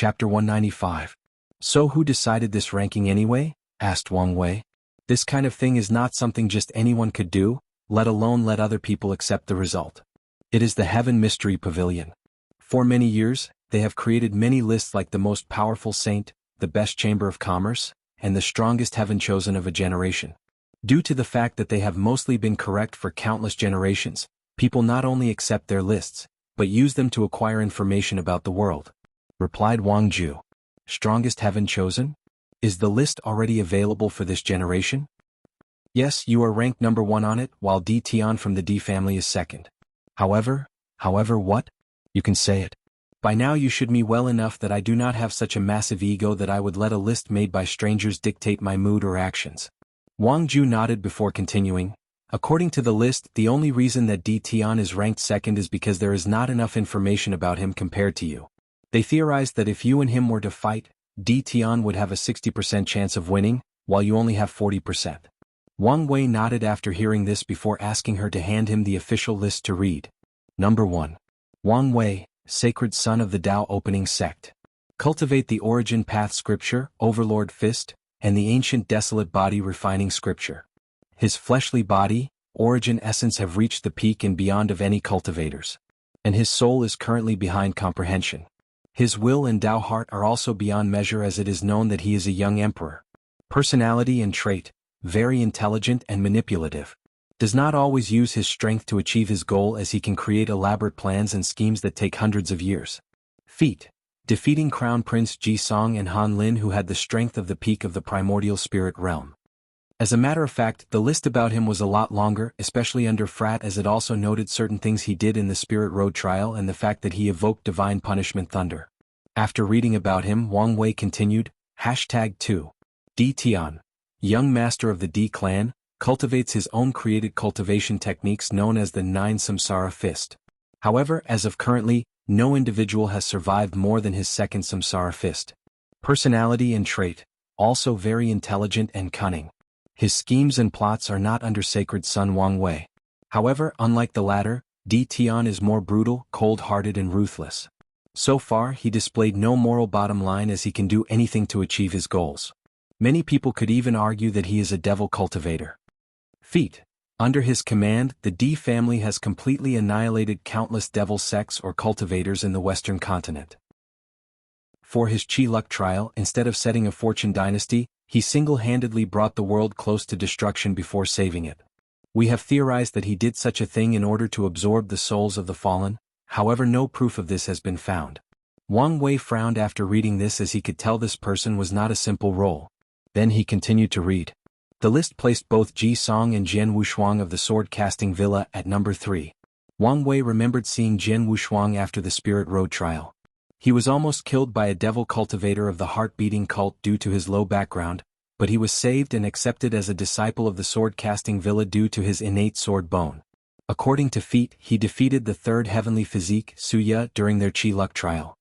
Chapter 195. So who decided this ranking anyway? Asked Wang Wei. This kind of thing is not something just anyone could do, let alone let other people accept the result. It is the Heaven Mystery Pavilion. For many years, they have created many lists like the most powerful saint, the best chamber of commerce, and the strongest heaven chosen of a generation. Due to the fact that they have mostly been correct for countless generations, people not only accept their lists, but use them to acquire information about the world. Replied Wang Ju. Strongest heaven chosen? Is the list already available for this generation? Yes, you are ranked number 1 on it, while D Tian from the D family is second. However what? You can say it. By now you should me well enough that I do not have such a massive ego that I would let a list made by strangers dictate my mood or actions. Wang Ju nodded before continuing. According to the list, the only reason that D Tian is ranked second is because there is not enough information about him compared to you. They theorized that if you and him were to fight, D Tian would have a 60% chance of winning, while you only have 40%. Wang Wei nodded after hearing this before asking her to hand him the official list to read. Number 1. Wang Wei, Sacred Son of the Tao Opening Sect. Cultivate the Origin Path Scripture, Overlord Fist, and the Ancient Desolate Body Refining Scripture. His fleshly body, origin essence have reached the peak and beyond of any cultivators. And his soul is currently behind comprehension. His will and Tao heart are also beyond measure, as it is known that he is a young emperor. Personality and trait, very intelligent and manipulative. Does not always use his strength to achieve his goal, as he can create elaborate plans and schemes that take hundreds of years. Feat. Defeating Crown Prince Ji Song and Han Lin, who had the strength of the peak of the primordial spirit realm. As a matter of fact, the list about him was a lot longer, especially under Frat, as it also noted certain things he did in the Spirit Road trial and the fact that he evoked divine punishment thunder. After reading about him, Wang Wei continued, #2. D Tian, young master of the D clan, cultivates his own created cultivation techniques known as the 9 Samsara Fist. However, as of currently, no individual has survived more than his second Samsara Fist. Personality and trait, also very intelligent and cunning. His schemes and plots are not under Sacred Son Wang Wei. However, unlike the latter, D Tian is more brutal, cold-hearted and ruthless. So far, he displayed no moral bottom line, as he can do anything to achieve his goals. Many people could even argue that he is a devil cultivator. Feat. Under his command, the D family has completely annihilated countless devil sects or cultivators in the Western continent. For his Chi Luck trial, instead of setting a fortune dynasty, he single-handedly brought the world close to destruction before saving it. We have theorized that he did such a thing in order to absorb the souls of the fallen, however no proof of this has been found. Wang Wei frowned after reading this, as he could tell this person was not a simple role. Then he continued to read. The list placed both Ji Song and Jian Wushuang of the sword-casting villa at number 3. Wang Wei remembered seeing Jian Wushuang after the Spirit Road trial. He was almost killed by a devil cultivator of the heart-beating cult due to his low background, but he was saved and accepted as a disciple of the sword-casting villa due to his innate sword bone. According to Feat, he defeated the third heavenly physique, Suya, during their Chi Luck trial.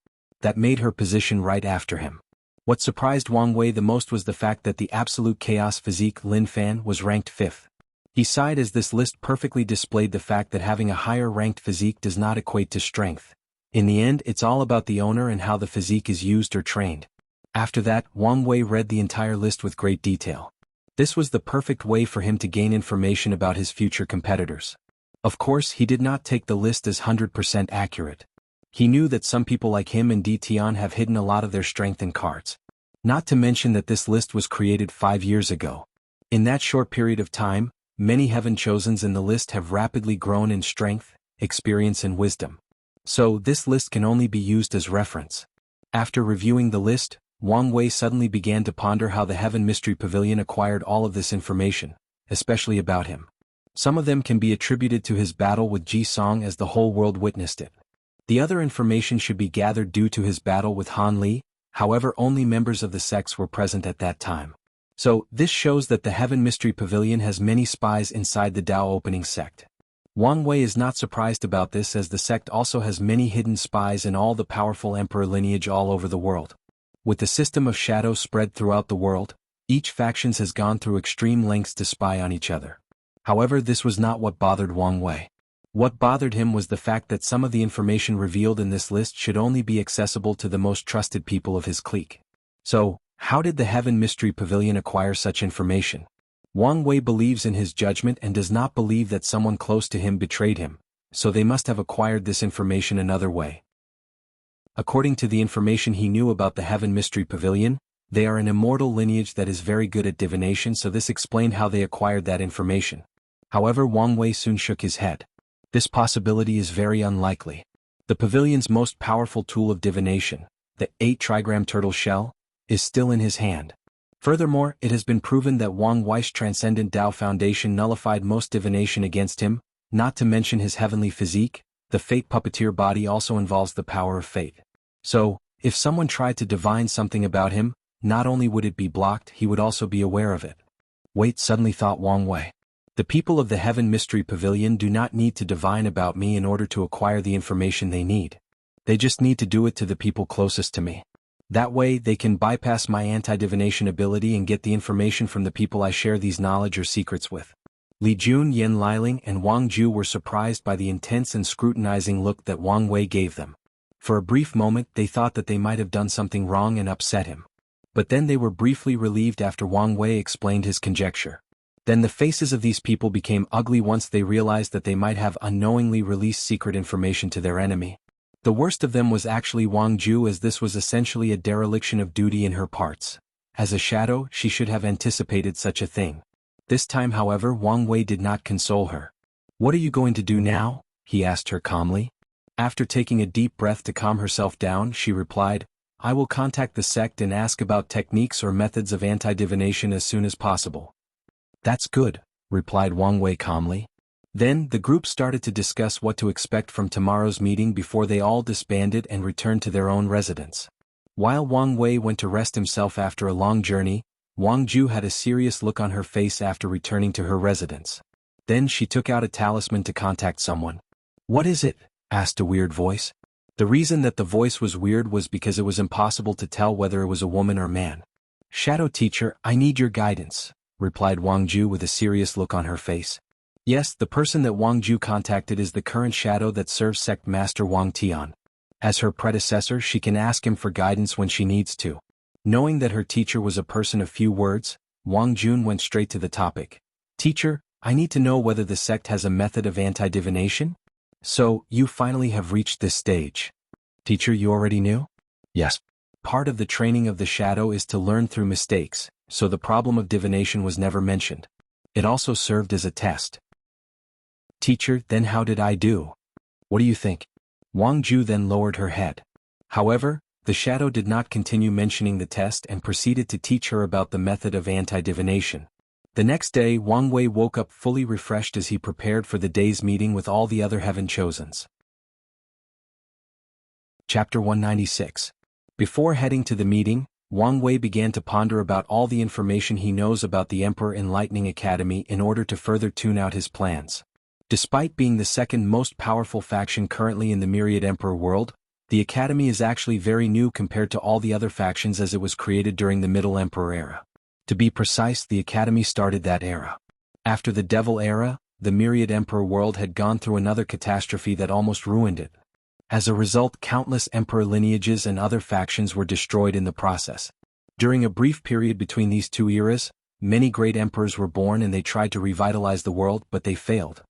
That made her position right after him. What surprised Wang Wei the most was the fact that the absolute chaos physique, Lin Fan, was ranked 5th. He sighed, as this list perfectly displayed the fact that having a higher ranked physique does not equate to strength. In the end, it's all about the owner and how the physique is used or trained. After that, Wang Wei read the entire list with great detail. This was the perfect way for him to gain information about his future competitors. Of course, he did not take the list as 100% accurate. He knew that some people like him and D Tian have hidden a lot of their strength in cards. Not to mention that this list was created 5 years ago. In that short period of time, many heaven chosens in the list have rapidly grown in strength, experience and wisdom. So this list can only be used as reference. After reviewing the list, Wang Wei suddenly began to ponder how the Heaven Mystery Pavilion acquired all of this information, especially about him. Some of them can be attributed to his battle with Ji Song, as the whole world witnessed it. The other information should be gathered due to his battle with Han Li, however only members of the sects were present at that time. So, this shows that the Heaven Mystery Pavilion has many spies inside the Tao Opening Sect. Wang Wei is not surprised about this, as the sect also has many hidden spies in all the powerful emperor lineage all over the world. With the system of shadow spread throughout the world, each faction has gone through extreme lengths to spy on each other. However, this was not what bothered Wang Wei. What bothered him was the fact that some of the information revealed in this list should only be accessible to the most trusted people of his clique. So, how did the Heaven Mystery Pavilion acquire such information? Wang Wei believes in his judgment and does not believe that someone close to him betrayed him, so they must have acquired this information another way. According to the information he knew about the Heaven Mystery Pavilion, they are an immortal lineage that is very good at divination, so this explained how they acquired that information. However, Wang Wei soon shook his head. This possibility is very unlikely. The pavilion's most powerful tool of divination, the 8-trigram turtle shell, is still in his hand. Furthermore, it has been proven that Wang Wei's Transcendent Tao Foundation nullified most divination against him, not to mention his heavenly physique. The Fate Puppeteer body also involves the power of fate. So, if someone tried to divine something about him, not only would it be blocked, he would also be aware of it. Wait, suddenly thought Wang Wei. The people of the Heaven Mystery Pavilion do not need to divine about me in order to acquire the information they need. They just need to do it to the people closest to me. That way, they can bypass my anti-divination ability and get the information from the people I share these knowledge or secrets with. Li Jun, Yen Liling, and Wang Ju were surprised by the intense and scrutinizing look that Wang Wei gave them. For a brief moment, they thought that they might have done something wrong and upset him. But then they were briefly relieved after Wang Wei explained his conjecture. Then the faces of these people became ugly once they realized that they might have unknowingly released secret information to their enemy. The worst of them was actually Wang Ju, as this was essentially a dereliction of duty in her parts. As a shadow, she should have anticipated such a thing. This time, however, Wang Wei did not console her. "What are you going to do now?" he asked her calmly. After taking a deep breath to calm herself down, she replied, "I will contact the sect and ask about techniques or methods of anti-divination as soon as possible." "That's good," replied Wang Wei calmly. Then, the group started to discuss what to expect from tomorrow's meeting before they all disbanded and returned to their own residence. While Wang Wei went to rest himself after a long journey, Wang Ju had a serious look on her face after returning to her residence. Then she took out a talisman to contact someone. "What is it?" asked a weird voice. The reason that the voice was weird was because it was impossible to tell whether it was a woman or man. "Shadow Teacher, I need your guidance," replied Wang Ju with a serious look on her face. Yes, the person that Wang Ju contacted is the current shadow that serves Sect Master Wang Tian. As her predecessor, she can ask him for guidance when she needs to. Knowing that her teacher was a person of few words, Wang Jun went straight to the topic. "Teacher, I need to know whether the sect has a method of anti-divination?" "So, you finally have reached this stage." "Teacher, you already knew?" "Yes. Part of the training of the shadow is to learn through mistakes, so the problem of divination was never mentioned. It also served as a test." "Teacher, then how did I do? What do you think?" Wang Ju then lowered her head. However, the shadow did not continue mentioning the test and proceeded to teach her about the method of anti-divination. The next day, Wang Wei woke up fully refreshed as he prepared for the day's meeting with all the other Heaven Chosens. Chapter 196. Before heading to the meeting, Wang Wei began to ponder about all the information he knows about the Emperor Enlightening Academy in order to further tune out his plans. Despite being the second most powerful faction currently in the Myriad Emperor world, the Academy is actually very new compared to all the other factions, as it was created during the Middle Emperor era. To be precise, the Academy started that era. After the Devil era, the Myriad Emperor world had gone through another catastrophe that almost ruined it. As a result, countless emperor lineages and other factions were destroyed in the process. During a brief period between these two eras, many great emperors were born and they tried to revitalize the world, but they failed.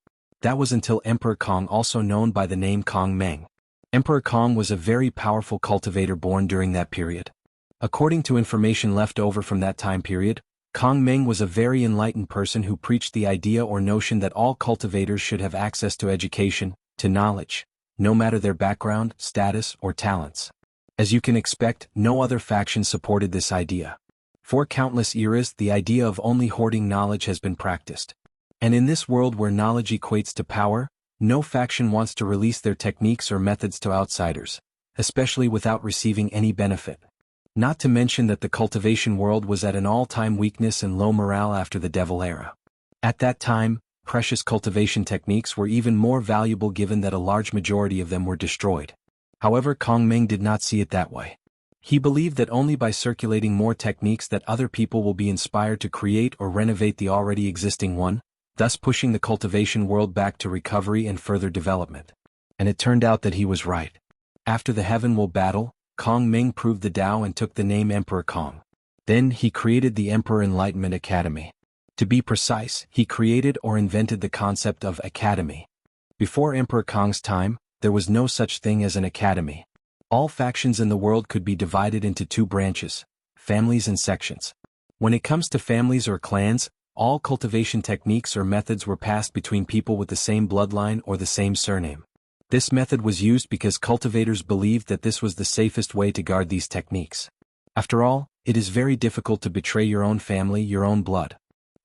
That was until Emperor Kong, also known by the name Kong Meng. Emperor Kong was a very powerful cultivator born during that period. According to information left over from that time period, Kong Meng was a very enlightened person who preached the idea or notion that all cultivators should have access to education, to knowledge, no matter their background, status, or talents. As you can expect, no other faction supported this idea. For countless eras, the idea of only hoarding knowledge has been practiced. And in this world where knowledge equates to power, no faction wants to release their techniques or methods to outsiders, especially without receiving any benefit. Not to mention that the cultivation world was at an all-time weakness and low morale after the Devil era. At that time, precious cultivation techniques were even more valuable given that a large majority of them were destroyed. However, Kong Meng did not see it that way. He believed that only by circulating more techniques that other people will be inspired to create or renovate the already existing one. thus pushing the cultivation world back to recovery and further development. And it turned out that he was right. After the Heaven Will battle, Kong Ming proved the Tao and took the name Emperor Kong. Then he created the Emperor Enlightenment Academy. To be precise, he created or invented the concept of academy. Before Emperor Kong's time, there was no such thing as an academy. All factions in the world could be divided into two branches, families and sections. When it comes to families or clans, all cultivation techniques or methods were passed between people with the same bloodline or the same surname. This method was used because cultivators believed that this was the safest way to guard these techniques. After all, it is very difficult to betray your own family, your own blood.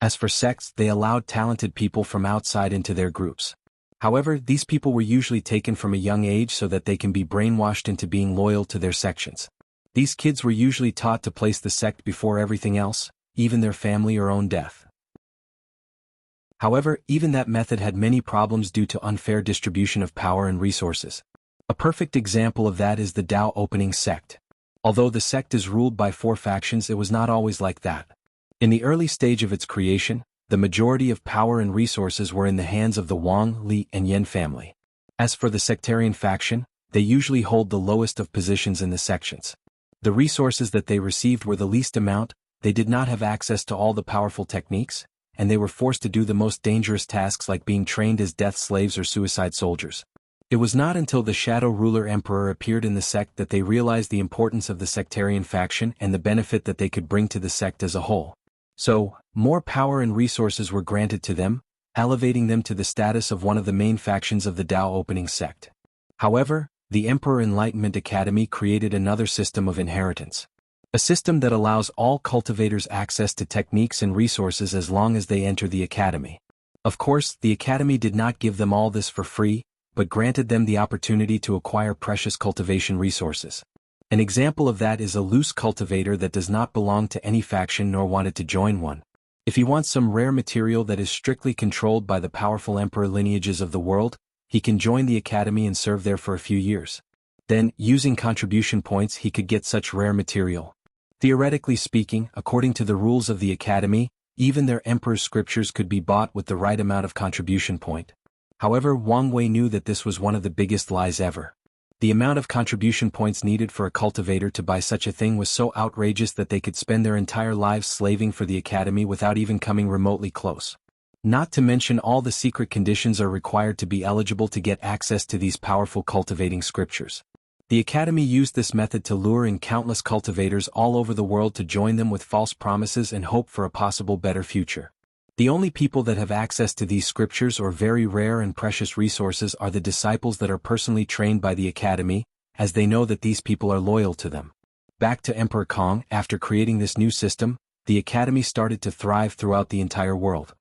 As for sects, they allowed talented people from outside into their groups. However, these people were usually taken from a young age so that they can be brainwashed into being loyal to their sections. These kids were usually taught to place the sect before everything else, even their family or own death. However, even that method had many problems due to unfair distribution of power and resources. A perfect example of that is the Tao Opening sect. Although the sect is ruled by 4 factions, it was not always like that. In the early stage of its creation, the majority of power and resources were in the hands of the Wang, Li, and Yan family. As for the sectarian faction, they usually hold the lowest of positions in the sections. The resources that they received were the least amount, they did not have access to all the powerful techniques, and they were forced to do the most dangerous tasks like being trained as death slaves or suicide soldiers. It was not until the Shadow Ruler Emperor appeared in the sect that they realized the importance of the sectarian faction and the benefit that they could bring to the sect as a whole. So, more power and resources were granted to them, elevating them to the status of one of the main factions of the Tao Opening sect. However, the Emperor Enlightenment Academy created another system of inheritance. A system that allows all cultivators access to techniques and resources as long as they enter the academy. Of course, the academy did not give them all this for free, but granted them the opportunity to acquire precious cultivation resources. An example of that is a loose cultivator that does not belong to any faction nor wanted to join one. If he wants some rare material that is strictly controlled by the powerful emperor lineages of the world, he can join the academy and serve there for a few years. Then, using contribution points, he could get such rare material. Theoretically speaking, according to the rules of the academy, even their emperor's scriptures could be bought with the right amount of contribution point. However, Wang Wei knew that this was one of the biggest lies ever. The amount of contribution points needed for a cultivator to buy such a thing was so outrageous that they could spend their entire lives slaving for the academy without even coming remotely close. Not to mention all the secret conditions are required to be eligible to get access to these powerful cultivating scriptures. The academy used this method to lure in countless cultivators all over the world to join them with false promises and hope for a possible better future. The only people that have access to these scriptures or very rare and precious resources are the disciples that are personally trained by the academy, as they know that these people are loyal to them. Back to Emperor Kong, after creating this new system, the academy started to thrive throughout the entire world.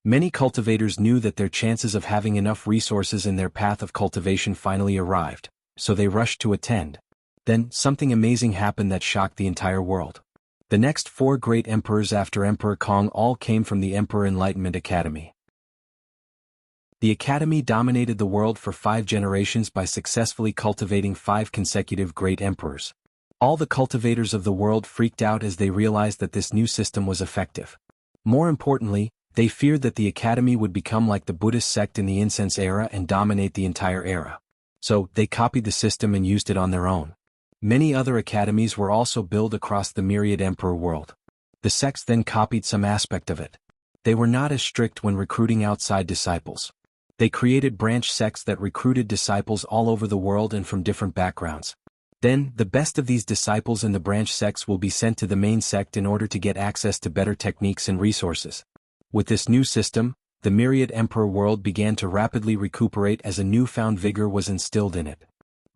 Many cultivators knew that their chances of having enough resources in their path of cultivation finally arrived, so they rushed to attend. Then, something amazing happened that shocked the entire world. The next 4 great emperors after Emperor Kong all came from the Emperor Enlightenment Academy. The academy dominated the world for 5 generations by successfully cultivating 5 consecutive great emperors. All the cultivators of the world freaked out as they realized that this new system was effective. More importantly, they feared that the academy would become like the Buddhist sect in the incense era and dominate the entire era. So, they copied the system and used it on their own. Many other academies were also built across the myriad emperor world. The sects then copied some aspect of it. They were not as strict when recruiting outside disciples. They created branch sects that recruited disciples all over the world and from different backgrounds. Then, the best of these disciples in the branch sects will be sent to the main sect in order to get access to better techniques and resources. With this new system, the myriad emperor world began to rapidly recuperate as a newfound vigor was instilled in it.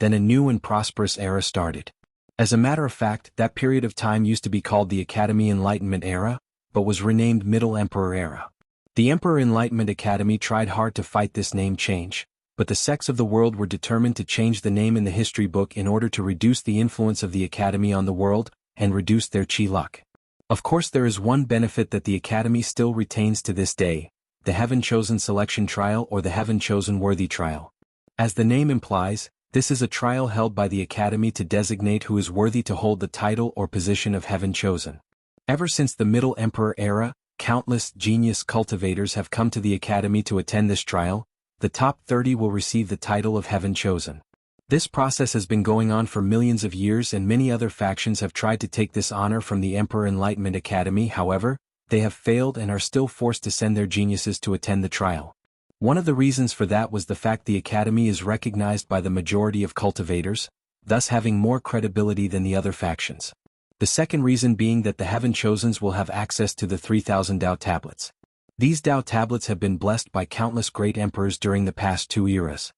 Then a new and prosperous era started. As a matter of fact, that period of time used to be called the Academy Enlightenment Era, but was renamed Middle Emperor Era. The Emperor Enlightenment Academy tried hard to fight this name change, but the sects of the world were determined to change the name in the history book in order to reduce the influence of the Academy on the world, and reduce their chi luck. Of course, there is one benefit that the Academy still retains to this day: the Heaven Chosen Selection Trial or the Heaven Chosen Worthy Trial. As the name implies, this is a trial held by the Academy to designate who is worthy to hold the title or position of Heaven Chosen. Ever since the Middle Emperor era, Countless genius cultivators have come to the academy to attend this trial. The top 30 will receive the title of Heaven Chosen. This process has been going on for millions of years, and many other factions have tried to take this honor from the Emperor Enlightenment Academy. However, they have failed and are still forced to send their geniuses to attend the trial. One of the reasons for that was the fact the academy is recognized by the majority of cultivators, thus having more credibility than the other factions. The second reason being that the Heaven Chosens will have access to the 3,000 Dao tablets. These Dao tablets have been blessed by countless great emperors during the past 2 eras.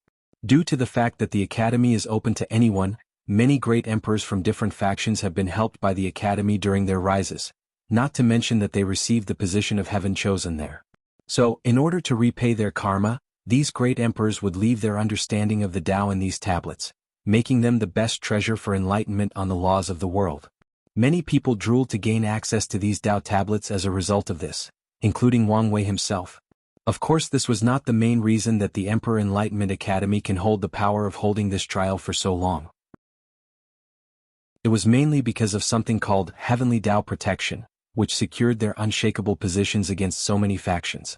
Due to the fact that the academy is open to anyone, many great emperors from different factions have been helped by the academy during their rises, not to mention that they received the position of Heaven Chosen there. So, in order to repay their karma, these great emperors would leave their understanding of the Tao in these tablets, making them the best treasure for enlightenment on the laws of the world. Many people drooled to gain access to these Tao tablets as a result of this, including Wang Wei himself. Of course, this was not the main reason that the Emperor Enlightenment Academy can hold the power of holding this trial for so long. It was mainly because of something called Heavenly Tao Protection, which secured their unshakable positions against so many factions.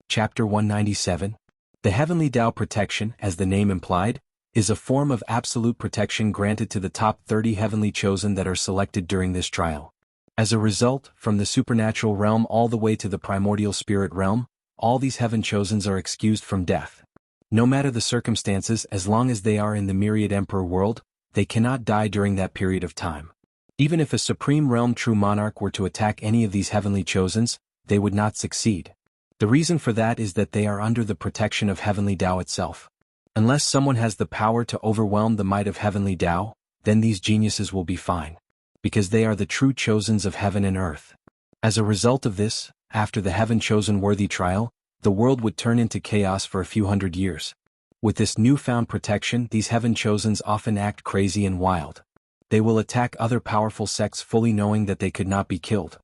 Chapter 197. The Heavenly Tao Protection, as the name implied, is a form of absolute protection granted to the top 30 Heavenly Chosen that are selected during this trial. As a result, from the supernatural realm all the way to the primordial spirit realm, all these Heaven Chosens are excused from death. No matter the circumstances, as long as they are in the myriad emperor world, they cannot die during that period of time. Even if a supreme realm true monarch were to attack any of these Heavenly Chosens, they would not succeed. The reason for that is that they are under the protection of Heavenly Tao itself. Unless someone has the power to overwhelm the might of Heavenly Tao, then these geniuses will be fine, because they are the true chosens of heaven and earth. As a result of this, after the Heaven Chosen worthy trial, the world would turn into chaos for a few hundred years. With this newfound protection, these Heaven Chosens often act crazy and wild. They will attack other powerful sects fully knowing that they could not be killed.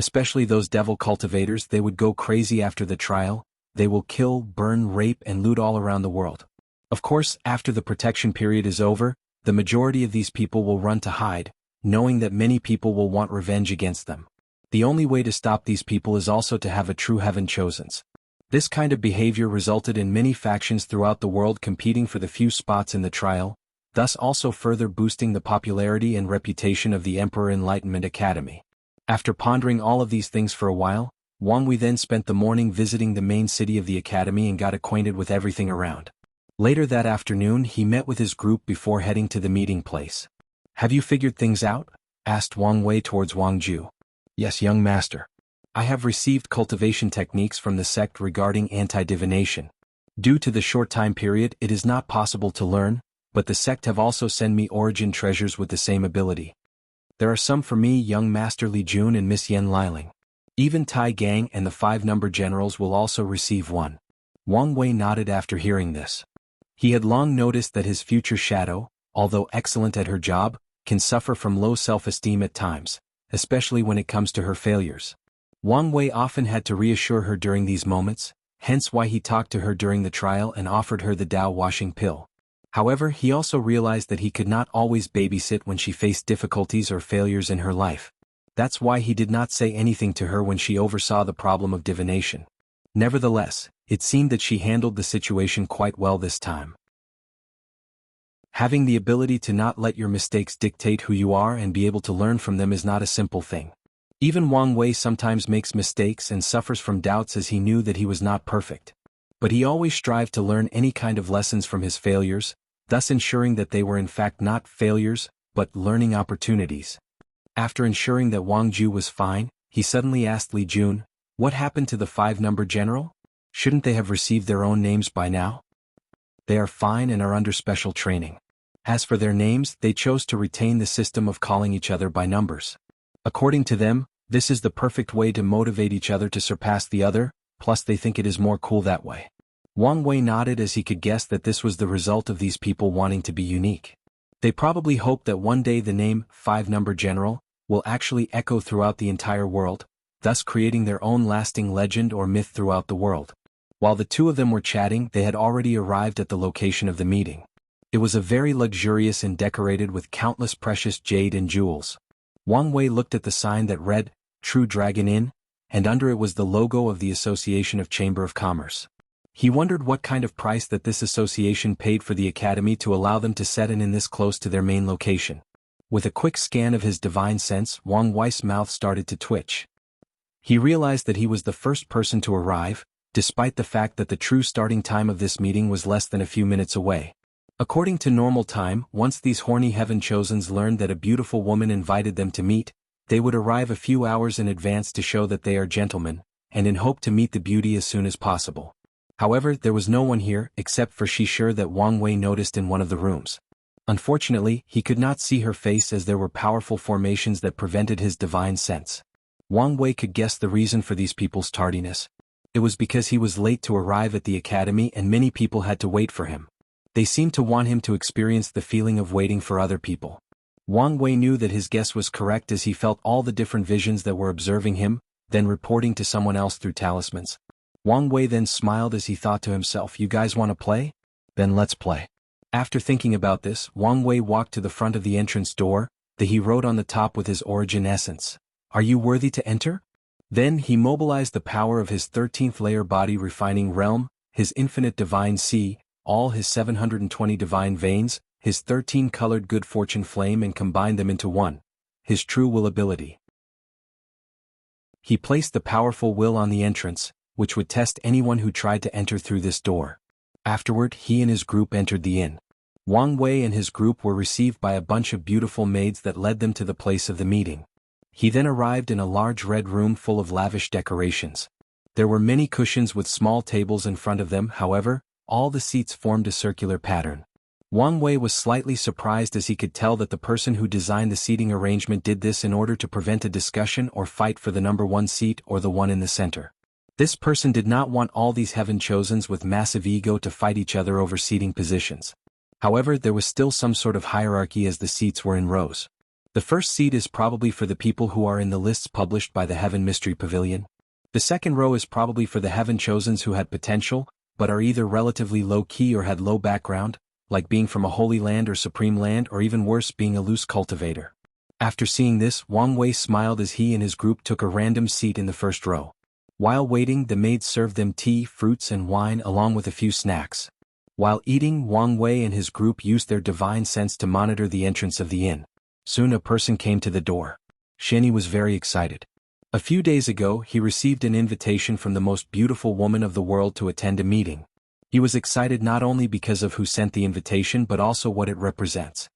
Especially those devil cultivators, they would go crazy after the trial. They will kill, burn, rape, and loot all around the world. Of course, after the protection period is over, the majority of these people will run to hide, knowing that many people will want revenge against them. The only way to stop these people is also to have a true Heaven Chosens. This kind of behavior resulted in many factions throughout the world competing for the few spots in the trial, thus also further boosting the popularity and reputation of the Emperor Enlightenment Academy. After pondering all of these things for a while, Wang Wei then spent the morning visiting the main city of the academy and got acquainted with everything around. Later that afternoon, he met with his group before heading to the meeting place. "Have you figured things out?" asked Wang Wei towards Wang Ju. "Yes, young master. I have received cultivation techniques from the sect regarding anti-divination. Due to the short time period, it is not possible to learn, but the sect have also sent me origin treasures with the same ability. There are some for me, young master Li Jun and Miss Yen Liling. Even Tai Gang and the 5-number generals will also receive one." Wang Wei nodded after hearing this. He had long noticed that his future shadow, although excellent at her job, can suffer from low self-esteem at times, especially when it comes to her failures. Wang Wei often had to reassure her during these moments, hence why he talked to her during the trial and offered her the Tao washing pill. However, he also realized that he could not always babysit when she faced difficulties or failures in her life. That's why he did not say anything to her when she oversaw the problem of divination. Nevertheless, it seemed that she handled the situation quite well this time. Having the ability to not let your mistakes dictate who you are and be able to learn from them is not a simple thing. Even Wang Wei sometimes makes mistakes and suffers from doubts as he knew that he was not perfect. But he always strived to learn any kind of lessons from his failures, thus ensuring that they were in fact not failures, but learning opportunities. After ensuring that Wang Ju was fine, he suddenly asked Li Jun, "What happened to the 5-number general? Shouldn't they have received their own names by now?" "They are fine and are under special training. As for their names, they chose to retain the system of calling each other by numbers. According to them, this is the perfect way to motivate each other to surpass the other, plus they think it is more cool that way." Wang Wei nodded as he could guess that this was the result of these people wanting to be unique. They probably hoped that one day the name 5-number general will actually echo throughout the entire world, thus creating their own lasting legend or myth throughout the world. While the two of them were chatting, they had already arrived at the location of the meeting. It was a very luxurious and decorated with countless precious jade and jewels. Wang Wei looked at the sign that read, True Dragon Inn, and under it was the logo of the Association of Chamber of Commerce. He wondered what kind of price that this association paid for the academy to allow them to set an inn this close to their main location. With a quick scan of his divine sense, Wang Wei's mouth started to twitch. He realized that he was the first person to arrive, despite the fact that the true starting time of this meeting was less than a few minutes away. According to normal time, once these horny heaven-chosens learned that a beautiful woman invited them to meet, they would arrive a few hours in advance to show that they are gentlemen, and in hope to meet the beauty as soon as possible. However, there was no one here except for she sure that Wang Wei noticed in one of the rooms. Unfortunately, he could not see her face as there were powerful formations that prevented his divine sense. Wang Wei could guess the reason for these people's tardiness. It was because he was late to arrive at the academy and many people had to wait for him. They seemed to want him to experience the feeling of waiting for other people. Wang Wei knew that his guess was correct as he felt all the different visions that were observing him, then reporting to someone else through talismans. Wang Wei then smiled as he thought to himself, you guys want to play? Then let's play. After thinking about this, Wang Wei walked to the front of the entrance door, that he wrote on the top with his origin essence. Are you worthy to enter? Then he mobilized the power of his 13th layer body refining realm, his infinite divine sea, all his 720 divine veins, his 13-colored good fortune flame and combined them into one, his true will ability. He placed the powerful will on the entrance, which would test anyone who tried to enter through this door. Afterward, he and his group entered the inn. Wang Wei and his group were received by a bunch of beautiful maids that led them to the place of the meeting. He then arrived in a large red room full of lavish decorations. There were many cushions with small tables in front of them, however, all the seats formed a circular pattern. Wang Wei was slightly surprised as he could tell that the person who designed the seating arrangement did this in order to prevent a discussion or fight for the number one seat or the one in the center. This person did not want all these heaven-chosens with massive ego to fight each other over seating positions. However, there was still some sort of hierarchy as the seats were in rows. The first seat is probably for the people who are in the lists published by the Heaven Mystery Pavilion. The second row is probably for the heaven-chosens who had potential, but are either relatively low-key or had low background, like being from a holy land or supreme land or even worse being a loose cultivator. After seeing this, Wang Wei smiled as he and his group took a random seat in the first row. While waiting, the maids served them tea, fruits and wine along with a few snacks. While eating, Wang Wei and his group used their divine sense to monitor the entrance of the inn. Soon a person came to the door. Sheni was very excited. A few days ago, he received an invitation from the most beautiful woman of the world to attend a meeting. He was excited not only because of who sent the invitation but also what it represents.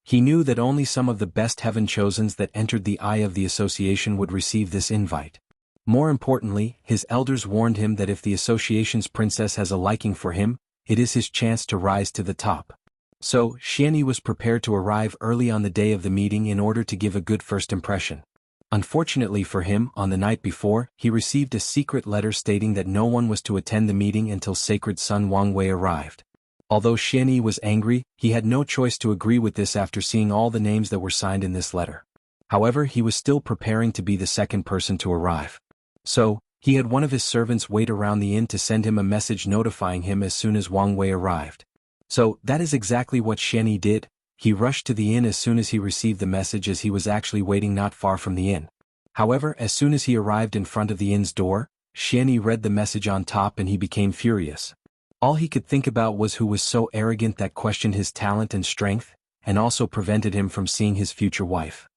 He knew that only some of the best heaven-chosens that entered the eye of the association would receive this invite. More importantly, his elders warned him that if the association's princess has a liking for him, it is his chance to rise to the top. So, Xianyi was prepared to arrive early on the day of the meeting in order to give a good first impression. Unfortunately for him, on the night before, he received a secret letter stating that no one was to attend the meeting until Sacred Son Wang Wei arrived. Although Xianyi was angry, he had no choice to agree with this after seeing all the names that were signed in this letter. However, he was still preparing to be the second person to arrive. So, he had one of his servants wait around the inn to send him a message notifying him as soon as Wang Wei arrived. So, that is exactly what Xianyi did. He rushed to the inn as soon as he received the message as he was actually waiting not far from the inn. However, as soon as he arrived in front of the inn's door, Xianyi read the message on top and he became furious. All he could think about was who was so arrogant that questioned his talent and strength, and also prevented him from seeing his future wife.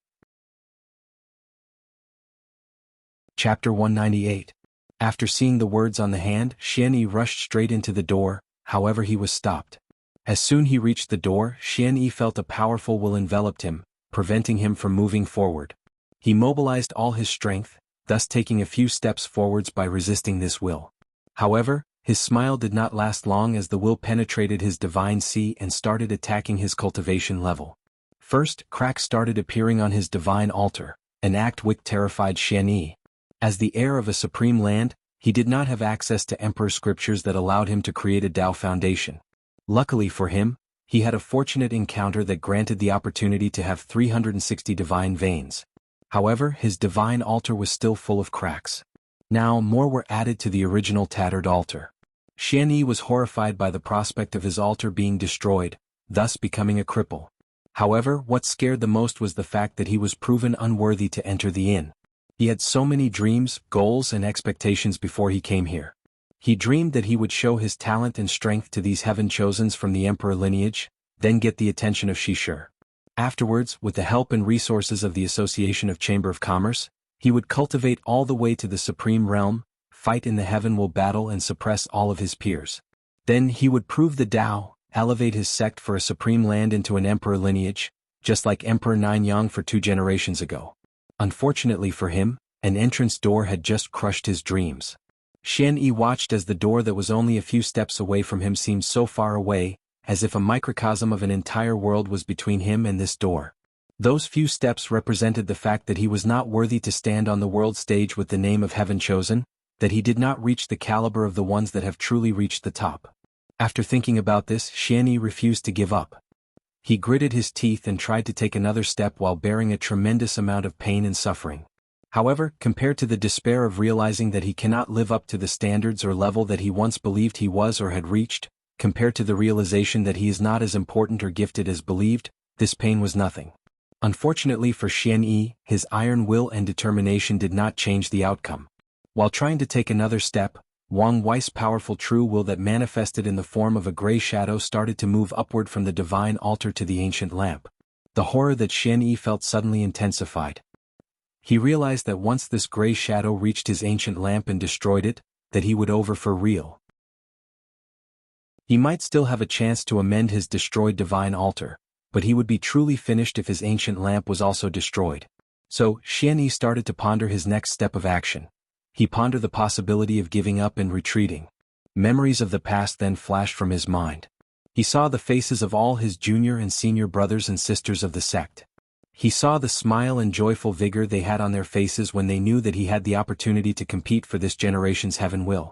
Chapter 198. After seeing the words on the hand, Xianyi rushed straight into the door, however he was stopped. As soon he reached the door, Xianyi felt a powerful will enveloped him, preventing him from moving forward. He mobilized all his strength, thus taking a few steps forwards by resisting this will. However, his smile did not last long as the will penetrated his divine sea and started attacking his cultivation level. First, cracks started appearing on his divine altar, an act which terrified Xianyi. As the heir of a supreme land, he did not have access to emperor scriptures that allowed him to create a Tao foundation. Luckily for him, he had a fortunate encounter that granted the opportunity to have 360 divine veins. However, his divine altar was still full of cracks. Now more were added to the original tattered altar. Xianyi was horrified by the prospect of his altar being destroyed, thus becoming a cripple. However, what scared the most was the fact that he was proven unworthy to enter the inn. He had so many dreams, goals and expectations before he came here. He dreamed that he would show his talent and strength to these heaven-chosens from the emperor lineage, then get the attention of Shishir. Afterwards, with the help and resources of the Association of Chamber of Commerce, he would cultivate all the way to the supreme realm, fight in the heaven will battle and suppress all of his peers. Then he would prove the Tao, elevate his sect for a supreme land into an emperor lineage, just like Emperor Nanyang for 2 generations ago. Unfortunately for him, an entrance door had just crushed his dreams. Xian Yi watched as the door that was only a few steps away from him seemed so far away, as if a microcosm of an entire world was between him and this door. Those few steps represented the fact that he was not worthy to stand on the world stage with the name of Heaven Chosen, that he did not reach the caliber of the ones that have truly reached the top. After thinking about this, Xian Yi refused to give up. He gritted his teeth and tried to take another step while bearing a tremendous amount of pain and suffering. However, compared to the despair of realizing that he cannot live up to the standards or level that he once believed he was or had reached, compared to the realization that he is not as important or gifted as believed, this pain was nothing. Unfortunately for Xian Yi, his iron will and determination did not change the outcome. While trying to take another step, Wang Wei's powerful true will that manifested in the form of a gray shadow started to move upward from the divine altar to the ancient lamp. The horror that Xian Yi felt suddenly intensified. He realized that once this gray shadow reached his ancient lamp and destroyed it, that he would over for real. He might still have a chance to amend his destroyed divine altar, but he would be truly finished if his ancient lamp was also destroyed. So, Xian Yi started to ponder his next step of action. He pondered the possibility of giving up and retreating. Memories of the past then flashed from his mind. He saw the faces of all his junior and senior brothers and sisters of the sect. He saw the smile and joyful vigor they had on their faces when they knew that he had the opportunity to compete for this generation's heaven will.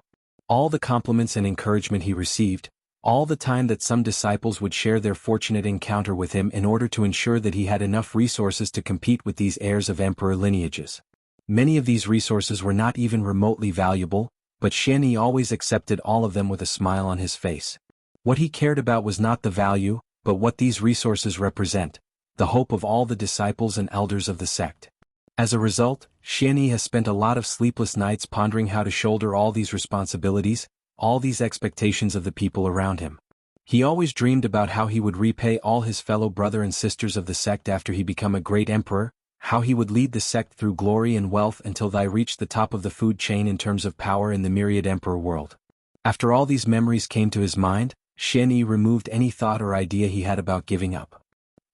All the compliments and encouragement he received, all the time that some disciples would share their fortunate encounter with him in order to ensure that he had enough resources to compete with these heirs of emperor lineages. Many of these resources were not even remotely valuable, but Xian Yi always accepted all of them with a smile on his face. What he cared about was not the value, but what these resources represent, the hope of all the disciples and elders of the sect. As a result, Xian Yi has spent a lot of sleepless nights pondering how to shoulder all these responsibilities, all these expectations of the people around him. He always dreamed about how he would repay all his fellow brother and sisters of the sect after he become a great emperor, how he would lead the sect through glory and wealth until they reached the top of the food chain in terms of power in the myriad emperor world. After all these memories came to his mind, Xian Yi removed any thought or idea he had about giving up.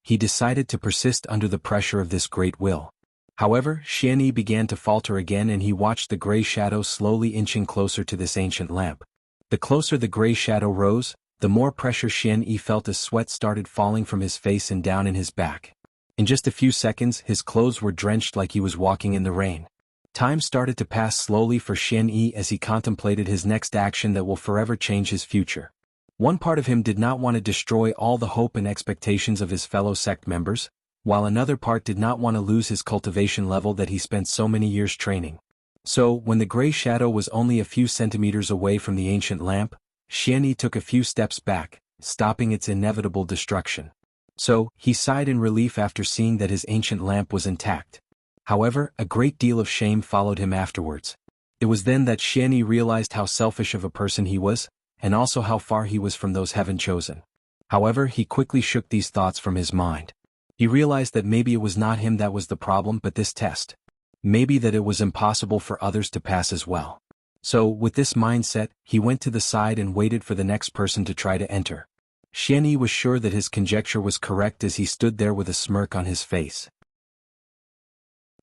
He decided to persist under the pressure of this great will. However, Xian Yi began to falter again and he watched the gray shadow slowly inching closer to this ancient lamp. The closer the gray shadow rose, the more pressure Xian Yi felt as sweat started falling from his face and down in his back. In just a few seconds, his clothes were drenched like he was walking in the rain. Time started to pass slowly for Xian Yi as he contemplated his next action that will forever change his future. One part of him did not want to destroy all the hope and expectations of his fellow sect members, while another part did not want to lose his cultivation level that he spent so many years training. So, when the gray shadow was only a few centimeters away from the ancient lamp, Xian Yi took a few steps back, stopping its inevitable destruction. So, he sighed in relief after seeing that his ancient lamp was intact. However, a great deal of shame followed him afterwards. It was then that Xian Yi realized how selfish of a person he was, and also how far he was from those heaven chosen. However, he quickly shook these thoughts from his mind. He realized that maybe it was not him that was the problem but this test. Maybe that it was impossible for others to pass as well. So, with this mindset, he went to the side and waited for the next person to try to enter. Xian Yi was sure that his conjecture was correct as he stood there with a smirk on his face.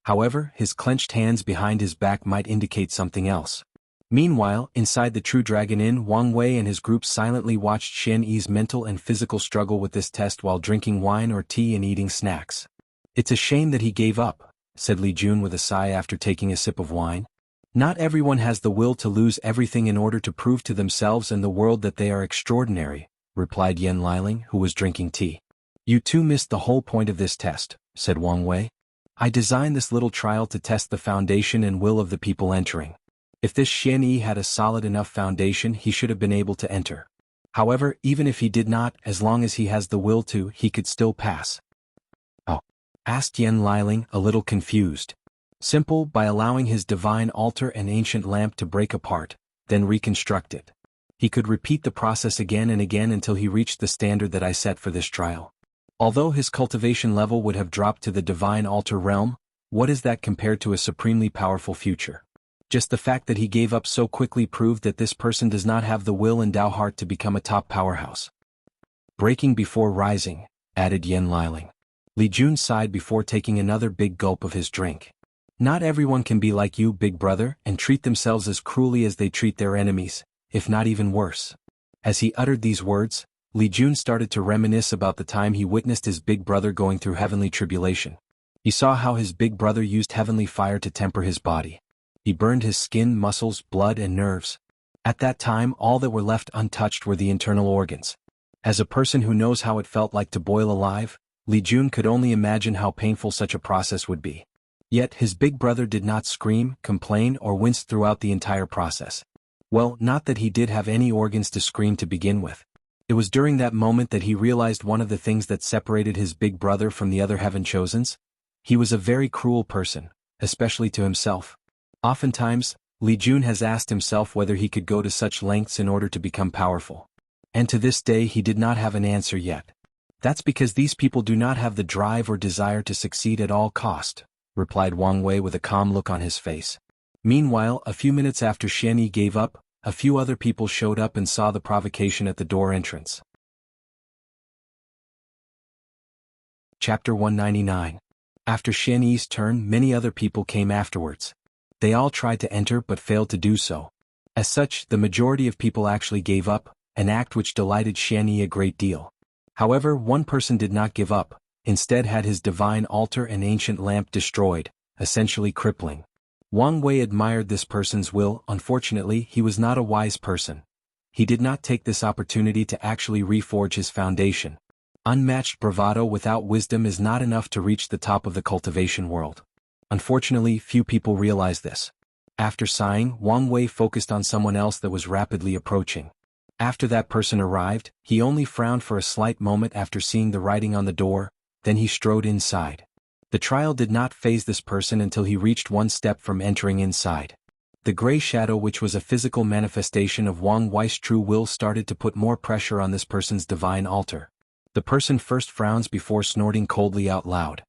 However, his clenched hands behind his back might indicate something else. Meanwhile, inside the True Dragon Inn, Wang Wei and his group silently watched Xian Yi's mental and physical struggle with this test while drinking wine or tea and eating snacks. "It's a shame that he gave up," said Li Jun with a sigh after taking a sip of wine. "Not everyone has the will to lose everything in order to prove to themselves and the world that they are extraordinary," replied Yan Liling, who was drinking tea. "You too missed the whole point of this test," said Wang Wei. "I designed this little trial to test the foundation and will of the people entering. If this Xian Yi had a solid enough foundation, he should have been able to enter. However, even if he did not, as long as he has the will to, he could still pass. asked Yen Liling, a little confused. Simple, by allowing his divine altar and ancient lamp to break apart, then reconstruct it. He could repeat the process again and again until he reached the standard that I set for this trial. Although his cultivation level would have dropped to the divine altar realm, what is that compared to a supremely powerful future? Just the fact that he gave up so quickly proved that this person does not have the will and Tao heart to become a top powerhouse. Breaking before rising, added Yen Liling. Li Jun sighed before taking another big gulp of his drink. Not everyone can be like you, big brother, and treat themselves as cruelly as they treat their enemies, if not even worse. As he uttered these words, Li Jun started to reminisce about the time he witnessed his big brother going through heavenly tribulation. He saw how his big brother used heavenly fire to temper his body. He burned his skin, muscles, blood, and nerves. At that time, all that were left untouched were the internal organs. As a person who knows how it felt like to boil alive, Li Jun could only imagine how painful such a process would be. Yet his big brother did not scream, complain, or wince throughout the entire process. Well, not that he did have any organs to scream to begin with. It was during that moment that he realized one of the things that separated his big brother from the other Heaven Chosens. He was a very cruel person, especially to himself. Oftentimes, Li Jun has asked himself whether he could go to such lengths in order to become powerful. And to this day he did not have an answer yet. That's because these people do not have the drive or desire to succeed at all cost, replied Wang Wei with a calm look on his face. Meanwhile, a few minutes after Xian Yi gave up, a few other people showed up and saw the provocation at the door entrance. Chapter 199. After Xian Yi's turn, many other people came afterwards. They all tried to enter but failed to do so. As such, the majority of people actually gave up, an act which delighted Xian Yi a great deal. However, one person did not give up, instead had his divine altar and ancient lamp destroyed, essentially crippling. Wang Wei admired this person's will. Unfortunately, he was not a wise person. He did not take this opportunity to actually reforge his foundation. Unmatched bravado without wisdom is not enough to reach the top of the cultivation world. Unfortunately, few people realize this. After sighing, Wang Wei focused on someone else that was rapidly approaching. After that person arrived, he only frowned for a slight moment after seeing the writing on the door, then he strode inside. The trial did not faze this person until he reached one step from entering inside. The gray shadow, which was a physical manifestation of Wang Wei's true will, started to put more pressure on this person's divine altar. The person first frowns before snorting coldly out loud.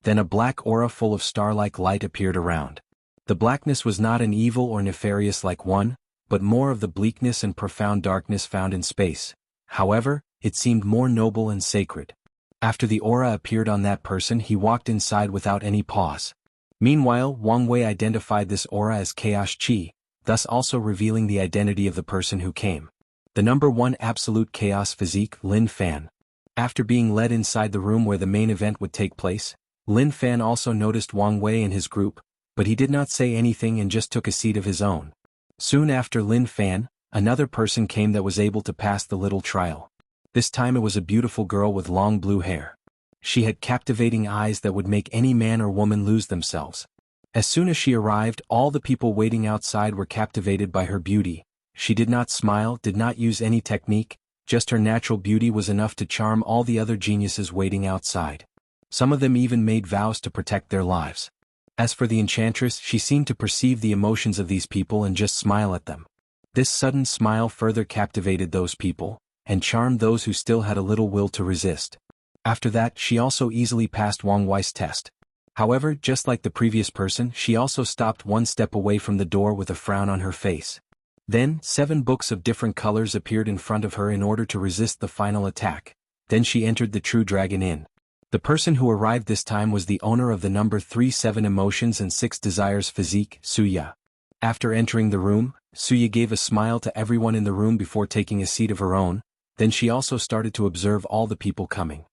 Then a black aura full of star-like light appeared around. The blackness was not an evil or nefarious like one, but more of the bleakness and profound darkness found in space. However, it seemed more noble and sacred. After the aura appeared on that person, he walked inside without any pause. Meanwhile, Wang Wei identified this aura as Chaos Qi, thus also revealing the identity of the person who came. The number 1 absolute chaos physique, Lin Fan. After being led inside the room where the main event would take place, Lin Fan also noticed Wang Wei and his group, but he did not say anything and just took a seat of his own. Soon after Lin Fan, another person came that was able to pass the little trial. This time it was a beautiful girl with long blue hair. She had captivating eyes that would make any man or woman lose themselves. As soon as she arrived, all the people waiting outside were captivated by her beauty. She did not smile, did not use any technique, just her natural beauty was enough to charm all the other geniuses waiting outside. Some of them even made vows to protect their lives. As for the enchantress, she seemed to perceive the emotions of these people and just smile at them. This sudden smile further captivated those people, and charmed those who still had a little will to resist. After that, she also easily passed Wang Wei's test. However, just like the previous person, she also stopped one step away from the door with a frown on her face. Then, 7 books of different colors appeared in front of her in order to resist the final attack. Then she entered the True Dragon Inn. The person who arrived this time was the owner of the number 37 emotions and 6 desires physique, Suya. After entering the room, Suya gave a smile to everyone in the room before taking a seat of her own. Then she also started to observe all the people coming.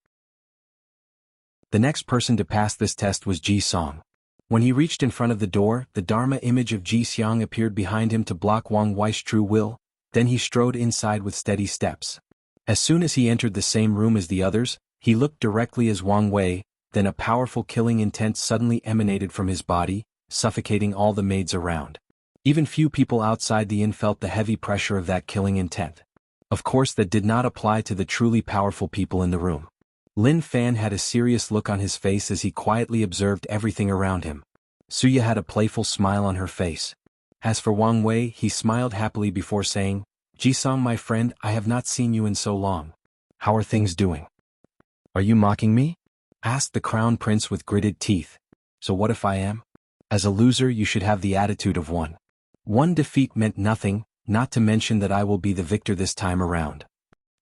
The next person to pass this test was Ji Song. When he reached in front of the door, the Dharma image of Ji Xiang appeared behind him to block Wang Wei's true will, then he strode inside with steady steps. As soon as he entered the same room as the others, he looked directly as Wang Wei, then a powerful killing intent suddenly emanated from his body, suffocating all the maids around. Even few people outside the inn felt the heavy pressure of that killing intent. Of course, that did not apply to the truly powerful people in the room. Lin Fan had a serious look on his face as he quietly observed everything around him. Suya had a playful smile on her face. As for Wang Wei, he smiled happily before saying, "Jisong, my friend, I have not seen you in so long. How are things doing?" "Are you mocking me?" asked the crown prince with gritted teeth. "So what if I am? As a loser you should have the attitude of one. One defeat meant nothing, not to mention that I will be the victor this time around.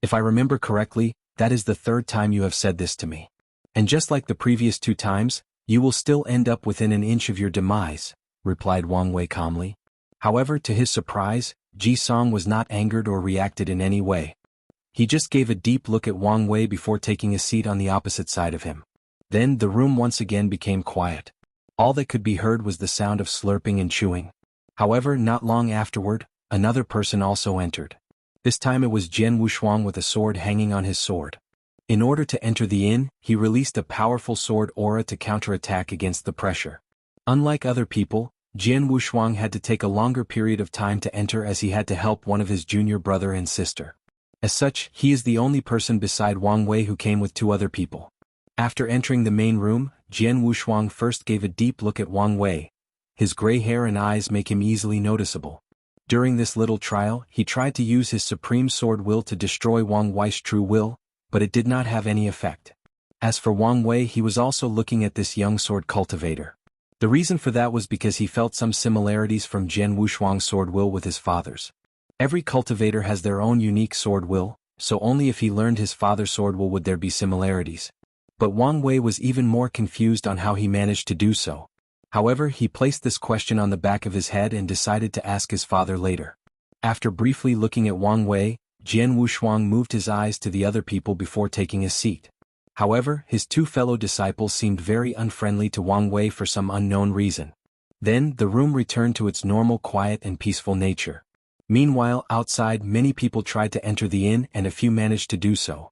If I remember correctly, that is the third time you have said this to me. And just like the previous 2 times, you will still end up within an inch of your demise," replied Wang Wei calmly. However, to his surprise, Jisong was not angered or reacted in any way. He just gave a deep look at Wang Wei before taking a seat on the opposite side of him. Then the room once again became quiet. All that could be heard was the sound of slurping and chewing. However, not long afterward, another person also entered. This time it was Jian Wushuang with a sword hanging on his sword. In order to enter the inn, he released a powerful sword aura to counterattack against the pressure. Unlike other people, Jian Wushuang had to take a longer period of time to enter as he had to help one of his junior brother and sister. As such, he is the only person beside Wang Wei who came with 2 other people. After entering the main room, Jian Wushuang first gave a deep look at Wang Wei. His gray hair and eyes make him easily noticeable. During this little trial, he tried to use his supreme sword will to destroy Wang Wei's true will, but it did not have any effect. As for Wang Wei, he was also looking at this young sword cultivator. The reason for that was because he felt some similarities from Jian Wushuang's sword will with his father's. Every cultivator has their own unique sword will, so only if he learned his father's sword will would there be similarities. But Wang Wei was even more confused on how he managed to do so. However, he placed this question on the back of his head and decided to ask his father later. After briefly looking at Wang Wei, Jian Wushuang moved his eyes to the other people before taking a seat. However, his 2 fellow disciples seemed very unfriendly to Wang Wei for some unknown reason. Then, the room returned to its normal quiet and peaceful nature. Meanwhile, outside, many people tried to enter the inn and a few managed to do so.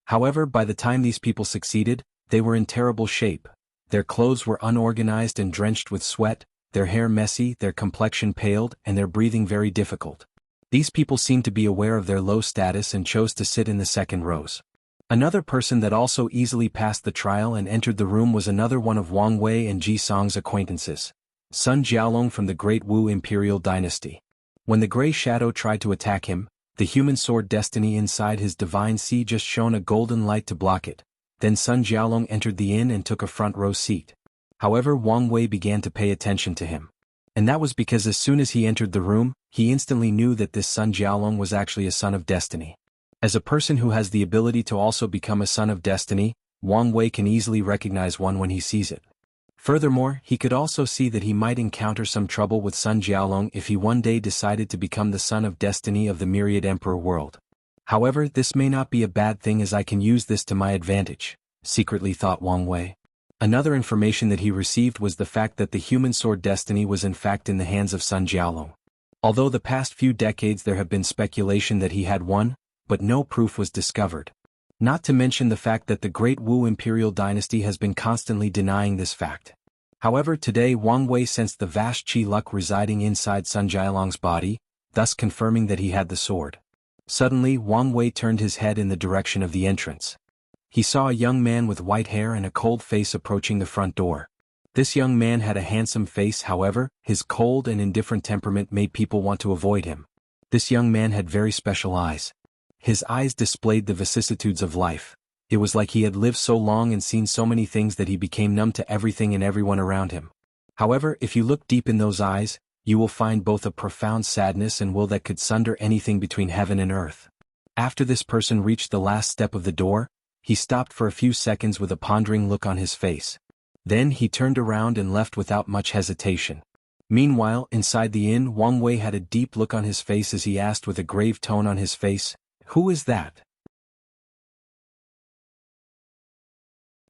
However, by the time these people succeeded, they were in terrible shape. Their clothes were unorganized and drenched with sweat, their hair messy, their complexion paled, and their breathing very difficult. These people seemed to be aware of their low status and chose to sit in the second rows. Another person that also easily passed the trial and entered the room was another one of Wang Wei and Jisong's acquaintances, Sun Jiaolong from the Great Wu Imperial Dynasty. When the Gray Shadow tried to attack him, the human sword destiny inside his divine sea just shone a golden light to block it. Then Sun Jiaolong entered the inn and took a front row seat. However, Wang Wei began to pay attention to him. And that was because as soon as he entered the room, he instantly knew that this Sun Jiaolong was actually a son of destiny. As a person who has the ability to also become a son of destiny, Wang Wei can easily recognize one when he sees it. Furthermore, he could also see that he might encounter some trouble with Sun Jiaolong if he one day decided to become the son of destiny of the Myriad Emperor world. However, this may not be a bad thing as I can use this to my advantage, secretly thought Wang Wei. Another information that he received was the fact that the human sword destiny was in fact in the hands of Sun Jiaolong. Although the past few decades there have been speculation that he had one, but no proof was discovered. Not to mention the fact that the Great Wu Imperial Dynasty has been constantly denying this fact. However, today Wang Wei sensed the vast qi luck residing inside Sun Jiaolong's body, thus confirming that he had the sword. Suddenly, Wang Wei turned his head in the direction of the entrance. He saw a young man with white hair and a cold face approaching the front door. This young man had a handsome face, however, his cold and indifferent temperament made people want to avoid him. This young man had very special eyes. His eyes displayed the vicissitudes of life. It was like he had lived so long and seen so many things that he became numb to everything and everyone around him. However, if you look deep in those eyes, you will find both a profound sadness and will that could sunder anything between heaven and earth. After this person reached the last step of the door, he stopped for a few seconds with a pondering look on his face. Then he turned around and left without much hesitation. Meanwhile, inside the inn, Wang Wei had a deep look on his face as he asked with a grave tone on his face, "Who is that?"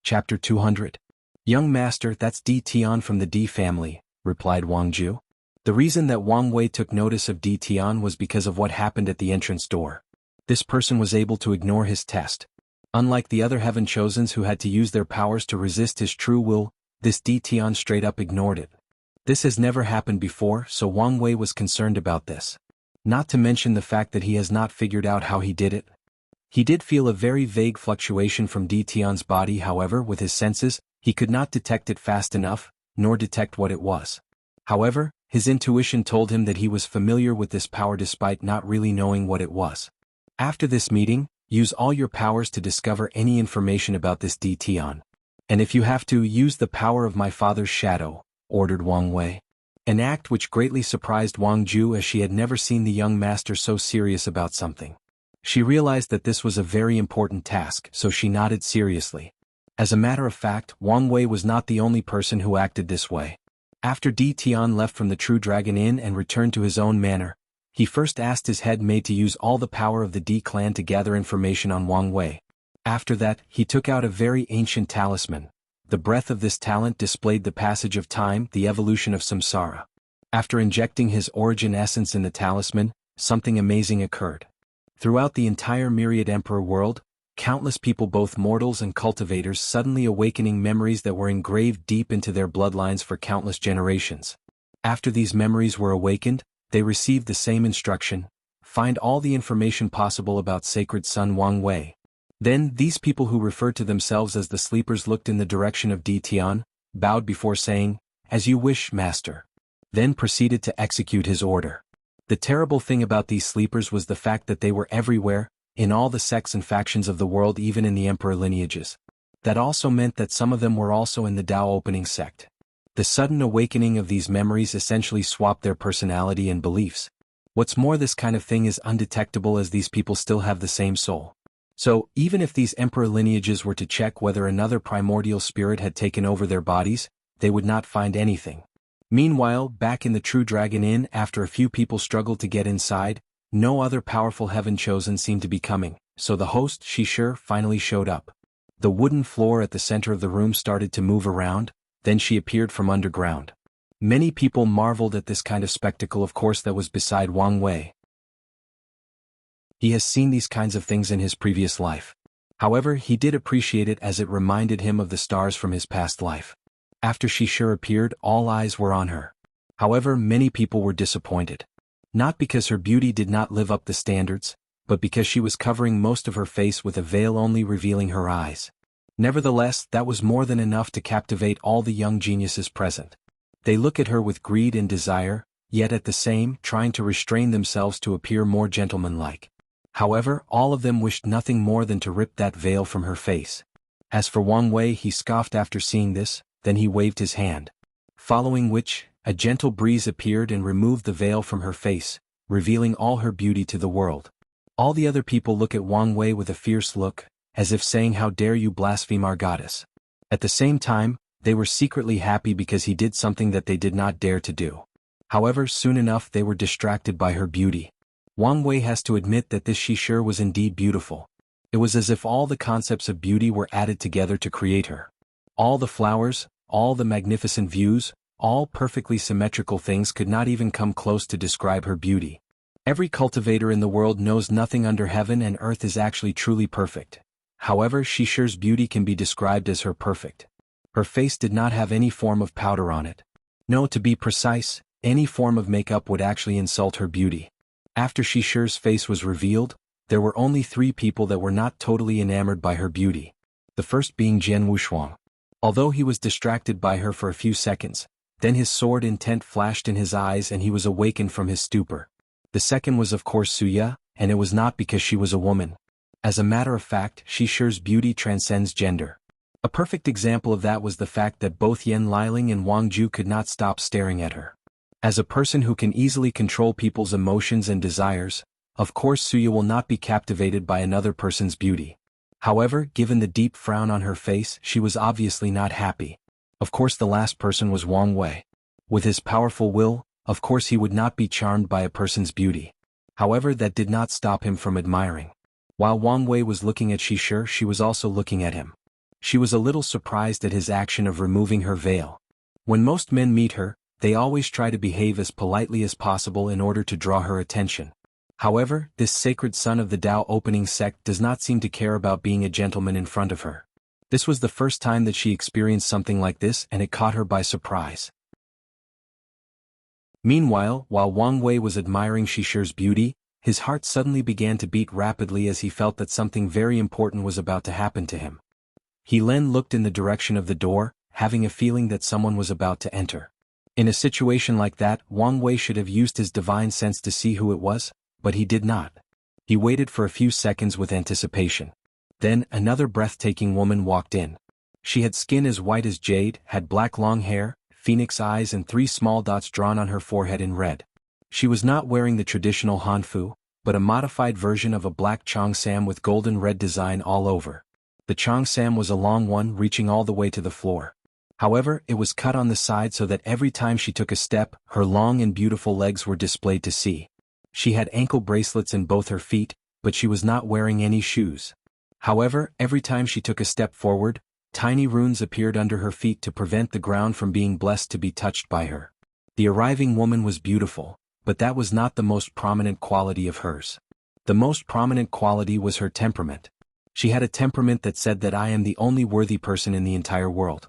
Chapter 200. "Young master, that's Di Tian from the Di family," replied Wang Ju. The reason that Wang Wei took notice of Di Tian was because of what happened at the entrance door. This person was able to ignore his test. Unlike the other Heaven Chosens who had to use their powers to resist his true will, this Di Tian straight up ignored it. This has never happened before, so Wang Wei was concerned about this. Not to mention the fact that he has not figured out how he did it. He did feel a very vague fluctuation from Di Tian's body, however, with his senses, he could not detect it fast enough, nor detect what it was. However, his intuition told him that he was familiar with this power despite not really knowing what it was. After this meeting, use all your powers to discover any information about this Di Tian. And if you have to, use the power of my father's shadow, ordered Wang Wei. An act which greatly surprised Wang Ju, as she had never seen the young master so serious about something. She realized that this was a very important task, so she nodded seriously. As a matter of fact, Wang Wei was not the only person who acted this way. After Di Tian left from the True Dragon Inn and returned to his own manor, he first asked his head maid to use all the power of the Di clan to gather information on Wang Wei. After that, he took out a very ancient talisman. The breath of this talent displayed the passage of time, the evolution of samsara. After injecting his origin essence in the talisman, something amazing occurred. Throughout the entire myriad emperor world, countless people, both mortals and cultivators, suddenly awakening memories that were engraved deep into their bloodlines for countless generations. After these memories were awakened, they received the same instruction: find all the information possible about sacred son Wang Wei. Then, these people who referred to themselves as the sleepers looked in the direction of Di Tian, bowed before saying, "As you wish, master." Then proceeded to execute his order. The terrible thing about these sleepers was the fact that they were everywhere, in all the sects and factions of the world, even in the emperor lineages. That also meant that some of them were also in the Tao opening sect. The sudden awakening of these memories essentially swapped their personality and beliefs. What's more, this kind of thing is undetectable as these people still have the same soul. So, even if these emperor lineages were to check whether another primordial spirit had taken over their bodies, they would not find anything. Meanwhile, back in the True Dragon Inn, after a few people struggled to get inside, no other powerful heaven chosen seemed to be coming, so the host, Shishir, finally showed up. The wooden floor at the center of the room started to move around, then she appeared from underground. Many people marveled at this kind of spectacle. Of course, that was beside Wang Wei. He has seen these kinds of things in his previous life. However, he did appreciate it as it reminded him of the stars from his past life. After Shishir appeared, all eyes were on her. However, many people were disappointed. Not because her beauty did not live up the standards, but because she was covering most of her face with a veil, only revealing her eyes. Nevertheless, that was more than enough to captivate all the young geniuses present. They look at her with greed and desire, yet at the same, trying to restrain themselves to appear more gentlemanlike. However, all of them wished nothing more than to rip that veil from her face. As for Wang Wei, he scoffed after seeing this, then he waved his hand. Following which, a gentle breeze appeared and removed the veil from her face, revealing all her beauty to the world. All the other people look at Wang Wei with a fierce look, as if saying, "How dare you blaspheme our goddess?" At the same time, they were secretly happy because he did something that they did not dare to do. However, soon enough they were distracted by her beauty. Wang Wei has to admit that this Shishir was indeed beautiful. It was as if all the concepts of beauty were added together to create her. All the flowers, all the magnificent views, all perfectly symmetrical things could not even come close to describe her beauty. Every cultivator in the world knows nothing under heaven and earth is actually truly perfect. However, Shishir's beauty can be described as her perfect. Her face did not have any form of powder on it. No, to be precise, any form of makeup would actually insult her beauty. After Shishir's face was revealed, there were only 3 people that were not totally enamored by her beauty. The first being Jianghu. Although he was distracted by her for a few seconds, then his sword intent flashed in his eyes and he was awakened from his stupor. The second was of course Suya, and it was not because she was a woman. As a matter of fact, Shishir's beauty transcends gender. A perfect example of that was the fact that both Yan Liling and Wang Ju could not stop staring at her. As a person who can easily control people's emotions and desires, of course Suya will not be captivated by another person's beauty. However, given the deep frown on her face, she was obviously not happy. Of course the last person was Wang Wei. With his powerful will, of course he would not be charmed by a person's beauty. However, that did not stop him from admiring. While Wang Wei was looking at Shishir, she was also looking at him. She was a little surprised at his action of removing her veil. When most men meet her, they always try to behave as politely as possible in order to draw her attention. However, this sacred son of the Tao opening sect does not seem to care about being a gentleman in front of her. This was the first time that she experienced something like this and it caught her by surprise. Meanwhile, while Wang Wei was admiring Shishir's beauty, His heart suddenly began to beat rapidly as he felt that something very important was about to happen to him. He then looked in the direction of the door, having a feeling that someone was about to enter. In a situation like that, Wang Wei should have used his divine sense to see who it was, but he did not. He waited for a few seconds with anticipation. Then, another breathtaking woman walked in. She had skin as white as jade, had black long hair, phoenix eyes and 3 small dots drawn on her forehead in red. She was not wearing the traditional hanfu, but a modified version of a black cheongsam with golden red design all over. The cheongsam was a long one reaching all the way to the floor. However, it was cut on the side so that every time she took a step, her long and beautiful legs were displayed to see. She had ankle bracelets in both her feet, but she was not wearing any shoes. However, every time she took a step forward, tiny runes appeared under her feet to prevent the ground from being blessed to be touched by her. The arriving woman was beautiful, but that was not the most prominent quality of hers. The most prominent quality was her temperament. She had a temperament that said that I am the only worthy person in the entire world.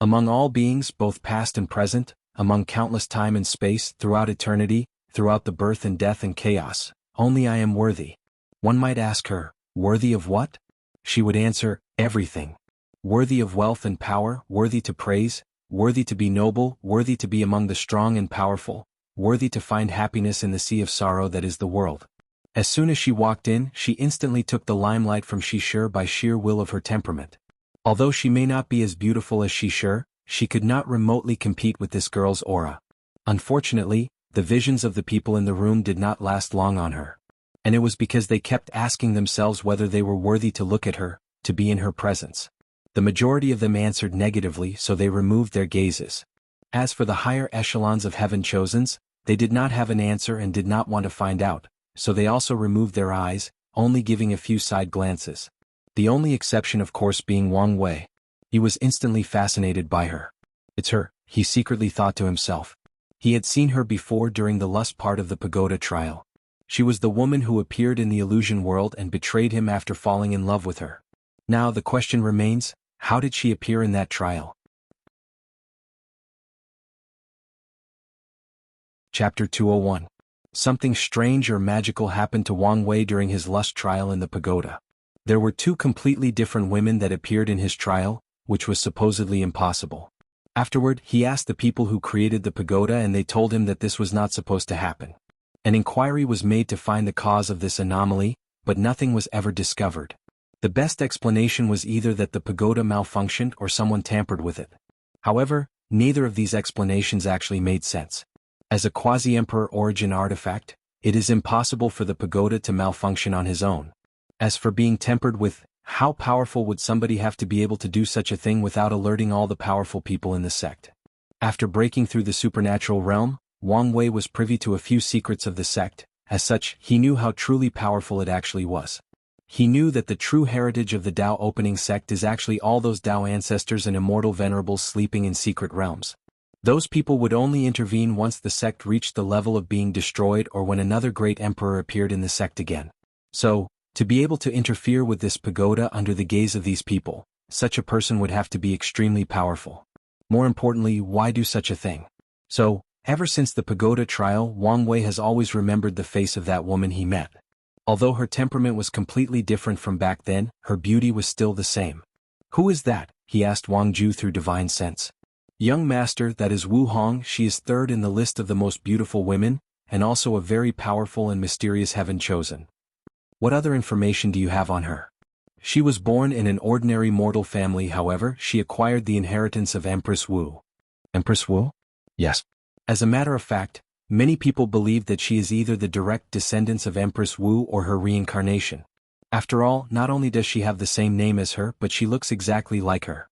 Among all beings, both past and present, among countless time and space, throughout eternity, throughout the birth and death and chaos, only I am worthy. One might ask her, worthy of what? She would answer, everything. Worthy of wealth and power, worthy to praise, worthy to be noble, worthy to be among the strong and powerful, worthy to find happiness in the sea of sorrow that is the world. As soon as she walked in, she instantly took the limelight from Shishir by sheer will of her temperament. Although she may not be as beautiful as Shishir, she could not remotely compete with this girl's aura. Unfortunately, the visions of the people in the room did not last long on her. And it was because they kept asking themselves whether they were worthy to look at her, to be in her presence. The majority of them answered negatively, so they removed their gazes. As for the higher echelons of heaven chosens, they did not have an answer and did not want to find out, so they also removed their eyes, only giving a few side glances. The only exception of course being Wang Wei. He was instantly fascinated by her. It's her, he secretly thought to himself. He had seen her before during the lust part of the pagoda trial. She was the woman who appeared in the illusion world and betrayed him after falling in love with her. Now the question remains, how did she appear in that trial? Chapter 201. Something strange or magical happened to Wang Wei during his lust trial in the pagoda. There were 2 completely different women that appeared in his trial, which was supposedly impossible. Afterward, he asked the people who created the pagoda and they told him that this was not supposed to happen. An inquiry was made to find the cause of this anomaly, but nothing was ever discovered. The best explanation was either that the pagoda malfunctioned or someone tampered with it. However, neither of these explanations actually made sense. As a quasi-emperor origin artifact, it is impossible for the pagoda to malfunction on his own. As for being tempered with, how powerful would somebody have to be able to do such a thing without alerting all the powerful people in the sect? After breaking through the supernatural realm, Wang Wei was privy to a few secrets of the sect. As such, he knew how truly powerful it actually was. He knew that the true heritage of the Tao opening sect is actually all those Tao ancestors and immortal venerables sleeping in secret realms. Those people would only intervene once the sect reached the level of being destroyed or when another great emperor appeared in the sect again. So, to be able to interfere with this pagoda under the gaze of these people, such a person would have to be extremely powerful. More importantly, why do such a thing? So, ever since the pagoda trial, Wang Wei has always remembered the face of that woman he met. Although her temperament was completely different from back then, her beauty was still the same. Who is that? He asked Wang Ju through divine sense. Young master, that is Wu Hong. She is 3rd in the list of the most beautiful women, and also a very powerful and mysterious heaven chosen. What other information do you have on her? She was born in an ordinary mortal family, however, she acquired the inheritance of Empress Wu. Empress Wu? Yes. As a matter of fact, many people believe that she is either the direct descendants of Empress Wu or her reincarnation. After all, not only does she have the same name as her, but she looks exactly like her.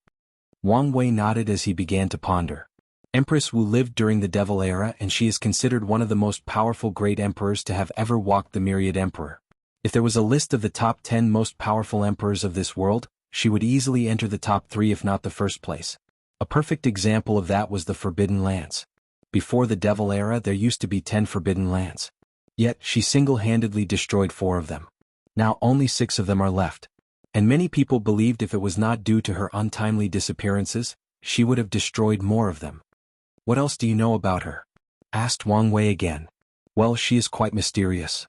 Wang Wei nodded as he began to ponder. Empress Wu lived during the Devil Era and she is considered one of the most powerful great emperors to have ever walked the myriad emperor. If there was a list of the top 10 most powerful emperors of this world, she would easily enter the top 3 if not the first place. A perfect example of that was the Forbidden Lands. Before the Devil Era there used to be 10 Forbidden Lands. Yet, she single-handedly destroyed 4 of them. Now only 6 of them are left. And many people believed if it was not due to her untimely disappearances, she would have destroyed more of them. What else do you know about her? Asked Wang Wei again. Well, she is quite mysterious.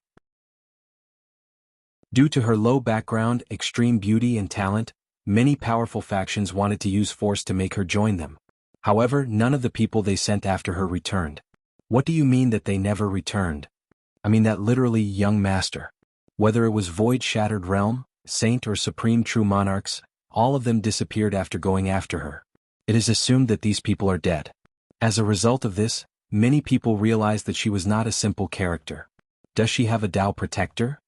Due to her low background, extreme beauty and talent, many powerful factions wanted to use force to make her join them. However, none of the people they sent after her returned. What do you mean that they never returned? I mean that literally, young master. Whether it was void-shattered realm, saint or supreme true monarchs, all of them disappeared after going after her. It is assumed that these people are dead. As a result of this, many people realized that she was not a simple character. Does she have a Tao protector?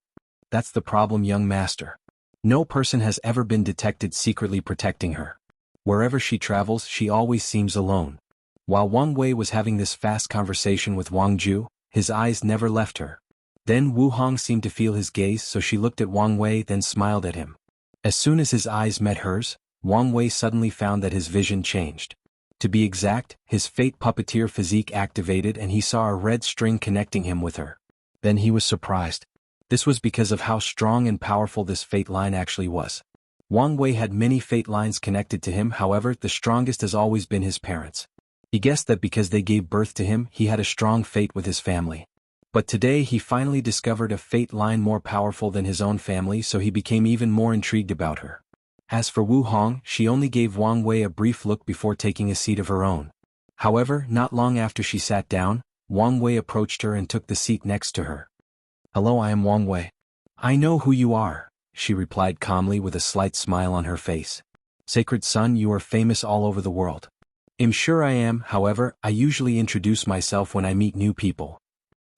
That's the problem, young master. No person has ever been detected secretly protecting her. Wherever she travels, she always seems alone. While Wang Wei was having this fast conversation with Wang Ju, his eyes never left her. Then Wu Hong seemed to feel his gaze, so she looked at Wang Wei, then smiled at him. As soon as his eyes met hers, Wang Wei suddenly found that his vision changed. To be exact, his fate puppeteer physique activated and he saw a red string connecting him with her. Then he was surprised. This was because of how strong and powerful this fate line actually was. Wang Wei had many fate lines connected to him, however, the strongest has always been his parents. He guessed that because they gave birth to him, he had a strong fate with his family. But today he finally discovered a fate line more powerful than his own family, so he became even more intrigued about her. As for Wu Hong, she only gave Wang Wei a brief look before taking a seat of her own. However, not long after she sat down, Wang Wei approached her and took the seat next to her. "Hello, I am Wang Wei." "I know who you are," she replied calmly with a slight smile on her face. "Sacred son, you are famous all over the world." "I'm sure I am, however, I usually introduce myself when I meet new people."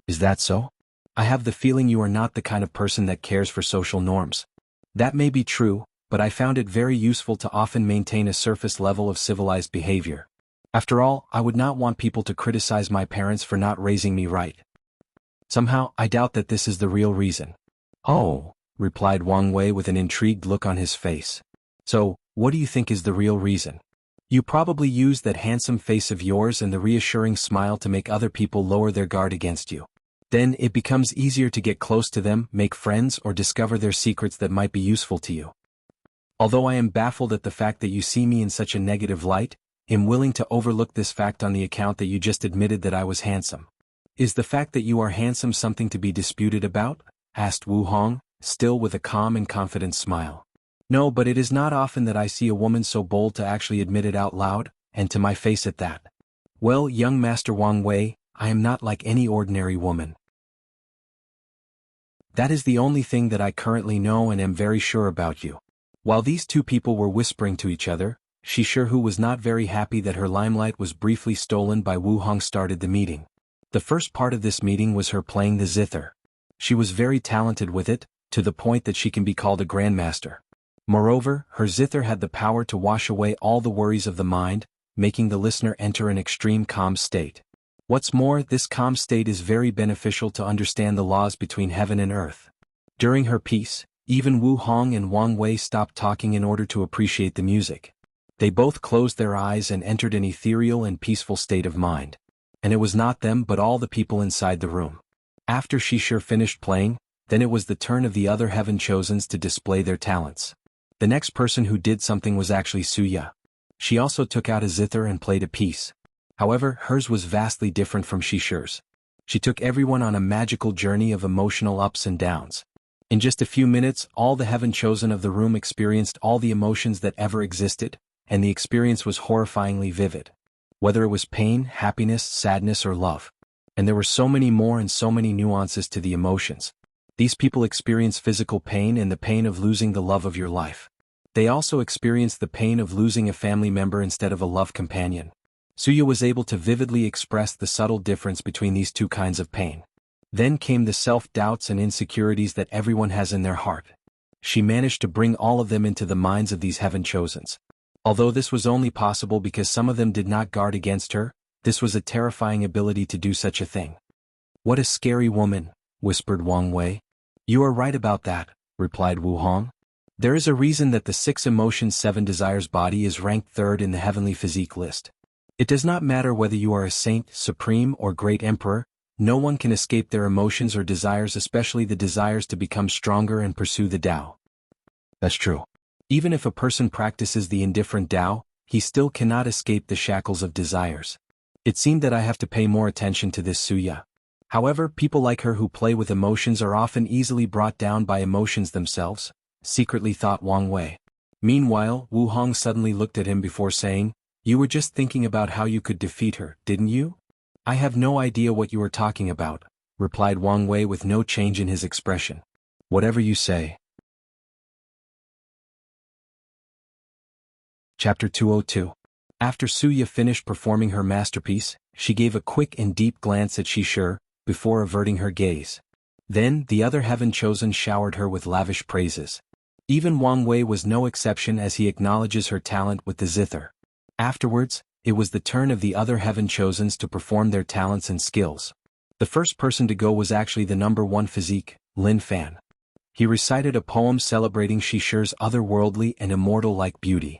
"Is that so? I have the feeling you are not the kind of person that cares for social norms." "That may be true, but I found it very useful to often maintain a surface level of civilized behavior. After all, I would not want people to criticize my parents for not raising me right. Somehow, I doubt that this is the real reason." "Oh," replied Wang Wei with an intrigued look on his face. "So, what do you think is the real reason?" "You probably use that handsome face of yours and the reassuring smile to make other people lower their guard against you. Then it becomes easier to get close to them, make friends, or discover their secrets that might be useful to you. Although I am baffled at the fact that you see me in such a negative light, I'm willing to overlook this fact on the account that you just admitted that I was handsome." "Is the fact that you are handsome something to be disputed about?" asked Wu Hong, still with a calm and confident smile. "No, but it is not often that I see a woman so bold to actually admit it out loud, and to my face at that." "Well, young Master Wang Wei, I am not like any ordinary woman. That is the only thing that I currently know and am very sure about you." While these two people were whispering to each other, Shishu was not very happy that her limelight was briefly stolen by Wu Hong started the meeting. The first part of this meeting was her playing the zither. She was very talented with it, to the point that she can be called a grandmaster. Moreover, her zither had the power to wash away all the worries of the mind, making the listener enter an extreme calm state. What's more, this calm state is very beneficial to understand the laws between heaven and earth. During her piece, even Wu Hong and Wang Wei stopped talking in order to appreciate the music. They both closed their eyes and entered an ethereal and peaceful state of mind. And it was not them but all the people inside the room. After Shishu finished playing, then it was the turn of the other heaven chosens to display their talents. The next person who did something was actually Suya. She also took out a zither and played a piece. However, hers was vastly different from Shishu's. She took everyone on a magical journey of emotional ups and downs. In just a few minutes, all the heaven chosen of the room experienced all the emotions that ever existed, and the experience was horrifyingly vivid. Whether it was pain, happiness, sadness, or love. And there were so many more and so many nuances to the emotions. These people experience physical pain and the pain of losing the love of your life. They also experience the pain of losing a family member instead of a love companion. Suya was able to vividly express the subtle difference between these two kinds of pain. Then came the self-doubts and insecurities that everyone has in their heart. She managed to bring all of them into the minds of these heaven chosens. Although this was only possible because some of them did not guard against her, this was a terrifying ability to do such a thing. "What a scary woman," whispered Wang Wei. "You are right about that," replied Wu Hong. "There is a reason that the 6 emotions 7 desires body is ranked 3rd in the heavenly physique list. It does not matter whether you are a saint, supreme, or great emperor, no one can escape their emotions or desires, especially the desires to become stronger and pursue the Tao." That's true. Even if a person practices the indifferent Tao, he still cannot escape the shackles of desires. It seemed that I have to pay more attention to this Suya. However, people like her who play with emotions are often easily brought down by emotions themselves, secretly thought Wang Wei. Meanwhile, Wu Hong suddenly looked at him before saying, "You were just thinking about how you could defeat her, didn't you?" "I have no idea what you are talking about," replied Wang Wei with no change in his expression. "Whatever you say." Chapter 202. After Suya finished performing her masterpiece, she gave a quick and deep glance at Shishir, before averting her gaze. Then, the other heaven-chosen showered her with lavish praises. Even Wang Wei was no exception as he acknowledges her talent with the zither. Afterwards, it was the turn of the other heaven-chosens to perform their talents and skills. The first person to go was actually the number one physique, Lin Fan. He recited a poem celebrating Shishir's otherworldly and immortal-like beauty.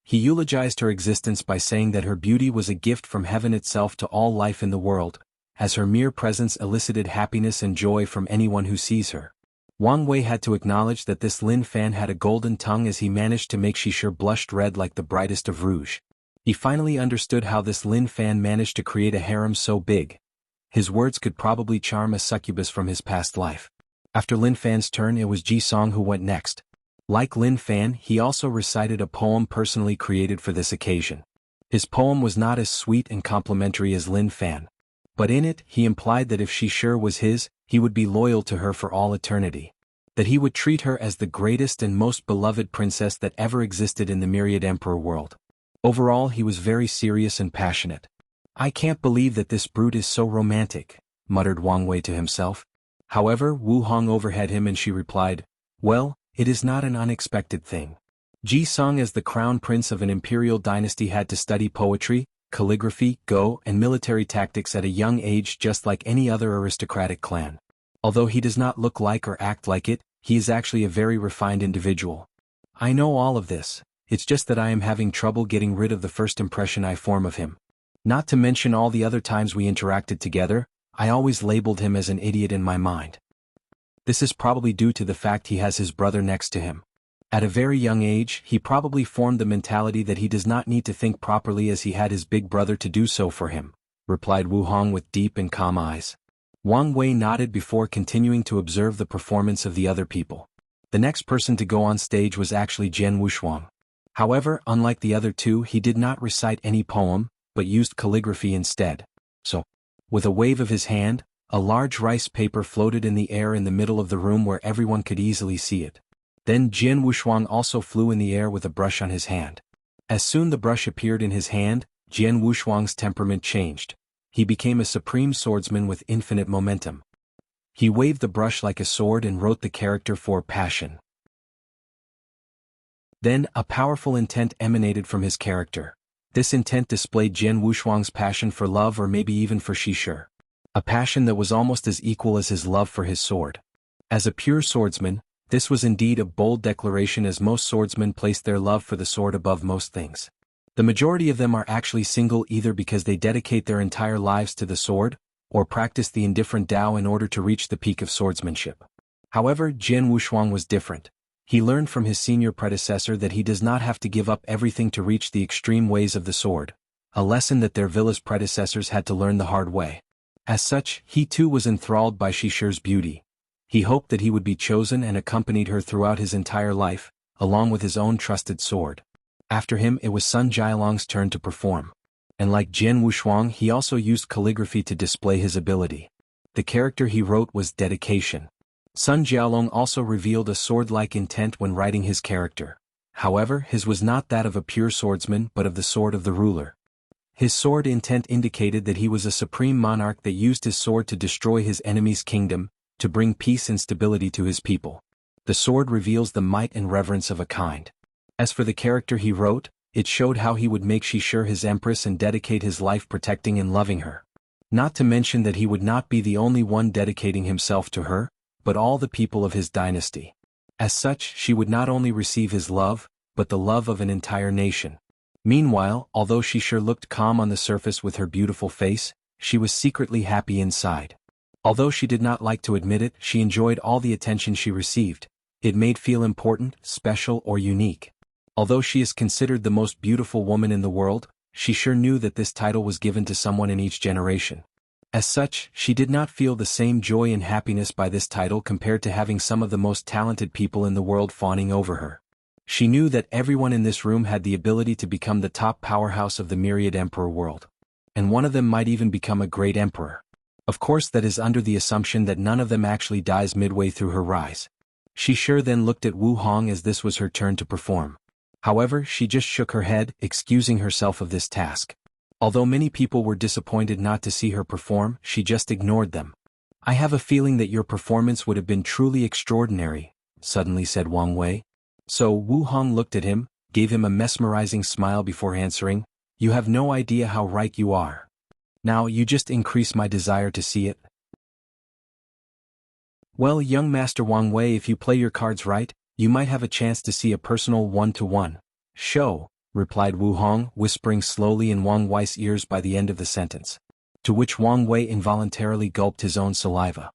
He eulogized her existence by saying that her beauty was a gift from heaven itself to all life in the world, as her mere presence elicited happiness and joy from anyone who sees her. Wang Wei had to acknowledge that this Lin Fan had a golden tongue as he managed to make Shishir blushed red like the brightest of rouge. He finally understood how this Lin Fan managed to create a harem so big. His words could probably charm a succubus from his past life. After Lin Fan's turn, it was Ji Song who went next. Like Lin Fan, he also recited a poem personally created for this occasion. His poem was not as sweet and complimentary as Lin Fan, but in it he implied that if Shishir was his, he would be loyal to her for all eternity. That he would treat her as the greatest and most beloved princess that ever existed in the myriad emperor world. Overall, he was very serious and passionate. "I can't believe that this brute is so romantic," muttered Wang Wei to himself. However, Wu Hong overheard him and she replied, "Well, it is not an unexpected thing. Ji Song as the crown prince of an imperial dynasty had to study poetry, calligraphy, go, and military tactics at a young age just like any other aristocratic clan. Although he does not look like or act like it, he is actually a very refined individual. I know all of this, it's just that I am having trouble getting rid of the first impression I form of him. Not to mention all the other times we interacted together, I always labeled him as an idiot in my mind. This is probably due to the fact he has his brother next to him. At a very young age, he probably formed the mentality that he does not need to think properly as he had his big brother to do so for him," replied Wu Hong with deep and calm eyes. Wang Wei nodded before continuing to observe the performance of the other people. The next person to go on stage was actually Jian Wushuang. However, unlike the other two, he did not recite any poem, but used calligraphy instead. So, with a wave of his hand, a large rice paper floated in the air in the middle of the room where everyone could easily see it. Then Jian Wushuang also flew in the air with a brush on his hand. As soon the brush appeared in his hand, Jian Wushuang's temperament changed. He became a supreme swordsman with infinite momentum. He waved the brush like a sword and wrote the character for passion. Then, a powerful intent emanated from his character. This intent displayed Jian Wushuang's passion for love or maybe even for Shishir. A passion that was almost as equal as his love for his sword. As a pure swordsman, this was indeed a bold declaration as most swordsmen place their love for the sword above most things. The majority of them are actually single either because they dedicate their entire lives to the sword, or practice the indifferent Tao in order to reach the peak of swordsmanship. However, Jian Wushuang was different. He learned from his senior predecessor that he does not have to give up everything to reach the extreme ways of the sword, a lesson that their village predecessors had to learn the hard way. As such, he too was enthralled by Shishir's beauty. He hoped that he would be chosen and accompanied her throughout his entire life, along with his own trusted sword. After him it was Sun Jialong's turn to perform. And like Jian Wushuang, he also used calligraphy to display his ability. The character he wrote was dedication. Sun Jialong also revealed a sword-like intent when writing his character. However, his was not that of a pure swordsman but of the sword of the ruler. His sword intent indicated that he was a supreme monarch that used his sword to destroy his enemy's kingdom, to bring peace and stability to his people. The sword reveals the might and reverence of a kind. As for the character he wrote, it showed how he would make Shishir his empress and dedicate his life protecting and loving her. Not to mention that he would not be the only one dedicating himself to her, but all the people of his dynasty. As such, she would not only receive his love, but the love of an entire nation. Meanwhile, although Shishir looked calm on the surface with her beautiful face, she was secretly happy inside. Although she did not like to admit it, she enjoyed all the attention she received. It made feel important, special, or unique. Although she is considered the most beautiful woman in the world, she sure knew that this title was given to someone in each generation. As such, she did not feel the same joy and happiness by this title compared to having some of the most talented people in the world fawning over her. She knew that everyone in this room had the ability to become the top powerhouse of the myriad emperor world. And one of them might even become a great emperor. Of course, that is under the assumption that none of them actually dies midway through her rise. She sure then looked at Wu Hong as this was her turn to perform. However, she just shook her head, excusing herself of this task. Although many people were disappointed not to see her perform, she just ignored them. "I have a feeling that your performance would have been truly extraordinary," suddenly said Wang Wei. So Wu Hong looked at him, gave him a mesmerizing smile before answering, "You have no idea how right you are. Now you just increase my desire to see it." "Well, young Master Wang Wei, if you play your cards right, you might have a chance to see a personal one-to-one show," replied Wu Hong, whispering slowly in Wang Wei's ears by the end of the sentence. To which Wang Wei involuntarily gulped his own saliva.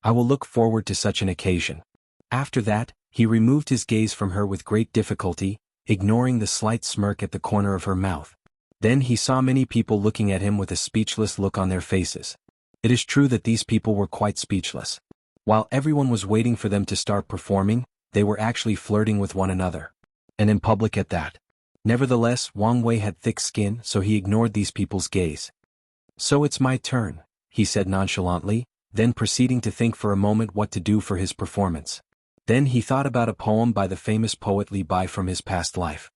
"I will look forward to such an occasion." After that, he removed his gaze from her with great difficulty, ignoring the slight smirk at the corner of her mouth. Then he saw many people looking at him with a speechless look on their faces. It is true that these people were quite speechless. While everyone was waiting for them to start performing, they were actually flirting with one another. And in public at that. Nevertheless, Wang Wei had thick skin, so he ignored these people's gaze. "So it's my turn," he said nonchalantly, then proceeding to think for a moment what to do for his performance. Then he thought about a poem by the famous poet Li Bai from his past life.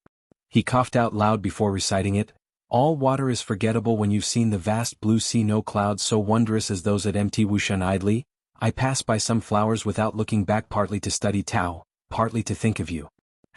He coughed out loud before reciting it. "All water is forgettable when you've seen the vast blue sea, no clouds so wondrous as those at empty Wuxian idly. I pass by some flowers without looking back, partly to study Tao, partly to think of you."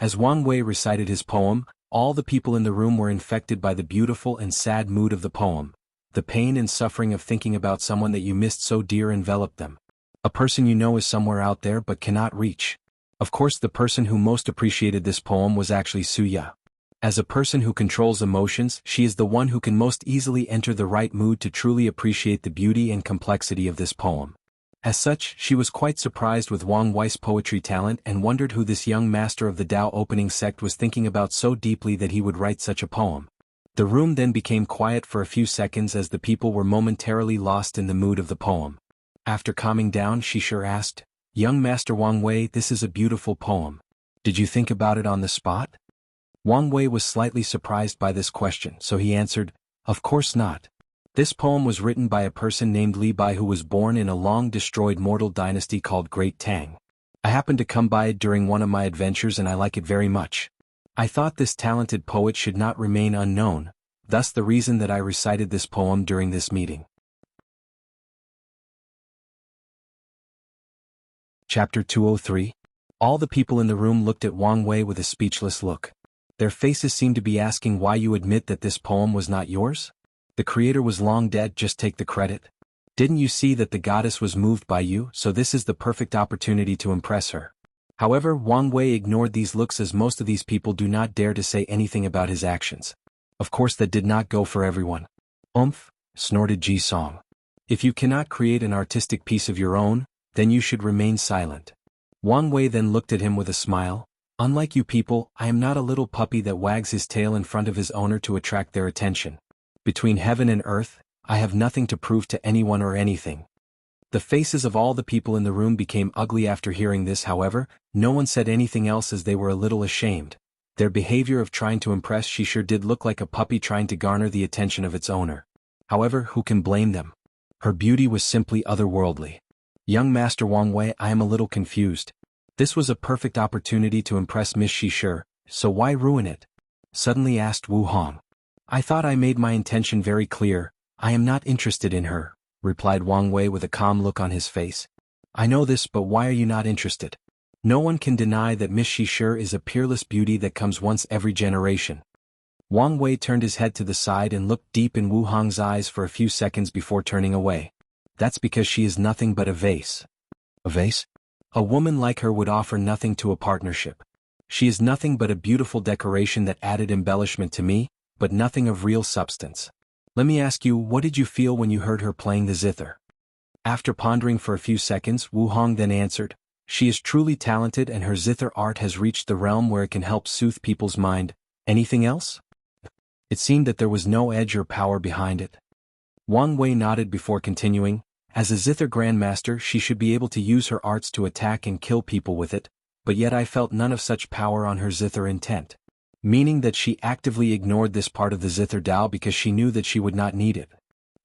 As Wang Wei recited his poem, all the people in the room were infected by the beautiful and sad mood of the poem. The pain and suffering of thinking about someone that you missed so dear enveloped them. A person you know is somewhere out there but cannot reach. Of course, the person who most appreciated this poem was actually Suya. As a person who controls emotions, she is the one who can most easily enter the right mood to truly appreciate the beauty and complexity of this poem. As such, she was quite surprised with Wang Wei's poetry talent and wondered who this young master of the Tao opening sect was thinking about so deeply that he would write such a poem. The room then became quiet for a few seconds as the people were momentarily lost in the mood of the poem. After calming down, she sure asked, "Young Master Wang Wei, this is a beautiful poem. Did you think about it on the spot?" Wang Wei was slightly surprised by this question, so he answered, "Of course not. This poem was written by a person named Li Bai who was born in a long-destroyed mortal dynasty called Great Tang. I happened to come by it during one of my adventures and I like it very much. I thought this talented poet should not remain unknown, thus the reason that I recited this poem during this meeting." Chapter 203. All the people in the room looked at Wang Wei with a speechless look. Their faces seemed to be asking why you admit that this poem was not yours? The creator was long dead, just take the credit. Didn't you see that the goddess was moved by you, so this is the perfect opportunity to impress her? However, Wang Wei ignored these looks as most of these people do not dare to say anything about his actions. Of course that did not go for everyone. "Oomph," snorted Ji Song. "If you cannot create an artistic piece of your own, then you should remain silent." Wang Wei then looked at him with a smile. "Unlike you people, I am not a little puppy that wags his tail in front of his owner to attract their attention. Between heaven and earth, I have nothing to prove to anyone or anything." The faces of all the people in the room became ugly after hearing this. However, no one said anything else as they were a little ashamed. Their behavior of trying to impress she sure did look like a puppy trying to garner the attention of its owner. However, who can blame them? Her beauty was simply otherworldly. "Young Master Wang Wei, I am a little confused. This was a perfect opportunity to impress Miss Shishir, so why ruin it?" suddenly asked Wu Hong. "I thought I made my intention very clear. I am not interested in her," replied Wang Wei with a calm look on his face. "I know this, but why are you not interested? No one can deny that Miss Shishir is a peerless beauty that comes once every generation." Wang Wei turned his head to the side and looked deep in Wu Hong's eyes for a few seconds before turning away. "That's because she is nothing but a vase." "A vase? A woman like her would offer nothing to a partnership. She is nothing but a beautiful decoration that added embellishment to me, but nothing of real substance. Let me ask you, what did you feel when you heard her playing the zither?" After pondering for a few seconds, Wu Hong then answered, "She is truly talented and her zither art has reached the realm where it can help soothe people's mind. Anything else?" It seemed that there was no edge or power behind it. Wang Wei nodded before continuing. As a Zither Grandmaster, she should be able to use her arts to attack and kill people with it, but yet I felt none of such power on her Zither intent. Meaning that she actively ignored this part of the Zither Dao because she knew that she would not need it.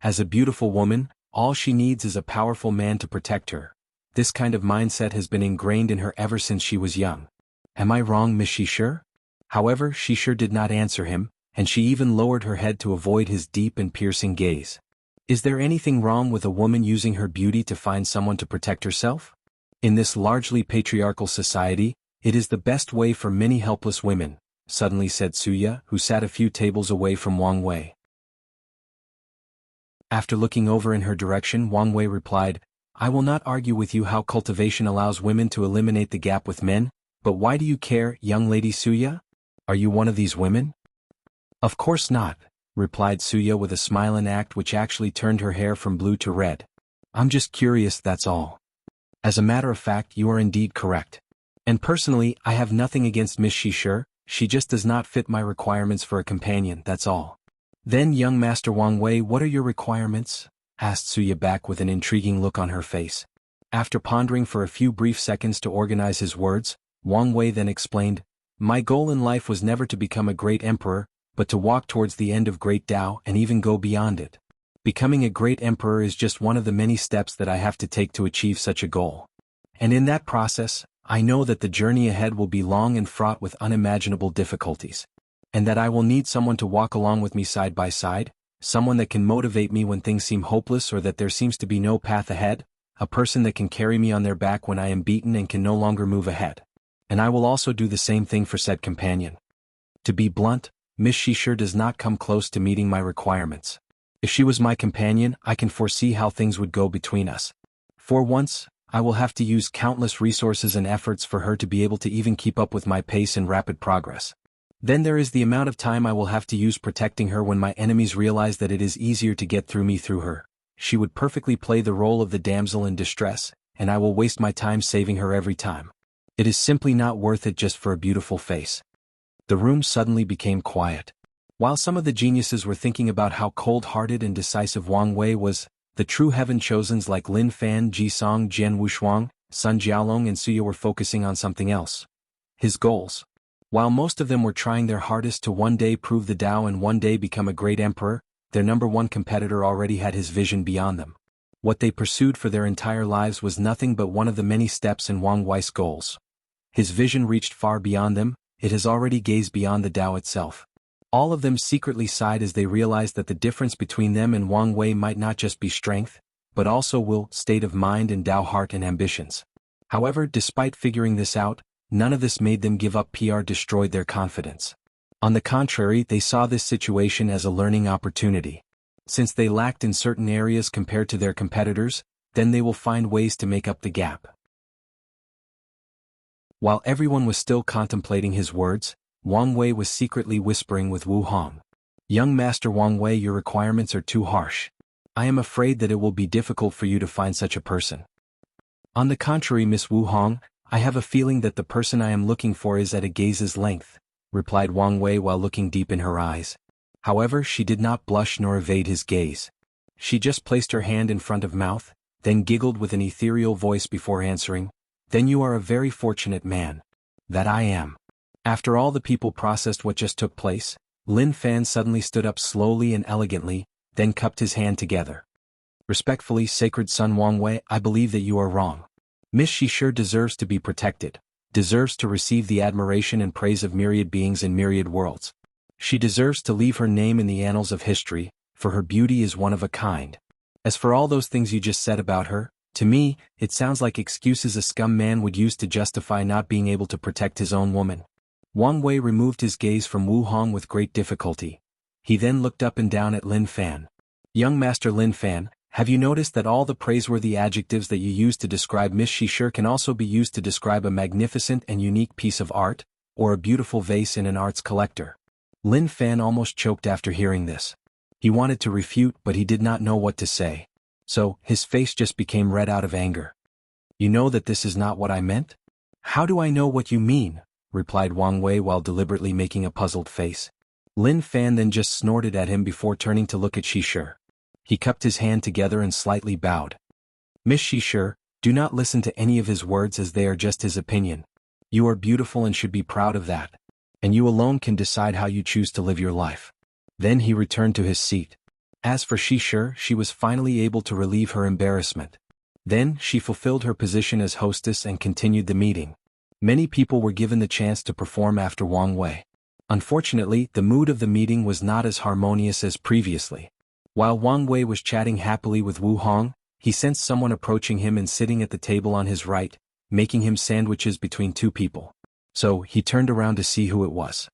As a beautiful woman, all she needs is a powerful man to protect her. This kind of mindset has been ingrained in her ever since she was young. Am I wrong, Miss Shishir? However, Shishir did not answer him, and she even lowered her head to avoid his deep and piercing gaze. Is there anything wrong with a woman using her beauty to find someone to protect herself? In this largely patriarchal society, it is the best way for many helpless women, suddenly said Suya, who sat a few tables away from Wang Wei. After looking over in her direction, Wang Wei replied, I will not argue with you how cultivation allows women to eliminate the gap with men, but why do you care, young lady Suya? Are you one of these women? Of course not, replied Suya with a smile, an act which actually turned her hair from blue to red. I'm just curious, that's all. As a matter of fact, you are indeed correct. And personally, I have nothing against Miss Shishir, she just does not fit my requirements for a companion, that's all. Then young Master Wang Wei, what are your requirements? Asked Suya back with an intriguing look on her face. After pondering for a few brief seconds to organize his words, Wang Wei then explained, my goal in life was never to become a great emperor, but to walk towards the end of great Tao and even go beyond it. Becoming a great emperor is just one of the many steps that I have to take to achieve such a goal. And in that process, I know that the journey ahead will be long and fraught with unimaginable difficulties. And that I will need someone to walk along with me side by side, someone that can motivate me when things seem hopeless or that there seems to be no path ahead, a person that can carry me on their back when I am beaten and can no longer move ahead. And I will also do the same thing for said companion. To be blunt, Miss Shishir does not come close to meeting my requirements. If she was my companion, I can foresee how things would go between us. For once, I will have to use countless resources and efforts for her to be able to even keep up with my pace and rapid progress. Then there is the amount of time I will have to use protecting her when my enemies realize that it is easier to get through me through her. She would perfectly play the role of the damsel in distress, and I will waste my time saving her every time. It is simply not worth it just for a beautiful face. The room suddenly became quiet. While some of the geniuses were thinking about how cold-hearted and decisive Wang Wei was, the true heaven-chosens like Lin Fan, Ji Song, Jian Wushuang, Sun Jiaolong and Suya were focusing on something else. His goals. While most of them were trying their hardest to one day prove the Tao and one day become a great emperor, their number one competitor already had his vision beyond them. What they pursued for their entire lives was nothing but one of the many steps in Wang Wei's goals. His vision reached far beyond them, it has already gazed beyond the Tao itself. All of them secretly sighed as they realized that the difference between them and Wang Wei might not just be strength, but also will, state of mind and Tao heart and ambitions. However, despite figuring this out, none of this made them give up. Destroyed their confidence. On the contrary, they saw this situation as a learning opportunity. Since they lacked in certain areas compared to their competitors, then they will find ways to make up the gap. While everyone was still contemplating his words, Wang Wei was secretly whispering with Wu Hong. Young Master Wang Wei, your requirements are too harsh. I am afraid that it will be difficult for you to find such a person. On the contrary, Miss Wu Hong, I have a feeling that the person I am looking for is at a gaze's length, replied Wang Wei while looking deep in her eyes. However, she did not blush nor evade his gaze. She just placed her hand in front of mouth, then giggled with an ethereal voice before answering, then you are a very fortunate man. That I am. After all the people processed what just took place, Lin Fan suddenly stood up slowly and elegantly, then cupped his hand together. Respectfully, sacred son Wang Wei, I believe that you are wrong. Miss Shishir deserves to be protected, deserves to receive the admiration and praise of myriad beings in myriad worlds. She deserves to leave her name in the annals of history, for her beauty is one of a kind. As for all those things you just said about her, to me, it sounds like excuses a scum man would use to justify not being able to protect his own woman. Wang Wei removed his gaze from Wu Hong with great difficulty. He then looked up and down at Lin Fan. Young Master Lin Fan, have you noticed that all the praiseworthy adjectives that you use to describe Miss Shishir can also be used to describe a magnificent and unique piece of art, or a beautiful vase in an arts collector? Lin Fan almost choked after hearing this. He wanted to refute, but he did not know what to say. So, his face just became red out of anger. You know that this is not what I meant? How do I know what you mean? Replied Wang Wei while deliberately making a puzzled face. Lin Fan then just snorted at him before turning to look at Shishir. He cupped his hand together and slightly bowed. Miss Shishir, do not listen to any of his words as they are just his opinion. You are beautiful and should be proud of that. And you alone can decide how you choose to live your life. Then he returned to his seat. As for Shishir, she was finally able to relieve her embarrassment. Then, she fulfilled her position as hostess and continued the meeting. Many people were given the chance to perform after Wang Wei. Unfortunately, the mood of the meeting was not as harmonious as previously. While Wang Wei was chatting happily with Wu Hong, he sensed someone approaching him and sitting at the table on his right, making him sandwiches between two people. So, he turned around to see who it was.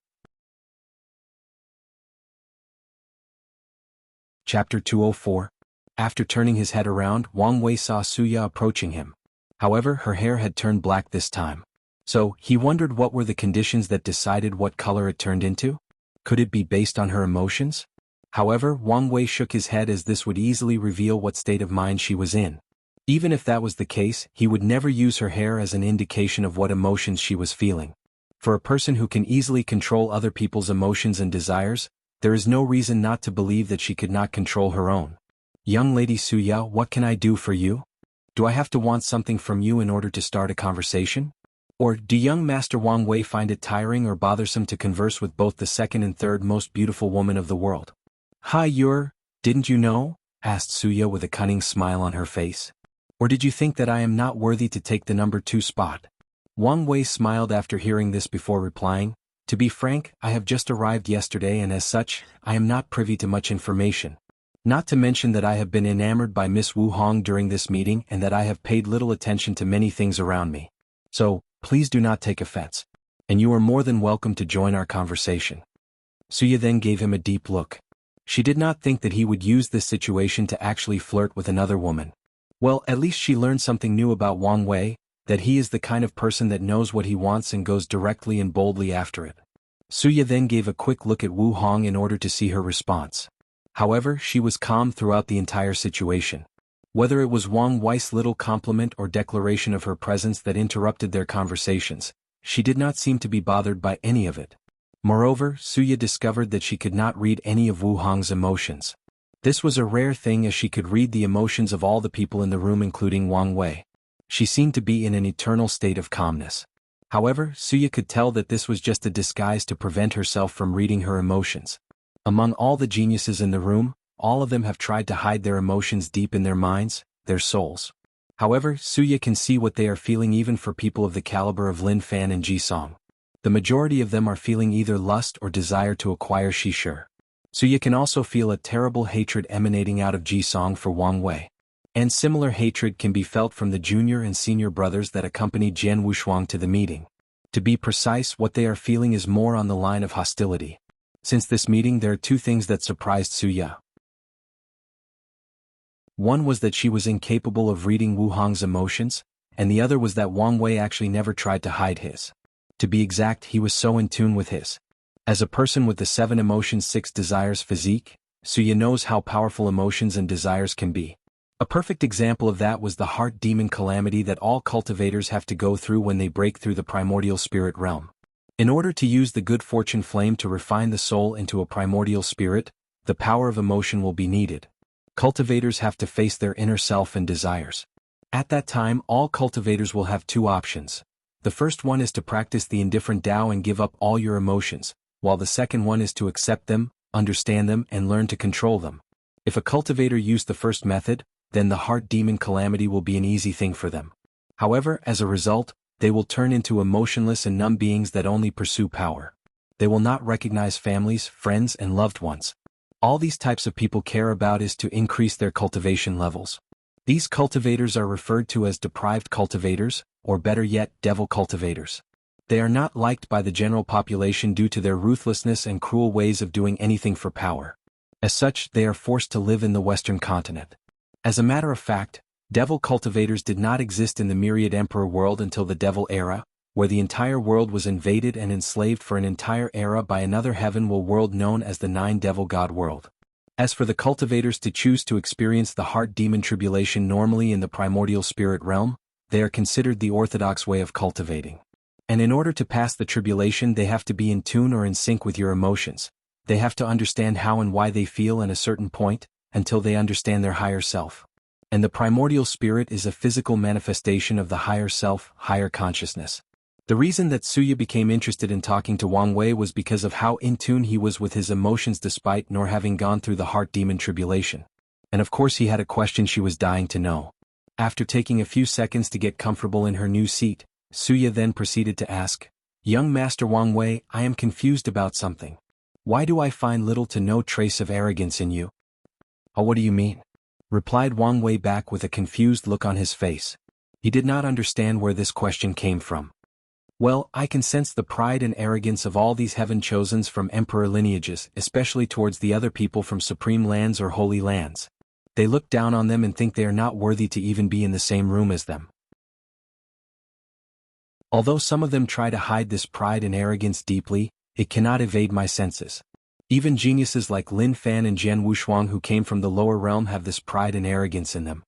Chapter 204. After turning his head around, Wang Wei saw Suya approaching him. However, her hair had turned black this time. So, he wondered what were the conditions that decided what color it turned into? Could it be based on her emotions? However, Wang Wei shook his head as this would easily reveal what state of mind she was in. Even if that was the case, he would never use her hair as an indication of what emotions she was feeling. For a person who can easily control other people's emotions and desires, there is no reason not to believe that she could not control her own. Young lady Suya, what can I do for you? Do I have to want something from you in order to start a conversation? Or do young Master Wang Wei find it tiring or bothersome to converse with both the second and third most beautiful woman of the world? Hi, didn't you know? Asked Suya with a cunning smile on her face. Or did you think that I am not worthy to take the number 2 spot? Wang Wei smiled after hearing this before replying, to be frank, I have just arrived yesterday and as such, I am not privy to much information. Not to mention that I have been enamored by Miss Wu Hong during this meeting and that I have paid little attention to many things around me. So, please do not take offense. And you are more than welcome to join our conversation. Suya then gave him a deep look. She did not think that he would use this situation to actually flirt with another woman. Well, at least she learned something new about Wang Wei, that he is the kind of person that knows what he wants and goes directly and boldly after it. Suya then gave a quick look at Wu Hong in order to see her response. However, she was calm throughout the entire situation. Whether it was Wang Wei's little compliment or declaration of her presence that interrupted their conversations, she did not seem to be bothered by any of it. Moreover, Suya discovered that she could not read any of Wu Hong's emotions. This was a rare thing as she could read the emotions of all the people in the room including Wang Wei. She seemed to be in an eternal state of calmness. However, Suya could tell that this was just a disguise to prevent herself from reading her emotions. Among all the geniuses in the room, all of them have tried to hide their emotions deep in their minds, their souls. However, Suya can see what they are feeling even for people of the caliber of Lin Fan and Ji Song. The majority of them are feeling either lust or desire to acquire Shishir. Suya can also feel a terrible hatred emanating out of Ji Song for Wang Wei. And similar hatred can be felt from the junior and senior brothers that accompanied Jian Wushuang to the meeting. To be precise, what they are feeling is more on the line of hostility. Since this meeting, there are 2 things that surprised Suya. One was that she was incapable of reading Wu Hong's emotions, and the other was that Wang Wei actually never tried to hide his. To be exact, he was so in tune with his. As a person with the 7 emotions 6 desires physique, Suya knows how powerful emotions and desires can be. A perfect example of that was the heart demon calamity that all cultivators have to go through when they break through the primordial spirit realm. In order to use the good fortune flame to refine the soul into a primordial spirit, the power of emotion will be needed. Cultivators have to face their inner self and desires. At that time, all cultivators will have 2 options. The first one is to practice the indifferent Tao and give up all your emotions, while the second one is to accept them, understand them, and learn to control them. If a cultivator used the first method, then the heart demon calamity will be an easy thing for them. However, as a result, they will turn into emotionless and numb beings that only pursue power. They will not recognize families, friends, and loved ones. All these types of people care about is to increase their cultivation levels. These cultivators are referred to as deprived cultivators, or better yet, devil cultivators. They are not liked by the general population due to their ruthlessness and cruel ways of doing anything for power. As such, they are forced to live in the Western continent. As a matter of fact, devil cultivators did not exist in the myriad emperor world until the devil era, where the entire world was invaded and enslaved for an entire era by another heaven world known as the 9 devil god world. As for the cultivators to choose to experience the heart demon tribulation normally in the primordial spirit realm, they are considered the orthodox way of cultivating. And in order to pass the tribulation, they have to be in tune or in sync with your emotions. They have to understand how and why they feel at a certain point, until they understand their higher self. And the primordial spirit is a physical manifestation of the higher self, higher consciousness. The reason that Suya became interested in talking to Wang Wei was because of how in tune he was with his emotions despite nor having gone through the heart demon tribulation. And of course he had a question she was dying to know. After taking a few seconds to get comfortable in her new seat, Suya then proceeded to ask, "Young Master Wang Wei, I am confused about something. Why do I find little to no trace of arrogance in you?" "Oh, what do you mean?" replied Wang Wei back with a confused look on his face. He did not understand where this question came from. "Well, I can sense the pride and arrogance of all these heaven-chosens from emperor lineages, especially towards the other people from supreme lands or holy lands. They look down on them and think they are not worthy to even be in the same room as them. Although some of them try to hide this pride and arrogance deeply, it cannot evade my senses. Even geniuses like Lin Fan and Jian Wushuang who came from the lower realm have this pride and arrogance in them.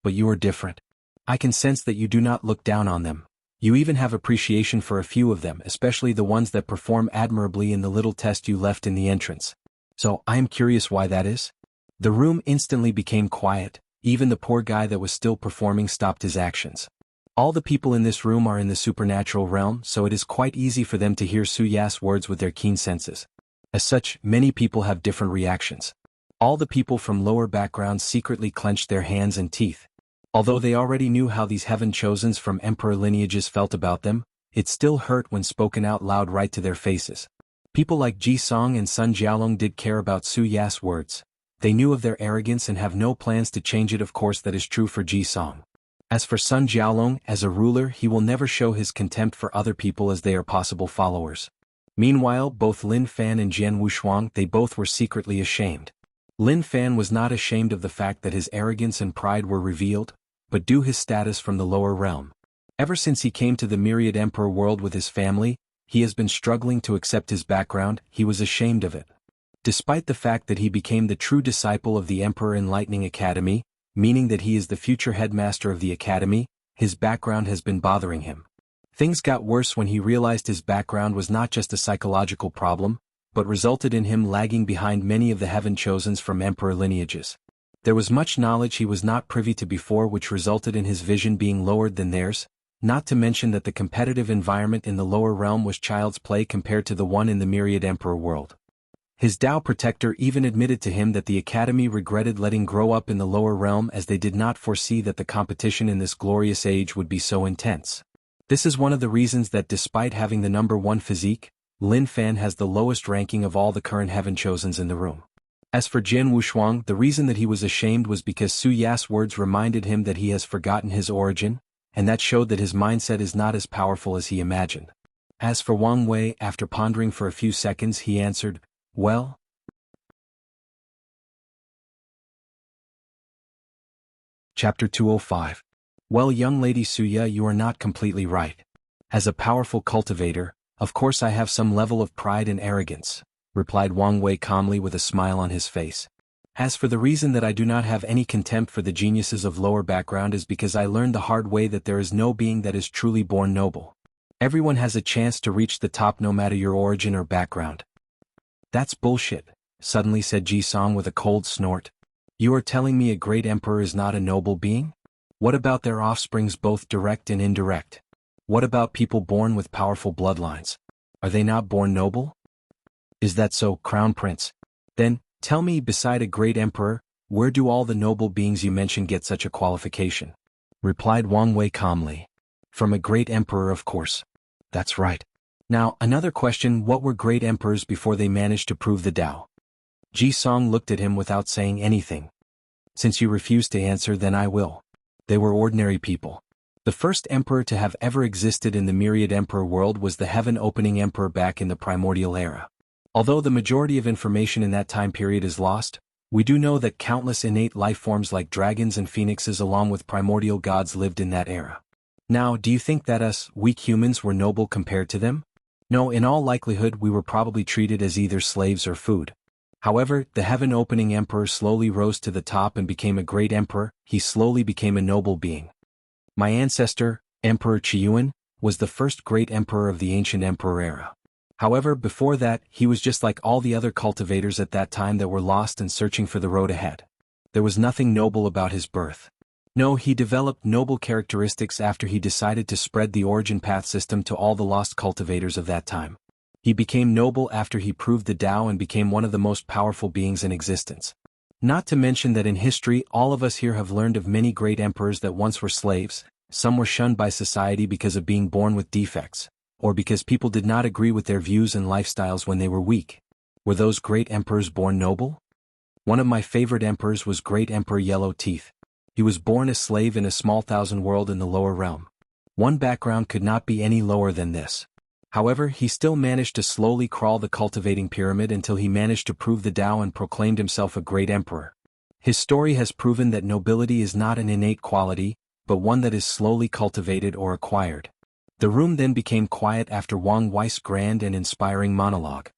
But you are different. I can sense that you do not look down on them. You even have appreciation for a few of them, especially the ones that perform admirably in the little test you left in the entrance. So, I am curious why that is?" The room instantly became quiet. Even the poor guy that was still performing stopped his actions. All the people in this room are in the supernatural realm, so it is quite easy for them to hear Suya's words with their keen senses. As such, many people have different reactions. All the people from lower backgrounds secretly clenched their hands and teeth. Although they already knew how these heaven-chosens from emperor lineages felt about them, it still hurt when spoken out loud right to their faces. People like Ji Song and Sun Jialong did care about Suya's words. They knew of their arrogance and have no plans to change it. Of course that is true for Ji Song. As for Sun Jialong, as a ruler he will never show his contempt for other people as they are possible followers. Meanwhile, both Lin Fan and Jian Wushuang, they both were secretly ashamed. Lin Fan was not ashamed of the fact that his arrogance and pride were revealed, but due his status from the lower realm. Ever since he came to the Myriad Emperor world with his family, he has been struggling to accept his background. He was ashamed of it. Despite the fact that he became the true disciple of the Emperor Enlightening Academy, meaning that he is the future headmaster of the academy, his background has been bothering him. Things got worse when he realized his background was not just a psychological problem, but resulted in him lagging behind many of the heaven-chosens from emperor lineages. There was much knowledge he was not privy to before which resulted in his vision being lowered than theirs, not to mention that the competitive environment in the lower realm was child's play compared to the one in the Myriad Emperor world. His Tao protector even admitted to him that the academy regretted letting grow up in the lower realm as they did not foresee that the competition in this glorious age would be so intense. This is one of the reasons that despite having the number 1 physique, Lin Fan has the lowest ranking of all the current heaven-chosens in the room. As for Jian Wushuang, the reason that he was ashamed was because Suya's words reminded him that he has forgotten his origin, and that showed that his mindset is not as powerful as he imagined. As for Wang Wei, after pondering for a few seconds he answered, "Well?" Chapter 205. Well, young lady Suya, you are not completely right. As a powerful cultivator, of course I have some level of pride and arrogance, replied Wang Wei calmly with a smile on his face. As for the reason that I do not have any contempt for the geniuses of lower background is because I learned the hard way that there is no being that is truly born noble. Everyone has a chance to reach the top no matter your origin or background. That's bullshit, suddenly said Ji Song with a cold snort. You are telling me a great emperor is not a noble being? What about their offsprings both direct and indirect? What about people born with powerful bloodlines? Are they not born noble? Is that so, Crown Prince? Then, tell me, beside a great emperor, where do all the noble beings you mentioned get such a qualification? Replied Wang Wei calmly. From a great emperor, of course. That's right. Now, another question, what were great emperors before they managed to prove the Tao? Ji Song looked at him without saying anything. Since you refuse to answer, then I will. They were ordinary people. The first emperor to have ever existed in the Myriad Emperor world was the Heaven-Opening Emperor back in the primordial era. Although the majority of information in that time period is lost, we do know that countless innate life forms like dragons and phoenixes along with primordial gods lived in that era. Now, do you think that us, weak humans, were noble compared to them? No, in all likelihood we were probably treated as either slaves or food. However, the Heaven-Opening Emperor slowly rose to the top and became a great emperor. He slowly became a noble being. My ancestor, Emperor Qiyuan, was the first great emperor of the ancient emperor era. However, before that, he was just like all the other cultivators at that time that were lost and searching for the road ahead. There was nothing noble about his birth. No, he developed noble characteristics after he decided to spread the origin path system to all the lost cultivators of that time. He became noble after he proved the Tao and became one of the most powerful beings in existence. Not to mention that in history all of us here have learned of many great emperors that once were slaves. Some were shunned by society because of being born with defects, or because people did not agree with their views and lifestyles when they were weak. Were those great emperors born noble? One of my favorite emperors was Great Emperor Yellow Teeth. He was born a slave in a small thousand world in the lower realm. One background could not be any lower than this. However, he still managed to slowly crawl the cultivating pyramid until he managed to prove the Tao and proclaimed himself a great emperor. His story has proven that nobility is not an innate quality, but one that is slowly cultivated or acquired. The room then became quiet after Wang Wei's grand and inspiring monologue.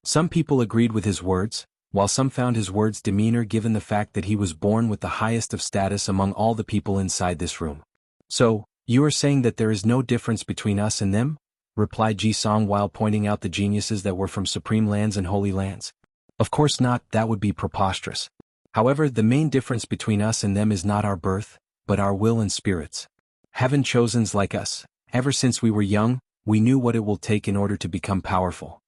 Some people agreed with his words, while some found his words demeanor given the fact that he was born with the highest of status among all the people inside this room. So, you are saying that there is no difference between us and them? Replied Ji Song while pointing out the geniuses that were from supreme lands and holy lands. Of course not, that would be preposterous. However, the main difference between us and them is not our birth, but our will and spirits. Heaven chosens like us, ever since we were young, we knew what it will take in order to become powerful.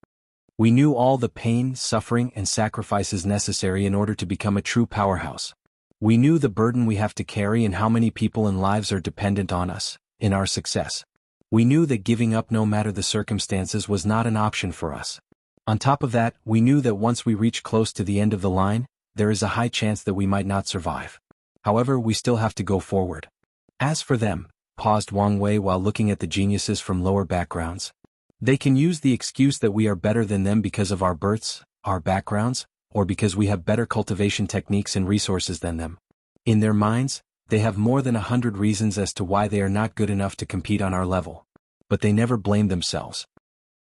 We knew all the pain, suffering, and sacrifices necessary in order to become a true powerhouse. We knew the burden we have to carry and how many people and lives are dependent on us, in our success. We knew that giving up no matter the circumstances was not an option for us. On top of that, we knew that once we reach close to the end of the line, there is a high chance that we might not survive. However, we still have to go forward. As for them, paused Wang Wei while looking at the geniuses from lower backgrounds. They can use the excuse that we are better than them because of our births, our backgrounds, or because we have better cultivation techniques and resources than them. In their minds, they have more than 100 reasons as to why they are not good enough to compete on our level. But they never blamed themselves.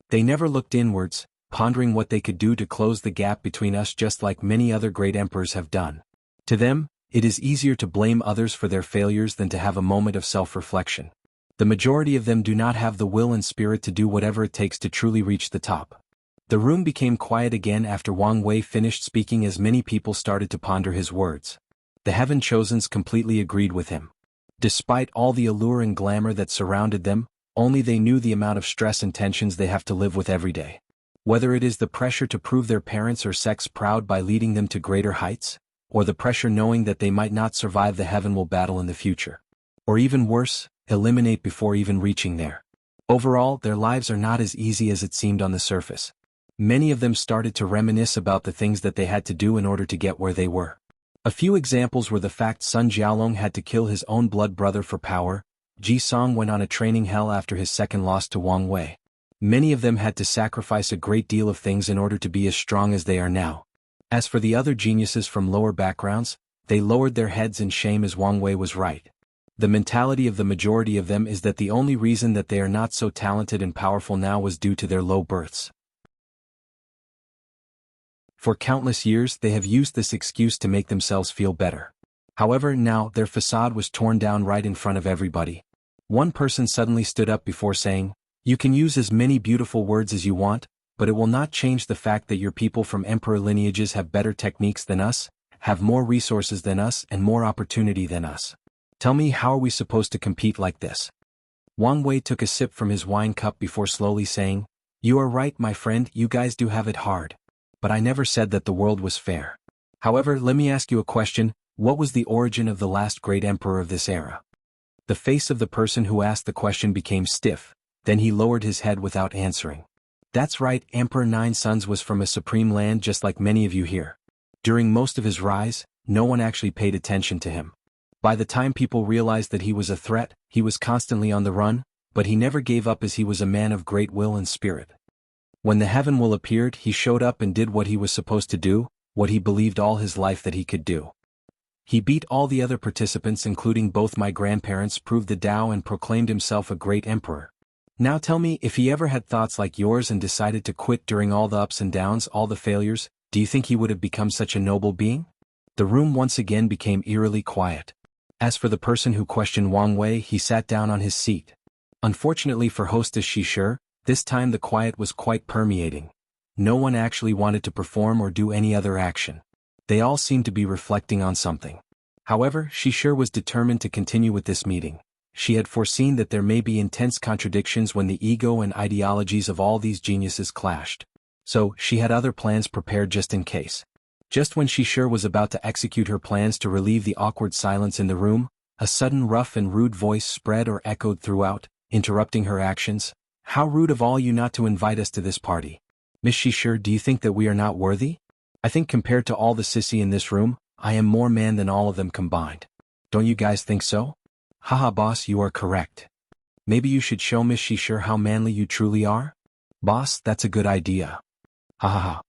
They never looked inwards, pondering what they could do to close the gap between us just like many other great emperors have done. To them, it is easier to blame others for their failures than to have a moment of self-reflection. The majority of them do not have the will and spirit to do whatever it takes to truly reach the top. The room became quiet again after Wang Wei finished speaking as many people started to ponder his words. The Heaven Chosens completely agreed with him. Despite all the allure and glamour that surrounded them, only they knew the amount of stress and tensions they have to live with every day. Whether it is the pressure to prove their parents or sex proud by leading them to greater heights, or the pressure knowing that they might not survive the heavenly battle in the future. Or even worse, eliminate before even reaching there. Overall, their lives are not as easy as it seemed on the surface. Many of them started to reminisce about the things that they had to do in order to get where they were. A few examples were the fact Sun Jiaolong had to kill his own blood brother for power, Ji Song went on a training hell after his second loss to Wang Wei. Many of them had to sacrifice a great deal of things in order to be as strong as they are now. As for the other geniuses from lower backgrounds, they lowered their heads in shame as Wang Wei was right. The mentality of the majority of them is that the only reason that they are not so talented and powerful now was due to their low births. For countless years they have used this excuse to make themselves feel better. However, now their facade was torn down right in front of everybody. One person suddenly stood up before saying, "You can use as many beautiful words as you want, but it will not change the fact that your people from emperor lineages have better techniques than us, have more resources than us and more opportunity than us. Tell me, how are we supposed to compete like this?" Wang Wei took a sip from his wine cup before slowly saying, "You are right, my friend, you guys do have it hard. But I never said that the world was fair. However, let me ask you a question, what was the origin of the last great emperor of this era?" The face of the person who asked the question became stiff, then he lowered his head without answering. "That's right, Emperor Nine Suns was from a supreme land just like many of you here. During most of his rise, no one actually paid attention to him. By the time people realized that he was a threat, he was constantly on the run, but he never gave up as he was a man of great will and spirit. When the heaven will appeared, he showed up and did what he was supposed to do, what he believed all his life that he could do. He beat all the other participants including both my grandparents, proved the Tao and proclaimed himself a great emperor. Now tell me, if he ever had thoughts like yours and decided to quit during all the ups and downs, all the failures, do you think he would have become such a noble being?" The room once again became eerily quiet. As for the person who questioned Wang Wei, he sat down on his seat. Unfortunately for hostess Shishir, this time the quiet was quite permeating. No one actually wanted to perform or do any other action. They all seemed to be reflecting on something. However, she sure was determined to continue with this meeting. She had foreseen that there may be intense contradictions when the ego and ideologies of all these geniuses clashed. So, she had other plans prepared just in case. Just when she sure was about to execute her plans to relieve the awkward silence in the room, a sudden rough and rude voice spread or echoed throughout, interrupting her actions. "How rude of all you not to invite us to this party. Miss Shisher, do you think that we are not worthy? I think compared to all the sissy in this room, I am more man than all of them combined. Don't you guys think so?" "Haha boss, you are correct. Maybe you should show Miss Shisher how manly you truly are?" "Boss, that's a good idea. Ha ha ha."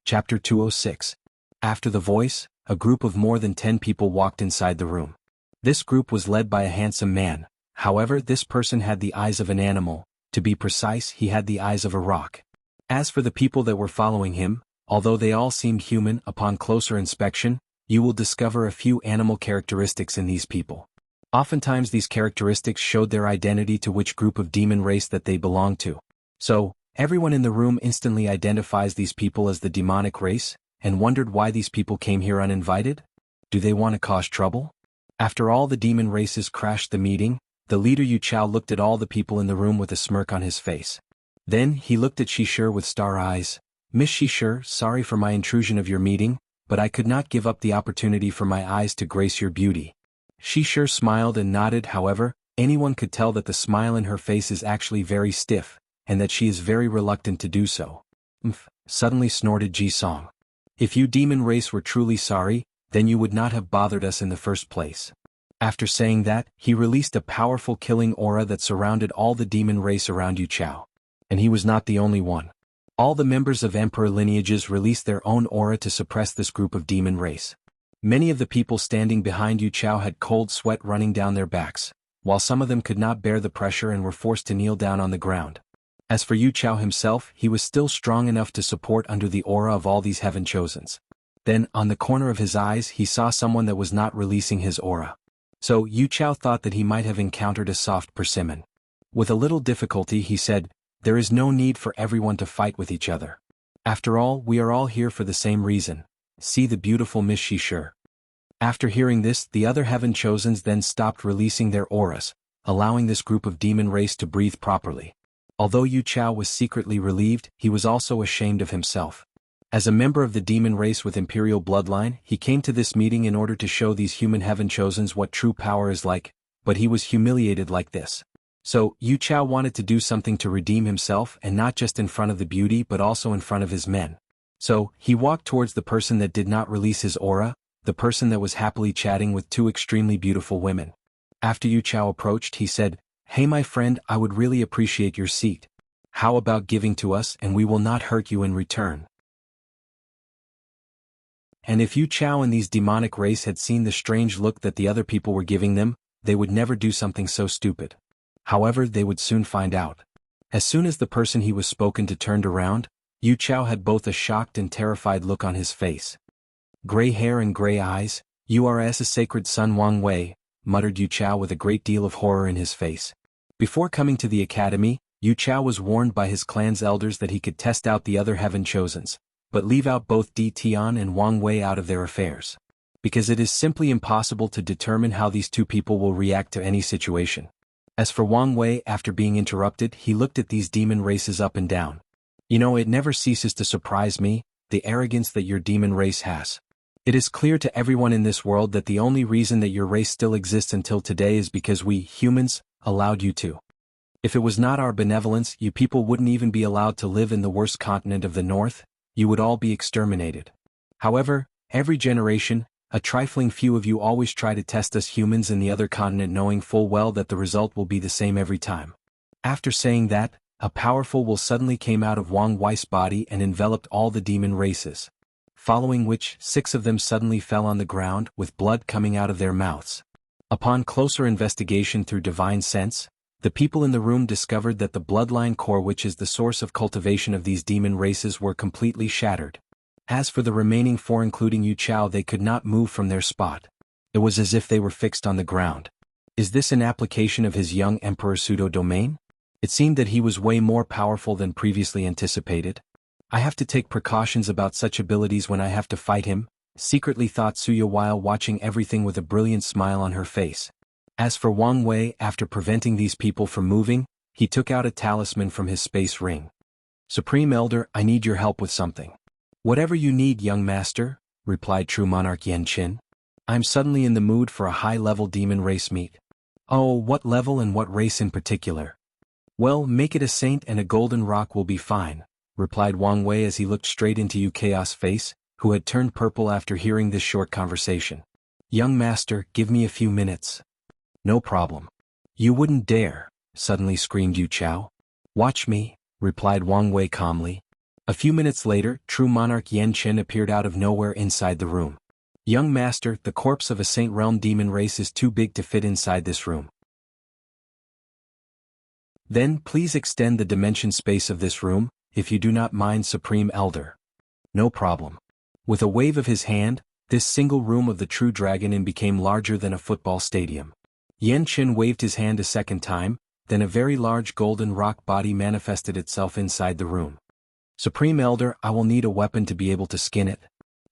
Chapter 206. After the voice, a group of more than 10 people walked inside the room. This group was led by a handsome man. However, this person had the eyes of an animal. To be precise, he had the eyes of a rock. As for the people that were following him, although they all seemed human, upon closer inspection, you will discover a few animal characteristics in these people. Oftentimes these characteristics showed their identity to which group of demon race that they belonged to. So, everyone in the room instantly identifies these people as the demonic race, and wondered why these people came here uninvited? Do they want to cause trouble? After all the demon races crashed the meeting, the leader Yu Chao looked at all the people in the room with a smirk on his face. Then, he looked at Shisher with star eyes. "Miss Shisher, sorry for my intrusion of your meeting, but I could not give up the opportunity for my eyes to grace your beauty." Shisher smiled and nodded. However, anyone could tell that the smile in her face is actually very stiff, and that she is very reluctant to do so. Suddenly snorted Ji Song. "If you demon race were truly sorry, then you would not have bothered us in the first place." After saying that, he released a powerful killing aura that surrounded all the demon race around Yu Chao. And he was not the only one. All the members of emperor lineages released their own aura to suppress this group of demon race. Many of the people standing behind Yu Chao had cold sweat running down their backs, while some of them could not bear the pressure and were forced to kneel down on the ground. As for Yu Chao himself, he was still strong enough to support under the aura of all these heaven chosens. Then, on the corner of his eyes, he saw someone that was not releasing his aura. So, Yu Chao thought that he might have encountered a soft persimmon. With a little difficulty he said, "There is no need for everyone to fight with each other. After all, we are all here for the same reason. See the beautiful Miss Shisher." After hearing this, the other heaven chosens then stopped releasing their auras, allowing this group of demon race to breathe properly. Although Yu Chao was secretly relieved, he was also ashamed of himself. As a member of the demon race with imperial bloodline, he came to this meeting in order to show these human heaven chosens what true power is like, but he was humiliated like this. So, Yu Chao wanted to do something to redeem himself, and not just in front of the beauty but also in front of his men. So, he walked towards the person that did not release his aura, the person that was happily chatting with two extremely beautiful women. After Yu Chao approached, he said, "Hey my friend, I would really appreciate your seat. How about giving to us and we will not hurt you in return?" And if Yu Chao and these demonic race had seen the strange look that the other people were giving them, they would never do something so stupid. However, they would soon find out. As soon as the person he was spoken to turned around, Yu Chao had both a shocked and terrified look on his face. "Gray hair and gray eyes, you are as a sacred son Wang Wei," muttered Yu Chao with a great deal of horror in his face. Before coming to the academy, Yu Chao was warned by his clan's elders that he could test out the other heaven chosens, but leave out both Di Tian and Wang Wei out of their affairs. Because it is simply impossible to determine how these two people will react to any situation. As for Wang Wei, after being interrupted, he looked at these demon races up and down. "You know, it never ceases to surprise me, the arrogance that your demon race has. It is clear to everyone in this world that the only reason that your race still exists until today is because we, humans, allowed you to. If it was not our benevolence, you people wouldn't even be allowed to live in the worst continent of the north. You would all be exterminated. However, every generation, a trifling few of you always try to test us humans in the other continent, knowing full well that the result will be the same every time." After saying that, a powerful will suddenly came out of Wang Wei's body and enveloped all the demon races. Following which, 6 of them suddenly fell on the ground, with blood coming out of their mouths. Upon closer investigation through divine sense, the people in the room discovered that the bloodline core, which is the source of cultivation of these demon races, were completely shattered. As for the remaining 4 including Yu Chao, they could not move from their spot. It was as if they were fixed on the ground. Is this an application of his young emperor pseudo-domain? It seemed that he was way more powerful than previously anticipated. I have to take precautions about such abilities when I have to fight him, secretly thought Suya while watching everything with a brilliant smile on her face. As for Wang Wei, after preventing these people from moving, he took out a talisman from his space ring. Supreme Elder, I need your help with something. Whatever you need, young master, replied True Monarch Yan Qin. I'm suddenly in the mood for a high-level demon race meet. Oh, what level and what race in particular? Well, make it a saint and a golden rock will be fine, replied Wang Wei as he looked straight into Yu Chaos' face, who had turned purple after hearing this short conversation. Young master, give me a few minutes. No problem. You wouldn't dare, suddenly screamed Yu Chao. Watch me, replied Wang Wei calmly. A few minutes later, True Monarch Yan Qin appeared out of nowhere inside the room. Young master, the corpse of a Saint Realm demon race is too big to fit inside this room. Then please extend the dimension space of this room, if you do not mind, Supreme Elder. No problem. With a wave of his hand, this single room of the True Dragon Inn became larger than a football stadium. Yan Qin waved his hand a second time, then a very large golden rock body manifested itself inside the room. Supreme Elder, I will need a weapon to be able to skin it.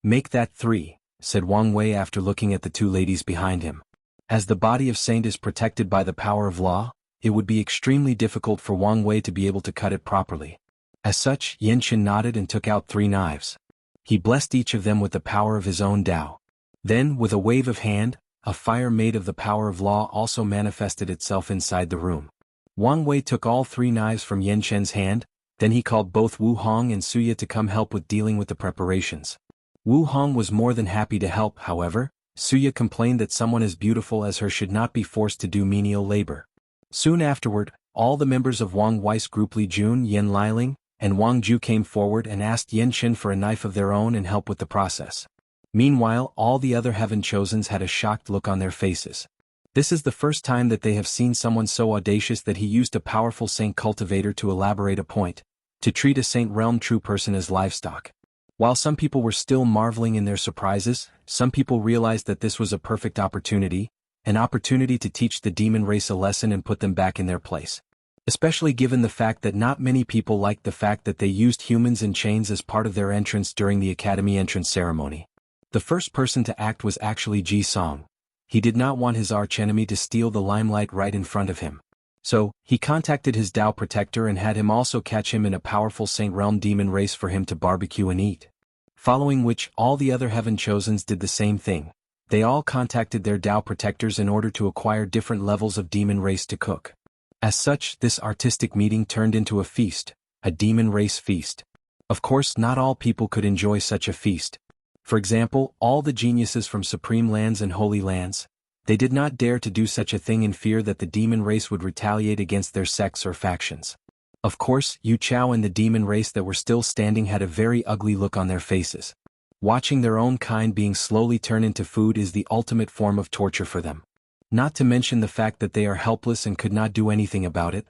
Make that 3, said Wang Wei after looking at the two ladies behind him. As the body of Saint is protected by the power of law, it would be extremely difficult for Wang Wei to be able to cut it properly. As such, Yan Qin nodded and took out 3 knives. He blessed each of them with the power of his own Tao. Then, with a wave of hand, a fire made of the power of law also manifested itself inside the room. Wang Wei took all 3 knives from Yan Qin's hand, then he called both Wu Hong and Suya to come help with dealing with the preparations. Wu Hong was more than happy to help, however. Suya complained that someone as beautiful as her should not be forced to do menial labor. Soon afterward, all the members of Wang Wei's group Li Jun, Yan Liling, and Wang Ju came forward and asked Yan Qin for a knife of their own and help with the process. Meanwhile, all the other Heaven Chosens had a shocked look on their faces. This is the first time that they have seen someone so audacious that he used a powerful Saint Cultivator to elaborate a point, to treat a Saint Realm true person as livestock. While some people were still marveling in their surprises, some people realized that this was a perfect opportunity, an opportunity to teach the demon race a lesson and put them back in their place. Especially given the fact that not many people liked the fact that they used humans in chains as part of their entrance during the academy entrance ceremony. The first person to act was actually Ji Song. He did not want his archenemy to steal the limelight right in front of him. So, he contacted his Tao protector and had him also catch him in a powerful Saint Realm demon race for him to barbecue and eat. Following which, all the other Heaven Chosens did the same thing. They all contacted their Tao protectors in order to acquire different levels of demon race to cook. As such, this artistic meeting turned into a feast, a demon race feast. Of course, not all people could enjoy such a feast. For example, all the geniuses from Supreme Lands and Holy Lands, they did not dare to do such a thing in fear that the demon race would retaliate against their sects or factions. Of course, Yu Chao and the demon race that were still standing had a very ugly look on their faces. Watching their own kind being slowly turned into food is the ultimate form of torture for them. Not to mention the fact that they are helpless and could not do anything about it.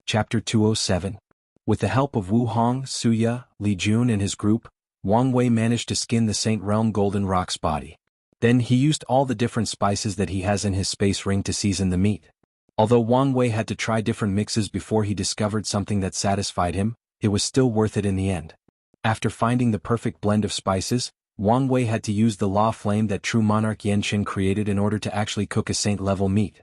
Chapter 207. With the help of Wu Hong, Suya, Li Jun and his group, Wang Wei managed to skin the Saint Realm Golden Rock's body. Then he used all the different spices that he has in his space ring to season the meat. Although Wang Wei had to try different mixes before he discovered something that satisfied him, it was still worth it in the end. After finding the perfect blend of spices, Wang Wei had to use the law flame that True Monarch Yan Qin created in order to actually cook a saint-level meat.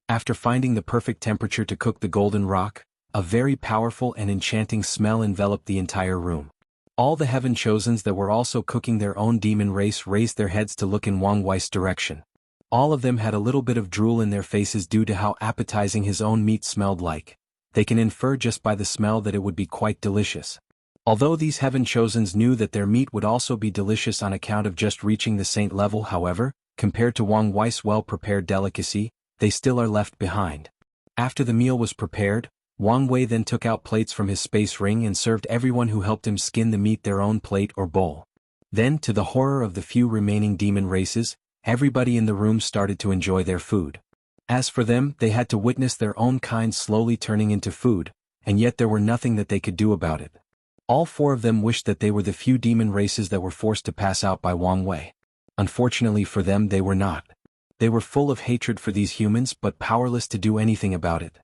After finding the perfect temperature to cook the golden rock, a very powerful and enchanting smell enveloped the entire room. All the Heaven Chosens that were also cooking their own demon race raised their heads to look in Wang Wei's direction. All of them had a little bit of drool in their faces due to how appetizing his own meat smelled like. They can infer just by the smell that it would be quite delicious. Although these Heaven Chosens knew that their meat would also be delicious on account of just reaching the saint level, however, compared to Wang Wei's well-prepared delicacy, they still are left behind. After the meal was prepared, Wang Wei then took out plates from his space ring and served everyone who helped him skin the meat their own plate or bowl. Then, to the horror of the few remaining demon races, everybody in the room started to enjoy their food. As for them, they had to witness their own kind slowly turning into food, and yet there were nothing that they could do about it. All 4 of them wished that they were the few demon races that were forced to pass out by Wang Wei. Unfortunately for them, they were not. They were full of hatred for these humans but powerless to do anything about it.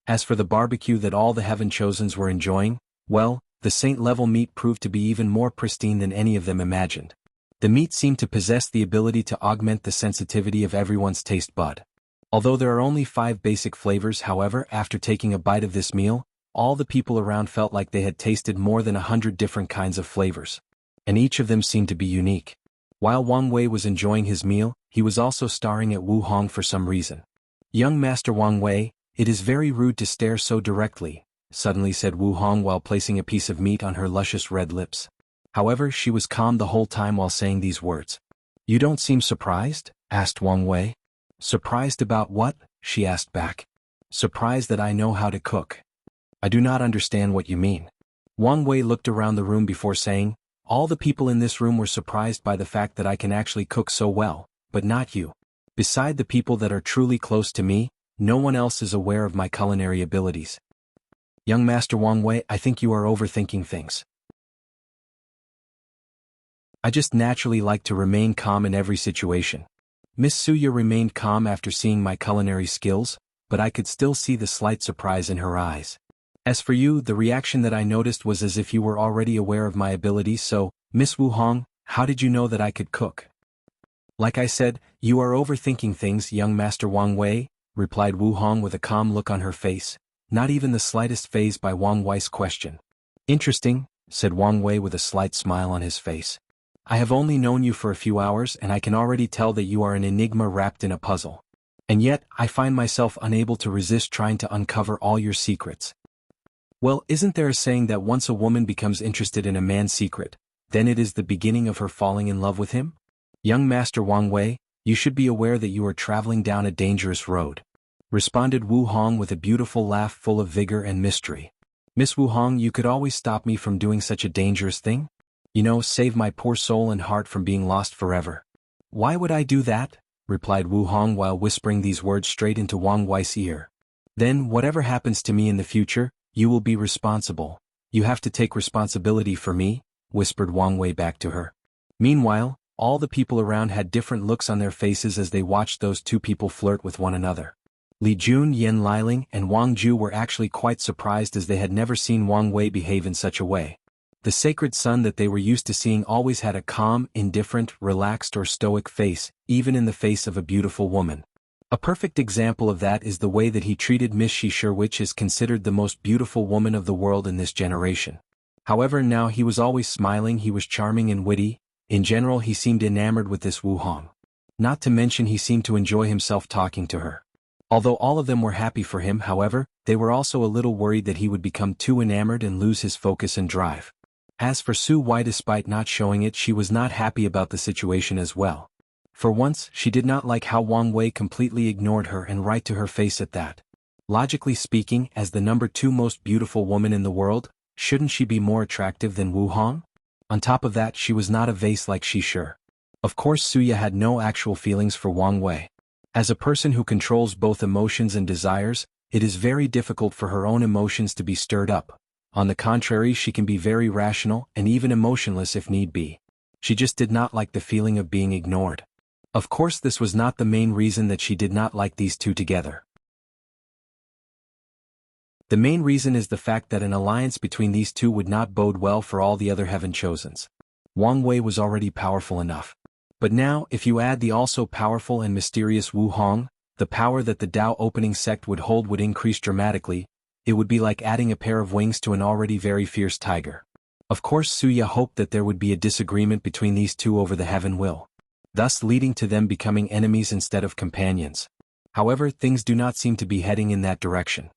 As for the barbecue that all the Heaven Chosens were enjoying, well, the saint-level meat proved to be even more pristine than any of them imagined. The meat seemed to possess the ability to augment the sensitivity of everyone's taste bud. Although there are only 5 basic flavors, however, after taking a bite of this meal, all the people around felt like they had tasted more than 100 different kinds of flavors. And each of them seemed to be unique. While Wang Wei was enjoying his meal, he was also staring at Wu Hong for some reason. "Young Master Wang Wei, it is very rude to stare so directly," suddenly said Wu Hong while placing a piece of meat on her luscious red lips. However, she was calm the whole time while saying these words. "You don't seem surprised?" asked Wang Wei. "Surprised about what?" she asked back. "Surprised that I know how to cook." "I do not understand what you mean." Wang Wei looked around the room before saying, "All the people in this room were surprised by the fact that I can actually cook so well, but not you. Beside the people that are truly close to me, no one else is aware of my culinary abilities." "Young Master Wang Wei, I think you are overthinking things. I just naturally like to remain calm in every situation." Miss Suya remained calm after seeing my culinary skills, but I could still see the slight surprise in her eyes. "As for you, the reaction that I noticed was as if you were already aware of my abilities, so, Miss Wu Hong, how did you know that I could cook?" "Like I said, you are overthinking things, young Master Wang Wei," replied Wu Hong with a calm look on her face, not even the slightest fazed by Wang Wei's question. "Interesting," said Wang Wei with a slight smile on his face. "I have only known you for a few hours and I can already tell that you are an enigma wrapped in a puzzle. And yet, I find myself unable to resist trying to uncover all your secrets." "Well, isn't there a saying that once a woman becomes interested in a man's secret, then it is the beginning of her falling in love with him? Young Master Wang Wei, you should be aware that you are traveling down a dangerous road," responded Wu Hong with a beautiful laugh full of vigor and mystery. "Miss Wu Hong, you could always stop me from doing such a dangerous thing? You know, save my poor soul and heart from being lost forever." "Why would I do that?" replied Wu Hong while whispering these words straight into Wang Wei's ear. "Then, whatever happens to me in the future, you will be responsible. You have to take responsibility for me," whispered Wang Wei back to her. Meanwhile, all the people around had different looks on their faces as they watched those two people flirt with one another. Li Jun, Yen Liling, and Wang Ju were actually quite surprised as they had never seen Wang Wei behave in such a way. The sacred son that they were used to seeing always had a calm, indifferent, relaxed or stoic face, even in the face of a beautiful woman. A perfect example of that is the way that he treated Miss Shishir, which is considered the most beautiful woman of the world in this generation. However, now he was always smiling, he was charming and witty. In general, he seemed enamored with this Wu Hong. Not to mention he seemed to enjoy himself talking to her. Although all of them were happy for him, however, they were also a little worried that he would become too enamored and lose his focus and drive. As for Su Wei, despite not showing it, she was not happy about the situation as well. For once, she did not like how Wang Wei completely ignored her, and right to her face at that. Logically speaking, as the number 2 most beautiful woman in the world, shouldn't she be more attractive than Wu Hong? On top of that, she was not a vase like Shishir. Of course, Suya had no actual feelings for Wang Wei. As a person who controls both emotions and desires, it is very difficult for her own emotions to be stirred up. On the contrary, she can be very rational and even emotionless if need be. She just did not like the feeling of being ignored. Of course, this was not the main reason that she did not like these two together. The main reason is the fact that an alliance between these two would not bode well for all the other Heaven Chosens. Wang Wei was already powerful enough. But now, if you add the also powerful and mysterious Wu Hong, the power that the Tao opening sect would hold would increase dramatically. It would be like adding a pair of wings to an already very fierce tiger. Of course, Suya hoped that there would be a disagreement between these two over the heaven will, thus leading to them becoming enemies instead of companions. However, things do not seem to be heading in that direction.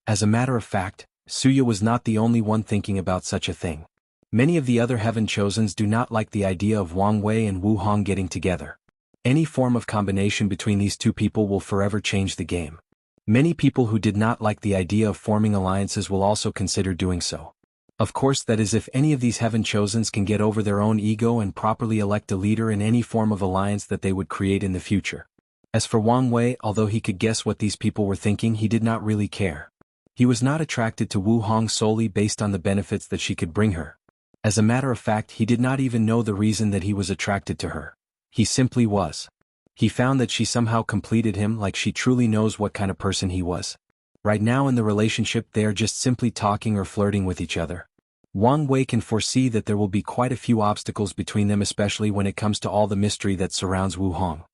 As a matter of fact, Suya was not the only one thinking about such a thing. Many of the other Heaven Chosens do not like the idea of Wang Wei and Wu Hong getting together. Any form of combination between these two people will forever change the game. Many people who did not like the idea of forming alliances will also consider doing so. Of course, that is if any of these Heaven Chosens can get over their own ego and properly elect a leader in any form of alliance that they would create in the future. As for Wang Wei, although he could guess what these people were thinking, he did not really care. He was not attracted to Wu Hong solely based on the benefits that she could bring her. As a matter of fact, he did not even know the reason that he was attracted to her. He simply was. He found that she somehow completed him, like she truly knows what kind of person he was. Right now in the relationship they are just simply talking or flirting with each other. Wang Wei can foresee that there will be quite a few obstacles between them, especially when it comes to all the mystery that surrounds Wu Hong.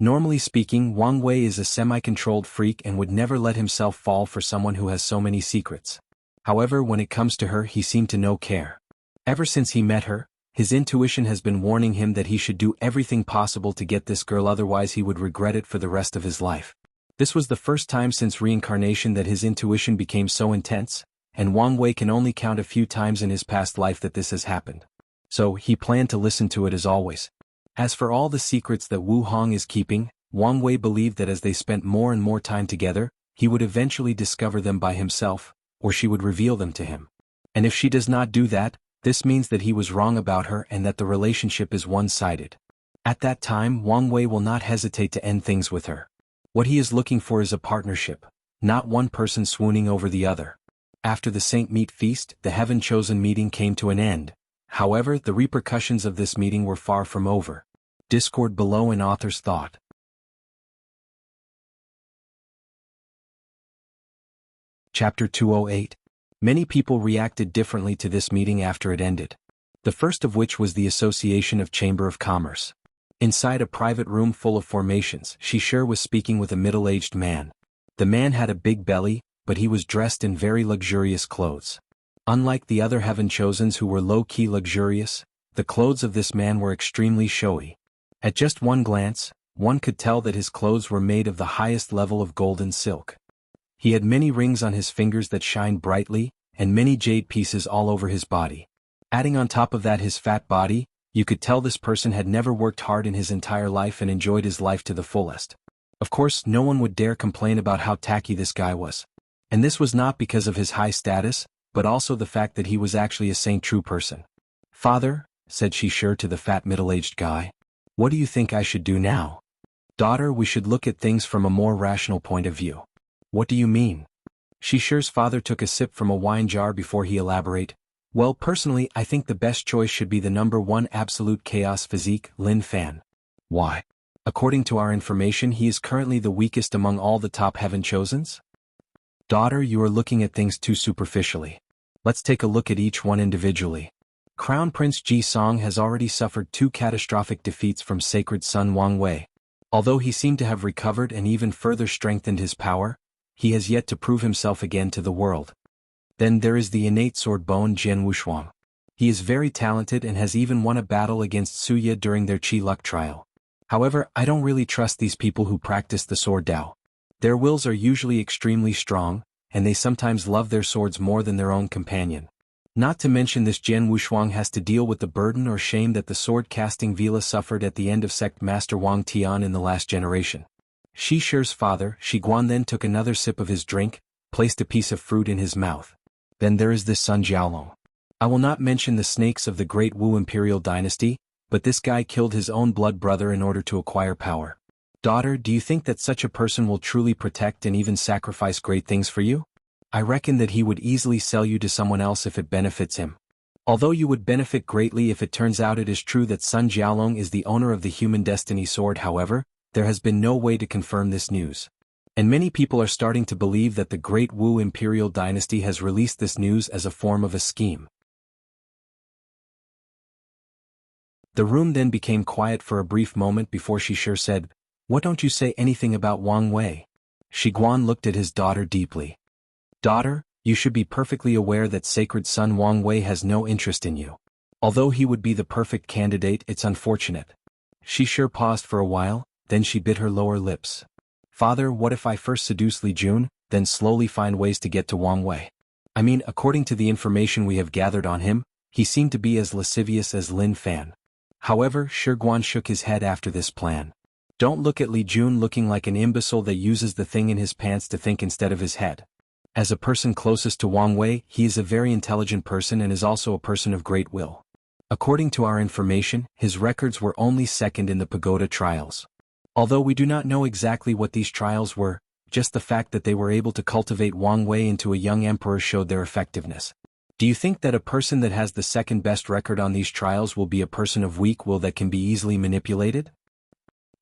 Normally speaking, Wang Wei is a semi-controlled freak and would never let himself fall for someone who has so many secrets. However, when it comes to her, he seemed to no care. Ever since he met her, his intuition has been warning him that he should do everything possible to get this girl, otherwise he would regret it for the rest of his life. This was the first time since reincarnation that his intuition became so intense, and Wang Wei can only count a few times in his past life that this has happened. So, he planned to listen to it as always. As for all the secrets that Wu Hong is keeping, Wang Wei believed that as they spent more and more time together, he would eventually discover them by himself, or she would reveal them to him. And if she does not do that, this means that he was wrong about her and that the relationship is one-sided. At that time, Wang Wei will not hesitate to end things with her. What he is looking for is a partnership, not one person swooning over the other. After the Saint Meat Feast, the Heaven-Chosen meeting came to an end. However, the repercussions of this meeting were far from over. Discord below in author's thought. Chapter 208. Many people reacted differently to this meeting after it ended. The first of which was the Association of Chamber of Commerce. Inside a private room full of formations, Shishir was speaking with a middle-aged man. The man had a big belly, but he was dressed in very luxurious clothes. Unlike the other Heaven-Chosens who were low-key luxurious, the clothes of this man were extremely showy. At just one glance, one could tell that his clothes were made of the highest level of gold and silk. He had many rings on his fingers that shined brightly, and many jade pieces all over his body. Adding on top of that his fat body, you could tell this person had never worked hard in his entire life and enjoyed his life to the fullest. Of course, no one would dare complain about how tacky this guy was. And this was not because of his high status, but also the fact that he was actually a saint true person. "Father," said Shishir to the fat middle-aged guy, "what do you think I should do now?" "Daughter, we should look at things from a more rational point of view." "What do you mean?" Shishir's father took a sip from a wine jar before he elaborated. "Well, personally, I think the best choice should be the number 1 absolute chaos physique, Lin Fan." "Why?" "According to our information, he is currently the weakest among all the top Heaven-Chosens." "Daughter, you are looking at things too superficially. Let's take a look at each one individually. Crown Prince Ji Song has already suffered 2 catastrophic defeats from Sacred Son Wang Wei. Although he seemed to have recovered and even further strengthened his power, he has yet to prove himself again to the world. Then there is the innate sword bone Jianghu Shuang. He is very talented and has even won a battle against Suya during their Qi Luck trial. However, I don't really trust these people who practice the sword Dao. Their wills are usually extremely strong, and they sometimes love their swords more than their own companion. Not to mention this Jian Wushuang has to deal with the burden or shame that the sword-casting Vila suffered at the end of Sect Master Wang Tian in the last generation." Shishir's father, Shiguan, then took another sip of his drink, placed a piece of fruit in his mouth. "Then there is this Sun Jiaolong. I will not mention the snakes of the great Wu imperial dynasty, but this guy killed his own blood brother in order to acquire power. Daughter, do you think that such a person will truly protect and even sacrifice great things for you? I reckon that he would easily sell you to someone else if it benefits him. Although you would benefit greatly if it turns out it is true that Sun Jiaolong is the owner of the human destiny sword. However, there has been no way to confirm this news. And many people are starting to believe that the great Wu imperial dynasty has released this news as a form of a scheme." The room then became quiet for a brief moment before Shishir said, "What don't you say anything about Wang Wei?" Shiguan looked at his daughter deeply. "Daughter, you should be perfectly aware that Sacred Son Wang Wei has no interest in you. Although he would be the perfect candidate, it's unfortunate." Shishir paused for a while, then she bit her lower lips. "Father, what if I first seduce Li Jun, then slowly find ways to get to Wang Wei? I mean, according to the information we have gathered on him, he seemed to be as lascivious as Lin Fan." However, Shiguan shook his head after this plan. "Don't look at Li Jun looking like an imbecile that uses the thing in his pants to think instead of his head. As a person closest to Wang Wei, he is a very intelligent person and is also a person of great will. According to our information, his records were only second in the Pagoda trials. Although we do not know exactly what these trials were, just the fact that they were able to cultivate Wang Wei into a young emperor showed their effectiveness. Do you think that a person that has the second best record on these trials will be a person of weak will that can be easily manipulated?"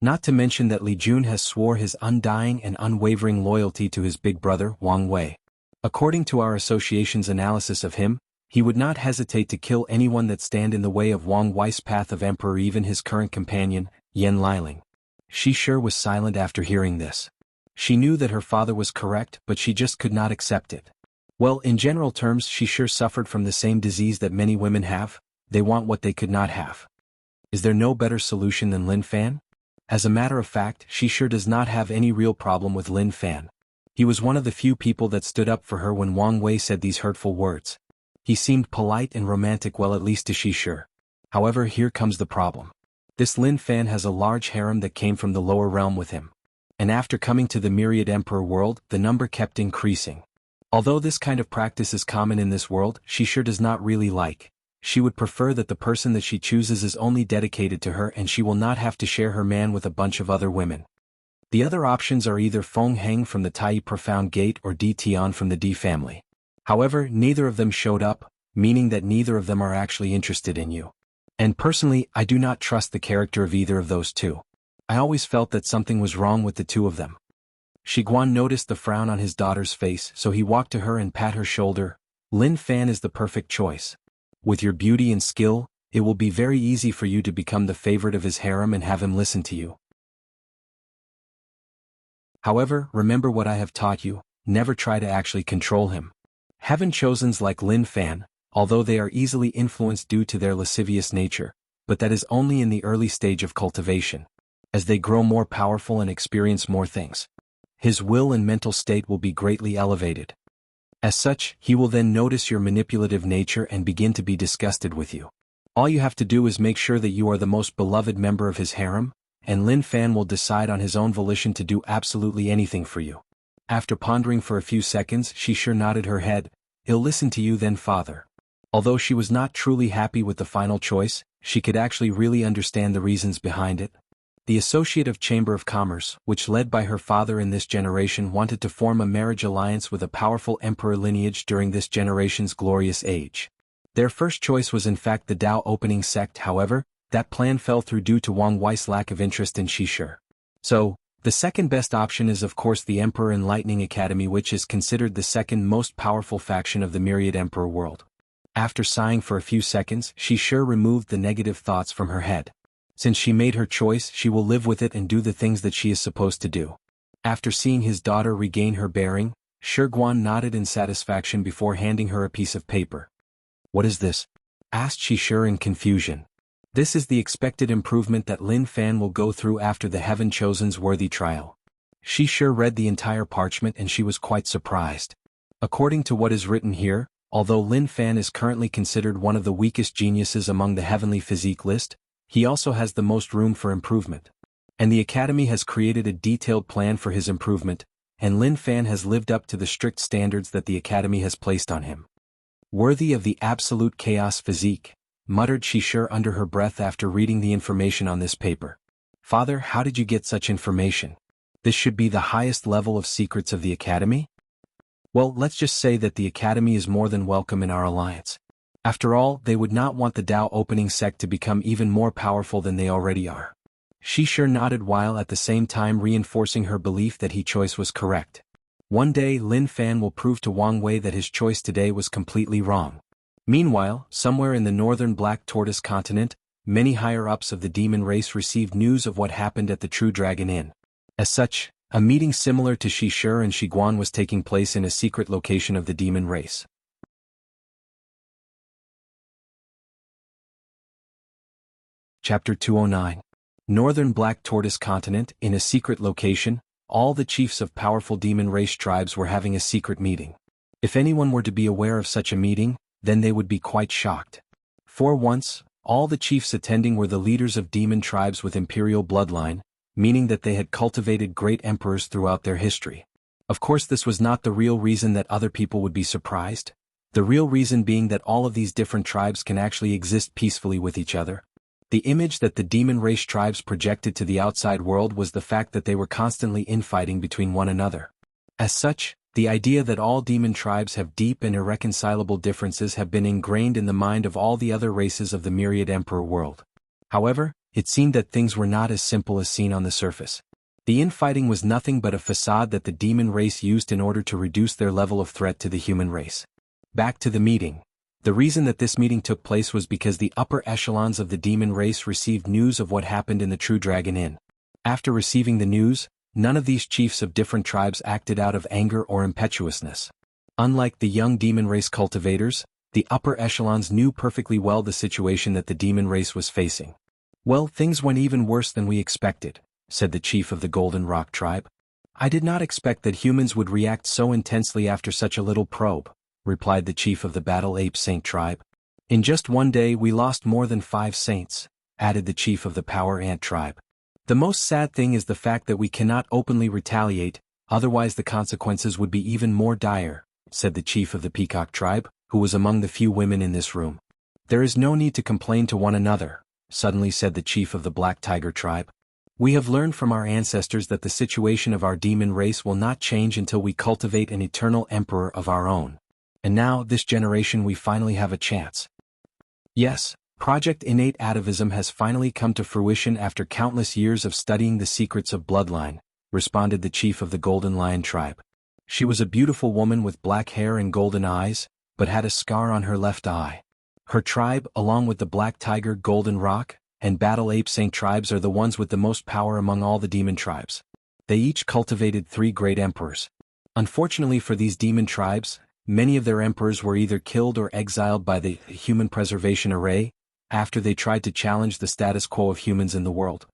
Not to mention that Li Jun has swore his undying and unwavering loyalty to his big brother, Wang Wei. According to our association's analysis of him, he would not hesitate to kill anyone that stand in the way of Wang Wei's path of emperor, even his current companion, Yan Liling. She sure was silent after hearing this. She knew that her father was correct, but she just could not accept it. Well, in general terms, she sure suffered from the same disease that many women have. They want what they could not have. Is there no better solution than Lin Fan? As a matter of fact, she sure does not have any real problem with Lin Fan. He was one of the few people that stood up for her when Wang Wei said these hurtful words. He seemed polite and romantic, well, at least to she sure. However, here comes the problem. This Lin Fan has a large harem that came from the lower realm with him. And after coming to the Myriad Emperor world, the number kept increasing. Although this kind of practice is common in this world, she sure does not really like. She would prefer that the person that she chooses is only dedicated to her and she will not have to share her man with a bunch of other women. The other options are either Feng Heng from the Tai Profound Gate or Di Tian from the Di family. However, neither of them showed up, meaning that neither of them are actually interested in you. And personally, I do not trust the character of either of those two. I always felt that something was wrong with the two of them. Shiguan noticed the frown on his daughter's face, so he walked to her and pat her shoulder. Lin Fan is the perfect choice. With your beauty and skill, it will be very easy for you to become the favorite of his harem and have him listen to you. However, remember what I have taught you, never try to actually control him. Heaven chosens like Lin Fan, although they are easily influenced due to their lascivious nature, but that is only in the early stage of cultivation. As they grow more powerful and experience more things, his will and mental state will be greatly elevated. As such, he will then notice your manipulative nature and begin to be disgusted with you. All you have to do is make sure that you are the most beloved member of his harem, and Lin Fan will decide on his own volition to do absolutely anything for you. After pondering for a few seconds, she sure nodded her head. He'll listen to you then, father. Although she was not truly happy with the final choice, she could actually really understand the reasons behind it. The Associate of Chamber of Commerce, which led by her father in this generation, wanted to form a marriage alliance with a powerful emperor lineage during this generation's glorious age. Their first choice was in fact the Dao opening sect. However, that plan fell through due to Wang Wei's lack of interest in Shishir. So, the second best option is of course the Emperor Enlightening Academy, which is considered the second most powerful faction of the Myriad Emperor world. After sighing for a few seconds, Shishir removed the negative thoughts from her head. Since she made her choice, she will live with it and do the things that she is supposed to do. After seeing his daughter regain her bearing, Shiguan nodded in satisfaction before handing her a piece of paper. What is this? Asked Shishir in confusion. This is the expected improvement that Lin Fan will go through after the Heaven Chosen's worthy trial. Shishir read the entire parchment and she was quite surprised. According to what is written here, although Lin Fan is currently considered one of the weakest geniuses among the heavenly physique list, he also has the most room for improvement. And the Academy has created a detailed plan for his improvement, and Lin Fan has lived up to the strict standards that the Academy has placed on him. Worthy of the absolute chaos physique, muttered Shishir under her breath after reading the information on this paper. Father, how did you get such information? This should be the highest level of secrets of the Academy? Well, let's just say that the Academy is more than welcome in our alliance. After all, they would not want the Dao opening sect to become even more powerful than they already are. Shishir nodded while at the same time reinforcing her belief that his choice was correct. One day Lin Fan will prove to Wang Wei that his choice today was completely wrong. Meanwhile, somewhere in the northern Black Tortoise continent, many higher-ups of the demon race received news of what happened at the True Dragon Inn. As such, a meeting similar to Shishir and Shiguan was taking place in a secret location of the demon race. Chapter 209. Northern Black Tortoise Continent. In a secret location, all the chiefs of powerful demon race tribes were having a secret meeting. If anyone were to be aware of such a meeting, then they would be quite shocked. For once, all the chiefs attending were the leaders of demon tribes with imperial bloodline, meaning that they had cultivated great emperors throughout their history. Of course, this was not the real reason that other people would be surprised. The real reason being that all of these different tribes can actually exist peacefully with each other. The image that the demon race tribes projected to the outside world was the fact that they were constantly infighting between one another. As such, the idea that all demon tribes have deep and irreconcilable differences have been ingrained in the mind of all the other races of the Myriad Emperor world. However, it seemed that things were not as simple as seen on the surface. The infighting was nothing but a facade that the demon race used in order to reduce their level of threat to the human race. Back to the meeting. The reason that this meeting took place was because the upper echelons of the demon race received news of what happened in the True Dragon Inn. After receiving the news, none of these chiefs of different tribes acted out of anger or impetuousness. Unlike the young demon race cultivators, the upper echelons knew perfectly well the situation that the demon race was facing. "Well, things went even worse than we expected," said the chief of the Golden Rock tribe. "I did not expect that humans would react so intensely after such a little probe," replied the chief of the Battle Ape Saint tribe. "In just one day we lost more than 5 saints," added the chief of the Power Ant tribe. "The most sad thing is the fact that we cannot openly retaliate, otherwise the consequences would be even more dire," said the chief of the Peacock tribe, who was among the few women in this room. "There is no need to complain to one another," suddenly said the chief of the Black Tiger tribe. "We have learned from our ancestors that the situation of our demon race will not change until we cultivate an eternal emperor of our own. And now, this generation, we finally have a chance. Yes, Project Innate Atavism has finally come to fruition after countless years of studying the secrets of bloodline," responded the chief of the Golden Lion tribe. She was a beautiful woman with black hair and golden eyes, but had a scar on her left eye. Her tribe, along with the Black Tiger, Golden Rock, and Battle Ape Saint tribes, are the ones with the most power among all the demon tribes. They each cultivated 3 great emperors. Unfortunately for these demon tribes, many of their emperors were either killed or exiled by the Human Preservation Array after they tried to challenge the status quo of humans in the world.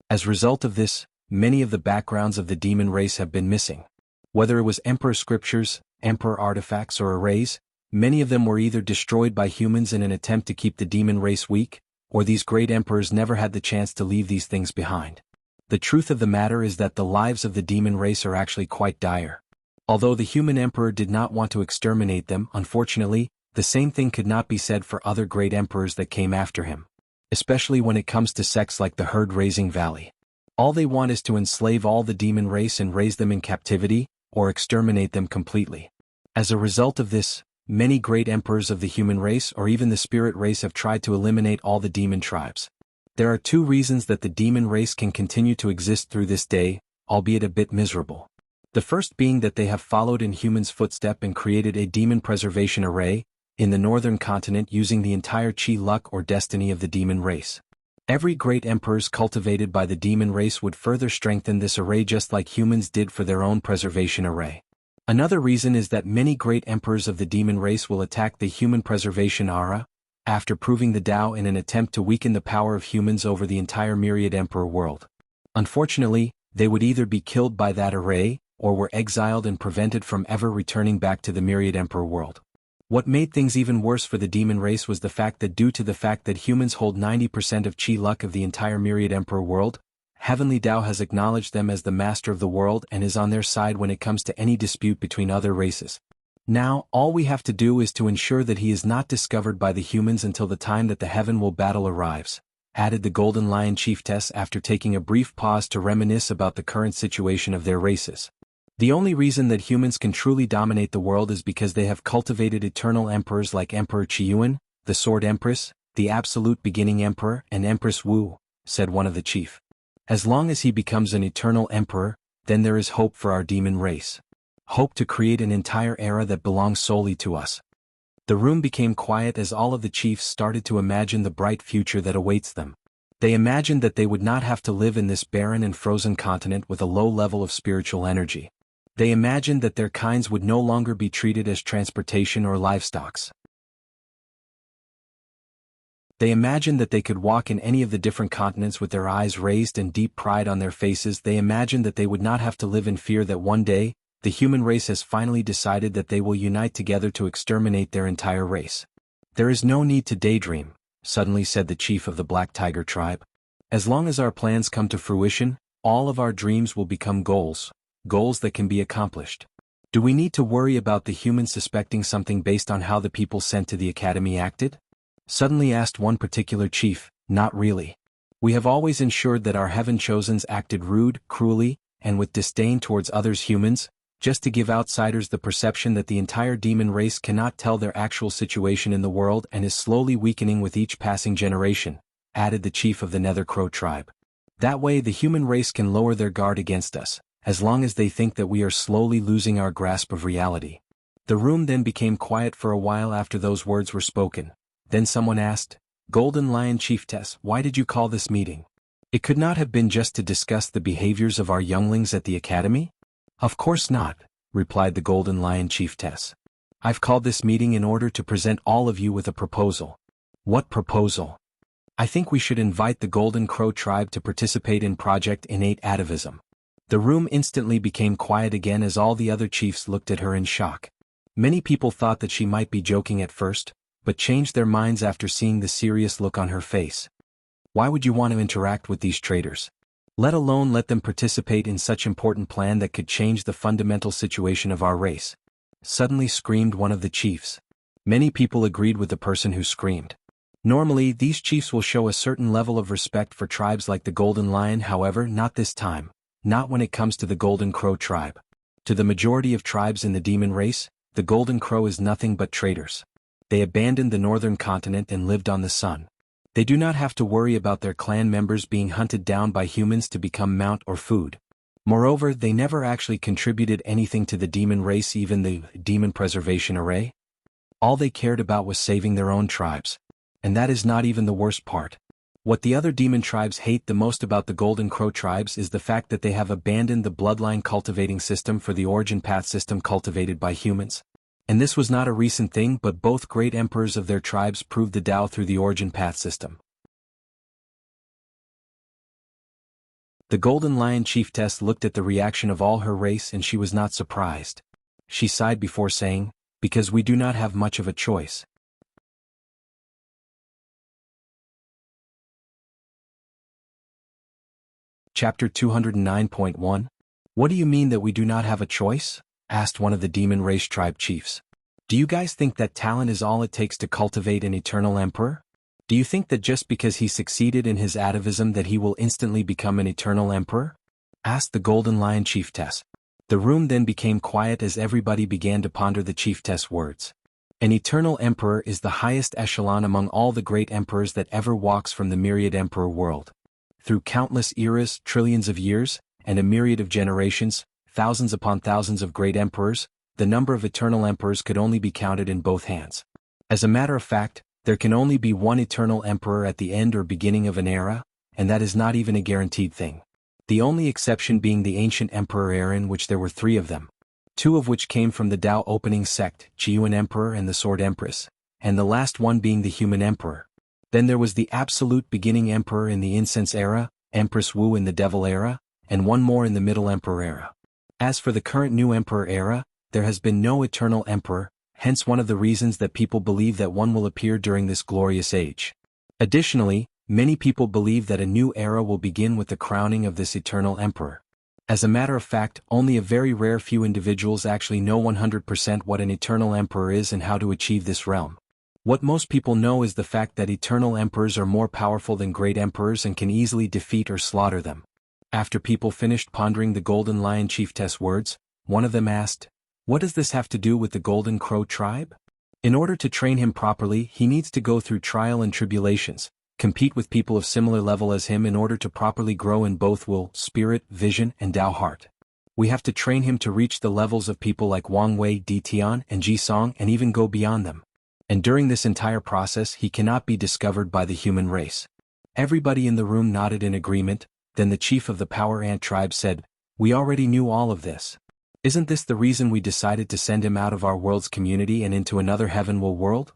As a result of this, many of the backgrounds of the demon race have been missing. Whether it was emperor scriptures, emperor artifacts, or arrays, many of them were either destroyed by humans in an attempt to keep the demon race weak, or these great emperors never had the chance to leave these things behind. The truth of the matter is that the lives of the demon race are actually quite dire. Although the human emperor did not want to exterminate them, unfortunately, the same thing could not be said for other great emperors that came after him. Especially when it comes to sects like the Herd-Raising Valley. All they want is to enslave all the demon race and raise them in captivity, or exterminate them completely. As a result of this, many great emperors of the human race or even the spirit race have tried to eliminate all the demon tribes. There are 2 reasons that the demon race can continue to exist through this day, albeit a bit miserable. The first being that they have followed in humans' footstep and created a demon preservation array in the northern continent using the entire chi luck or destiny of the demon race. Every great emperors cultivated by the demon race would further strengthen this array just like humans did for their own preservation array. Another reason is that many great emperors of the demon race will attack the human preservation aura, after proving the Tao in an attempt to weaken the power of humans over the entire myriad emperor world. Unfortunately, they would either be killed by that array, or were exiled and prevented from ever returning back to the myriad emperor world. What made things even worse for the demon race was the fact that due to the fact that humans hold 90% of chi luck of the entire myriad emperor world, Heavenly Tao has acknowledged them as the master of the world and is on their side when it comes to any dispute between other races. Now, all we have to do is to ensure that he is not discovered by the humans until the time that the Heaven will battle arrives, added the Golden Lion chiefess after taking a brief pause to reminisce about the current situation of their races. The only reason that humans can truly dominate the world is because they have cultivated eternal emperors like Emperor Qiyuan, the Sword Empress, the Absolute Beginning Emperor, and Empress Wu, said one of the chief. As long as he becomes an eternal emperor, then there is hope for our demon race. Hope to create an entire era that belongs solely to us. The room became quiet as all of the chiefs started to imagine the bright future that awaits them. They imagined that they would not have to live in this barren and frozen continent with a low level of spiritual energy. They imagined that their kinds would no longer be treated as transportation or livestock. They imagined that they could walk in any of the different continents with their eyes raised and deep pride on their faces. They imagined that they would not have to live in fear that one day, the human race has finally decided that they will unite together to exterminate their entire race. There is no need to daydream, suddenly said the chief of the Black Tiger tribe. As long as our plans come to fruition, all of our dreams will become goals. Goals that can be accomplished. Do we need to worry about the humans suspecting something based on how the people sent to the academy acted? Suddenly asked one particular chief. Not really. We have always ensured that our heaven chosens acted rude, cruelly, and with disdain towards others humans, just to give outsiders the perception that the entire demon race cannot tell their actual situation in the world and is slowly weakening with each passing generation, added the chief of the Nether Crow tribe. That way the human race can lower their guard against us, as long as they think that we are slowly losing our grasp of reality. The room then became quiet for a while after those words were spoken. Then someone asked, "Golden Lion Chiefess, why did you call this meeting? It could not have been just to discuss the behaviors of our younglings at the academy?" "Of course not," replied the Golden Lion Chiefess. "I've called this meeting in order to present all of you with a proposal." "What proposal?" "I think we should invite the Golden Crow tribe to participate in Project Innate Atavism." The room instantly became quiet again as all the other chiefs looked at her in shock. Many people thought that she might be joking at first, but changed their minds after seeing the serious look on her face. Why would you want to interact with these traitors? Let alone let them participate in such important plan that could change the fundamental situation of our race? Suddenly screamed one of the chiefs. Many people agreed with the person who screamed. Normally, these chiefs will show a certain level of respect for tribes like the Golden Lion, however, not this time. Not when it comes to the Golden Crow tribe. To the majority of tribes in the demon race, the Golden Crow is nothing but traitors. They abandoned the northern continent and lived on the sun. They do not have to worry about their clan members being hunted down by humans to become mount or food. Moreover, they never actually contributed anything to the demon race, even the demon preservation array. All they cared about was saving their own tribes. And that is not even the worst part. What the other demon tribes hate the most about the Golden Crow tribes is the fact that they have abandoned the bloodline cultivating system for the origin path system cultivated by humans. And this was not a recent thing, but both great emperors of their tribes proved the Tao through the origin path system. The Golden Lion Chiefess looked at the reaction of all her race and she was not surprised. She sighed before saying, "Because we do not have much of a choice." Chapter 209.1. What do you mean that we do not have a choice? Asked one of the demon race tribe chiefs. Do you guys think that talent is all it takes to cultivate an eternal emperor? Do you think that just because he succeeded in his atavism that he will instantly become an eternal emperor? Asked the Golden Lion Chiefess. The room then became quiet as everybody began to ponder the chiefess' words. An eternal emperor is the highest echelon among all the great emperors that ever walks from the myriad emperor world. Through countless eras, trillions of years, and a myriad of generations, thousands upon thousands of great emperors, the number of eternal emperors could only be counted in both hands. As a matter of fact, there can only be one eternal emperor at the end or beginning of an era, and that is not even a guaranteed thing. The only exception being the ancient emperor era, in which there were 3 of them. 2 of which came from the Tao opening sect, Jianghu Emperor and the Sword Empress, and the last one being the human emperor. Then there was the absolute beginning emperor in the incense era, Empress Wu in the devil era, and one more in the middle emperor era. As for the current new emperor era, there has been no eternal emperor, hence one of the reasons that people believe that one will appear during this glorious age. Additionally, many people believe that a new era will begin with the crowning of this eternal emperor. As a matter of fact, only a very rare few individuals actually know 100% what an eternal emperor is and how to achieve this realm. What most people know is the fact that eternal emperors are more powerful than great emperors and can easily defeat or slaughter them. After people finished pondering the Golden Lion Chiefess' words, one of them asked, "What does this have to do with the Golden Crow tribe?" In order to train him properly, he needs to go through trial and tribulations, compete with people of similar level as him in order to properly grow in both will, spirit, vision, and Tao heart. We have to train him to reach the levels of people like Wang Wei, Di Tian, and Ji Song and even go beyond them. And during this entire process he cannot be discovered by the human race. Everybody in the room nodded in agreement. Then the chief of the Power Ant tribe said, "We already knew all of this. Isn't this the reason we decided to send him out of our world's community and into another heavenward world?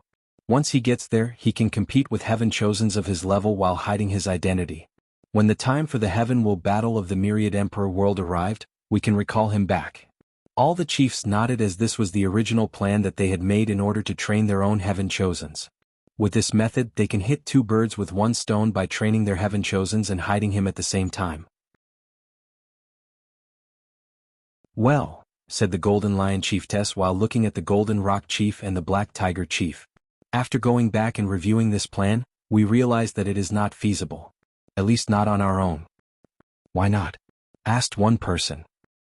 Once he gets there, he can compete with heaven chosens of his level while hiding his identity. When the time for the heavenward battle of the myriad emperor world arrived, we can recall him back." All the chiefs nodded as this was the original plan that they had made in order to train their own heaven chosens. With this method they can hit 2 birds with 1 stone by training their heaven chosens and hiding him at the same time. "Well," said the Golden Lion Chiefess while looking at the Golden Rock Chief and the Black Tiger Chief. "After going back and reviewing this plan, we realized that it is not feasible. At least not on our own." "Why not?" asked one person.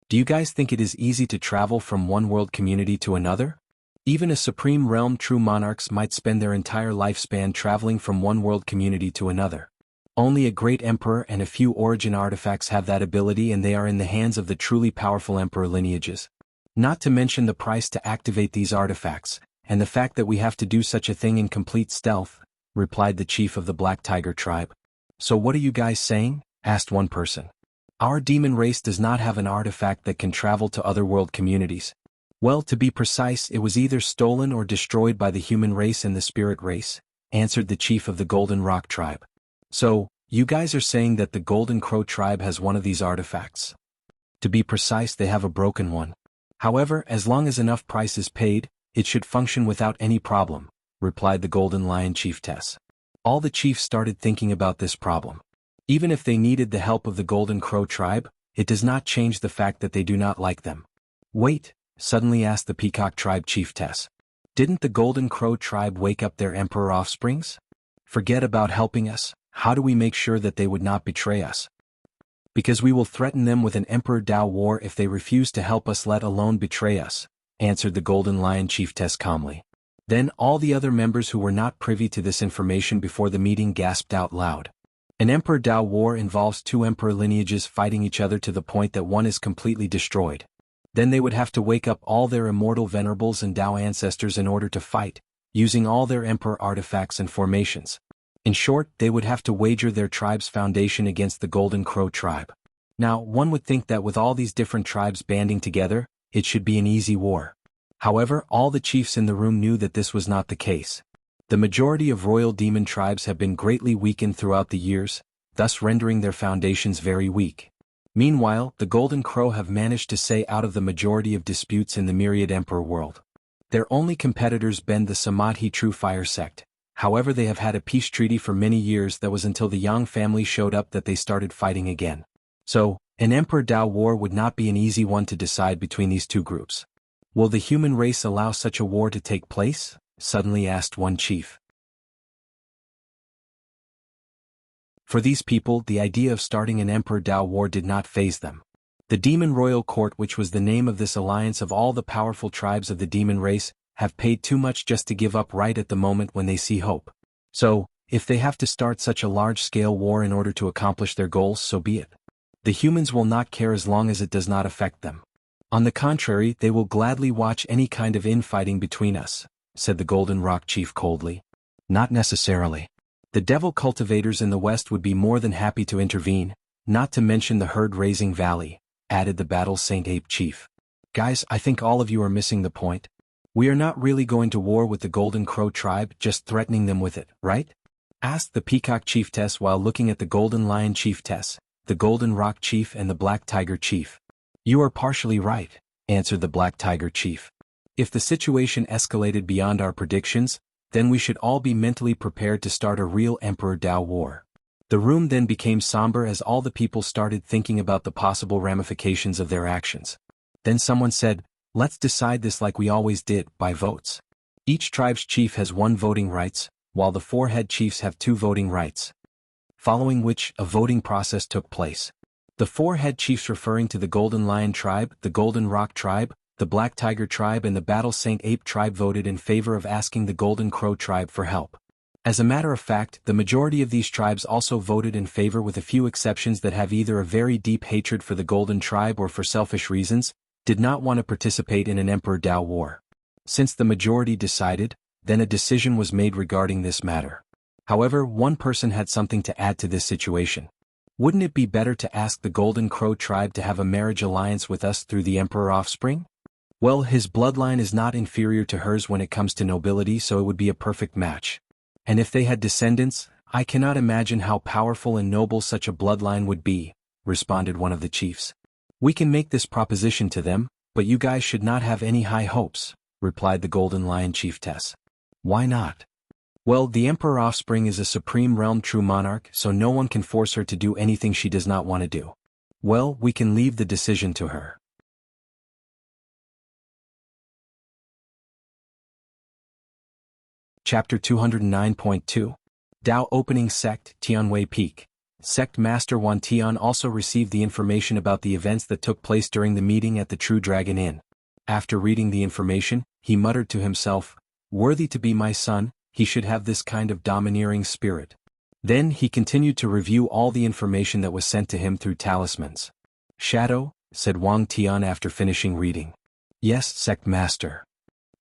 Do you guys think it is easy to travel from one world community to another? Even a supreme realm true monarchs might spend their entire lifespan traveling from one world community to another. Only a great emperor and a few origin artifacts have that ability, and they are in the hands of the truly powerful emperor lineages. Not to mention the price to activate these artifacts, and the fact that we have to do such a thing in complete stealth, replied the chief of the Black Tiger tribe. So what are you guys saying? Asked one person. Our demon race does not have an artifact that can travel to other world communities. Well, to be precise, it was either stolen or destroyed by the human race and the spirit race, answered the chief of the Golden Rock tribe. So, you guys are saying that the Golden Crow tribe has one of these artifacts? To be precise, they have a broken one. However, as long as enough price is paid, it should function without any problem, replied the Golden Lion chiefess. All the chiefs started thinking about this problem. Even if they needed the help of the Golden Crow tribe, it does not change the fact that they do not like them. Wait, suddenly asked the Peacock tribe chiefess. Didn't the Golden Crow tribe wake up their emperor offsprings? Forget about helping us. How do we make sure that they would not betray us? Because we will threaten them with an Emperor Dao war if they refuse to help us, let alone betray us, answered the Golden Lion chiefess calmly. Then all the other members who were not privy to this information before the meeting gasped out loud. An Emperor Dao war involves two emperor lineages fighting each other to the point that one is completely destroyed. Then they would have to wake up all their immortal venerables and Dao ancestors in order to fight, using all their emperor artifacts and formations. In short, they would have to wager their tribe's foundation against the Golden Crow tribe. Now, one would think that with all these different tribes banding together, it should be an easy war. However, all the chiefs in the room knew that this was not the case. The majority of royal demon tribes have been greatly weakened throughout the years, thus rendering their foundations very weak. Meanwhile, the Golden Crow have managed to stay out of the majority of disputes in the myriad emperor world. Their only competitors been the Samadhi True Fire sect. However, they have had a peace treaty for many years. That was until the Yang family showed up that they started fighting again. So, an Emperor Dao war would not be an easy one to decide between these two groups. Will the human race allow such a war to take place? Suddenly asked one chief. For these people, the idea of starting an Emperor Dao war did not faze them. The Demon Royal Court, which was the name of this alliance of all the powerful tribes of the demon race, have paid too much just to give up right at the moment when they see hope. So, if they have to start such a large-scale war in order to accomplish their goals, so be it. The humans will not care as long as it does not affect them. On the contrary, they will gladly watch any kind of infighting between us, said the Golden Rock chief coldly. Not necessarily. The devil cultivators in the west would be more than happy to intervene, not to mention the herd-raising valley, added the Battle Saint Ape chief. Guys, I think all of you are missing the point. We are not really going to war with the Golden Crow tribe, just threatening them with it, right? Asked the Peacock chiefess while looking at the Golden Lion chiefess, the Golden Rock chief and the Black Tiger chief. You are partially right, answered the Black Tiger chief. If the situation escalated beyond our predictions, then we should all be mentally prepared to start a real Emperor Dao war. The room then became somber as all the people started thinking about the possible ramifications of their actions. Then someone said, let's decide this like we always did, by votes. Each tribe's chief has 1 voting rights, while the 4 head chiefs have 2 voting rights. Following which, a voting process took place. The 4 head chiefs, referring to the Golden Lion tribe, the Golden Rock tribe, the Black Tiger tribe and the Battle Saint Ape tribe, voted in favor of asking the Golden Crow tribe for help. As a matter of fact, the majority of these tribes also voted in favor, with a few exceptions that have either a very deep hatred for the Golden tribe or for selfish reasons, did not want to participate in an Emperor Dao war. Since the majority decided, then a decision was made regarding this matter. However, one person had something to add to this situation. Wouldn't it be better to ask the Golden Crow tribe to have a marriage alliance with us through the Emperor offspring? Well, his bloodline is not inferior to hers when it comes to nobility, so it would be a perfect match. And if they had descendants, I cannot imagine how powerful and noble such a bloodline would be, responded one of the chiefs. We can make this proposition to them, but you guys should not have any high hopes, replied the Golden Lion chiefess. Why not? Well, the Emperor offspring is a supreme realm true monarch, so no one can force her to do anything she does not want to do. Well, we can leave the decision to her. Chapter 209.2 Dao Opening Sect, Tianwei Peak. Sect Master Wan Tian also received the information about the events that took place during the meeting at the True Dragon Inn. After reading the information, he muttered to himself, "Worthy to be my son, he should have this kind of domineering spirit." Then he continued to review all the information that was sent to him through talismans. "Shadow," said Wang Tian after finishing reading. "Yes, Sect Master.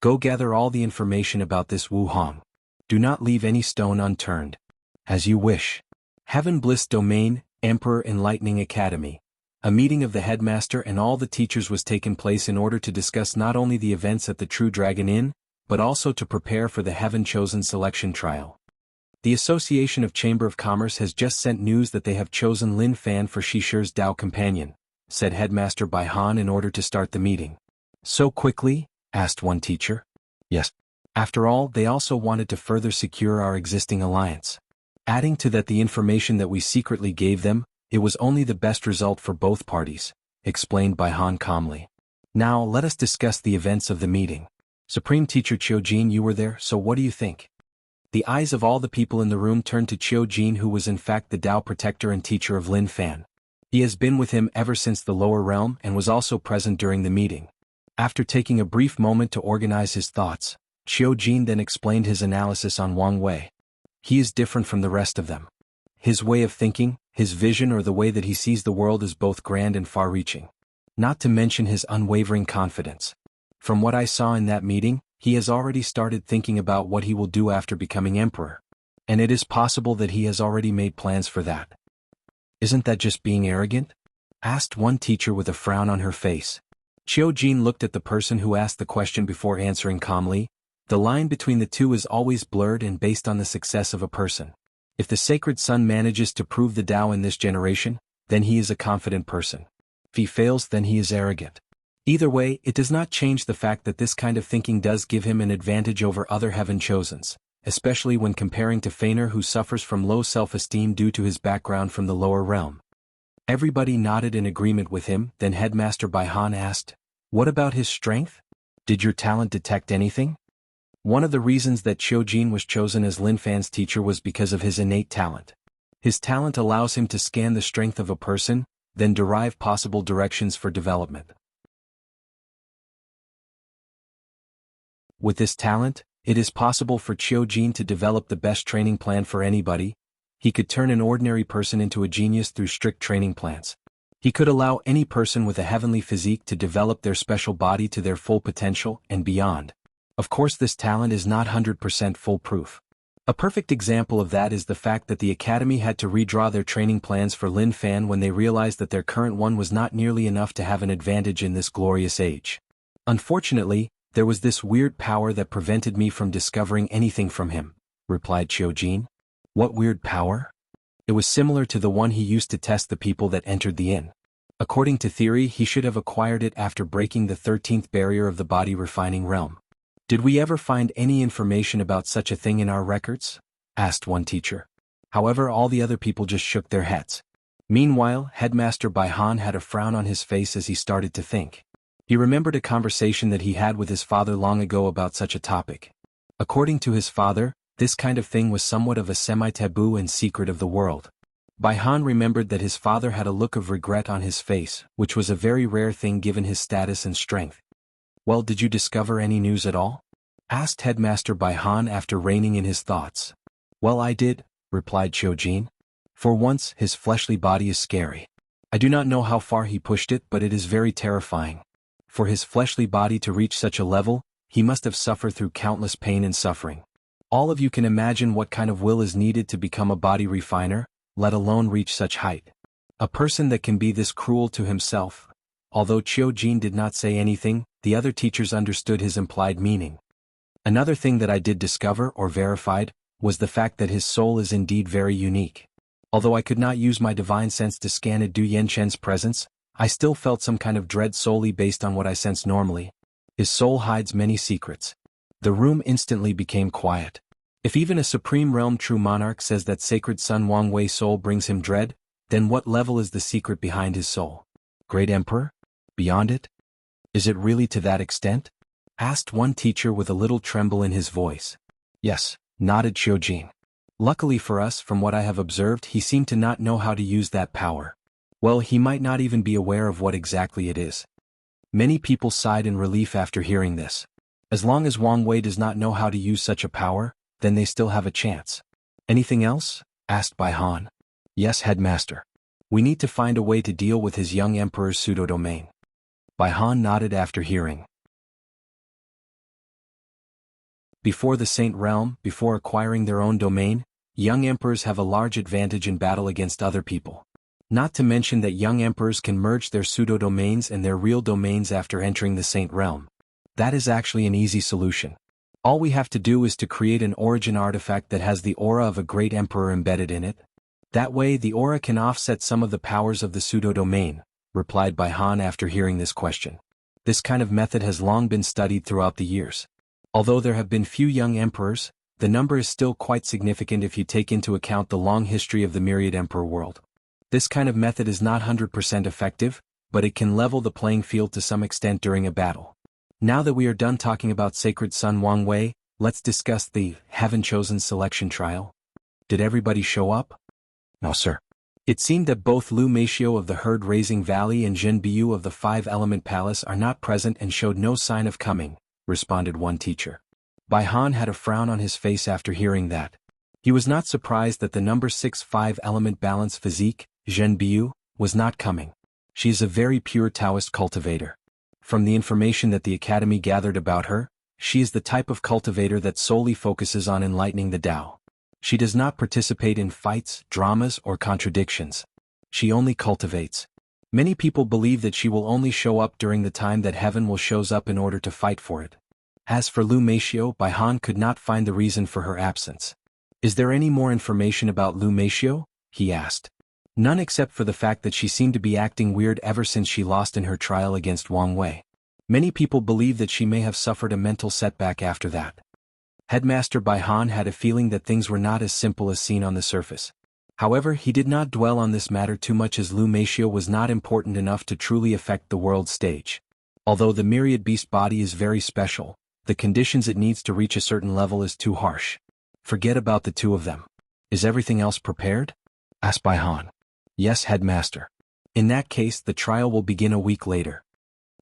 Go gather all the information about this Wu Hong. Do not leave any stone unturned. As you wish." Heaven Bliss Domain, Emperor Enlightening Academy. A meeting of the headmaster and all the teachers was taken place in order to discuss not only the events at the True Dragon Inn, but also to prepare for the heaven-chosen selection trial. The Association of Chamber of Commerce has just sent news that they have chosen Lin Fan for Shishi's Dao companion, said Headmaster Bai Han in order to start the meeting. "So quickly?" asked one teacher. "Yes. After all, they also wanted to further secure our existing alliance. Adding to that the information that we secretly gave them, it was only the best result for both parties," explained Bai Han calmly. "Now let us discuss the events of the meeting. Supreme Teacher Qiu Jin, you were there, so what do you think?" The eyes of all the people in the room turned to Qiu Jin, who was in fact the Dao protector and teacher of Lin Fan. He has been with him ever since the lower realm and was also present during the meeting. After taking a brief moment to organize his thoughts, Qiu Jin then explained his analysis on Wang Wei. He is different from the rest of them. His way of thinking, his vision, or the way that he sees the world is both grand and far-reaching. Not to mention his unwavering confidence. From what I saw in that meeting, he has already started thinking about what he will do after becoming emperor. And it is possible that he has already made plans for that. "Isn't that just being arrogant?" asked one teacher with a frown on her face. Qiu Jin looked at the person who asked the question before answering calmly. The line between the two is always blurred and based on the success of a person. If the sacred son manages to prove the Tao in this generation, then he is a confident person. If he fails, then he is arrogant. Either way, it does not change the fact that this kind of thinking does give him an advantage over other heaven chosens, especially when comparing to Feiner, who suffers from low self-esteem due to his background from the lower realm. Everybody nodded in agreement with him. Then Headmaster Bai Han asked, "What about his strength? Did your talent detect anything?" One of the reasons that Qiu Jin was chosen as Lin Fan's teacher was because of his innate talent. His talent allows him to scan the strength of a person, then derive possible directions for development. With this talent, it is possible for Qiu Jin to develop the best training plan for anybody. He could turn an ordinary person into a genius through strict training plans. He could allow any person with a heavenly physique to develop their special body to their full potential and beyond. Of course, this talent is not 100% foolproof. A perfect example of that is the fact that the Academy had to redraw their training plans for Lin Fan when they realized that their current one was not nearly enough to have an advantage in this glorious age. Unfortunately, there was this weird power that prevented me from discovering anything from him, replied Qiu Jin. What weird power? It was similar to the one he used to test the people that entered the inn. According to theory, he should have acquired it after breaking the 13th barrier of the body refining realm. Did we ever find any information about such a thing in our records? Asked one teacher. However, all the other people just shook their heads. Meanwhile, Headmaster Bai Han had a frown on his face as he started to think. He remembered a conversation that he had with his father long ago about such a topic. According to his father, this kind of thing was somewhat of a semi-taboo and secret of the world. Bai Han remembered that his father had a look of regret on his face, which was a very rare thing given his status and strength. Well, did you discover any news at all? Asked Headmaster Bai Han after reining in his thoughts. Well, I did, replied Qiu Jin. For once, his fleshly body is scary. I do not know how far he pushed it, but it is very terrifying. For his fleshly body to reach such a level, he must have suffered through countless pain and suffering. All of you can imagine what kind of will is needed to become a body refiner, let alone reach such height. A person that can be this cruel to himself. Although Qiu Jin did not say anything, the other teachers understood his implied meaning. Another thing that I did discover or verified was the fact that his soul is indeed very unique. Although I could not use my divine sense to scan a Du Yenchen's presence, I still felt some kind of dread solely based on what I sense normally. His soul hides many secrets. The room instantly became quiet. If even a supreme realm true monarch says that sacred son Wang Wei's soul brings him dread, then what level is the secret behind his soul? Great Emperor? Beyond it? Is it really to that extent? Asked one teacher with a little tremble in his voice. Yes, nodded Qiu Jin. Luckily for us, from what I have observed, he seemed to not know how to use that power. Well, he might not even be aware of what exactly it is. Many people sighed in relief after hearing this. As long as Wang Wei does not know how to use such a power, then they still have a chance. Anything else? Asked Bai Han. Yes, headmaster. We need to find a way to deal with his young emperor's pseudo-domain. Bai Han nodded after hearing. Before the Saint Realm, before acquiring their own domain, young emperors have a large advantage in battle against other people. Not to mention that young emperors can merge their pseudo-domains and their real domains after entering the Saint Realm. That is actually an easy solution. All we have to do is to create an origin artifact that has the aura of a great emperor embedded in it. That way the aura can offset some of the powers of the pseudo-domain, replied Bai Han after hearing this question. This kind of method has long been studied throughout the years. Although there have been few young emperors, the number is still quite significant if you take into account the long history of the myriad emperor world. This kind of method is not 100% effective, but it can level the playing field to some extent during a battle. Now that we are done talking about Sacred Son Wang Wei, let's discuss the Heaven-Chosen Selection Trial. Did everybody show up? No, sir. It seemed that both Lu Meishio of the Herd-Raising Valley and Zhen Biu of the Five-Element Palace are not present and showed no sign of coming, responded one teacher. Bai Han had a frown on his face after hearing that. He was not surprised that the number 6 5-element balance physique, Zhen Biu, was not coming. She is a very pure Taoist cultivator. From the information that the Academy gathered about her, she is the type of cultivator that solely focuses on enlightening the Tao. She does not participate in fights, dramas, or contradictions. She only cultivates. Many people believe that she will only show up during the time that heaven will shows up in order to fight for it. As for Lu Meishio, Bai Han could not find the reason for her absence. Is there any more information about Lu Meishio? He asked. None except for the fact that she seemed to be acting weird ever since she lost in her trial against Wang Wei. Many people believe that she may have suffered a mental setback after that. Headmaster Bai Han had a feeling that things were not as simple as seen on the surface. However, he did not dwell on this matter too much as Lu Meishio was not important enough to truly affect the world stage. Although the myriad beast body is very special, the conditions it needs to reach a certain level is too harsh. Forget about the two of them. Is everything else prepared? Asked Bai Han. Yes, headmaster. In that case, the trial will begin a week later.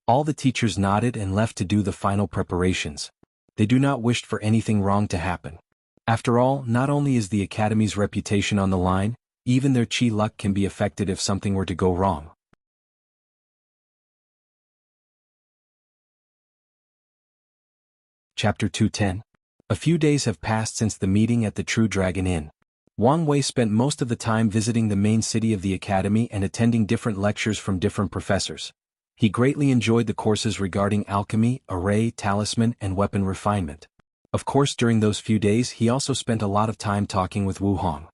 All the teachers nodded and left to do the final preparations. They do not wish for anything wrong to happen. After all, not only is the Academy's reputation on the line, even their chi luck can be affected if something were to go wrong. Chapter 210. A few days have passed since the meeting at the True Dragon Inn. Wang Wei spent most of the time visiting the main city of the Academy and attending different lectures from different professors. He greatly enjoyed the courses regarding alchemy, array, talisman, and weapon refinement. Of course, during those few days he also spent a lot of time talking with Wu Hong.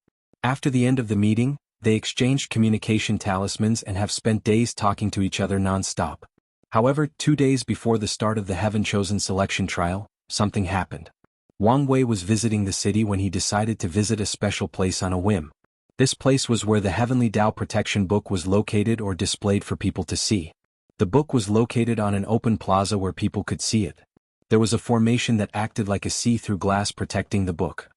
After the end of the meeting, they exchanged communication talismans and have spent days talking to each other non-stop. However, 2 days before the start of the Heaven-Chosen Selection Trial, something happened. Wang Wei was visiting the city when he decided to visit a special place on a whim. This place was where the Heavenly Tao Protection Book was located or displayed for people to see. The book was located on an open plaza where people could see it. There was a formation that acted like a see-through glass protecting the book.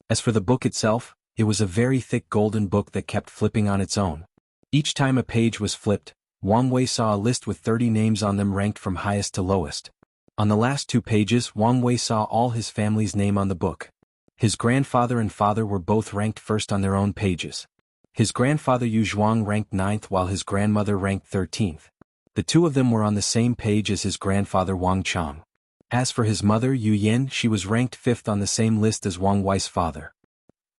As for the book itself, it was a very thick golden book that kept flipping on its own. Each time a page was flipped, Wang Wei saw a list with 30 names on them ranked from highest to lowest. On the last 2 pages, Wang Wei saw all his family's name on the book. His grandfather and father were both ranked first on their own pages. His grandfather Yu Zhuang ranked 9th while his grandmother ranked 13th. The two of them were on the same page as his grandfather Wang Chang. As for his mother Yu Yin, she was ranked 5th on the same list as Wang Wei's father.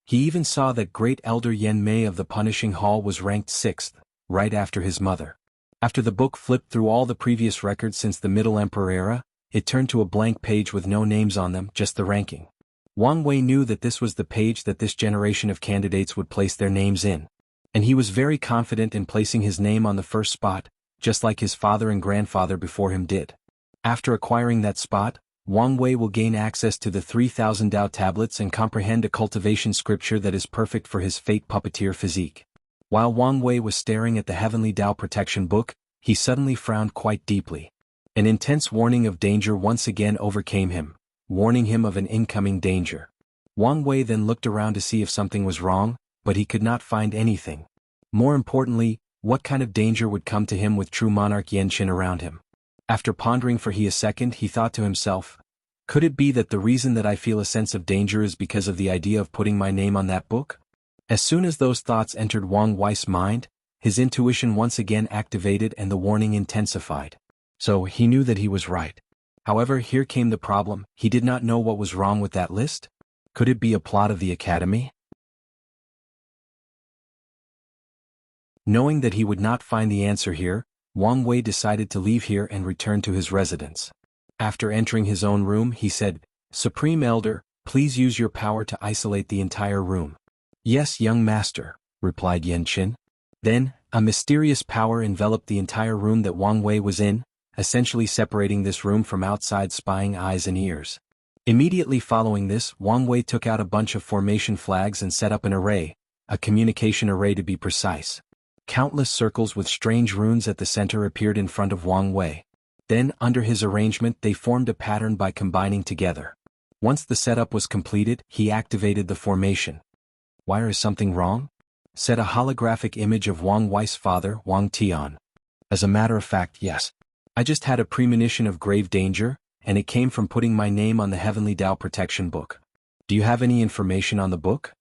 He even saw that great elder Yan Mei of the Punishing Hall was ranked 6th, right after his mother. After the book flipped through all the previous records since the Middle Emperor era, it turned to a blank page with no names on them, just the ranking. Wang Wei knew that this was the page that this generation of candidates would place their names in. And he was very confident in placing his name on the first spot, just like his father and grandfather before him did. After acquiring that spot, Wang Wei will gain access to the 3,000 Tao tablets and comprehend a cultivation scripture that is perfect for his fate puppeteer physique. While Wang Wei was staring at the Heavenly Tao Protection Book, he suddenly frowned quite deeply. An intense warning of danger once again overcame him, warning him of an incoming danger. Wang Wei then looked around to see if something was wrong, but he could not find anything. More importantly, what kind of danger would come to him with true monarch Yan Qin around him? After pondering for a second, he thought to himself, could it be that the reason that I feel a sense of danger is because of the idea of putting my name on that book? As soon as those thoughts entered Wang Wei's mind, his intuition once again activated and the warning intensified. So he knew that he was right. However, here came the problem: he did not know what was wrong with that list. Could it be a plot of the academy? Knowing that he would not find the answer here, Wang Wei decided to leave here and return to his residence. After entering his own room, he said, "Supreme Elder, please use your power to isolate the entire room." "Yes, young master," replied Yan Qin. Then, a mysterious power enveloped the entire room that Wang Wei was in, essentially separating this room from outside spying eyes and ears. Immediately following this, Wang Wei took out a bunch of formation flags and set up an array, a communication array to be precise. Countless circles with strange runes at the center appeared in front of Wang Wei. Then, under his arrangement, they formed a pattern by combining together. Once the setup was completed, he activated the formation. "Why, is something wrong?" said a holographic image of Wang Wei's father, Wang Tian. "As a matter of fact, yes. I just had a premonition of grave danger, and it came from putting my name on the Heavenly Tao Protection Book." "Do you have any information on the book?"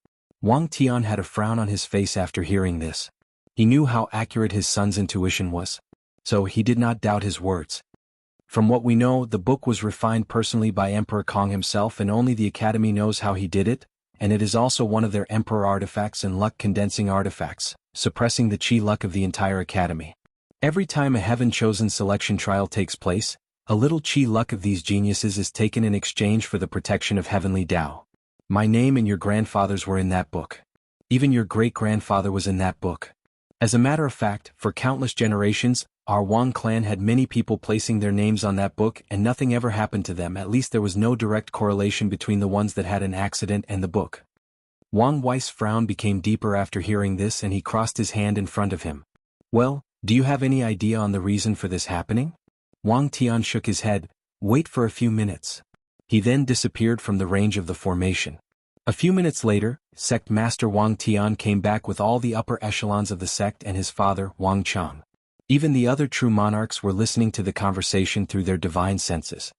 Wang Tian had a frown on his face after hearing this. He knew how accurate his son's intuition was. So he did not doubt his words. From what we know, the book was refined personally by Emperor Kong himself, and only the Academy knows how he did it, and it is also one of their Emperor artifacts and luck-condensing artifacts, suppressing the chi luck of the entire Academy. Every time a heaven-chosen selection trial takes place, a little chi luck of these geniuses is taken in exchange for the protection of Heavenly Tao. My name and your grandfather's were in that book. Even your great-grandfather was in that book. As a matter of fact, for countless generations, our Wang clan had many people placing their names on that book and nothing ever happened to them. At least there was no direct correlation between the ones that had an accident and the book. Wang Wei's frown became deeper after hearing this, and he crossed his hand in front of him. "Well, do you have any idea on the reason for this happening?" Wang Tian shook his head. "Wait for a few minutes." He then disappeared from the range of the formation. A few minutes later, Sect Master Wang Tian came back with all the upper echelons of the sect and his father, Wang Chang. Even the other true monarchs were listening to the conversation through their divine senses.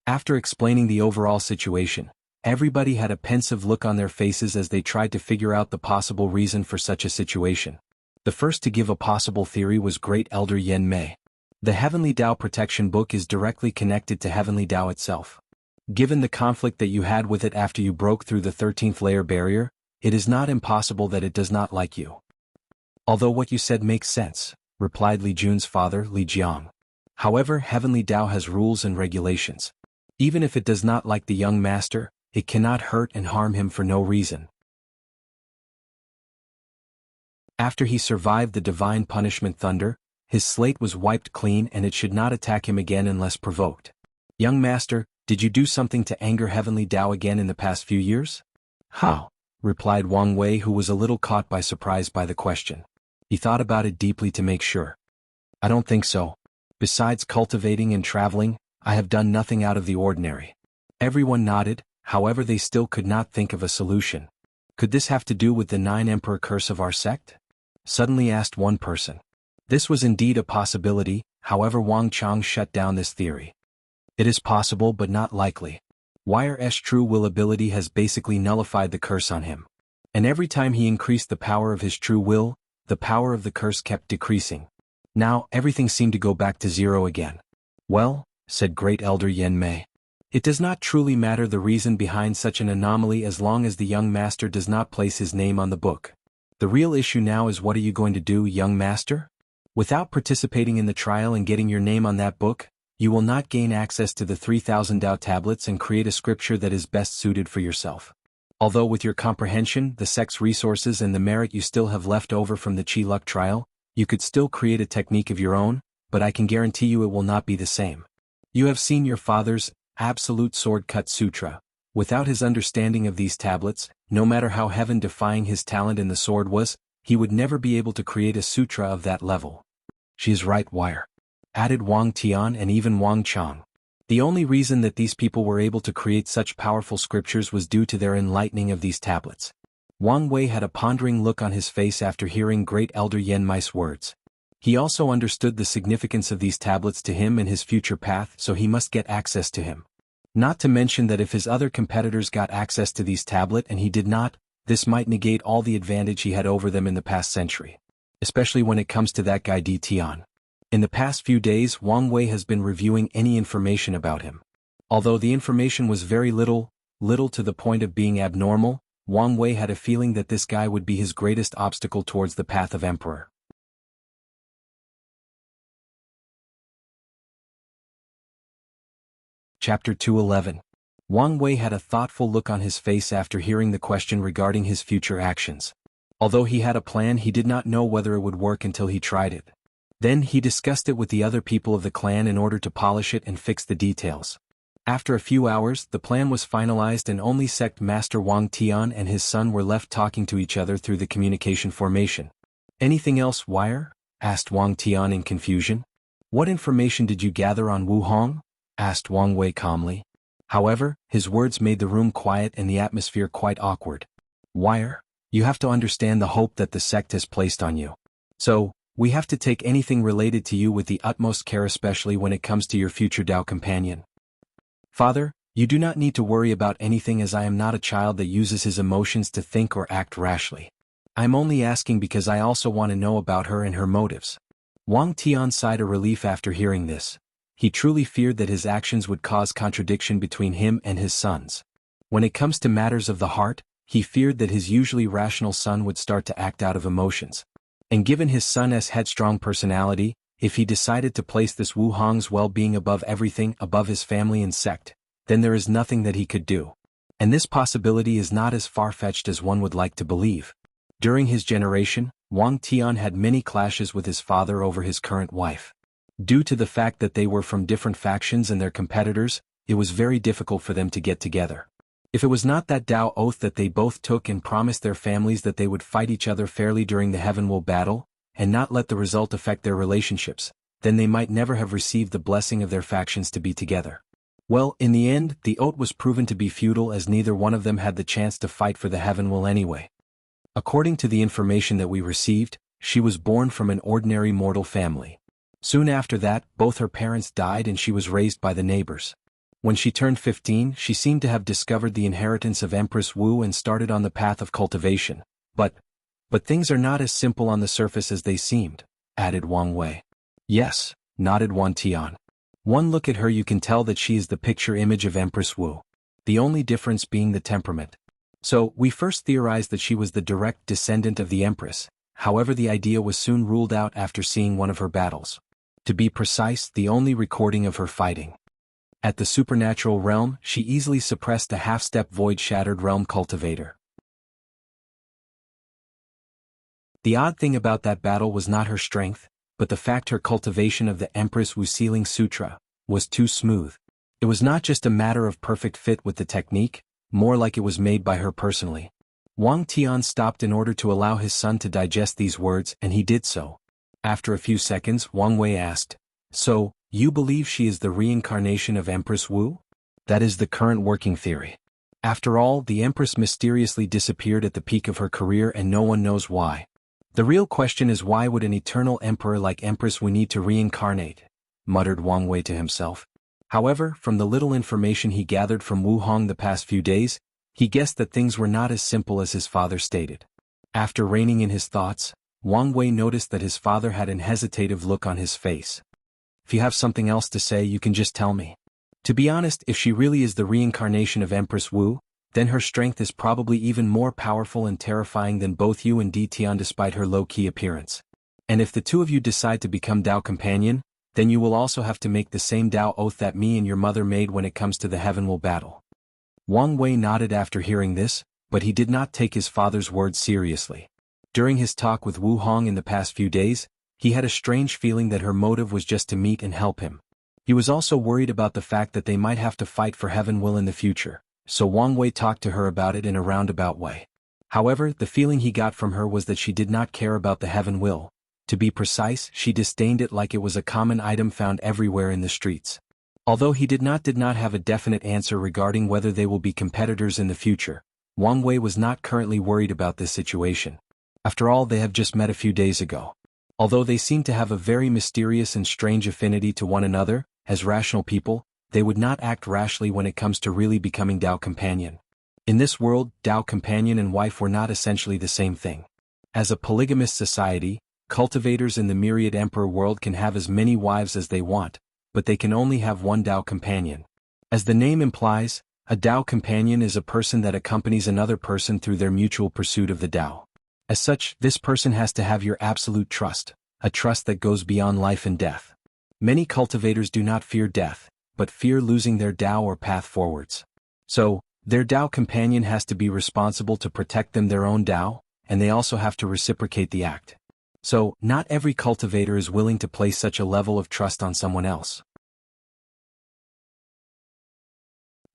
After explaining the overall situation, everybody had a pensive look on their faces as they tried to figure out the possible reason for such a situation. The first to give a possible theory was Great Elder Yan Mei. The Heavenly Tao Protection Book is directly connected to Heavenly Tao itself. Given the conflict that you had with it after you broke through the 13th layer barrier, it is not impossible that it does not like you. "Although what you said makes sense," replied Li Jun's father, Li Jiang. "However, Heavenly Tao has rules and regulations. Even if it does not like the young master, it cannot hurt and harm him for no reason. After he survived the divine punishment thunder, his slate was wiped clean and it should not attack him again unless provoked. Young master, did you do something to anger Heavenly Tao again in the past few years?" "How?" replied Wang Wei, who was a little caught by surprise by the question. He thought about it deeply to make sure. "I don't think so. Besides cultivating and traveling, I have done nothing out of the ordinary." Everyone nodded, however they still could not think of a solution. "Could this have to do with the 9 Emperor curse of our sect?" suddenly asked one person. This was indeed a possibility, however Wang Chang shut down this theory. "It is possible but not likely. Wire's true will ability has basically nullified the curse on him. And every time he increased the power of his true will, the power of the curse kept decreasing. Now, everything seemed to go back to zero again." "Well," said Great Elder Yan Mei, "it does not truly matter the reason behind such an anomaly as long as the young master does not place his name on the book. The real issue now is, what are you going to do, young master? Without participating in the trial and getting your name on that book, you will not gain access to the 3,000 Tao tablets and create a scripture that is best suited for yourself. Although with your comprehension, the sect's resources and the merit you still have left over from the Chi Luck trial, you could still create a technique of your own, but I can guarantee you it will not be the same. You have seen your father's Absolute Sword Cut Sutra. Without his understanding of these tablets, no matter how heaven-defying his talent in the sword was, he would never be able to create a sutra of that level." "She is right, Wire," added Wang Tian and even Wang Chang. The only reason that these people were able to create such powerful scriptures was due to their enlightening of these tablets. Wang Wei had a pondering look on his face after hearing Great Elder Yen Mai's words. He also understood the significance of these tablets to him and his future path, so he must get access to him. Not to mention that if his other competitors got access to these tablets and he did not, this might negate all the advantage he had over them in the past century. Especially when it comes to that guy Di Tian. In the past few days, Wang Wei has been reviewing any information about him. Although the information was very little to the point of being abnormal, Wang Wei had a feeling that this guy would be his greatest obstacle towards the path of emperor. Chapter 211. Wang Wei had a thoughtful look on his face after hearing the question regarding his future actions. Although he had a plan, he did not know whether it would work until he tried it. Then he discussed it with the other people of the clan in order to polish it and fix the details. After a few hours, the plan was finalized and only Sect Master Wang Tian and his son were left talking to each other through the communication formation. Anything else, Wire? Asked Wang Tian in confusion. What information did you gather on Wu Hong? Asked Wang Wei calmly. However, his words made the room quiet and the atmosphere quite awkward. Wire, you have to understand the hope that the sect has placed on you. So, we have to take anything related to you with the utmost care, especially when it comes to your future Dao companion. Father, you do not need to worry about anything, as I am not a child that uses his emotions to think or act rashly. I am only asking because I also want to know about her and her motives. Wang Tian sighed a relief after hearing this. He truly feared that his actions would cause contradiction between him and his sons. When it comes to matters of the heart, he feared that his usually rational son would start to act out of emotions. And given his son's headstrong personality, if he decided to place this Wu Hong's well-being above everything, above his family and sect, then there is nothing that he could do. And this possibility is not as far-fetched as one would like to believe. During his generation, Wang Tian had many clashes with his father over his current wife. Due to the fact that they were from different factions and their competitors, it was very difficult for them to get together. If it was not that Dao oath that they both took and promised their families that they would fight each other fairly during the Heaven Will battle, and not let the result affect their relationships, then they might never have received the blessing of their factions to be together. Well, in the end, the oath was proven to be futile, as neither one of them had the chance to fight for the Heaven Will anyway. According to the information that we received, she was born from an ordinary mortal family. Soon after that, both her parents died and she was raised by the neighbors. When she turned 15, she seemed to have discovered the inheritance of Empress Wu and started on the path of cultivation. But things are not as simple on the surface as they seemed, added Wang Wei. Yes, nodded Wang Tian. One look at her, you can tell that she is the picture image of Empress Wu. The only difference being the temperament. So, we first theorized that she was the direct descendant of the Empress, however the idea was soon ruled out after seeing one of her battles. To be precise, the only recording of her fighting. At the supernatural realm, she easily suppressed the half-step void-shattered realm cultivator. The odd thing about that battle was not her strength, but the fact her cultivation of the Empress Wu Sealing Sutra was too smooth. It was not just a matter of perfect fit with the technique, more like it was made by her personally. Wang Tian stopped in order to allow his son to digest these words, and he did so. After a few seconds, Wang Wei asked, "So, you believe she is the reincarnation of Empress Wu?" "That is the current working theory. After all, the Empress mysteriously disappeared at the peak of her career and no one knows why. The real question is, why would an eternal emperor like Empress Wu need to reincarnate?" muttered Wang Wei to himself. However, from the little information he gathered from Wu Hong the past few days, he guessed that things were not as simple as his father stated. After reining in his thoughts, Wang Wei noticed that his father had an hesitative look on his face. "If you have something else to say, you can just tell me. To be honest, if she really is the reincarnation of Empress Wu, then her strength is probably even more powerful and terrifying than both you and Di Tian despite her low-key appearance. And if the two of you decide to become Dao companion, then you will also have to make the same Dao oath that me and your mother made when it comes to the Heaven Will battle." Wang Wei nodded after hearing this, but he did not take his father's words seriously. During his talk with Wu Hong in the past few days, he had a strange feeling that her motive was just to meet and help him. He was also worried about the fact that they might have to fight for Heaven Will in the future, so Wang Wei talked to her about it in a roundabout way. However, the feeling he got from her was that she did not care about the Heaven Will. To be precise, she disdained it like it was a common item found everywhere in the streets. Although he did not have a definite answer regarding whether they will be competitors in the future, Wang Wei was not currently worried about this situation. After all, they have just met a few days ago. Although they seem to have a very mysterious and strange affinity to one another, as rational people, they would not act rashly when it comes to really becoming Dao companion. In this world, Dao companion and wife were not essentially the same thing. As a polygamous society, cultivators in the myriad emperor world can have as many wives as they want, but they can only have one Dao companion. As the name implies, a Dao companion is a person that accompanies another person through their mutual pursuit of the Dao. As such, this person has to have your absolute trust, a trust that goes beyond life and death. Many cultivators do not fear death, but fear losing their Dao or path forwards. So, their Dao companion has to be responsible to protect them their own Dao, and they also have to reciprocate the act. So, not every cultivator is willing to place such a level of trust on someone else.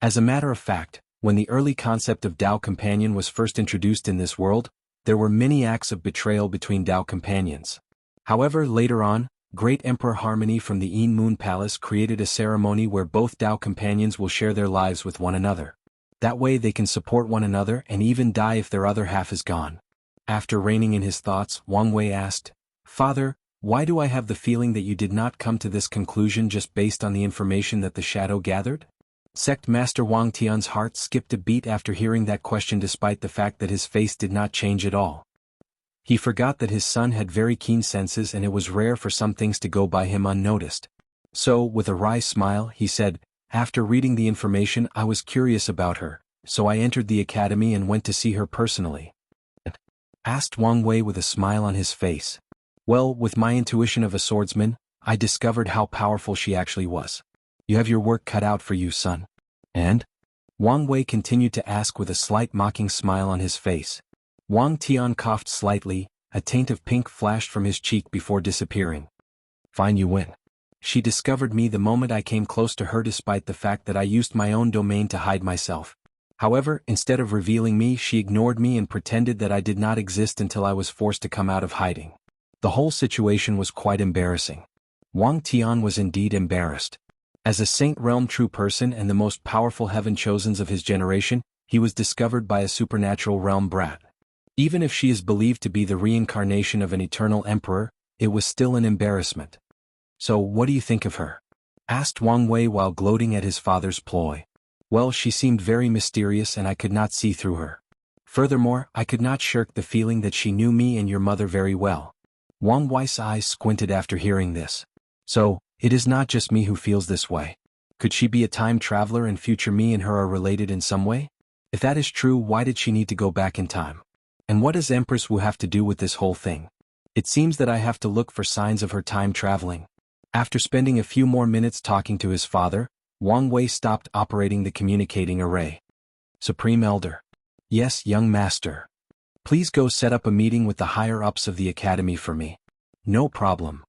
As a matter of fact, when the early concept of Dao companion was first introduced in this world, there were many acts of betrayal between Dao companions. However, later on, Great Emperor Harmony from the Yin Moon Palace created a ceremony where both Dao companions will share their lives with one another. That way they can support one another and even die if their other half is gone. After reining in his thoughts, Wang Wei asked, "Father, why do I have the feeling that you did not come to this conclusion just based on the information that the shadow gathered?" Sect Master Wang Tian's heart skipped a beat after hearing that question despite the fact that his face did not change at all. He forgot that his son had very keen senses and it was rare for some things to go by him unnoticed. So, with a wry smile, he said, "After reading the information I was curious about her, so I entered the academy and went to see her personally." Asked Wang Wei with a smile on his face. "Well, with my intuition of a swordsman, I discovered how powerful she actually was. You have your work cut out for you, son." "And?" Wang Wei continued to ask with a slight mocking smile on his face. Wang Tian coughed slightly, a taint of pink flashed from his cheek before disappearing. "Fine, you win. She discovered me the moment I came close to her despite the fact that I used my own domain to hide myself. However, instead of revealing me, she ignored me and pretended that I did not exist until I was forced to come out of hiding. The whole situation was quite embarrassing." Wang Tian was indeed embarrassed. As a Saint Realm true person and the most powerful heaven chosens of his generation, he was discovered by a supernatural realm brat. Even if she is believed to be the reincarnation of an eternal emperor, it was still an embarrassment. "So what do you think of her?" asked Wang Wei while gloating at his father's ploy. "Well, she seemed very mysterious and I could not see through her. Furthermore, I could not shirk the feeling that she knew me and your mother very well." Wang Wei's eyes squinted after hearing this. "So, it is not just me who feels this way. Could she be a time traveler and future me and her are related in some way? If that is true, why did she need to go back in time? And what does Empress Wu have to do with this whole thing? It seems that I have to look for signs of her time traveling." After spending a few more minutes talking to his father, Wang Wei stopped operating the communicating array. "Supreme Elder." "Yes, young master. Please go set up a meeting with the higher-ups of the academy for me." "No problem."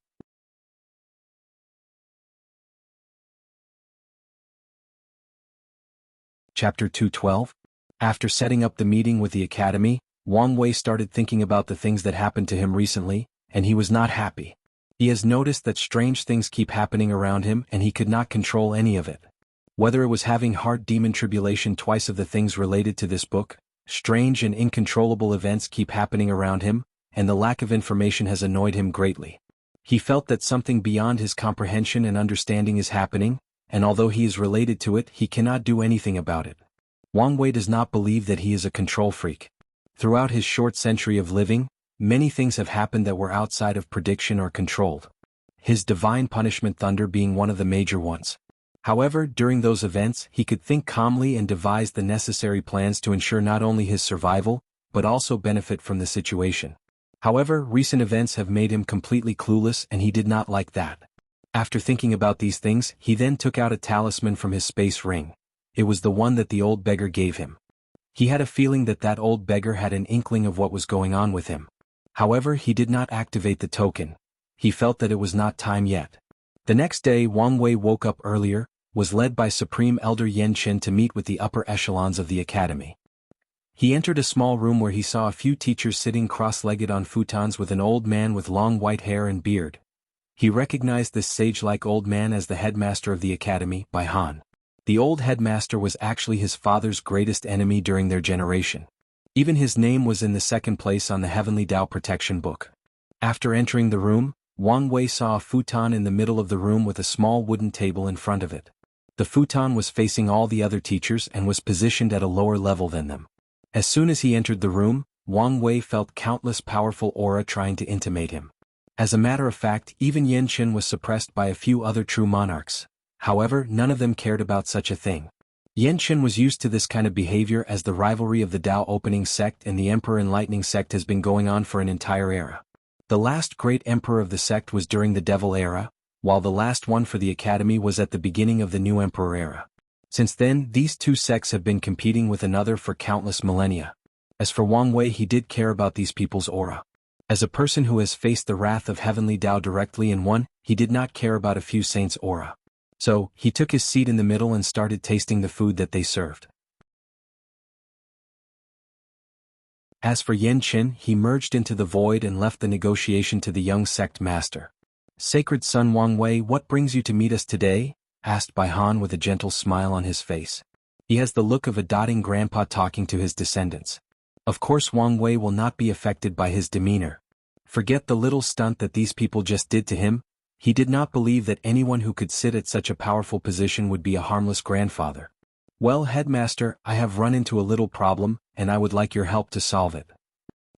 Chapter 212. After setting up the meeting with the academy, Wang Wei started thinking about the things that happened to him recently, and he was not happy. He has noticed that strange things keep happening around him and he could not control any of it. Whether it was having heart demon tribulation, twice of the things related to this book, strange and uncontrollable events keep happening around him, and the lack of information has annoyed him greatly. He felt that something beyond his comprehension and understanding is happening, and although he is related to it, he cannot do anything about it. Wang Wei does not believe that he is a control freak. Throughout his short century of living, many things have happened that were outside of prediction or controlled. His divine punishment thunder being one of the major ones. However, during those events, he could think calmly and devise the necessary plans to ensure not only his survival, but also benefit from the situation. However, recent events have made him completely clueless and he did not like that. After thinking about these things, he then took out a talisman from his space ring. It was the one that the old beggar gave him. He had a feeling that that old beggar had an inkling of what was going on with him. However, he did not activate the token. He felt that it was not time yet. The next day, Wang Wei woke up earlier, was led by Supreme Elder Yan Chen to meet with the upper echelons of the academy. He entered a small room where he saw a few teachers sitting cross-legged on futons with an old man with long white hair and beard. He recognized this sage-like old man as the headmaster of the academy, Bai Han. The old headmaster was actually his father's greatest enemy during their generation. Even his name was in the second place on the Heavenly Tao Protection Book. After entering the room, Wang Wei saw a futon in the middle of the room with a small wooden table in front of it. The futon was facing all the other teachers and was positioned at a lower level than them. As soon as he entered the room, Wang Wei felt countless powerful aura trying to intimidate him. As a matter of fact, even Yan Qin was suppressed by a few other true monarchs. However, none of them cared about such a thing. Yan Qin was used to this kind of behavior as the rivalry of the Tao Opening sect and the Emperor Enlightening sect has been going on for an entire era. The last great emperor of the sect was during the Devil era, while the last one for the academy was at the beginning of the new emperor era. Since then, these two sects have been competing with another for countless millennia. As for Wang Wei, he did care about these people's aura. As a person who has faced the wrath of Heavenly Tao directly and won, he did not care about a few saints' aura. So, he took his seat in the middle and started tasting the food that they served. As for Yan Qin, he merged into the void and left the negotiation to the young sect master. "Sacred son Wang Wei, what brings you to meet us today?" asked Bai Han with a gentle smile on his face. He has the look of a doting grandpa talking to his descendants. Of course Wang Wei will not be affected by his demeanor. Forget the little stunt that these people just did to him. He did not believe that anyone who could sit at such a powerful position would be a harmless grandfather. "Well, headmaster, I have run into a little problem, and I would like your help to solve it."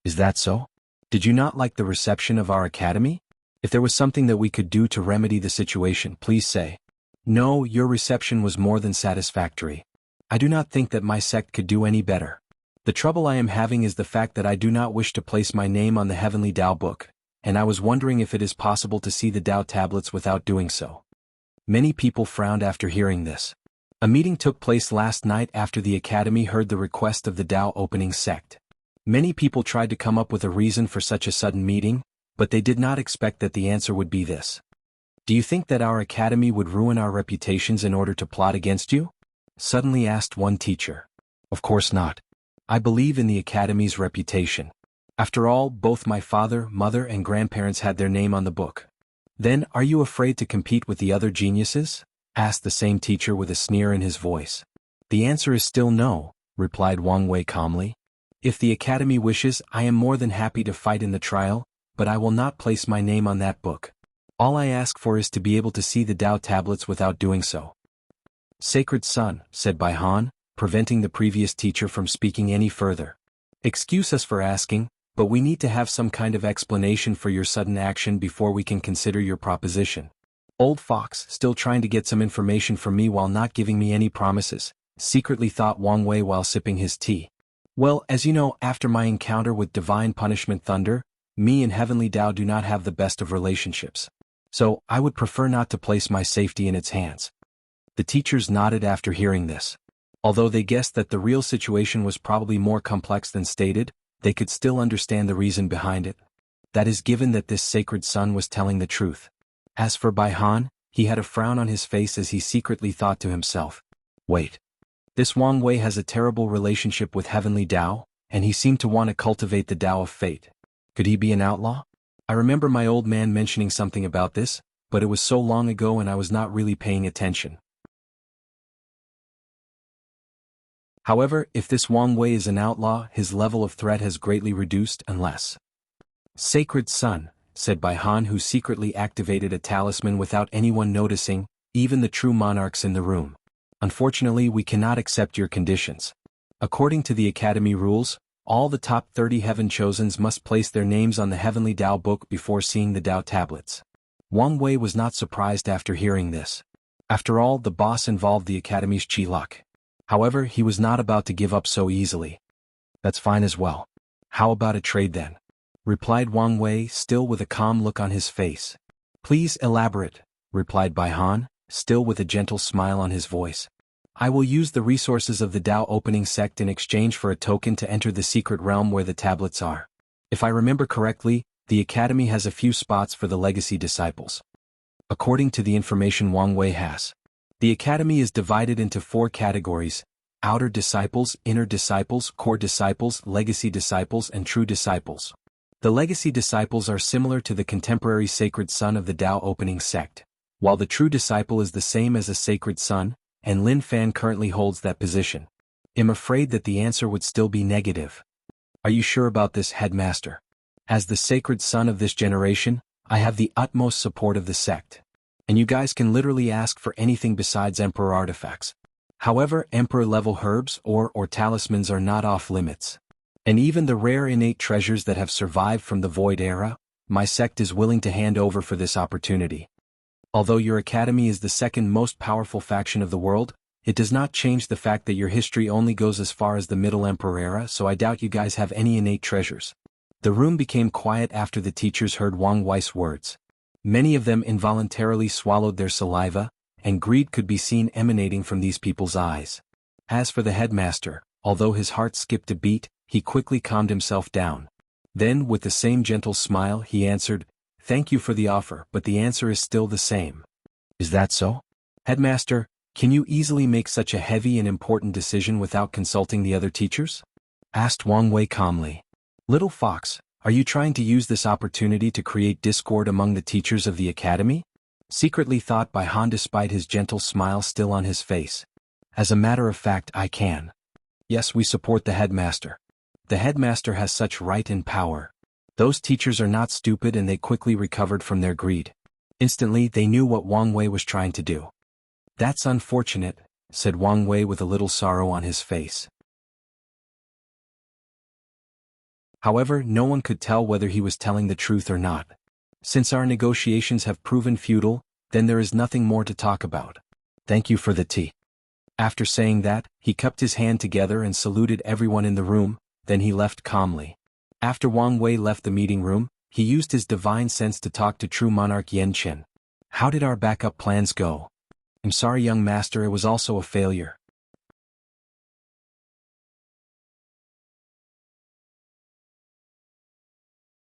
"Is that so? Did you not like the reception of our academy? If there was something that we could do to remedy the situation, please say." "No, your reception was more than satisfactory. I do not think that my sect could do any better. The trouble I am having is the fact that I do not wish to place my name on the Heavenly Tao Book, and I was wondering if it is possible to see the Tao tablets without doing so." Many people frowned after hearing this. A meeting took place last night after the academy heard the request of the Tao Opening sect. Many people tried to come up with a reason for such a sudden meeting, but they did not expect that the answer would be this. "Do you think that our academy would ruin our reputations in order to plot against you?" suddenly asked one teacher. "Of course not. I believe in the academy's reputation. After all, both my father, mother and grandparents had their name on the book." "Then, are you afraid to compete with the other geniuses?" asked the same teacher with a sneer in his voice. "The answer is still no," replied Wang Wei calmly. "If the academy wishes, I am more than happy to fight in the trial, but I will not place my name on that book. All I ask for is to be able to see the Tao tablets without doing so." "Sacred son," said Bai Han, preventing the previous teacher from speaking any further. "Excuse us for asking, but we need to have some kind of explanation for your sudden action before we can consider your proposition." "Old fox, still trying to get some information from me while not giving me any promises," secretly thought Wang Wei while sipping his tea. "Well, as you know, after my encounter with Divine Punishment Thunder, me and Heavenly Tao do not have the best of relationships. So, I would prefer not to place my safety in its hands." The teachers nodded after hearing this. Although they guessed that the real situation was probably more complex than stated, they could still understand the reason behind it. That is given that this sacred son was telling the truth. As for Bai Han, he had a frown on his face as he secretly thought to himself, "Wait. This Wang Wei has a terrible relationship with Heavenly Tao, and he seemed to want to cultivate the Tao of fate. Could he be an outlaw? I remember my old man mentioning something about this, but it was so long ago and I was not really paying attention. However, if this Wang Wei is an outlaw, his level of threat has greatly reduced unless." "Sacred son," said Bai Han, who secretly activated a talisman without anyone noticing, even the true monarchs in the room. "Unfortunately, we cannot accept your conditions. According to the academy rules, all the top 30 heaven chosens must place their names on the Heavenly Tao book before seeing the Tao tablets." Wang Wei was not surprised after hearing this. After all, the boss involved the academy's chi luck. However, he was not about to give up so easily. "That's fine as well. How about a trade then?" replied Wang Wei, still with a calm look on his face. "Please elaborate," replied Bai Han, still with a gentle smile on his voice. "I will use the resources of the Tao Opening sect in exchange for a token to enter the secret realm where the tablets are. If I remember correctly, the academy has a few spots for the legacy disciples." According to the information Wang Wei has, the academy is divided into 4 categories: outer disciples, inner disciples, core disciples, legacy disciples and true disciples. The legacy disciples are similar to the contemporary sacred son of the Tao opening sect, while the true disciple is the same as a sacred son, and Lin Fan currently holds that position. I'm afraid that the answer would still be negative. Are you sure about this, headmaster? As the sacred son of this generation, I have the utmost support of the sect. And you guys can literally ask for anything besides emperor artifacts. However, emperor-level herbs or talismans are not off limits. And even the rare innate treasures that have survived from the Void Era, my sect is willing to hand over for this opportunity. Although your academy is the second most powerful faction of the world, it does not change the fact that your history only goes as far as the Middle Emperor Era, so I doubt you guys have any innate treasures. The room became quiet after the teachers heard Wang Wei's words. Many of them involuntarily swallowed their saliva, and greed could be seen emanating from these people's eyes. As for the headmaster, although his heart skipped a beat, he quickly calmed himself down. Then, with the same gentle smile, he answered, "Thank you for the offer, but the answer is still the same." "Is that so? Headmaster, can you easily make such a heavy and important decision without consulting the other teachers?" asked Wang Wei calmly. "Little fox, are you trying to use this opportunity to create discord among the teachers of the academy?" secretly thought Bai Han despite his gentle smile still on his face. "As a matter of fact, I can. Yes, we support the headmaster. The headmaster has such right and power. Those teachers are not stupid and they quickly recovered from their greed. Instantly they knew what Wang Wei was trying to do. "That's unfortunate," said Wang Wei with a little sorrow on his face. However, no one could tell whether he was telling the truth or not. "Since our negotiations have proven futile, then there is nothing more to talk about. Thank you for the tea." After saying that, he cupped his hand together and saluted everyone in the room, then he left calmly. After Wang Wei left the meeting room, he used his divine sense to talk to true monarch Yan Qin. "How did our backup plans go?" "I'm sorry, young master, it was also a failure."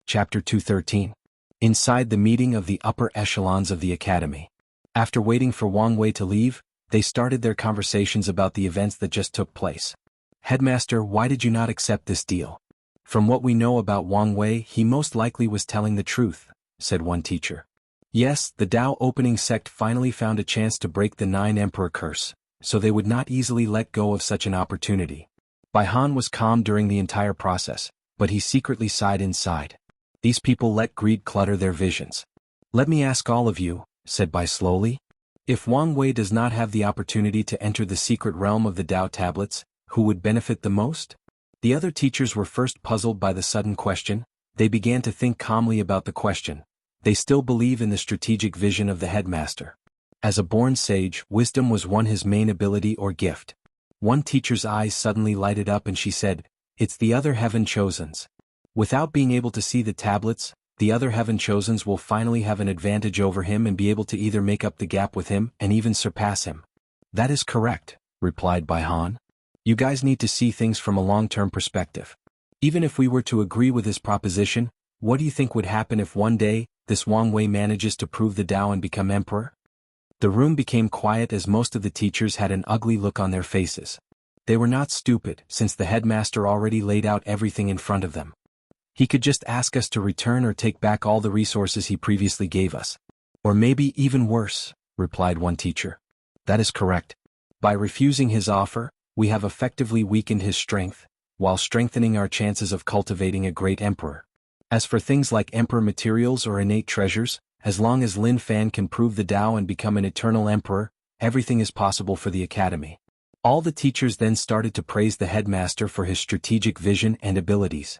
Chapter 213. Inside the meeting of the upper echelons of the academy. After waiting for Wang Wei to leave, they started their conversations about the events that just took place. "Headmaster, why did you not accept this deal?" "From what we know about Wang Wei, he most likely was telling the truth," said one teacher. "Yes, the Tao opening sect finally found a chance to break the 9 Emperor curse, so they would not easily let go of such an opportunity." Bai Han was calm during the entire process, but he secretly sighed inside. These people let greed clutter their visions. "Let me ask all of you," said Bai slowly. "If Wang Wei does not have the opportunity to enter the secret realm of the Tao tablets, who would benefit the most?" The other teachers were first puzzled by the sudden question. They began to think calmly about the question. They still believe in the strategic vision of the headmaster. As a born sage, wisdom was his main ability or gift. One teacher's eyes suddenly lighted up and she said, "It's the other heaven chosens." Without being able to see the tablets, the other heaven chosens will finally have an advantage over him and be able to either make up the gap with him and even surpass him. "That is correct," replied Bai Han. "You guys need to see things from a long-term perspective. Even if we were to agree with his proposition, what do you think would happen if one day, this Wang Wei manages to prove the Tao and become emperor?" The room became quiet as most of the teachers had an ugly look on their faces. They were not stupid, since the headmaster already laid out everything in front of them. "He could just ask us to return or take back all the resources he previously gave us. Or maybe even worse," replied one teacher. "That is correct. By refusing his offer, we have effectively weakened his strength, while strengthening our chances of cultivating a great emperor. As for things like emperor materials or innate treasures, as long as Lin Fan can prove the Tao and become an eternal emperor, everything is possible for the academy." All the teachers then started to praise the headmaster for his strategic vision and abilities.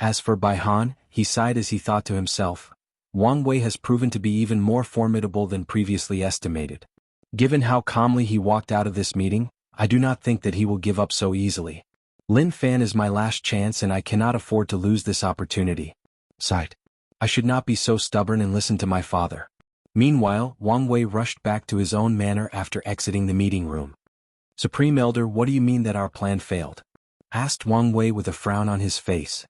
As for Bai Han, he sighed as he thought to himself, "Wang Wei has proven to be even more formidable than previously estimated. Given how calmly he walked out of this meeting, I do not think that he will give up so easily. Lin Fan is my last chance and I cannot afford to lose this opportunity." Sighed. "I should not be so stubborn and listen to my father." Meanwhile, Wang Wei rushed back to his own manor after exiting the meeting room. "Supreme Elder, what do you mean that our plan failed?" asked Wang Wei with a frown on his face.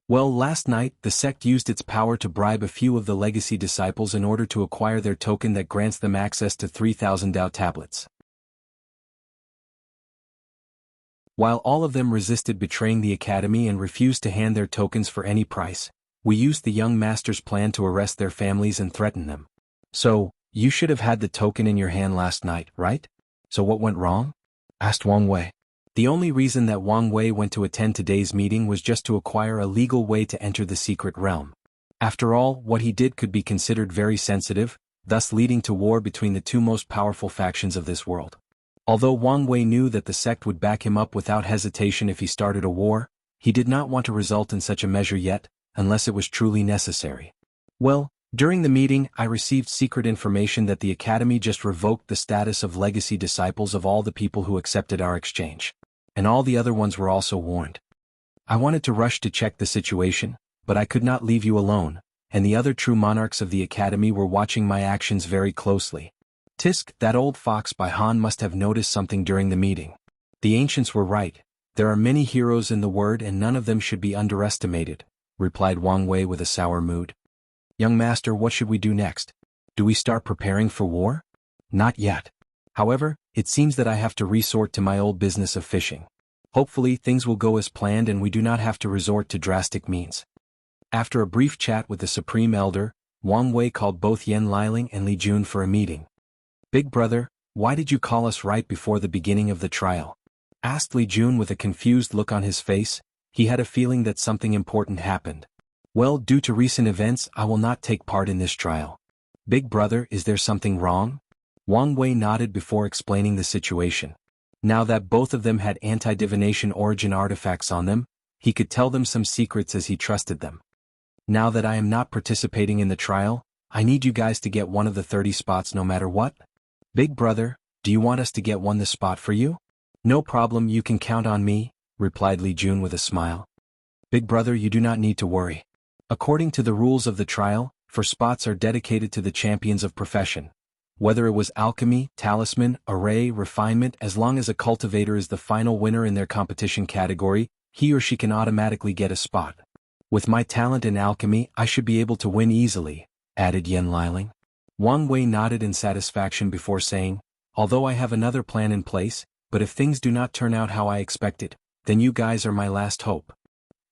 "Well, last night, the sect used its power to bribe a few of the legacy disciples in order to acquire their token that grants them access to 3,000 Tao tablets. While all of them resisted betraying the academy and refused to hand their tokens for any price, We used the young master's plan to arrest their families and threaten them. So, you should have had the token in your hand last night, right? So what went wrong? Asked Wang Wei. The only reason that Wang Wei went to attend today's meeting was just to acquire a legal way to enter the secret realm. After all, what he did could be considered very sensitive, thus leading to war between the two most powerful factions of this world. Although Wang Wei knew that the sect would back him up without hesitation if he started a war, he did not want to result in such a measure yet, unless it was truly necessary. Well, during the meeting, I received secret information that the Academy just revoked the status of legacy disciples of all the people who accepted our exchange. And all the other ones were also warned. I wanted to rush to check the situation, but I could not leave you alone, and the other true monarchs of the Academy were watching my actions very closely. Tisk, that old fox by Han must have noticed something during the meeting. The ancients were right. There are many heroes in the world and none of them should be underestimated, replied Wang Wei with a sour mood. Young master, what should we do next? Do we start preparing for war? Not yet. However, it seems that I have to resort to my old business of fishing. Hopefully things will go as planned and we do not have to resort to drastic means. After a brief chat with the Supreme Elder, Wang Wei called both Yan Liling and Li Jun for a meeting. Big brother, why did you call us right before the beginning of the trial? Asked Li Jun with a confused look on his face. He had a feeling that something important happened. Well, due to recent events, I will not take part in this trial. Big brother, is there something wrong? Wang Wei nodded before explaining the situation. Now that both of them had anti-divination origin artifacts on them, he could tell them some secrets as he trusted them. Now that I am not participating in the trial, I need you guys to get one of the 30 spots no matter what. Big brother, do you want us to get the spot for you? No problem, you can count on me, replied Li Jun with a smile. Big brother, you do not need to worry. According to the rules of the trial, spots are dedicated to the champions of profession. Whether it was alchemy, talisman, array, refinement, as long as a cultivator is the final winner in their competition category, he or she can automatically get a spot. With my talent in alchemy, I should be able to win easily, added Yan Liling. Wang Wei nodded in satisfaction before saying, although I have another plan in place, but if things do not turn out how I expected, then you guys are my last hope.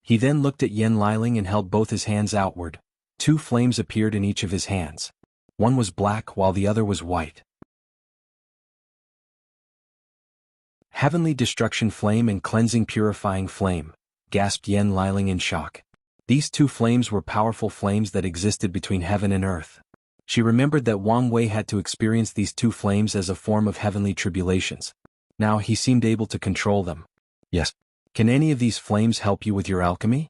He then looked at Yan Liling and held both his hands outward. 2 flames appeared in each of his hands. One was black while the other was white. Heavenly Destruction Flame and Cleansing Purifying Flame, gasped Yan Liling in shock. These 2 flames were powerful flames that existed between heaven and earth. She remembered that Wang Wei had to experience these 2 flames as a form of heavenly tribulations. Now he seemed able to control them. Yes. Can any of these flames help you with your alchemy?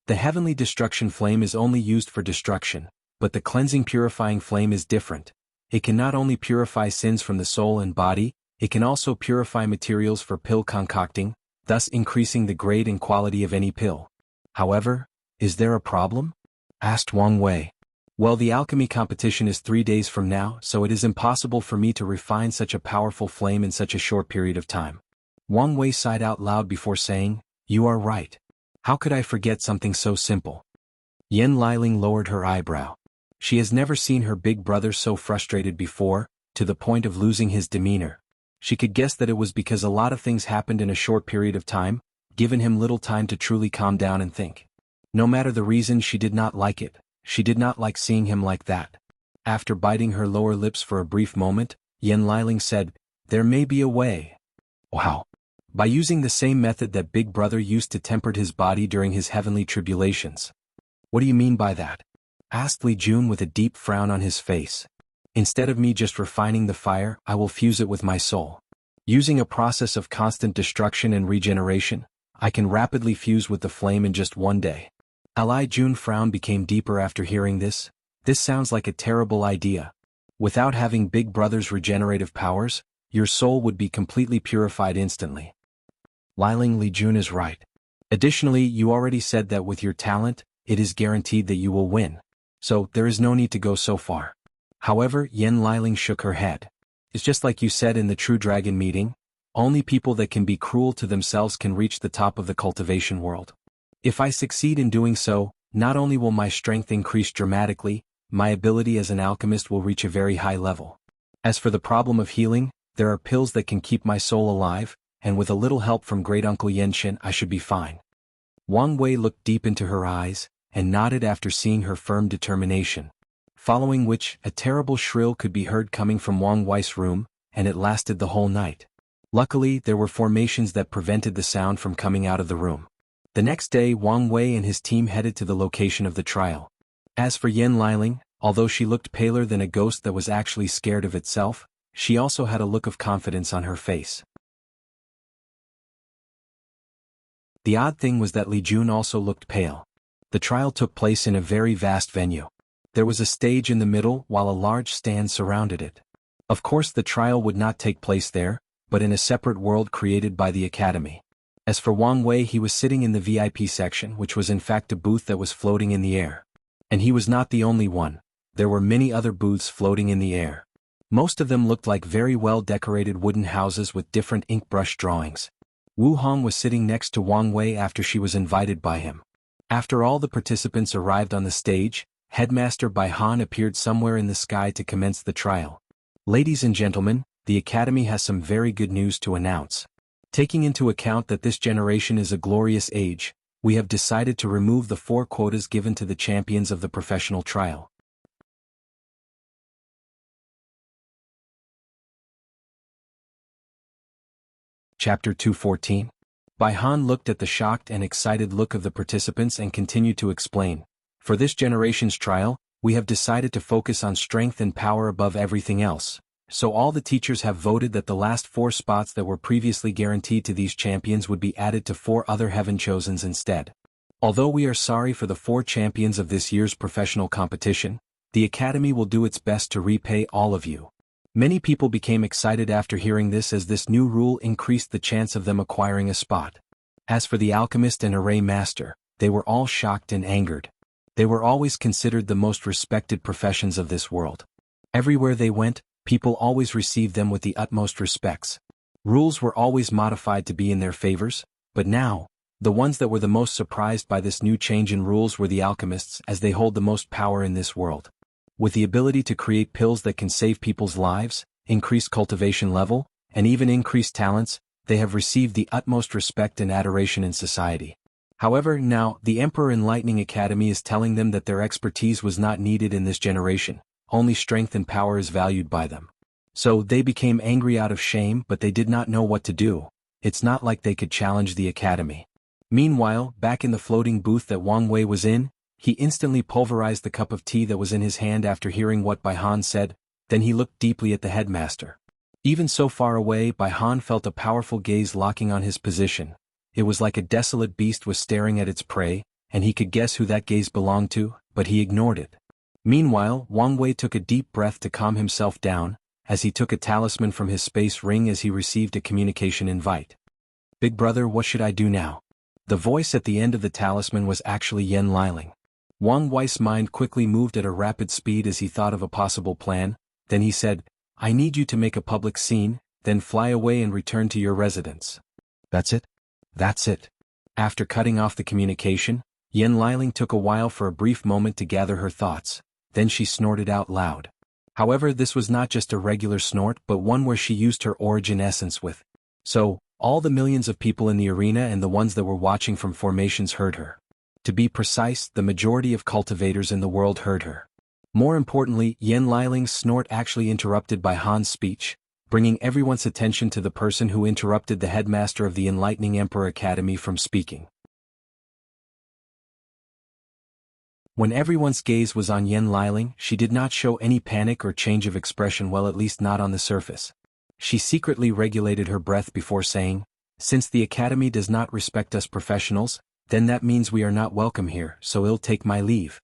The Heavenly Destruction Flame is only used for destruction, but the Cleansing Purifying Flame is different. It can not only purify sins from the soul and body, it can also purify materials for pill concocting, thus increasing the grade and quality of any pill. However, is there a problem? Asked Wang Wei. Well, the alchemy competition is 3 days from now, so it is impossible for me to refine such a powerful flame in such a short period of time. Wang Wei sighed out loud before saying, you are right. How could I forget something so simple? Yan Liling lowered her eyebrow. She has never seen her big brother so frustrated before, to the point of losing his demeanor. She could guess that it was because a lot of things happened in a short period of time, given him little time to truly calm down and think. No matter the reason, she did not like it. She did not like seeing him like that. After biting her lower lips for a brief moment, Yan Liling said, there may be a way. Wow. By using the same method that Big Brother used to temper his body during his heavenly tribulations. What do you mean by that? Asked Li Jun with a deep frown on his face. Instead of me just refining the fire, I will fuse it with my soul. Using a process of constant destruction and regeneration, I can rapidly fuse with the flame in just 1 day. Li Jun's frown became deeper after hearing this. This sounds like a terrible idea. Without having Big Brother's regenerative powers, your soul would be completely purified instantly. Liling, Li Jun is right. Additionally, you already said that with your talent, it is guaranteed that you will win. So, there is no need to go so far. However, Yan Liling shook her head. It's just like you said in the True Dragon meeting, only people that can be cruel to themselves can reach the top of the cultivation world. If I succeed in doing so, not only will my strength increase dramatically, my ability as an alchemist will reach a very high level. As for the problem of healing, there are pills that can keep my soul alive, and with a little help from Great Uncle Yenshin I should be fine. Wang Wei looked deep into her eyes, and nodded after seeing her firm determination. Following which, a terrible shrill could be heard coming from Wang Wei's room, and it lasted the whole night. Luckily, there were formations that prevented the sound from coming out of the room. The next day, Wang Wei and his team headed to the location of the trial. As for Yan Liling, although she looked paler than a ghost that was actually scared of itself, she also had a look of confidence on her face. The odd thing was that Li Jun also looked pale. The trial took place in a very vast venue. There was a stage in the middle while a large stand surrounded it. Of course the trial would not take place there, but in a separate world created by the Academy. As for Wang Wei, he was sitting in the VIP section, which was in fact a booth that was floating in the air. And he was not the only one. There were many other booths floating in the air. Most of them looked like very well decorated wooden houses with different ink brush drawings. Wu Hong was sitting next to Wang Wei after she was invited by him. After all the participants arrived on the stage, Headmaster Bai Han appeared somewhere in the sky to commence the trial. Ladies and gentlemen, the Academy has some very good news to announce. Taking into account that this generation is a glorious age, we have decided to remove the 4 quotas given to the champions of the professional trial. Chapter 214. Bai Han looked at the shocked and excited look of the participants and continued to explain. For this generation's trial, we have decided to focus on strength and power above everything else. So all the teachers have voted that the last 4 spots that were previously guaranteed to these champions would be added to 4 other heaven chosens instead. Although we are sorry for the 4 champions of this year's professional competition, the Academy will do its best to repay all of you. Many people became excited after hearing this, as this new rule increased the chance of them acquiring a spot. As for the alchemist and array master, they were all shocked and angered. They were always considered the most respected professions of this world. Everywhere they went, people always received them with the utmost respects. Rules were always modified to be in their favors, but now, the ones that were the most surprised by this new change in rules were the alchemists, as they hold the most power in this world. With the ability to create pills that can save people's lives, increase cultivation level, and even increase talents, they have received the utmost respect and adoration in society. However, now, the Emperor Enlightening Academy is telling them that their expertise was not needed in this generation, only strength and power is valued by them. So they became angry out of shame, but they did not know what to do. It's not like they could challenge the Academy. Meanwhile, back in the floating booth that Wang Wei was in, he instantly pulverized the cup of tea that was in his hand after hearing what Bai Han said, then he looked deeply at the headmaster. Even so far away, Bai Han felt a powerful gaze locking on his position. It was like a desolate beast was staring at its prey, and he could guess who that gaze belonged to, but he ignored it. Meanwhile, Wang Wei took a deep breath to calm himself down, as he took a talisman from his space ring as he received a communication invite. "Big brother, what should I do now?" The voice at the end of the talisman was actually Yan Liling. Wang Wei's mind quickly moved at a rapid speed as he thought of a possible plan, then he said, "I need you to make a public scene, then fly away and return to your residence." "That's it? That's it." After cutting off the communication, Yan Liling took a while for a brief moment to gather her thoughts, then she snorted out loud. However, this was not just a regular snort but one where she used her origin essence with. So, all the millions of people in the arena and the ones that were watching from formations heard her. To be precise, the majority of cultivators in the world heard her. More importantly, Yan Liling's snort actually interrupted Bai Han's speech, bringing everyone's attention to the person who interrupted the headmaster of the Enlightening Emperor Academy from speaking. When everyone's gaze was on Yan Liling, she did not show any panic or change of expression, well, at least not on the surface. She secretly regulated her breath before saying, "Since the Academy does not respect us professionals, then that means we are not welcome here, so I'll take my leave."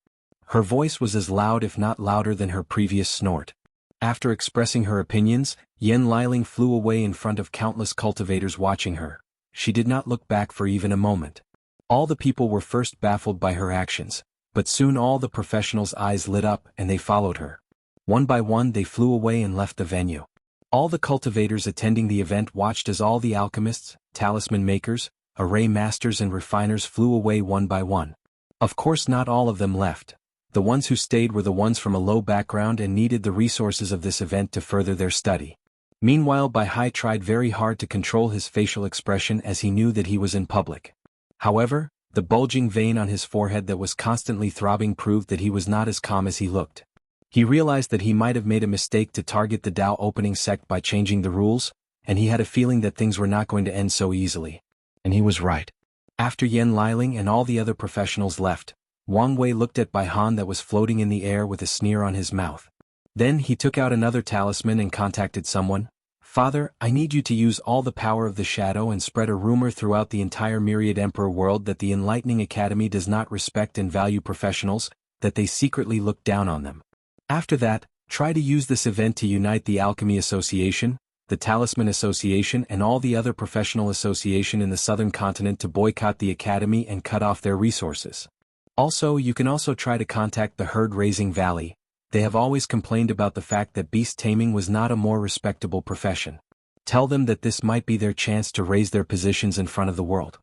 Her voice was as loud if not louder than her previous snort. After expressing her opinions, Yan Liling flew away in front of countless cultivators watching her. She did not look back for even a moment. All the people were first baffled by her actions, but soon all the professionals' eyes lit up and they followed her. One by one they flew away and left the venue. All the cultivators attending the event watched as all the alchemists, talisman makers, array masters and refiners flew away one by one. Of course not all of them left. The ones who stayed were the ones from a low background and needed the resources of this event to further their study. Meanwhile, Bai Hai tried very hard to control his facial expression as he knew that he was in public. However, The bulging vein on his forehead that was constantly throbbing proved that he was not as calm as he looked. He realized that he might have made a mistake to target the Dao opening sect by changing the rules, and he had a feeling that things were not going to end so easily. And he was right. After Yan Liling and all the other professionals left, Wang Wei looked at Bai Han that was floating in the air with a sneer on his mouth. Then he took out another talisman and contacted someone. Father, I need you to use all the power of the shadow and spread a rumor throughout the entire Myriad Emperor world that the Enlightening Academy does not respect and value professionals, that they secretly look down on them. After that, try to use this event to unite the Alchemy Association, the Talisman Association and all the other professional association in the southern continent to boycott the Academy and cut off their resources. Also, you can also try to contact the herd-raising valley. They have always complained about the fact that beast taming was not a more respectable profession. Tell them that this might be their chance to raise their positions in front of the world.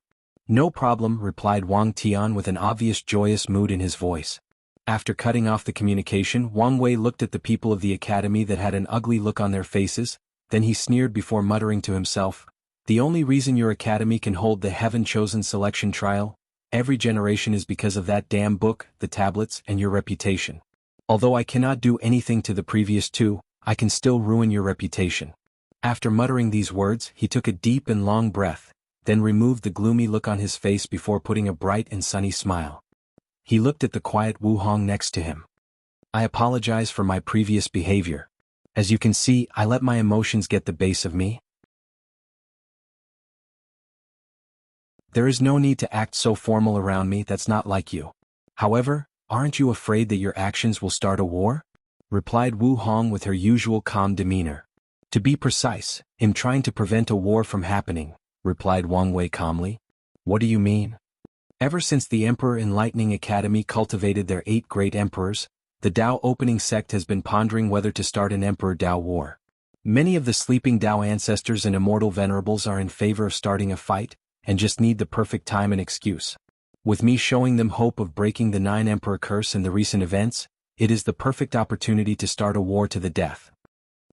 No problem, replied Wang Tian with an obvious joyous mood in his voice. After cutting off the communication, Wang Wei looked at the people of the academy that had an ugly look on their faces, then he sneered before muttering to himself, "The only reason your academy can hold the heaven-chosen selection trial, every generation is because of that damn book, the tablets, and your reputation. Although I cannot do anything to the previous two, I can still ruin your reputation." After muttering these words, he took a deep and long breath, then removed the gloomy look on his face before putting a bright and sunny smile. He looked at the quiet Wu Hong next to him. "I apologize for my previous behavior. As you can see, I let my emotions get the base of me. There is no need to act so formal around me, that's not like you. However, aren't you afraid that your actions will start a war?" replied Wu Hong with her usual calm demeanor. "To be precise, I'm trying to prevent a war from happening," replied Wang Wei calmly. "What do you mean?" Ever since the Emperor Enlightening Academy cultivated their 8 great emperors, the Dao opening sect has been pondering whether to start an Emperor Dao war. Many of the sleeping Dao ancestors and immortal venerables are in favor of starting a fight, and just need the perfect time and excuse. With me showing them hope of breaking the 9 Emperor curse in the recent events, it is the perfect opportunity to start a war to the death.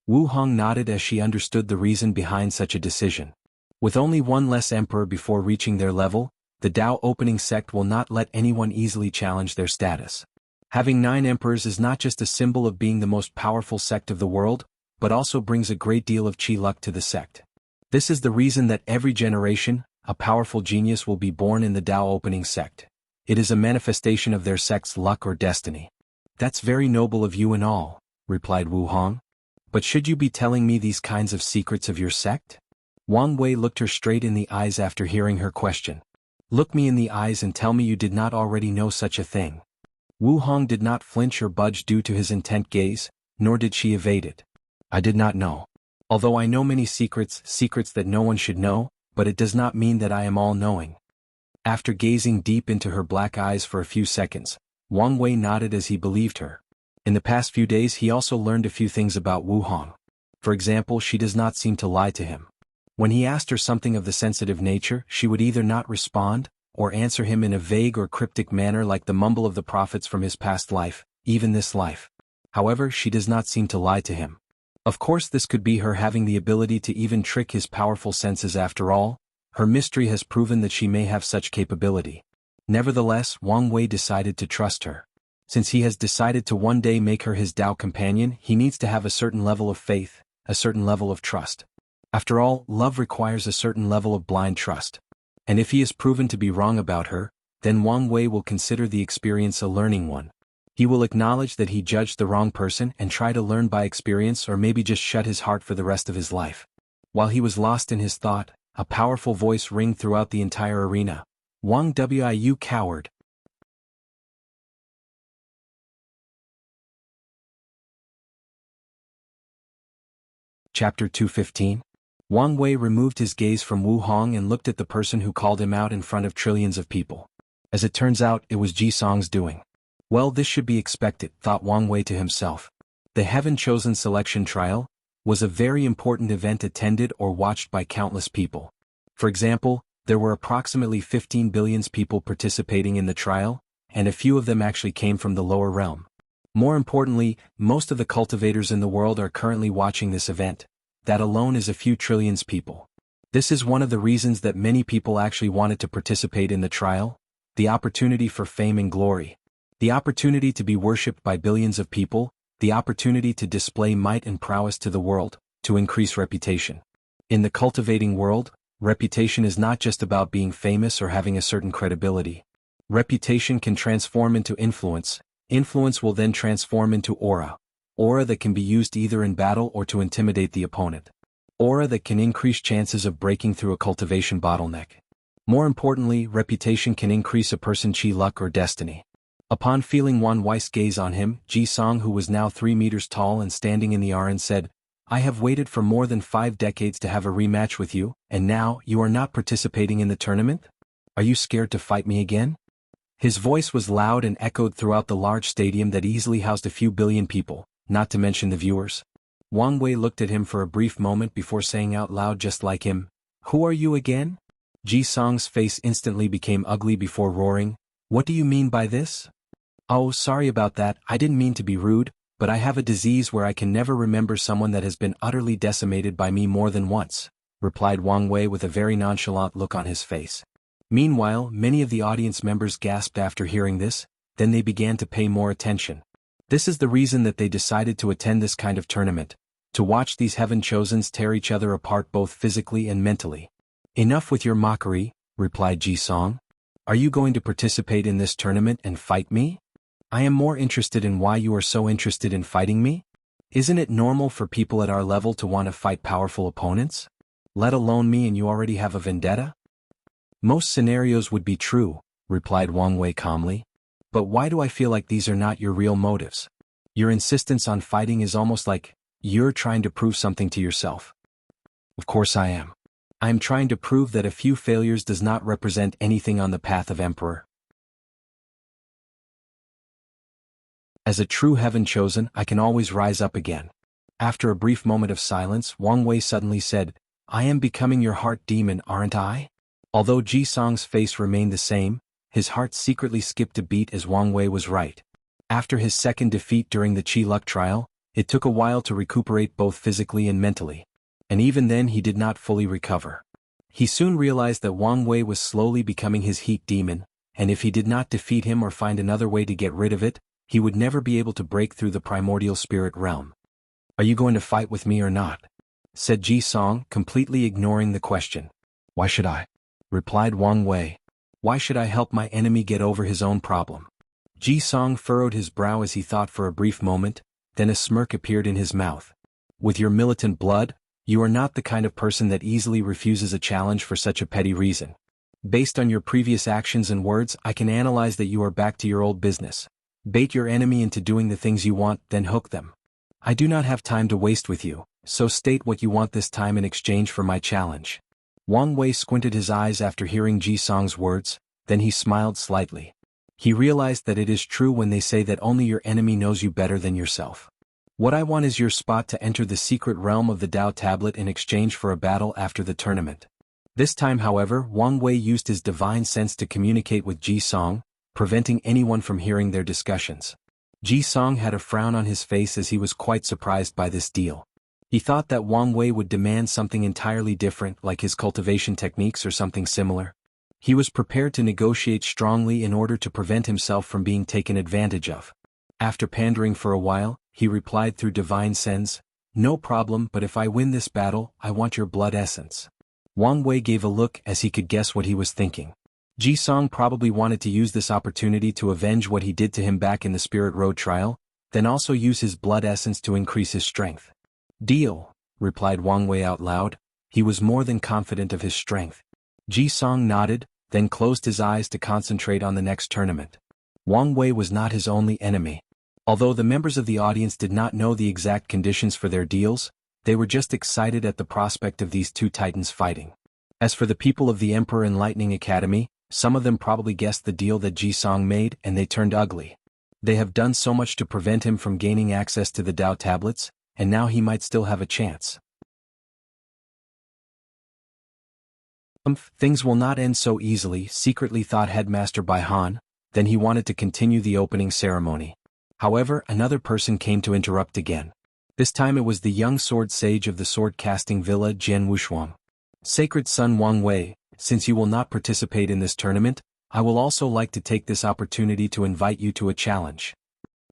Wu Hong nodded as she understood the reason behind such a decision. With only one less emperor before reaching their level, the Dao opening sect will not let anyone easily challenge their status. Having 9 emperors is not just a symbol of being the most powerful sect of the world, but also brings a great deal of chi luck to the sect. This is the reason that every generation, a powerful genius will be born in the Dao opening sect. It is a manifestation of their sect's luck or destiny. "That's very noble of you and all," replied Wu Hong. "But should you be telling me these kinds of secrets of your sect?" Wang Wei looked her straight in the eyes after hearing her question. "Look me in the eyes and tell me you did not already know such a thing." Wu Hong did not flinch or budge due to his intent gaze, nor did she evade it. "I did not know. Although I know many secrets that no one should know, but it does not mean that I am all-knowing." After gazing deep into her black eyes for a few seconds, Wang Wei nodded as he believed her. In the past few days he also learned a few things about Wu Hong. For example, she does not seem to lie to him. When he asked her something of the sensitive nature, she would either not respond, or answer him in a vague or cryptic manner like the mumble of the prophets from his past life, even this life. However, she does not seem to lie to him. Of course, this could be her having the ability to even trick his powerful senses after all. Her mystery has proven that she may have such capability. Nevertheless, Wang Wei decided to trust her. Since he has decided to one day make her his Dao companion, he needs to have a certain level of faith, a certain level of trust. After all, love requires a certain level of blind trust. And if he is proven to be wrong about her, then Wang Wei will consider the experience a learning one. He will acknowledge that he judged the wrong person and try to learn by experience, or maybe just shut his heart for the rest of his life. While he was lost in his thought, a powerful voice rang throughout the entire arena. "Wang Wei, you coward." Chapter 215. Wang Wei removed his gaze from Wu Hong and looked at the person who called him out in front of trillions of people. As it turns out, it was Ji Song's doing. Well, this should be expected, thought Wang Wei to himself. The heaven-chosen selection trial was a very important event attended or watched by countless people. For example, there were approximately 15 billion people participating in the trial, and a few of them actually came from the lower realm. More importantly, most of the cultivators in the world are currently watching this event. That alone is a few trillions people. This is one of the reasons that many people actually wanted to participate in the trial. the opportunity for fame and glory. The opportunity to be worshipped by billions of people, the opportunity to display might and prowess to the world, to increase reputation. In the cultivating world, reputation is not just about being famous or having a certain credibility. Reputation can transform into influence. Influence will then transform into aura. Aura that can be used either in battle or to intimidate the opponent. Aura that can increase chances of breaking through a cultivation bottleneck. More importantly, reputation can increase a person's chi luck or destiny. Upon feeling Wan Wei's gaze on him, Ji Song, who was now 3 meters tall and standing in the arena, said, "I have waited for more than 5 decades to have a rematch with you, and now you are not participating in the tournament? Are you scared to fight me again?" His voice was loud and echoed throughout the large stadium that easily housed a few billion people, not to mention the viewers. Wang Wei looked at him for a brief moment before saying out loud just like him, "Who are you again?" Ji Song's face instantly became ugly before roaring, "What do you mean by this?" "Oh, sorry about that, I didn't mean to be rude, but I have a disease where I can never remember someone that has been utterly decimated by me more than once," replied Wang Wei with a very nonchalant look on his face. Meanwhile, many of the audience members gasped after hearing this, then they began to pay more attention. This is the reason that they decided to attend this kind of tournament, to watch these heaven-chosens tear each other apart both physically and mentally. "Enough with your mockery," replied Ji Song. "Are you going to participate in this tournament and fight me? I am more interested in why you are so interested in fighting me. Isn't it normal for people at our level to want to fight powerful opponents? Let alone me, and you already have a vendetta?" "Most scenarios would be true," replied Wang Wei calmly. "But why do I feel like these are not your real motives? Your insistence on fighting is almost like you're trying to prove something to yourself." "Of course I am. I am trying to prove that a few failures does not represent anything on the path of Emperor. As a true heaven chosen, I can always rise up again." After a brief moment of silence, Wang Wei suddenly said, "I am becoming your heart demon, aren't I?" Although Ji Song's face remained the same, his heart secretly skipped a beat as Wang Wei was right. After his second defeat during the Chi Luck trial, it took a while to recuperate both physically and mentally. And even then he did not fully recover. He soon realized that Wang Wei was slowly becoming his heat demon, and if he did not defeat him or find another way to get rid of it, he would never be able to break through the primordial spirit realm. "Are you going to fight with me or not?" said Ji Song, completely ignoring the question. "Why should I?" replied Wang Wei. "Why should I help my enemy get over his own problem?" Ji Song furrowed his brow as he thought for a brief moment, then a smirk appeared in his mouth. "With your militant blood, you are not the kind of person that easily refuses a challenge for such a petty reason. Based on your previous actions and words, I can analyze that you are back to your old business. Bait your enemy into doing the things you want, then hook them. I do not have time to waste with you, so state what you want this time in exchange for my challenge." Wang Wei squinted his eyes after hearing Ji Song's words, then he smiled slightly. He realized that it is true when they say that only your enemy knows you better than yourself. "What I want is your spot to enter the secret realm of the Dao tablet in exchange for a battle after the tournament." This time, however, Wang Wei used his divine sense to communicate with Ji Song, preventing anyone from hearing their discussions. Ji Song had a frown on his face as he was quite surprised by this deal. He thought that Wang Wei would demand something entirely different, like his cultivation techniques or something similar. He was prepared to negotiate strongly in order to prevent himself from being taken advantage of. After pandering for a while, he replied through divine sense, "No problem, but if I win this battle, I want your blood essence." Wang Wei gave a look as he could guess what he was thinking. Ji Song probably wanted to use this opportunity to avenge what he did to him back in the Spirit Road trial, then also use his blood essence to increase his strength. "Deal," replied Wang Wei out loud. He was more than confident of his strength. Ji Song nodded, then closed his eyes to concentrate on the next tournament. Wang Wei was not his only enemy. Although the members of the audience did not know the exact conditions for their deals, they were just excited at the prospect of these two titans fighting. As for the people of the Emperor Enlightening Academy, some of them probably guessed the deal that Ji Song made and they turned ugly. They have done so much to prevent him from gaining access to the Dao tablets, and now he might still have a chance. Things will not end so easily, secretly thought Headmaster Baihan, then he wanted to continue the opening ceremony. However, another person came to interrupt again. This time it was the young sword sage of the sword-casting villa Jianghu. "Sacred son Wang Wei, since you will not participate in this tournament, I will also like to take this opportunity to invite you to a challenge.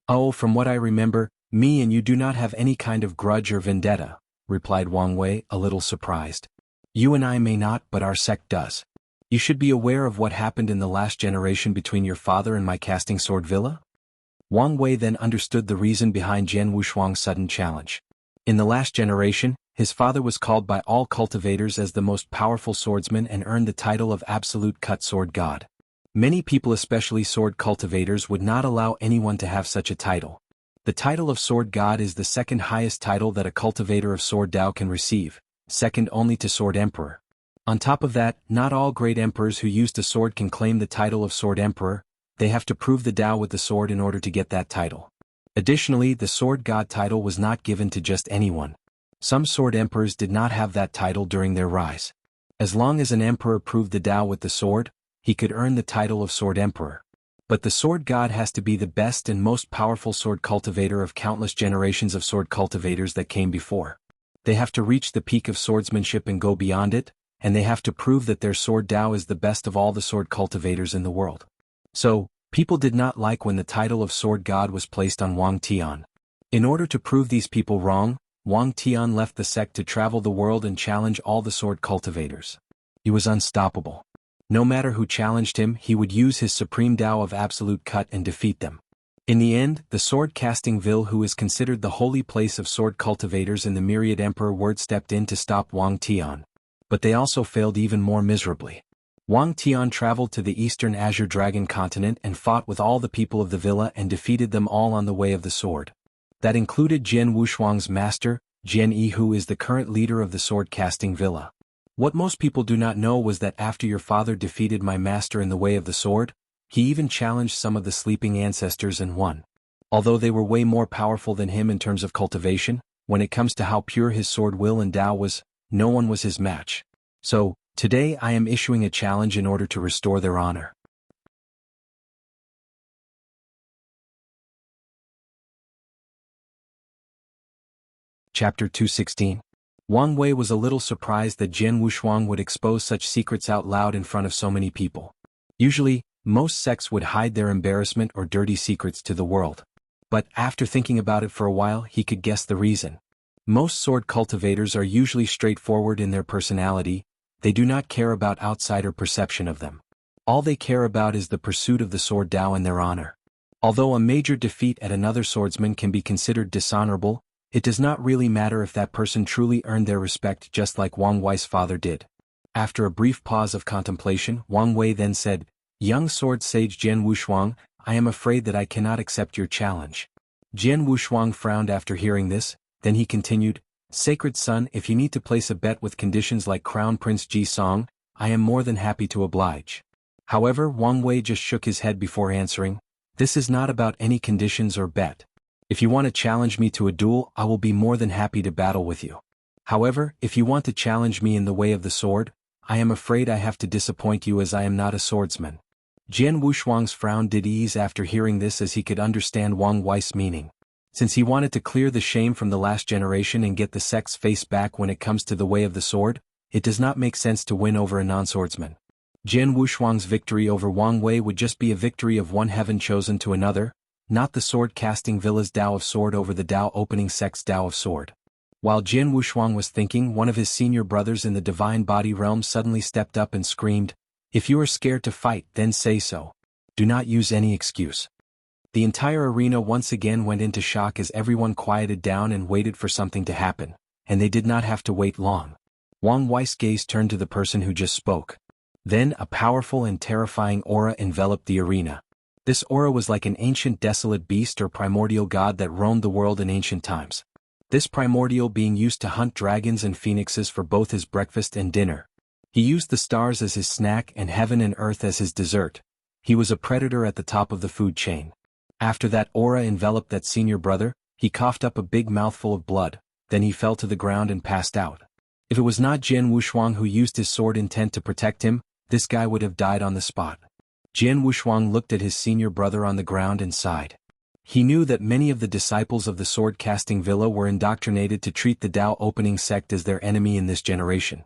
Oh, from what I remember, me and you do not have any kind of grudge or vendetta, replied Wang Wei, a little surprised. You and I may not, but our sect does. You should be aware of what happened in the last generation between your father and my casting sword villa? Wang Wei then understood the reason behind Jian Wushuang's sudden challenge. In the last generation, his father was called by all cultivators as the most powerful swordsman and earned the title of Absolute Cut Sword God. Many people, especially sword cultivators, would not allow anyone to have such a title. The title of Sword God is the second highest title that a cultivator of Sword Dao can receive, second only to Sword Emperor. On top of that, not all great emperors who used a sword can claim the title of Sword Emperor. They have to prove the Dao with the sword in order to get that title. Additionally, the Sword God title was not given to just anyone. Some sword emperors did not have that title during their rise. As long as an emperor proved the Dao with the sword, he could earn the title of Sword Emperor. But the Sword God has to be the best and most powerful sword cultivator of countless generations of sword cultivators that came before. They have to reach the peak of swordsmanship and go beyond it, and they have to prove that their sword Dao is the best of all the sword cultivators in the world. So, people did not like when the title of Sword God was placed on Wang Tian. In order to prove these people wrong, Wang Tian left the sect to travel the world and challenge all the sword cultivators. He was unstoppable. No matter who challenged him, he would use his supreme Dao of absolute cut and defeat them. In the end, the sword-casting Ville, who is considered the holy place of sword cultivators in the myriad emperor word, stepped in to stop Wang Tian. But they also failed even more miserably. Wang Tian traveled to the eastern Azure Dragon continent and fought with all the people of the villa and defeated them all on the way of the sword. That included Jian Wushuang's master, Jian Yi, who is the current leader of the sword-casting villa. What most people do not know was that after your father defeated my master in the way of the sword, he even challenged some of the sleeping ancestors and won. Although they were way more powerful than him in terms of cultivation, when it comes to how pure his sword will and Dao was, no one was his match. So, today I am issuing a challenge in order to restore their honor. Chapter 216. Wang Wei was a little surprised that Jian Wushuang would expose such secrets out loud in front of so many people. Usually, most sects would hide their embarrassment or dirty secrets to the world. But after thinking about it for a while, he could guess the reason. Most sword cultivators are usually straightforward in their personality. They do not care about outsider perception of them. All they care about is the pursuit of the sword Dao and their honor. Although a major defeat at another swordsman can be considered dishonorable, it does not really matter if that person truly earned their respect, just like Wang Wei's father did. After a brief pause of contemplation, Wang Wei then said, "Young sword sage Jian Wushuang, I am afraid that I cannot accept your challenge." Jian Wushuang frowned after hearing this, then he continued, "Sacred son, if you need to place a bet with conditions like Crown Prince Ji Song, I am more than happy to oblige." However, Wang Wei just shook his head before answering, "This is not about any conditions or bet. If you want to challenge me to a duel, I will be more than happy to battle with you. However, if you want to challenge me in the way of the sword, I am afraid I have to disappoint you as I am not a swordsman." Jian Wushuang's frown did ease after hearing this, as he could understand Wang Wei's meaning. Since he wanted to clear the shame from the last generation and get the sect's face back when it comes to the way of the sword, it does not make sense to win over a non-swordsman. Jian Wushuang's victory over Wang Wei would just be a victory of one heaven chosen to another, not the sword-casting villa's Dao of sword over the Dao opening sect's Dao of sword. While Jian Wushuang was thinking, one of his senior brothers in the divine body realm suddenly stepped up and screamed, "If you are scared to fight, then say so. Do not use any excuse." The entire arena once again went into shock as everyone quieted down and waited for something to happen, and they did not have to wait long. Wang Wei's gaze turned to the person who just spoke. Then a powerful and terrifying aura enveloped the arena. This aura was like an ancient desolate beast or primordial god that roamed the world in ancient times. This primordial being used to hunt dragons and phoenixes for both his breakfast and dinner. He used the stars as his snack and heaven and earth as his dessert. He was a predator at the top of the food chain. After that aura enveloped that senior brother, he coughed up a big mouthful of blood, then he fell to the ground and passed out. If it was not Jian Wushuang who used his sword intent to protect him, this guy would have died on the spot. Jian Wushuang looked at his senior brother on the ground and sighed. He knew that many of the disciples of the sword-casting villa were indoctrinated to treat the Dao opening sect as their enemy in this generation.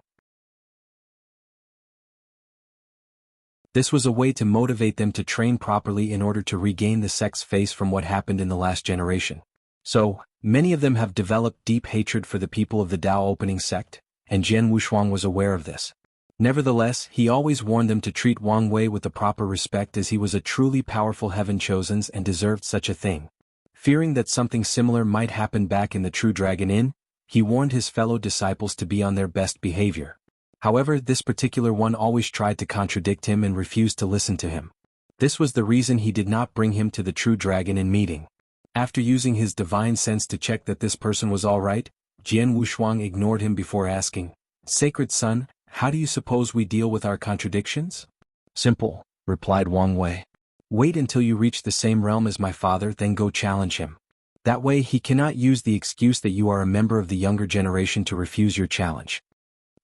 This was a way to motivate them to train properly in order to regain the sect's face from what happened in the last generation. So, many of them have developed deep hatred for the people of the Dao opening sect, and Jian Wushuang was aware of this. Nevertheless, he always warned them to treat Wang Wei with the proper respect, as he was a truly powerful heaven chosen and deserved such a thing. Fearing that something similar might happen back in the True Dragon Inn, he warned his fellow disciples to be on their best behavior. However, this particular one always tried to contradict him and refused to listen to him. This was the reason he did not bring him to the True Dragon Inn meeting. After using his divine sense to check that this person was alright, Jian Wushuang ignored him before asking, "Sacred son, how do you suppose we deal with our contradictions?" "Simple," replied Wang Wei. "Wait until you reach the same realm as my father, then go challenge him. That way he cannot use the excuse that you are a member of the younger generation to refuse your challenge."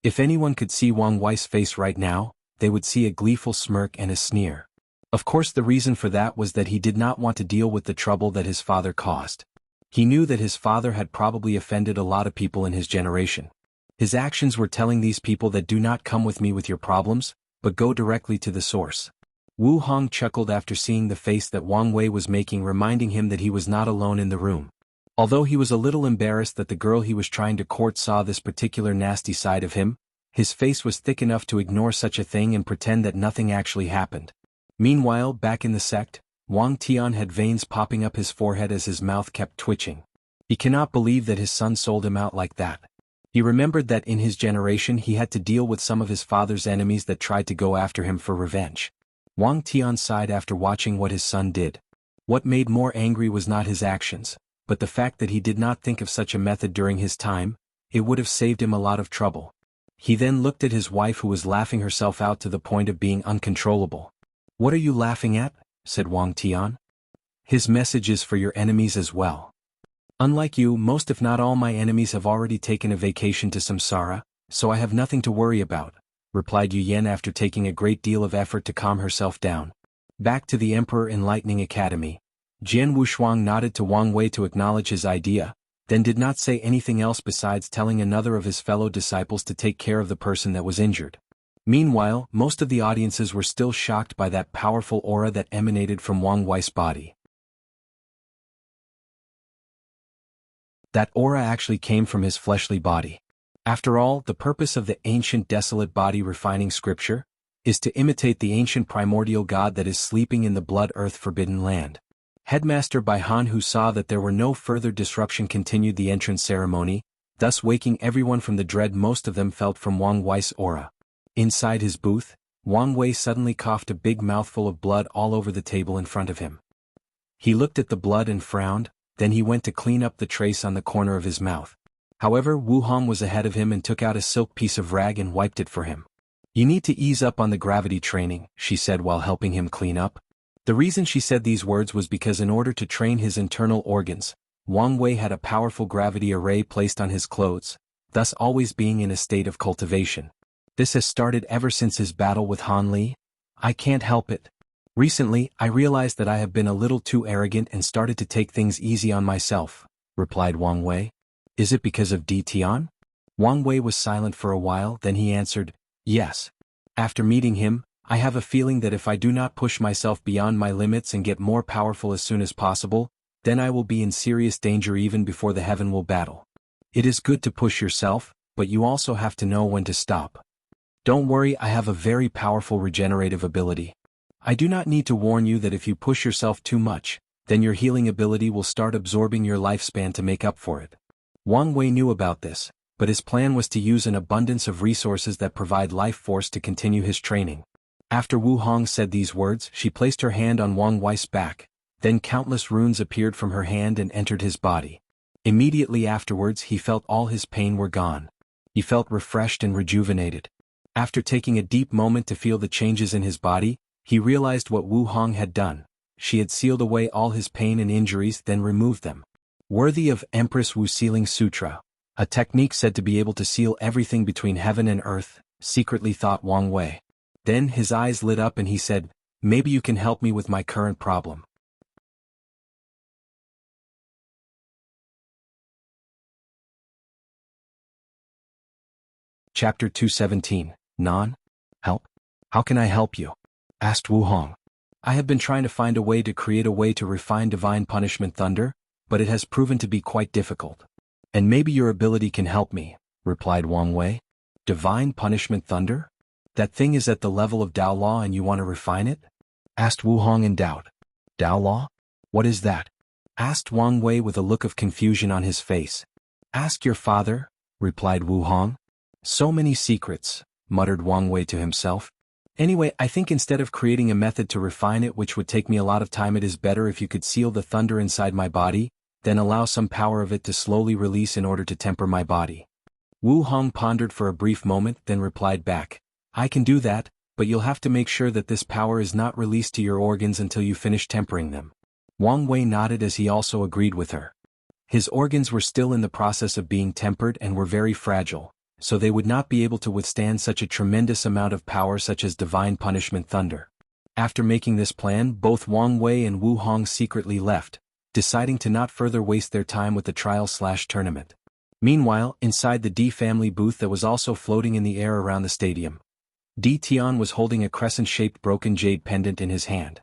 If anyone could see Wang Wei's face right now, they would see a gleeful smirk and a sneer. Of course, the reason for that was that he did not want to deal with the trouble that his father caused. He knew that his father had probably offended a lot of people in his generation. His actions were telling these people that do not come with me with your problems, but go directly to the source. Wu Hong chuckled after seeing the face that Wang Wei was making, reminding him that he was not alone in the room. Although he was a little embarrassed that the girl he was trying to court saw this particular nasty side of him, his face was thick enough to ignore such a thing and pretend that nothing actually happened. Meanwhile, back in the sect, Wang Tian had veins popping up his forehead as his mouth kept twitching. He cannot believe that his son sold him out like that. He remembered that in his generation he had to deal with some of his father's enemies that tried to go after him for revenge. Wang Tian sighed after watching what his son did. What made more angry was not his actions, but the fact that he did not think of such a method during his time. It would have saved him a lot of trouble. He then looked at his wife, who was laughing herself out to the point of being uncontrollable. "What are you laughing at?" said Wang Tian. "His message is for your enemies as well. Unlike you, most if not all my enemies have already taken a vacation to Samsara, so I have nothing to worry about," replied Yu Yen after taking a great deal of effort to calm herself down. Back to the Emperor Enlightening Academy. Jian Wushuang nodded to Wang Wei to acknowledge his idea, then did not say anything else besides telling another of his fellow disciples to take care of the person that was injured. Meanwhile, most of the audiences were still shocked by that powerful aura that emanated from Wang Wei's body. That aura actually came from his fleshly body. After all, the purpose of the ancient desolate body refining scripture is to imitate the ancient primordial god that is sleeping in the blood earth forbidden land. Headmaster Baihan, who saw that there were no further disruption, continued the entrance ceremony, thus waking everyone from the dread most of them felt from Wang Wei's aura. Inside his booth, Wang Wei suddenly coughed a big mouthful of blood all over the table in front of him. He looked at the blood and frowned, then he went to clean up the trace on the corner of his mouth. However, Wu Hong was ahead of him and took out a silk piece of rag and wiped it for him. "You need to ease up on the gravity training," she said while helping him clean up. The reason she said these words was because in order to train his internal organs, Wang Wei had a powerful gravity array placed on his clothes, thus always being in a state of cultivation. This has started ever since his battle with Han Li. I can't help it. Recently, I realized that I have been a little too arrogant and started to take things easy on myself, replied Wang Wei. Is it because of Di Tian? Wang Wei was silent for a while, then he answered, yes. After meeting him, I have a feeling that if I do not push myself beyond my limits and get more powerful as soon as possible, then I will be in serious danger even before the heaven will battle. It is good to push yourself, but you also have to know when to stop. Don't worry, I have a very powerful regenerative ability. I do not need to warn you that if you push yourself too much, then your healing ability will start absorbing your lifespan to make up for it. Wang Wei knew about this, but his plan was to use an abundance of resources that provide life force to continue his training. After Wu Hong said these words, she placed her hand on Wang Wei's back, then countless runes appeared from her hand and entered his body. Immediately afterwards he felt all his pain were gone. He felt refreshed and rejuvenated. After taking a deep moment to feel the changes in his body, he realized what Wu Hong had done. She had sealed away all his pain and injuries, then removed them. Worthy of Empress Wu Sealing Sutra, a technique said to be able to seal everything between heaven and earth, secretly thought Wang Wei. Then his eyes lit up and he said, maybe you can help me with my current problem. Chapter 217, Non? Help? How can I help you? asked Wu Hong. I have been trying to find a way to create a way to refine divine punishment thunder, but it has proven to be quite difficult. And maybe your ability can help me, replied Wang Wei. Divine punishment thunder? That thing is at the level of Tao law and you want to refine it? Asked Wu Hong in doubt. Tao law? What is that? Asked Wang Wei with a look of confusion on his face. Ask your father, replied Wu Hong. So many secrets, muttered Wang Wei to himself. Anyway, I think instead of creating a method to refine it which would take me a lot of time, it is better if you could seal the thunder inside my body, then allow some power of it to slowly release in order to temper my body. Wu Hong pondered for a brief moment, then replied back. I can do that, but you'll have to make sure that this power is not released to your organs until you finish tempering them. Wang Wei nodded as he also agreed with her. His organs were still in the process of being tempered and were very fragile, so they would not be able to withstand such a tremendous amount of power such as divine punishment thunder. After making this plan, both Wang Wei and Wu Hong secretly left, deciding to not further waste their time with the trial/tournament. Meanwhile, inside the D family booth that was also floating in the air around the stadium, Di Tian was holding a crescent-shaped broken jade pendant in his hand.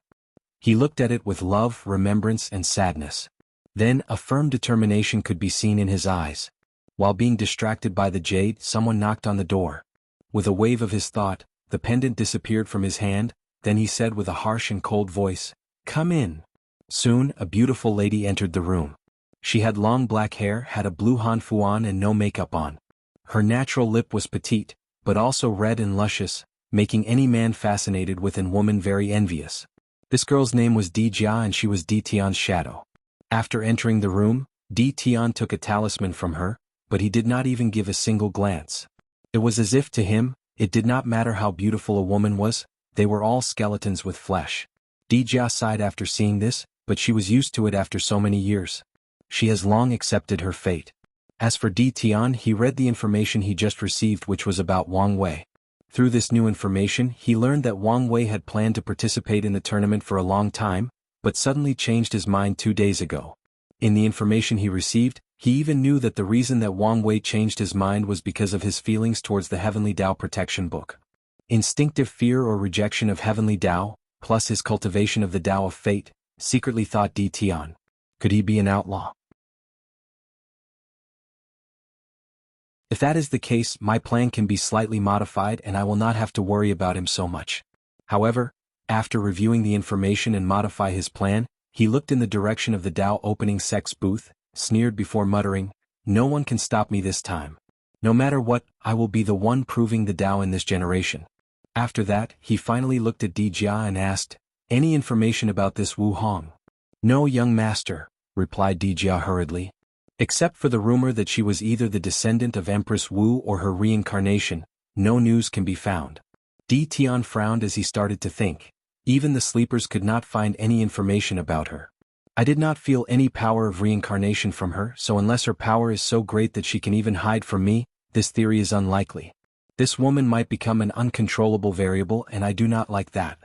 He looked at it with love, remembrance, and sadness. Then, a firm determination could be seen in his eyes. While being distracted by the jade, someone knocked on the door. With a wave of his thought, the pendant disappeared from his hand, then he said with a harsh and cold voice, "Come in." Soon, a beautiful lady entered the room. She had long black hair, had a blue hanfuan and no makeup on. Her natural lip was petite, but also red and luscious, making any man fascinated with and woman very envious. This girl's name was Di Jia and she was Di Tian's shadow. After entering the room, Di Tian took a talisman from her, but he did not even give a single glance. It was as if to him, it did not matter how beautiful a woman was, they were all skeletons with flesh. Di Jia sighed after seeing this, but she was used to it after so many years. She has long accepted her fate. As for Di Tian, he read the information he just received, which was about Wang Wei. Through this new information, he learned that Wang Wei had planned to participate in the tournament for a long time, but suddenly changed his mind 2 days ago. In the information he received, he even knew that the reason that Wang Wei changed his mind was because of his feelings towards the Heavenly Tao Protection Book. Instinctive fear or rejection of Heavenly Tao, plus his cultivation of the Tao of Fate, secretly thought Di Tian. Could he be an outlaw? If that is the case, my plan can be slightly modified and I will not have to worry about him so much. However, after reviewing the information and modify his plan, he looked in the direction of the Tao opening sex booth, sneered before muttering, "No one can stop me this time. No matter what, I will be the one proving the Tao in this generation." After that, he finally looked at Di Jia and asked, "Any information about this Wu Hong?" "No, young master," replied Di Jia hurriedly. "Except for the rumor that she was either the descendant of Empress Wu or her reincarnation, no news can be found." Di Tian frowned as he started to think. Even the sleepers could not find any information about her. I did not feel any power of reincarnation from her, so unless her power is so great that she can even hide from me, this theory is unlikely. This woman might become an uncontrollable variable and I do not like that.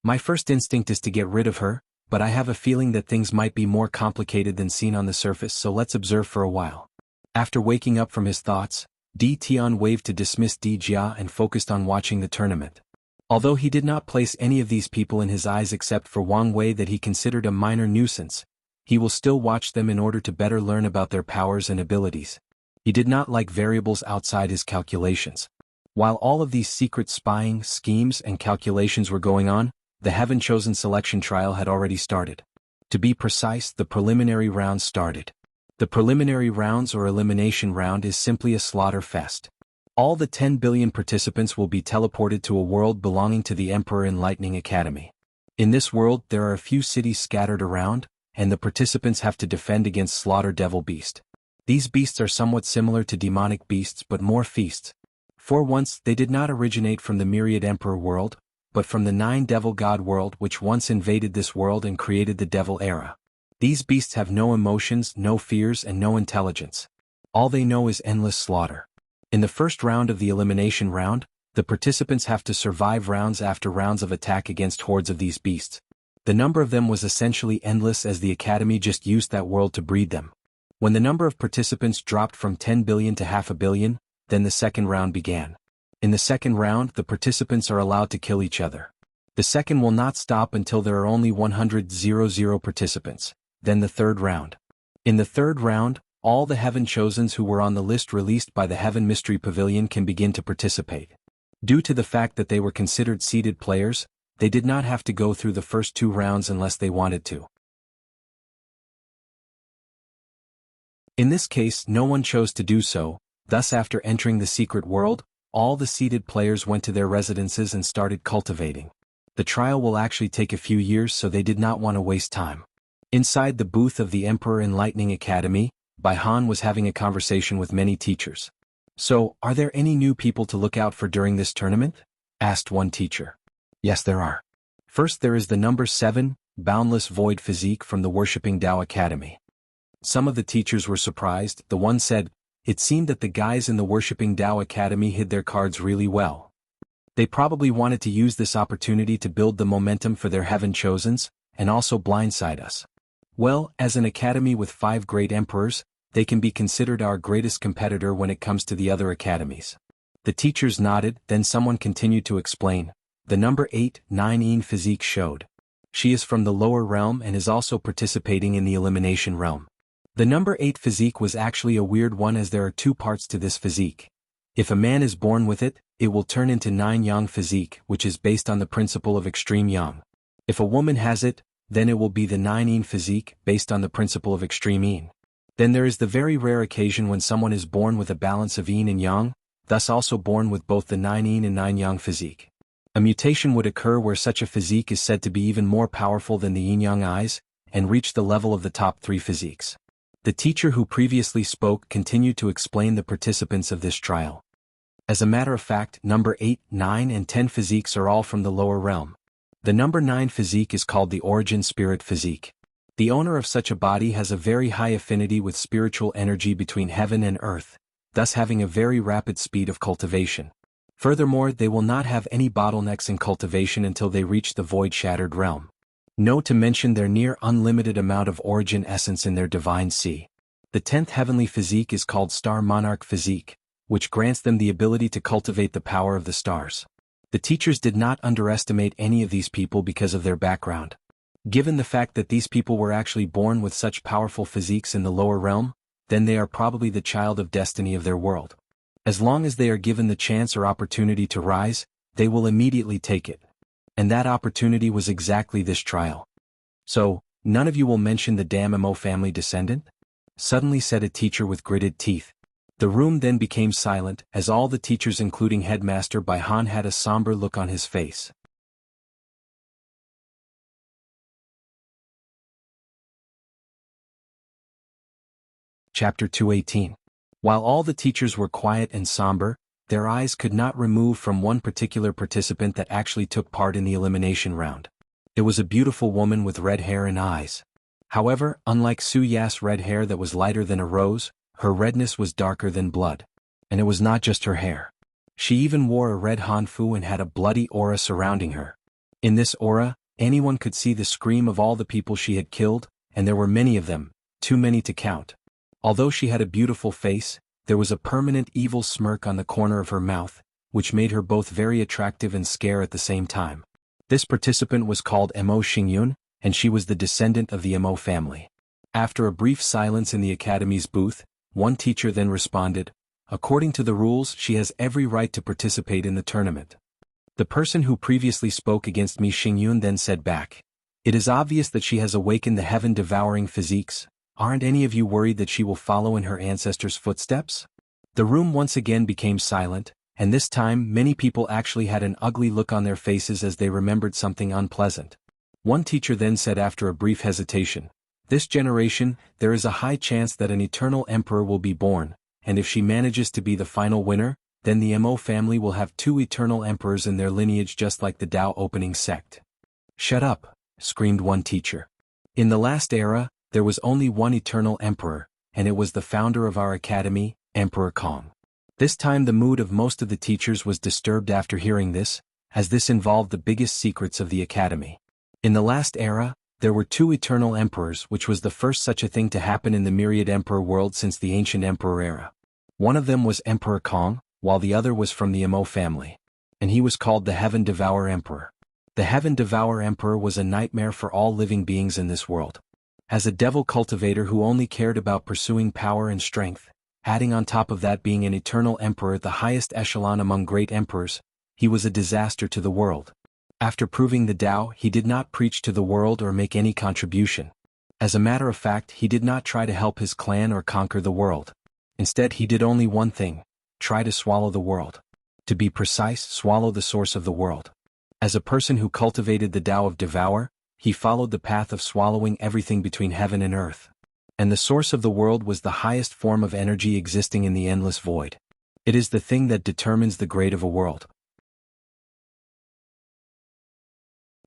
My first instinct is to get rid of her, but I have a feeling that things might be more complicated than seen on the surface, so let's observe for a while. After waking up from his thoughts, Di Tian waved to dismiss Di Jia and focused on watching the tournament. Although he did not place any of these people in his eyes except for Wang Wei that he considered a minor nuisance, he will still watch them in order to better learn about their powers and abilities. He did not like variables outside his calculations. While all of these secret spying, schemes, and calculations were going on, the heaven-chosen selection trial had already started. To be precise, the preliminary rounds started. The preliminary rounds or elimination round is simply a slaughter fest. All the 10 billion participants will be teleported to a world belonging to the Emperor Enlightening Academy. In this world, there are a few cities scattered around, and the participants have to defend against Slaughter Devil Beast. These beasts are somewhat similar to demonic beasts but more feasts. For once, they did not originate from the Myriad Emperor world, but from the 9 Devil God world which once invaded this world and created the Devil era. These beasts have no emotions, no fears, and no intelligence. All they know is endless slaughter. In the first round of the elimination round, the participants have to survive rounds after rounds of attack against hordes of these beasts. The number of them was essentially endless as the Academy just used that world to breed them. When the number of participants dropped from 10 billion to 500 million, then the second round began. In the second round, the participants are allowed to kill each other. The second will not stop until there are only 100 participants, then the third round. In the third round, all the Heaven Chosens who were on the list released by the Heaven Mystery Pavilion can begin to participate. Due to the fact that they were considered seeded players, they did not have to go through the first 2 rounds unless they wanted to. In this case, no one chose to do so, thus after entering the secret world, all the seeded players went to their residences and started cultivating. The trial will actually take a few years, so they did not want to waste time. Inside the booth of the Emperor Enlightening Academy, Bai Han was having a conversation with many teachers. "So, are there any new people to look out for during this tournament?" asked one teacher. "Yes, there are. First there is the number 7, Boundless Void Physique from the Worshipping Tao Academy." Some of the teachers were surprised. The one said, "It seemed that the guys in the Worshipping Tao Academy hid their cards really well. They probably wanted to use this opportunity to build the momentum for their Heaven Chosens, and also blindside us. Well, as an academy with 5 great emperors, they can be considered our greatest competitor when it comes to the other academies." The teachers nodded, then someone continued to explain. The number 8, Nine Physique showed. She is from the lower realm and is also participating in the elimination realm. The number 8 physique was actually a weird one, as there are 2 parts to this physique. If a man is born with it, it will turn into 9 yang physique, which is based on the principle of extreme yang. If a woman has it, then it will be the 9 yin physique, based on the principle of extreme yin. Then there is the very rare occasion when someone is born with a balance of yin and yang, thus also born with both the 9 yin and 9 yang physique. A mutation would occur where such a physique is said to be even more powerful than the yin-yang eyes, and reach the level of the top 3 physiques. The teacher who previously spoke continued to explain the participants of this trial. As a matter of fact, number 8, 9 and 10 physiques are all from the lower realm. The number 9 physique is called the Origin Spirit Physique. The owner of such a body has a very high affinity with spiritual energy between heaven and earth, thus having a very rapid speed of cultivation. Furthermore, they will not have any bottlenecks in cultivation until they reach the void-shattered realm. No to mention their near unlimited amount of origin essence in their divine sea. The 10th heavenly physique is called Star Monarch Physique, which grants them the ability to cultivate the power of the stars. The teachers did not underestimate any of these people because of their background. Given the fact that these people were actually born with such powerful physiques in the lower realm, then they are probably the child of destiny of their world. As long as they are given the chance or opportunity to rise, they will immediately take it. And that opportunity was exactly this trial. "So, none of you will mention the damn Mo family descendant?" suddenly said a teacher with gritted teeth. The room then became silent, as all the teachers including Headmaster Bai Han had a somber look on his face. Chapter 218. While all the teachers were quiet and somber, their eyes could not remove from one particular participant that actually took part in the elimination round. It was a beautiful woman with red hair and eyes. However, unlike Su Ya's red hair that was lighter than a rose, her redness was darker than blood. And it was not just her hair. She even wore a red hanfu and had a bloody aura surrounding her. In this aura, anyone could see the scream of all the people she had killed, and there were many of them, too many to count. Although she had a beautiful face, there was a permanent evil smirk on the corner of her mouth, which made her both very attractive and scare at the same time. This participant was called Mo Xingyun, and she was the descendant of the Mo family. After a brief silence in the academy's booth, one teacher then responded, "According to the rules, she has every right to participate in the tournament." The person who previously spoke against me, Xingyun, then said back, "It is obvious that she has awakened the heaven-devouring physiques. Aren't any of you worried that she will follow in her ancestors' footsteps?" The room once again became silent, and this time many people actually had an ugly look on their faces as they remembered something unpleasant. One teacher then said after a brief hesitation, "This generation, there is a high chance that an eternal emperor will be born, and if she manages to be the final winner, then the Mo family will have 2 eternal emperors in their lineage, just like the Tao opening sect." "Shut up," screamed one teacher. "In the last era, there was only one eternal emperor, and it was the founder of our academy, Emperor Kong." This time the mood of most of the teachers was disturbed after hearing this, as this involved the biggest secrets of the academy. In the last era, there were 2 eternal emperors, which was the first such a thing to happen in the myriad emperor world since the ancient emperor era. One of them was Emperor Kong, while the other was from the Mo family. And he was called the Heaven Devourer Emperor. The Heaven Devourer Emperor was a nightmare for all living beings in this world. As a devil cultivator who only cared about pursuing power and strength, adding on top of that being an eternal emperor at the highest echelon among great emperors, he was a disaster to the world. After proving the Tao, he did not preach to the world or make any contribution. As a matter of fact, he did not try to help his clan or conquer the world. Instead, he did only one thing: try to swallow the world. To be precise, swallow the source of the world. As a person who cultivated the Tao of Devour, he followed the path of swallowing everything between heaven and earth. And the source of the world was the highest form of energy existing in the endless void. It is the thing that determines the grade of a world.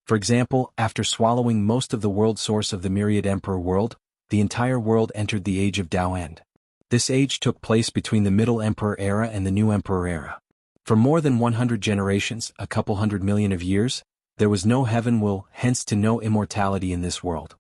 For example, after swallowing most of the world source of the myriad emperor world, the entire world entered the age of Tao End. This age took place between the Middle Emperor era and the New Emperor era. For more than 100 generations, a couple hundred million of years, there was no heaven will, hence to no immortality in this world.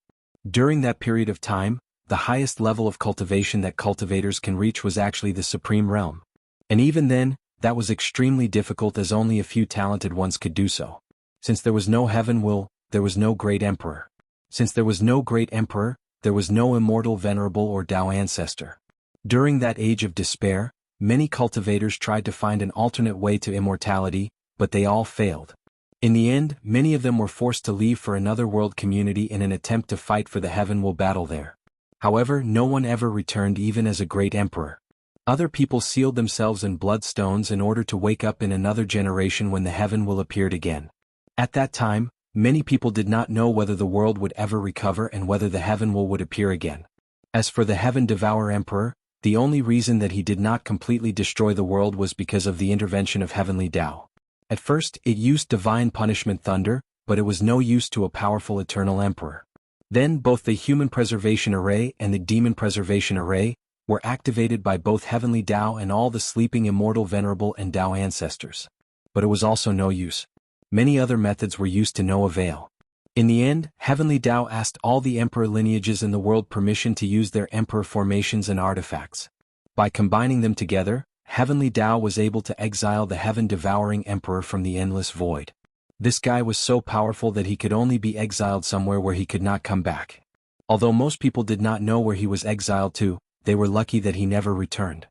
During that period of time, the highest level of cultivation that cultivators can reach was actually the supreme realm. And even then, that was extremely difficult as only a few talented ones could do so. Since there was no heaven will, there was no great emperor. Since there was no great emperor, there was no immortal venerable or Tao ancestor. During that age of despair, many cultivators tried to find an alternate way to immortality, but they all failed. In the end, many of them were forced to leave for another world community in an attempt to fight for the heaven will battle there. However, no one ever returned even as a great emperor. Other people sealed themselves in bloodstones in order to wake up in another generation when the heaven will appeared again. At that time, many people did not know whether the world would ever recover and whether the heaven will would appear again. As for the Heaven Devourer Emperor, the only reason that he did not completely destroy the world was because of the intervention of heavenly Tao. At first, it used divine punishment thunder, but it was no use to a powerful eternal emperor. Then both the human preservation array and the demon preservation array were activated by both heavenly Tao and all the sleeping immortal venerable and Tao ancestors. But it was also no use. Many other methods were used to no avail. In the end, heavenly Tao asked all the emperor lineages in the world permission to use their emperor formations and artifacts. By combining them together, heavenly Tao was able to exile the heaven-devouring emperor from the endless void. This guy was so powerful that he could only be exiled somewhere where he could not come back. Although most people did not know where he was exiled to, they were lucky that he never returned.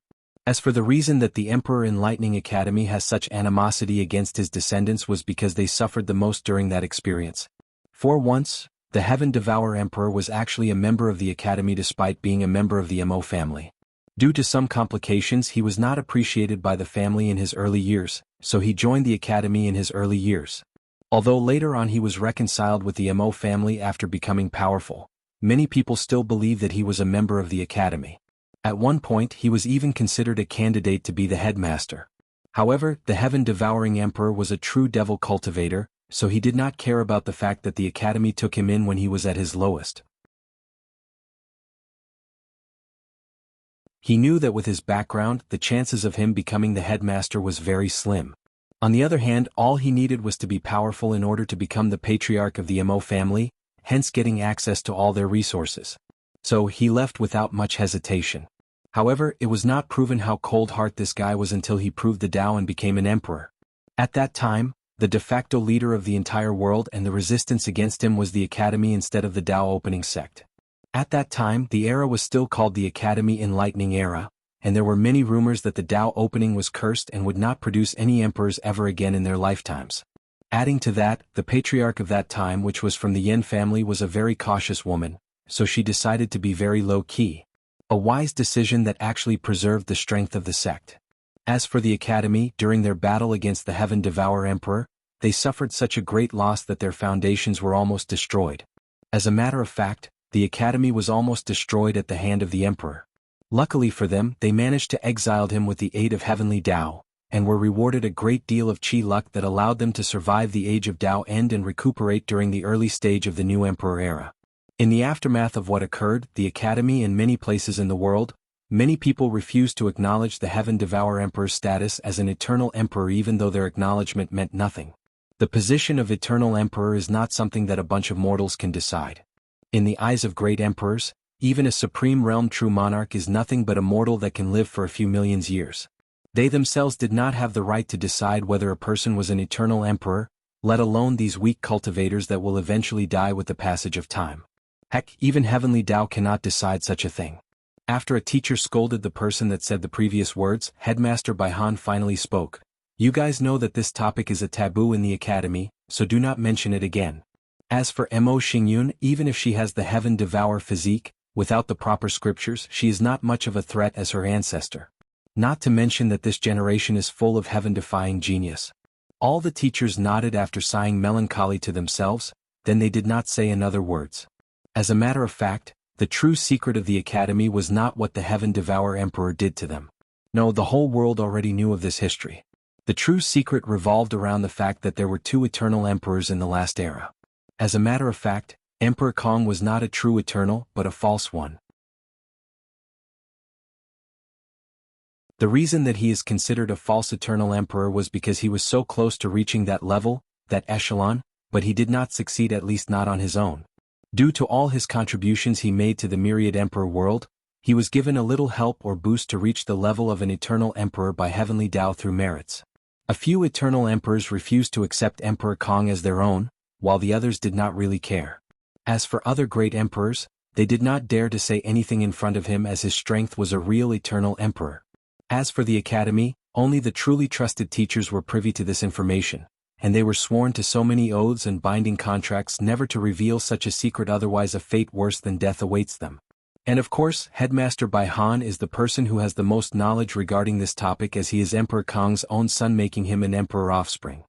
As for the reason that the Emperor Enlightening Academy has such animosity against his descendants was because they suffered the most during that experience. For once, the Heaven Devourer Emperor was actually a member of the Academy despite being a member of the Mo family. Due to some complications, he was not appreciated by the family in his early years, so he joined the Academy in his early years. Although later on he was reconciled with the Mo family after becoming powerful, many people still believe that he was a member of the Academy. At one point he was even considered a candidate to be the headmaster. However, the Heaven-Devouring Emperor was a true devil cultivator, so he did not care about the fact that the Academy took him in when he was at his lowest. He knew that with his background, the chances of him becoming the headmaster was very slim. On the other hand, all he needed was to be powerful in order to become the patriarch of the Mo family, hence getting access to all their resources. So he left without much hesitation. However, it was not proven how cold-hearted this guy was until he proved the Tao and became an emperor. At that time, the de facto leader of the entire world and the resistance against him was the Academy instead of the Tao opening sect. At that time, the era was still called the Academy Enlightening Era, and there were many rumors that the Tao opening was cursed and would not produce any emperors ever again in their lifetimes. Adding to that, the patriarch of that time, which was from the Yen family, was a very cautious woman, so she decided to be very low-key. A wise decision that actually preserved the strength of the sect. As for the Academy, during their battle against the Heaven Devourer Emperor, they suffered such a great loss that their foundations were almost destroyed. As a matter of fact, the Academy was almost destroyed at the hand of the Emperor. Luckily for them, they managed to exile him with the aid of Heavenly Tao, and were rewarded a great deal of chi luck that allowed them to survive the age of Tao End and recuperate during the early stage of the new Emperor era. In the aftermath of what occurred, the Academy in many places in the world, many people refused to acknowledge the Heaven Devourer Emperor's status as an eternal emperor even though their acknowledgement meant nothing. The position of eternal emperor is not something that a bunch of mortals can decide. In the eyes of great emperors, even a supreme realm true monarch is nothing but a mortal that can live for a few million years. They themselves did not have the right to decide whether a person was an eternal emperor, let alone these weak cultivators that will eventually die with the passage of time. Heck, even heavenly Tao cannot decide such a thing. After a teacher scolded the person that said the previous words, Headmaster Baihan finally spoke. You guys know that this topic is a taboo in the academy, so do not mention it again. As for Mo Xingyun, even if she has the heaven devour physique, without the proper scriptures she is not much of a threat as her ancestor. Not to mention that this generation is full of heaven-defying genius. All the teachers nodded after sighing melancholy to themselves, then they did not say another words. As a matter of fact, the true secret of the academy was not what the heaven-devourer emperor did to them. No, the whole world already knew of this history. The true secret revolved around the fact that there were two eternal emperors in the last era. As a matter of fact, Emperor Kong was not a true eternal, but a false one. The reason that he is considered a false eternal emperor was because he was so close to reaching that level, that echelon, but he did not succeed, at least not on his own. Due to all his contributions he made to the myriad emperor world, he was given a little help or boost to reach the level of an eternal emperor by heavenly Tao through merits. A few eternal emperors refused to accept Emperor Kong as their own, while the others did not really care. As for other great emperors, they did not dare to say anything in front of him as his strength was a real eternal emperor. As for the academy, only the truly trusted teachers were privy to this information, and they were sworn to so many oaths and binding contracts never to reveal such a secret, otherwise a fate worse than death awaits them. And of course, Headmaster Baihan is the person who has the most knowledge regarding this topic, as he is Emperor Kong's own son, making him an emperor offspring.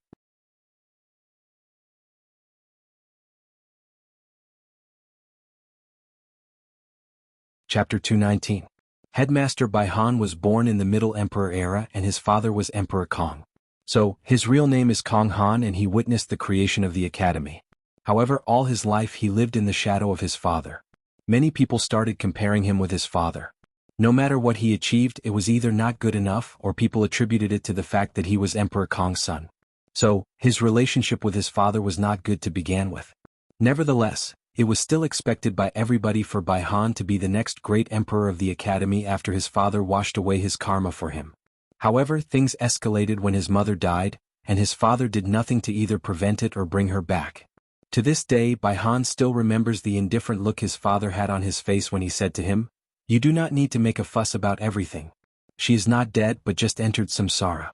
Chapter 219. Headmaster Baihan was born in the Middle Emperor era and his father was Emperor Kong. So, his real name is Kong Han and he witnessed the creation of the academy. However, all his life he lived in the shadow of his father. Many people started comparing him with his father. No matter what he achieved, it was either not good enough or people attributed it to the fact that he was Emperor Kong's son. So, his relationship with his father was not good to begin with. Nevertheless, it was still expected by everybody for Baihan to be the next great emperor of the academy after his father washed away his karma for him. However, things escalated when his mother died, and his father did nothing to either prevent it or bring her back. To this day, Baihan still remembers the indifferent look his father had on his face when he said to him, "You do not need to make a fuss about everything. She is not dead but just entered samsara."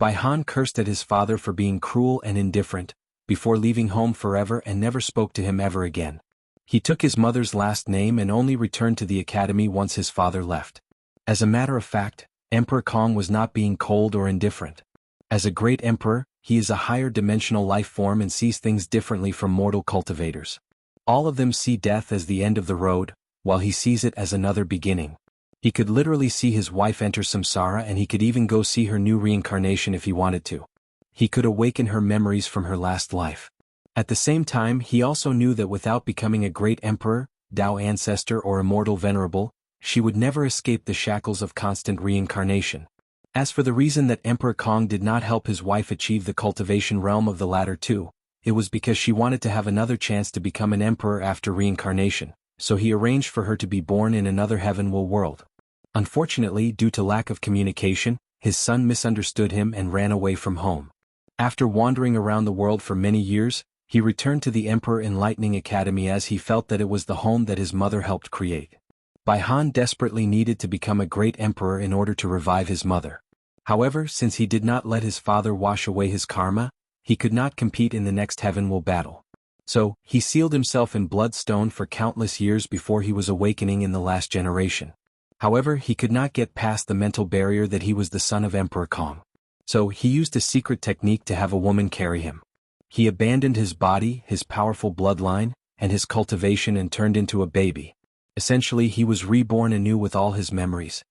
Baihan cursed at his father for being cruel and indifferent, before leaving home forever and never spoke to him ever again. He took his mother's last name and only returned to the academy once his father left. As a matter of fact, Emperor Kong was not being cold or indifferent. As a great emperor, he is a higher dimensional life form and sees things differently from mortal cultivators. All of them see death as the end of the road, while he sees it as another beginning. He could literally see his wife enter samsara and he could even go see her new reincarnation if he wanted to. He could awaken her memories from her last life. At the same time, he also knew that without becoming a great emperor, Tao ancestor or immortal venerable, she would never escape the shackles of constant reincarnation. As for the reason that Emperor Kong did not help his wife achieve the cultivation realm of the latter two, it was because she wanted to have another chance to become an emperor after reincarnation, so he arranged for her to be born in another heavenly world. Unfortunately, due to lack of communication, his son misunderstood him and ran away from home. After wandering around the world for many years, he returned to the Emperor Enlightening Academy as he felt that it was the home that his mother helped create. Baihan desperately needed to become a great emperor in order to revive his mother. However, since he did not let his father wash away his karma, he could not compete in the next heavenly battle. So, he sealed himself in bloodstone for countless years before he was awakening in the last generation. However, he could not get past the mental barrier that he was the son of Emperor Kong. So, he used a secret technique to have a woman carry him. He abandoned his body, his powerful bloodline, and his cultivation and turned into a baby. Essentially, he was reborn anew with all his memories.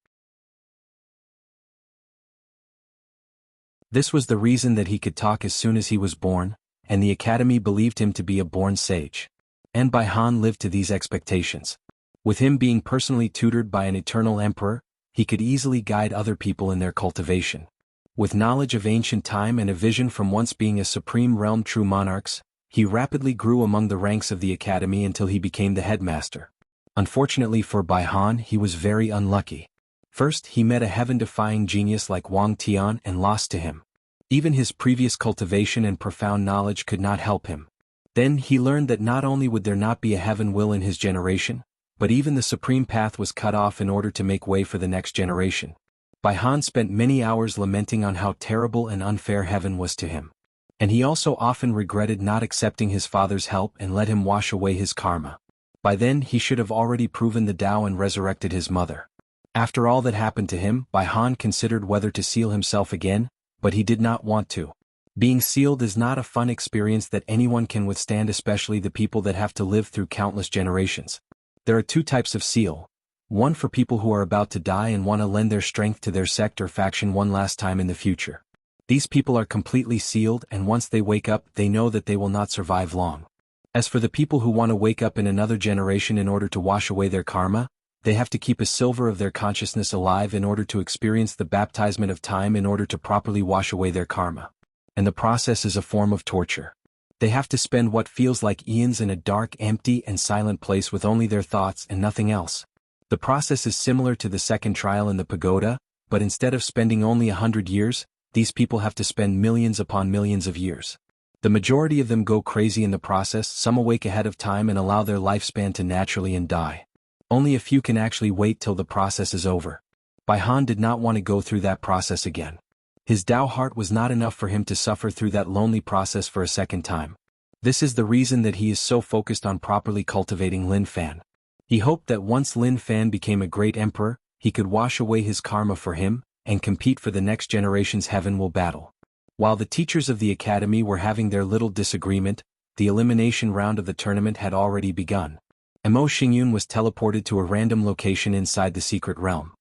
This was the reason that he could talk as soon as he was born, and the academy believed him to be a born sage. And Baihan lived to these expectations. With him being personally tutored by an eternal emperor, he could easily guide other people in their cultivation. With knowledge of ancient time and a vision from once being a supreme realm true monarchs, he rapidly grew among the ranks of the academy until he became the headmaster. Unfortunately for Baihan, he was very unlucky. First, he met a heaven-defying genius like Wang Tian and lost to him. Even his previous cultivation and profound knowledge could not help him. Then he learned that not only would there not be a heaven will in his generation, but even the supreme path was cut off in order to make way for the next generation. Bai Han spent many hours lamenting on how terrible and unfair heaven was to him. And he also often regretted not accepting his father's help and let him wash away his karma. By then he should have already proven the Tao and resurrected his mother. After all that happened to him, Bai Han considered whether to seal himself again, but he did not want to. Being sealed is not a fun experience that anyone can withstand, especially the people that have to live through countless generations. There are two types of seal. One for people who are about to die and want to lend their strength to their sect or faction one last time in the future. These people are completely sealed, and once they wake up they know that they will not survive long. As for the people who want to wake up in another generation in order to wash away their karma, they have to keep a silver of their consciousness alive in order to experience the baptism of time in order to properly wash away their karma. And the process is a form of torture. They have to spend what feels like eons in a dark, empty, and silent place with only their thoughts and nothing else. The process is similar to the second trial in the pagoda, but instead of spending only 100 years, these people have to spend millions upon millions of years. The majority of them go crazy in the process, some awake ahead of time and allow their lifespan to naturally and die. Only a few can actually wait till the process is over. Bai Han did not want to go through that process again. His Tao heart was not enough for him to suffer through that lonely process for a second time. This is the reason that he is so focused on properly cultivating Lin Fan. He hoped that once Lin Fan became a great emperor, he could wash away his karma for him, and compete for the next generation's heaven will battle. While the teachers of the academy were having their little disagreement, the elimination round of the tournament had already begun. Mo Xingyun was teleported to a random location inside the secret realm.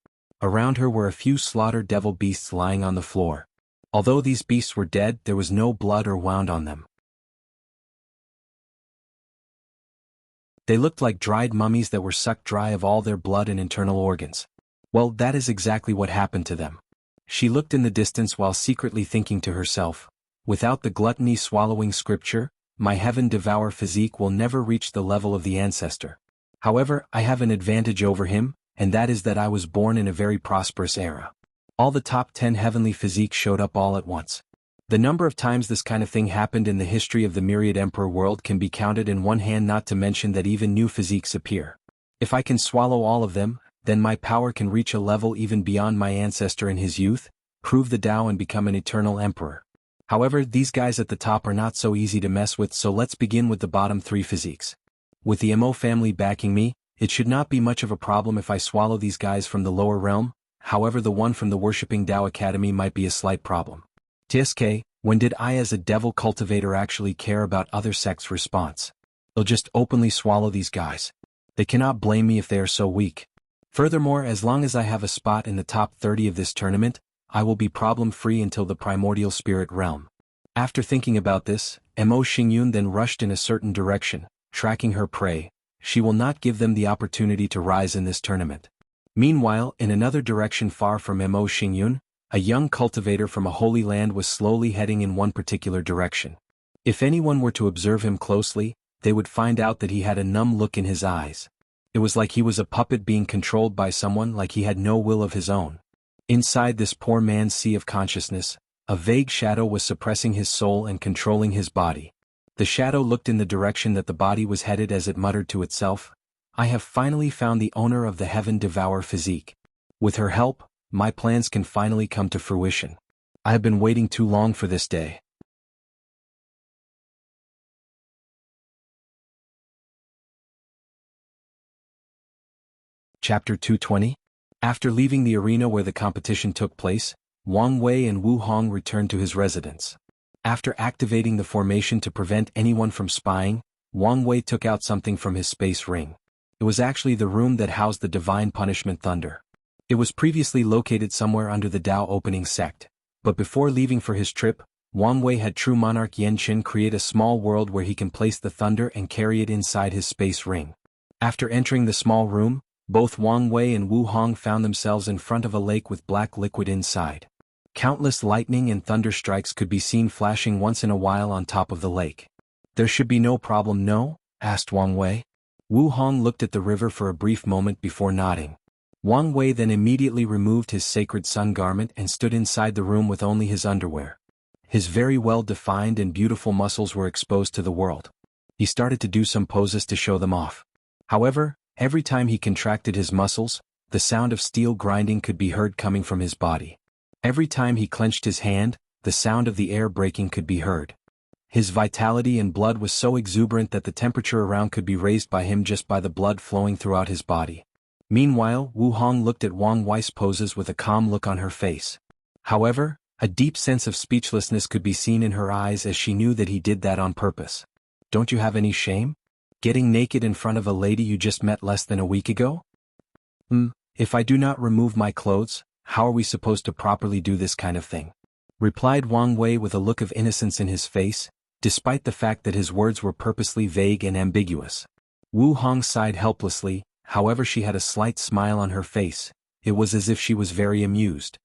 Around her were a few slaughtered devil beasts lying on the floor. Although these beasts were dead, there was no blood or wound on them. They looked like dried mummies that were sucked dry of all their blood and internal organs. Well, that is exactly what happened to them. She looked in the distance while secretly thinking to herself, without the gluttony swallowing scripture, my heaven-devour physique will never reach the level of the ancestor. However, I have an advantage over him, and that is that I was born in a very prosperous era. All the top 10 heavenly physiques showed up all at once. The number of times this kind of thing happened in the history of the myriad emperor world can be counted in one hand, not to mention that even new physiques appear. If I can swallow all of them, then my power can reach a level even beyond my ancestor in his youth, prove the Tao and become an eternal emperor. However, these guys at the top are not so easy to mess with, so let's begin with the bottom 3 physiques. With the Mo family backing me, it should not be much of a problem if I swallow these guys from the lower realm. However, the one from the Worshipping Tao Academy might be a slight problem. TSK, when did I as a devil cultivator actually care about other sects' response? I'll just openly swallow these guys. They cannot blame me if they are so weak. Furthermore, as long as I have a spot in the top 30 of this tournament, I will be problem-free until the primordial spirit realm. After thinking about this, Mo Xingyun then rushed in a certain direction, tracking her prey. She will not give them the opportunity to rise in this tournament. Meanwhile, in another direction far from Mo Xingyun, a young cultivator from a holy land was slowly heading in one particular direction. If anyone were to observe him closely, they would find out that he had a numb look in his eyes. It was like he was a puppet being controlled by someone, like he had no will of his own. Inside this poor man's sea of consciousness, a vague shadow was suppressing his soul and controlling his body. The shadow looked in the direction that the body was headed as it muttered to itself, I have finally found the owner of the heaven-devour physique. With her help, my plans can finally come to fruition. I have been waiting too long for this day. Chapter 220. After leaving the arena where the competition took place, Wang Wei and Wu Hong returned to his residence. After activating the formation to prevent anyone from spying, Wang Wei took out something from his space ring. It was actually the room that housed the divine punishment thunder. It was previously located somewhere under the Tao opening sect, but before leaving for his trip, Wang Wei had True Monarch Yan Qin create a small world where he can place the thunder and carry it inside his space ring. After entering the small room, both Wang Wei and Wu Hong found themselves in front of a lake with black liquid inside. Countless lightning and thunder strikes could be seen flashing once in a while on top of the lake. There should be no problem, no? Asked Wang Wei. Wu Hong looked at the river for a brief moment before nodding. Wang Wei then immediately removed his sacred sun garment and stood inside the room with only his underwear. His very well-defined and beautiful muscles were exposed to the world. He started to do some poses to show them off. However, every time he contracted his muscles, the sound of steel grinding could be heard coming from his body. Every time he clenched his hand, the sound of the air breaking could be heard. His vitality and blood was so exuberant that the temperature around could be raised by him just by the blood flowing throughout his body. Meanwhile, Wu Hong looked at Wang Wei's poses with a calm look on her face. However, a deep sense of speechlessness could be seen in her eyes as she knew that he did that on purpose. Don't you have any shame? Getting naked in front of a lady you just met less than a week ago? If I do not remove my clothes, how are we supposed to properly do this kind of thing? Replied Wang Wei with a look of innocence in his face, despite the fact that his words were purposely vague and ambiguous. Wu Hong sighed helplessly, however she had a slight smile on her face. It was as if she was very amused.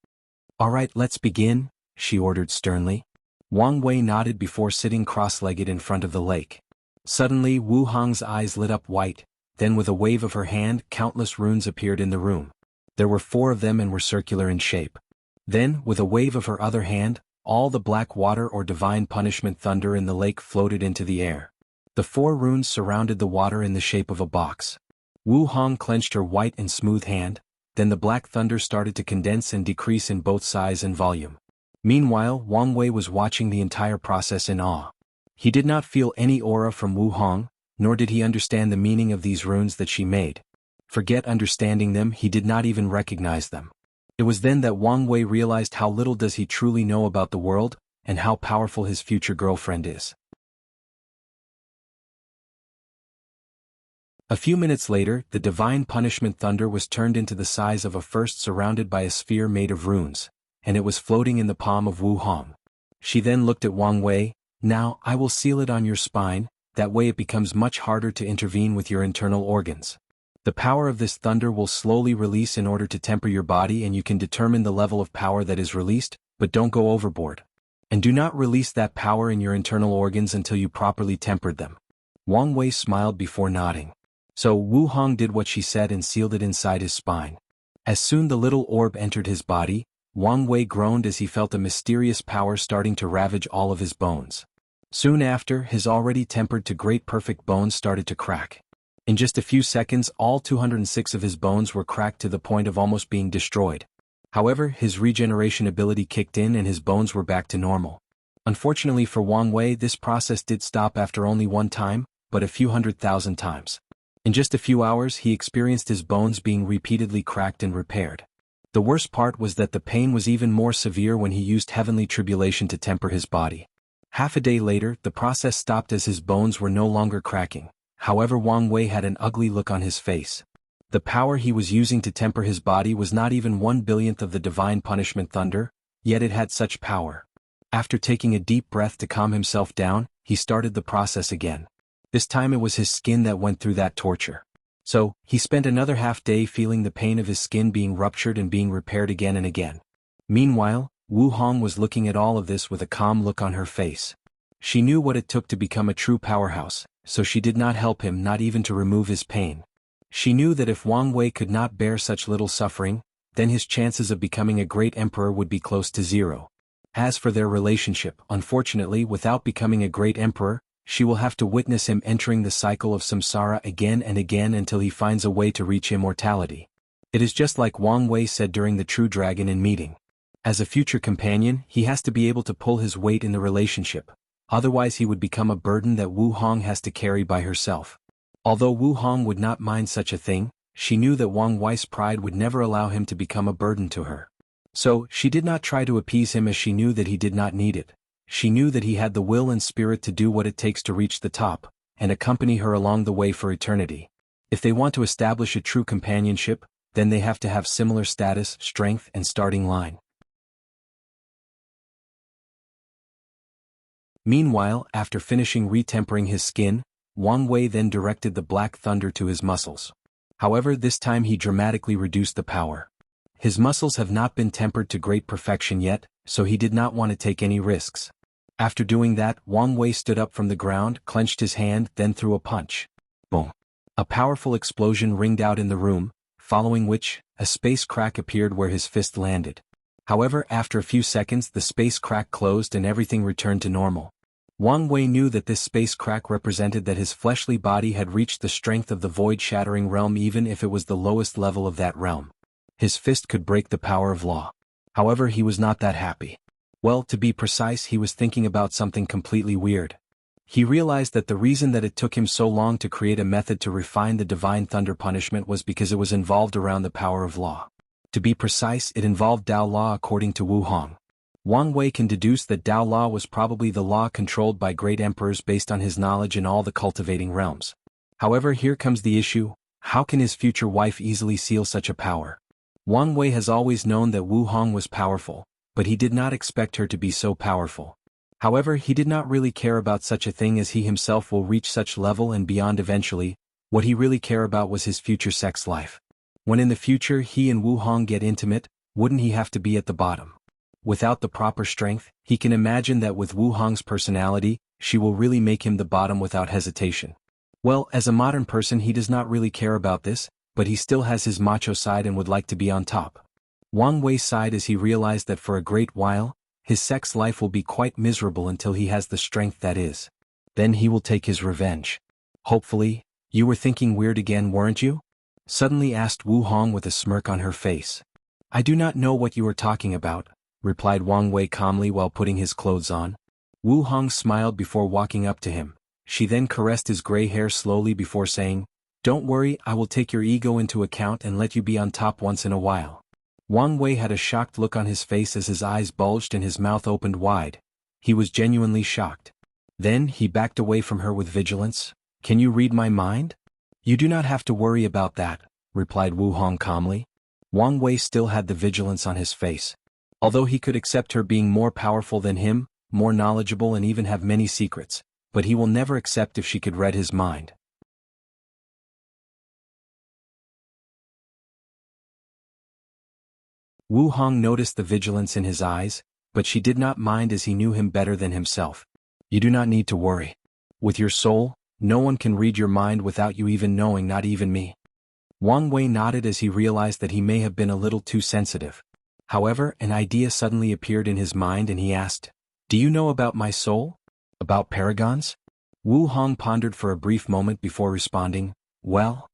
All right, let's begin, she ordered sternly. Wang Wei nodded before sitting cross-legged in front of the lake. Suddenly Wu Hong's eyes lit up white, then with a wave of her hand countless runes appeared in the room. There were 4 of them and were circular in shape. Then, with a wave of her other hand, all the black water or divine punishment thunder in the lake floated into the air. The 4 runes surrounded the water in the shape of a box. Wu Hong clenched her white and smooth hand, then the black thunder started to condense and decrease in both size and volume. Meanwhile, Wang Wei was watching the entire process in awe. He did not feel any aura from Wu Hong, nor did he understand the meaning of these runes that she made. Forget understanding them, he did not even recognize them. It was then that Wang Wei realized how little does he truly know about the world, and how powerful his future girlfriend is. A few minutes later, the divine punishment thunder was turned into the size of a first surrounded by a sphere made of runes, and it was floating in the palm of Wu Hong. She then looked at Wang Wei. Now, I will seal it on your spine, that way it becomes much harder to intervene with your internal organs. The power of this thunder will slowly release in order to temper your body, and you can determine the level of power that is released, but don't go overboard. And do not release that power in your internal organs until you properly tempered them. Wang Wei smiled before nodding. So Wu Hong did what she said and sealed it inside his spine. As soon the little orb entered his body, Wang Wei groaned as he felt a mysterious power starting to ravage all of his bones. Soon after, his already tempered to great perfect bones started to crack. In just a few seconds, all 206 of his bones were cracked to the point of almost being destroyed. However, his regeneration ability kicked in and his bones were back to normal. Unfortunately for Wang Wei, this process did stop after only one time, but a few 100,000 times. In just a few hours, he experienced his bones being repeatedly cracked and repaired. The worst part was that the pain was even more severe when he used heavenly tribulation to temper his body. Half a day later, the process stopped as his bones were no longer cracking. However, Wang Wei had an ugly look on his face. The power he was using to temper his body was not even 1/1000th of the divine punishment thunder, yet it had such power. After taking a deep breath to calm himself down, he started the process again. This time it was his skin that went through that torture. So, he spent another half day feeling the pain of his skin being ruptured and being repaired again and again. Meanwhile, Wu Hong was looking at all of this with a calm look on her face. She knew what it took to become a true powerhouse, so she did not help him, not even to remove his pain. She knew that if Wang Wei could not bear such little suffering, then his chances of becoming a great emperor would be close to zero. As for their relationship, unfortunately, without becoming a great emperor, she will have to witness him entering the cycle of samsara again and again until he finds a way to reach immortality. It is just like Wang Wei said during the True Dragon in meeting. As a future companion, he has to be able to pull his weight in the relationship, otherwise he would become a burden that Wu Hong has to carry by herself. Although Wu Hong would not mind such a thing, she knew that Wang Wei's pride would never allow him to become a burden to her. So, she did not try to appease him as she knew that he did not need it. She knew that he had the will and spirit to do what it takes to reach the top, and accompany her along the way for eternity. If they want to establish a true companionship, then they have to have similar status, strength, and starting line. Meanwhile, after finishing retempering his skin, Wang Wei then directed the black thunder to his muscles. However, this time he dramatically reduced the power. His muscles have not been tempered to great perfection yet, so he did not want to take any risks. After doing that, Wang Wei stood up from the ground, clenched his hand, then threw a punch. Boom! A powerful explosion ringed out in the room, following which, a space crack appeared where his fist landed. However, after a few seconds the space crack closed and everything returned to normal. Wang Wei knew that this space crack represented that his fleshly body had reached the strength of the void-shattering realm even if it was the lowest level of that realm. His fist could break the power of law. However, he was not that happy. Well, to be precise, he was thinking about something completely weird. He realized that the reason that it took him so long to create a method to refine the divine thunder punishment was because it was involved around the power of law. To be precise, it involved Tao law according to Wu Hong. Wang Wei can deduce that Tao law was probably the law controlled by great emperors based on his knowledge in all the cultivating realms. However, here comes the issue: how can his future wife easily seal such a power? Wang Wei has always known that Wu Hong was powerful, but he did not expect her to be so powerful. However, he did not really care about such a thing as he himself will reach such level and beyond eventually. What he really cared about was his future sex life. When in the future he and Wu Hong get intimate, wouldn't he have to be at the bottom? Without the proper strength, he can imagine that with Wu Hong's personality, she will really make him the bottom without hesitation. Well, as a modern person he does not really care about this, but he still has his macho side and would like to be on top. Wang Wei sighed as he realized that for a great while, his sex life will be quite miserable until he has the strength that is. Then he will take his revenge. Hopefully. You were thinking weird again, weren't you? Suddenly asked Wu Hong with a smirk on her face. I do not know what you are talking about, replied Wang Wei calmly while putting his clothes on. Wu Hong smiled before walking up to him. She then caressed his gray hair slowly before saying, Don't worry, I will take your ego into account and let you be on top once in a while. Wang Wei had a shocked look on his face as his eyes bulged and his mouth opened wide. He was genuinely shocked. Then he backed away from her with vigilance. Can you read my mind? You do not have to worry about that, replied Wu Hong calmly. Wang Wei still had the vigilance on his face. Although he could accept her being more powerful than him, more knowledgeable and even have many secrets, but he will never accept if she could read his mind. Wu Hong noticed the vigilance in his eyes, but she did not mind as he knew him better than himself. You do not need to worry. With your soul, no one can read your mind without you even knowing, not even me. Wang Wei nodded as he realized that he may have been a little too sensitive. However, an idea suddenly appeared in his mind and he asked, Do you know about my soul? About paragons? Wu Hong pondered for a brief moment before responding, Well.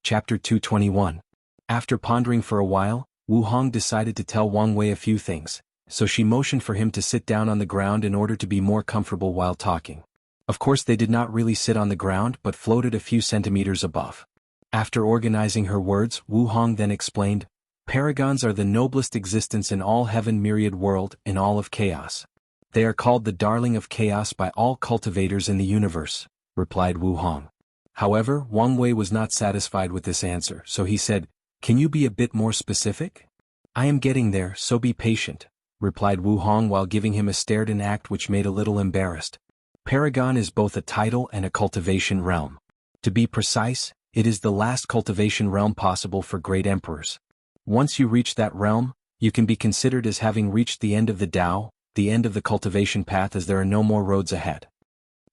Chapter 221. After pondering for a while, Wu Hong decided to tell Wang Wei a few things, so she motioned for him to sit down on the ground in order to be more comfortable while talking. Of course they did not really sit on the ground but floated a few centimeters above. After organizing her words, Wu Hong then explained, Paragons are the noblest existence in all heaven, myriad world, in all of chaos. They are called the darling of chaos by all cultivators in the universe, replied Wu Hong. However, Wang Wei was not satisfied with this answer, so he said, Can you be a bit more specific? I am getting there, so be patient, replied Wu Hong while giving him a stare in act which made a little embarrassed. Paragon is both a title and a cultivation realm. To be precise, it is the last cultivation realm possible for great emperors. Once you reach that realm, you can be considered as having reached the end of the Tao, the end of the cultivation path, as there are no more roads ahead.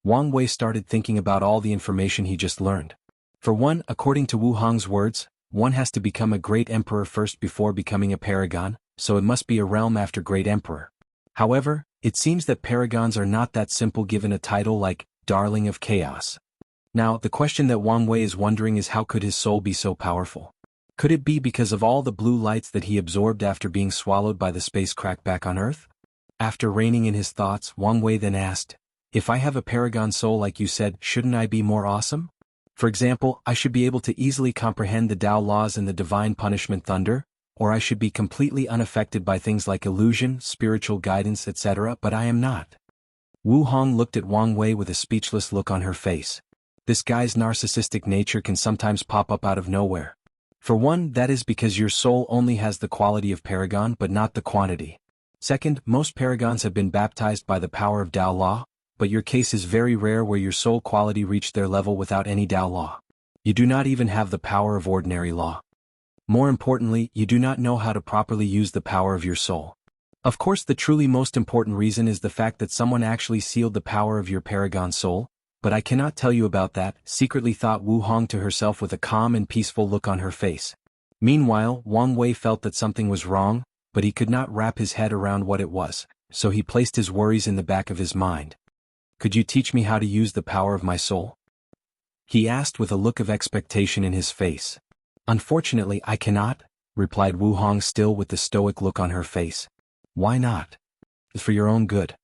Wang Wei started thinking about all the information he just learned. For one, according to Wu Hong's words, one has to become a great emperor first before becoming a paragon, so it must be a realm after great emperor. However, it seems that paragons are not that simple given a title like Darling of Chaos. Now, the question that Wang Wei is wondering is how could his soul be so powerful? Could it be because of all the blue lights that he absorbed after being swallowed by the space crack back on Earth? After reining in his thoughts, Wang Wei then asked, If I have a paragon soul like you said, shouldn't I be more awesome? For example, I should be able to easily comprehend the Tao laws and the divine punishment thunder, or I should be completely unaffected by things like illusion, spiritual guidance, etc., but I am not. Wu Hong looked at Wang Wei with a speechless look on her face. This guy's narcissistic nature can sometimes pop up out of nowhere. For one, that is because your soul only has the quality of paragon but not the quantity. Second, most paragons have been baptized by the power of Tao law, but your case is very rare where your soul quality reached their level without any Tao law. You do not even have the power of ordinary law. More importantly, you do not know how to properly use the power of your soul. Of course, the truly most important reason is the fact that someone actually sealed the power of your paragon soul, But I cannot tell you about that, secretly thought Wu Hong to herself with a calm and peaceful look on her face. Meanwhile, Wang Wei felt that something was wrong, but he could not wrap his head around what it was, so he placed his worries in the back of his mind. Could you teach me how to use the power of my soul? He asked with a look of expectation in his face. Unfortunately, I cannot, replied Wu Hong still with the stoic look on her face. Why not? It's for your own good.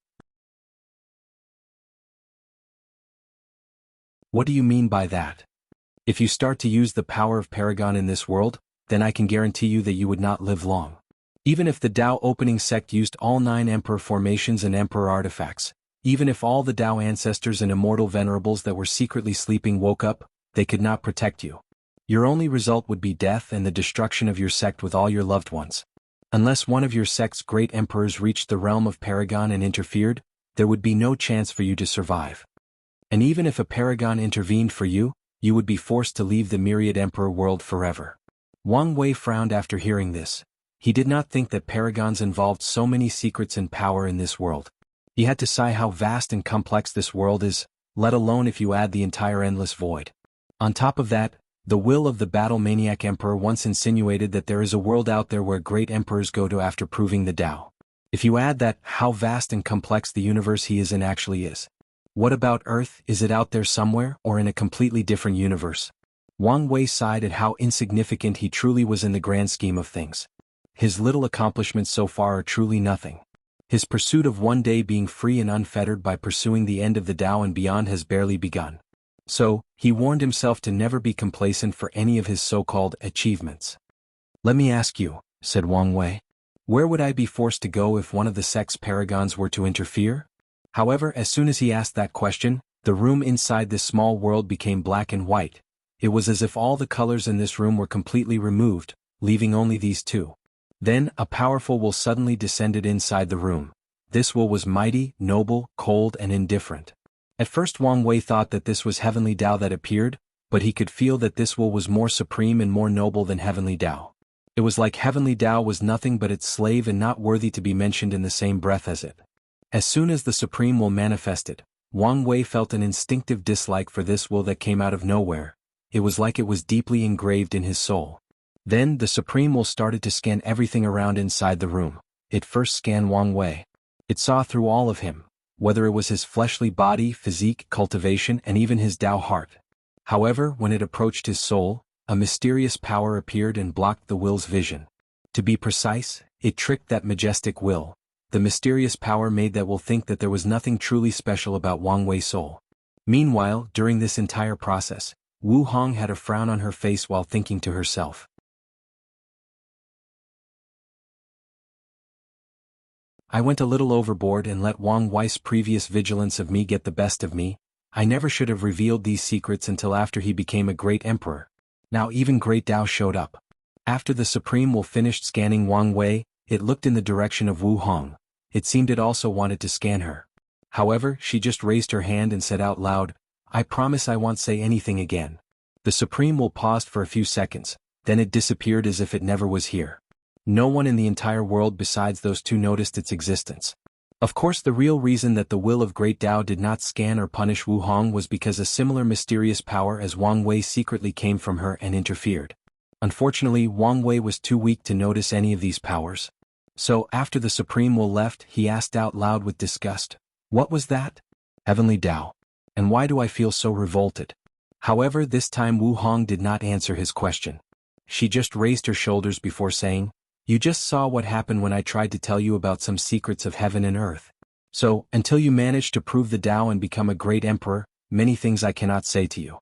What do you mean by that? If you start to use the power of Paragon in this world, then I can guarantee you that you would not live long. Even if the Tao opening sect used all 9 Emperor formations and Emperor artifacts, even if all the Tao ancestors and immortal venerables that were secretly sleeping woke up, they could not protect you. Your only result would be death and the destruction of your sect with all your loved ones. Unless one of your sect's great emperors reached the realm of Paragon and interfered, there would be no chance for you to survive. And even if a Paragon intervened for you, you would be forced to leave the myriad emperor world forever. Wang Wei frowned after hearing this. He did not think that Paragons involved so many secrets and power in this world. He had to sigh how vast and complex this world is, let alone if you add the entire endless void. On top of that, the will of the battle-maniac emperor once insinuated that there is a world out there where great emperors go to after proving the Tao. If you add that, how vast and complex the universe he is in actually is. What about Earth? Is it out there somewhere, or in a completely different universe? Wang Wei sighed at how insignificant he truly was in the grand scheme of things. His little accomplishments so far are truly nothing. His pursuit of one day being free and unfettered by pursuing the end of the Tao and beyond has barely begun. So, he warned himself to never be complacent for any of his so-called achievements. Let me ask you, said Wang Wei. Where would I be forced to go if one of the sect's paragons were to interfere? However, as soon as he asked that question, the room inside this small world became black and white. It was as if all the colors in this room were completely removed, leaving only these two. Then, a powerful will suddenly descended inside the room. This will was mighty, noble, cold and indifferent. At first Wang Wei thought that this was heavenly Tao that appeared, but he could feel that this will was more supreme and more noble than heavenly Tao. It was like heavenly Tao was nothing but its slave and not worthy to be mentioned in the same breath as it. As soon as the supreme will manifested, Wang Wei felt an instinctive dislike for this will that came out of nowhere. It was like it was deeply engraved in his soul. Then the supreme will started to scan everything around inside the room. It first scanned Wang Wei. It saw through all of him, whether it was his fleshly body, physique, cultivation, and even his Tao heart. However, when it approached his soul, a mysterious power appeared and blocked the will's vision. To be precise, it tricked that majestic will. The mysterious power made that will think that there was nothing truly special about Wang Wei's soul. Meanwhile, during this entire process, Wu Hong had a frown on her face while thinking to herself. I went a little overboard and let Wang Wei's previous vigilance of me get the best of me. I never should have revealed these secrets until after he became a great emperor. Now even great Tao showed up. After the Supreme will finished scanning Wang Wei, it looked in the direction of Wu Hong. It seemed it also wanted to scan her. However, she just raised her hand and said out loud, I promise I won't say anything again. The Supreme will paused for a few seconds, then it disappeared as if it never was here. No one in the entire world besides those two noticed its existence. Of course, the real reason that the will of Great Tao did not scan or punish Wu Hong was because a similar mysterious power as Wang Wei secretly came from her and interfered. Unfortunately, Wang Wei was too weak to notice any of these powers. So, after the Supreme Will left, he asked out loud with disgust, what was that? Heavenly Tao. And why do I feel so revolted? However, this time Wu Hong did not answer his question. She just raised her shoulders before saying, you just saw what happened when I tried to tell you about some secrets of heaven and earth. So, until you manage to prove the Tao and become a great emperor, many things I cannot say to you.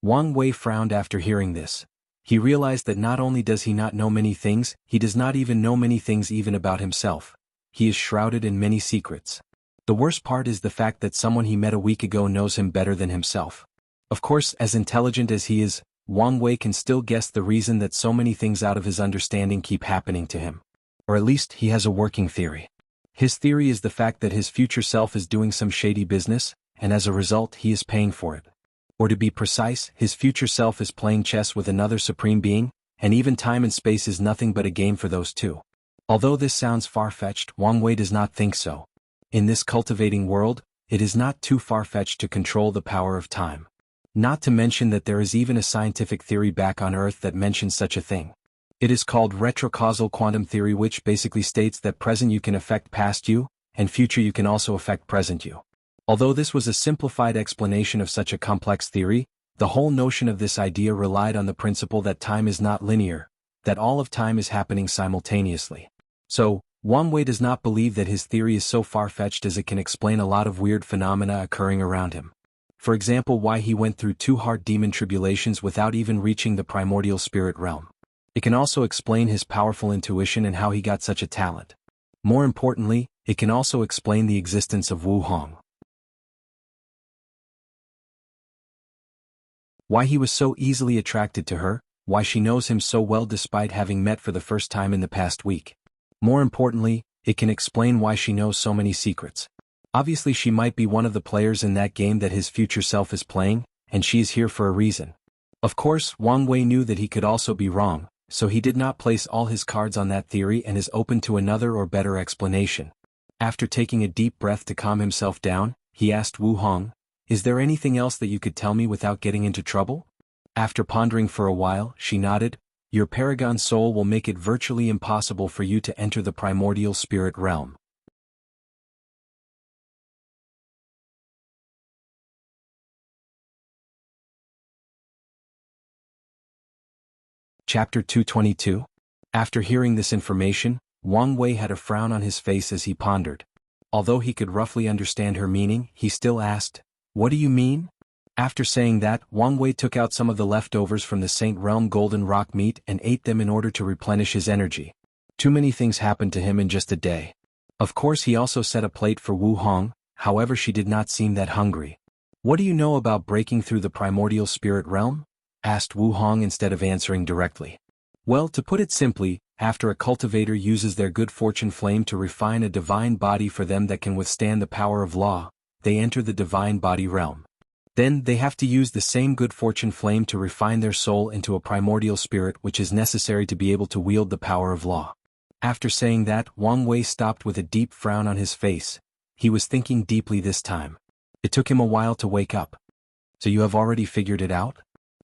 Wang Wei frowned after hearing this. He realized that not only does he not know many things, he does not even know many things even about himself. He is shrouded in many secrets. The worst part is the fact that someone he met a week ago knows him better than himself. Of course, as intelligent as he is, Wang Wei can still guess the reason that so many things out of his understanding keep happening to him. Or at least he has a working theory. His theory is the fact that his future self is doing some shady business, and as a result he is paying for it. Or to be precise, his future self is playing chess with another supreme being, and even time and space is nothing but a game for those two. Although this sounds far-fetched, Wang Wei does not think so. In this cultivating world, it is not too far-fetched to control the power of time. Not to mention that there is even a scientific theory back on Earth that mentions such a thing. It is called retrocausal quantum theory, which basically states that present you can affect past you, and future you can also affect present you. Although this was a simplified explanation of such a complex theory, the whole notion of this idea relied on the principle that time is not linear, that all of time is happening simultaneously. So, Wang Wei does not believe that his theory is so far-fetched as it can explain a lot of weird phenomena occurring around him. For example, why he went through 2 hard demon tribulations without even reaching the primordial spirit realm. It can also explain his powerful intuition and how he got such a talent. More importantly, it can also explain the existence of Wu Hong. Why he was so easily attracted to her, why she knows him so well despite having met for the first time in the past week. More importantly, it can explain why she knows so many secrets. Obviously she might be one of the players in that game that his future self is playing, and she is here for a reason. Of course, Wang Wei knew that he could also be wrong, so he did not place all his cards on that theory and is open to another or better explanation. After taking a deep breath to calm himself down, he asked Wu Hong, "Is there anything else that you could tell me without getting into trouble?" After pondering for a while, she nodded, "Your paragon soul will make it virtually impossible for you to enter the primordial spirit realm." Chapter 222. After hearing this information, Wang Wei had a frown on his face as he pondered. Although he could roughly understand her meaning, he still asked, "What do you mean?" After saying that, Wang Wei took out some of the leftovers from the Saint Realm golden rock meat and ate them in order to replenish his energy. Too many things happened to him in just a day. Of course he also set a plate for Wu Hong, however she did not seem that hungry. "What do you know about breaking through the primordial spirit realm?" asked Wu Hong instead of answering directly. "Well, to put it simply, after a cultivator uses their good fortune flame to refine a divine body for them that can withstand the power of law, they enter the divine body realm. Then they have to use the same good fortune flame to refine their soul into a primordial spirit which is necessary to be able to wield the power of law." After saying that, Wang Wei stopped with a deep frown on his face. He was thinking deeply this time. It took him a while to wake up. "So you have already figured it out?"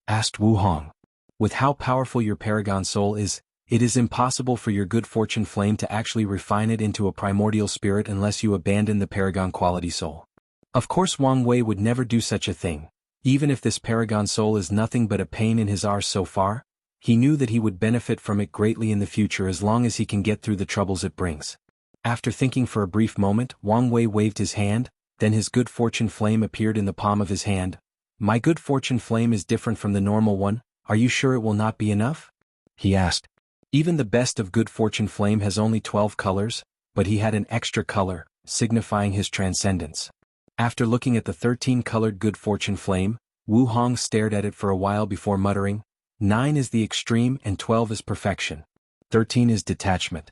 asked Wu Hong. "With how powerful your paragon soul is, it is impossible for your good fortune flame to actually refine it into a primordial spirit unless you abandon the paragon quality soul." Of course Wang Wei would never do such a thing. Even if this paragon soul is nothing but a pain in his arse so far, he knew that he would benefit from it greatly in the future as long as he can get through the troubles it brings. After thinking for a brief moment, Wang Wei waved his hand, then his good fortune flame appeared in the palm of his hand. "My good fortune flame is different from the normal one, are you sure it will not be enough?" he asked. Even the best of good fortune flame has only 12 colors, but he had an extra color, signifying his transcendence. After looking at the 13-colored good fortune flame, Wu Hong stared at it for a while before muttering, 9 is the extreme and 12 is perfection. 13 is detachment.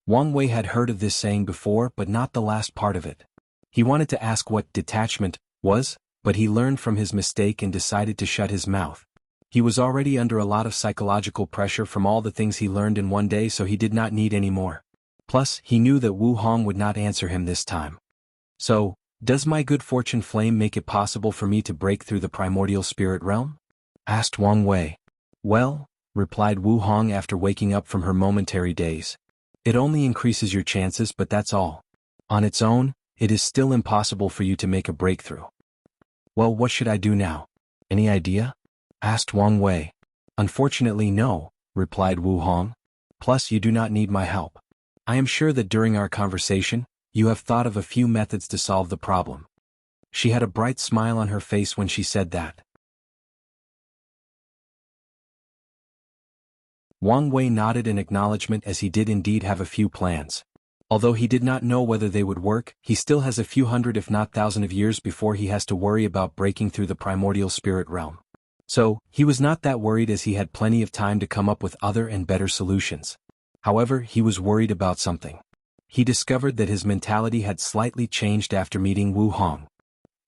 Wang Wei had heard of this saying before but not the last part of it. He wanted to ask what detachment was, but he learned from his mistake and decided to shut his mouth. He was already under a lot of psychological pressure from all the things he learned in one day, so he did not need any more. Plus, he knew that Wu Hong would not answer him this time. "So, does my good fortune flame make it possible for me to break through the primordial spirit realm?" asked Wang Wei. "Well," replied Wu Hong after waking up from her momentary daze, "it only increases your chances, but that's all. On its own, it is still impossible for you to make a breakthrough." "Well, what should I do now? Any idea?" asked Wang Wei. "Unfortunately no," replied Wu Hong. "Plus you do not need my help. I am sure that during our conversation, you have thought of a few methods to solve the problem." She had a bright smile on her face when she said that. Wang Wei nodded in acknowledgement as he did indeed have a few plans. Although he did not know whether they would work, he still has a few hundred if not thousand of years before he has to worry about breaking through the primordial spirit realm. So, he was not that worried as he had plenty of time to come up with other and better solutions. However, he was worried about something. He discovered that his mentality had slightly changed after meeting Wu Hong.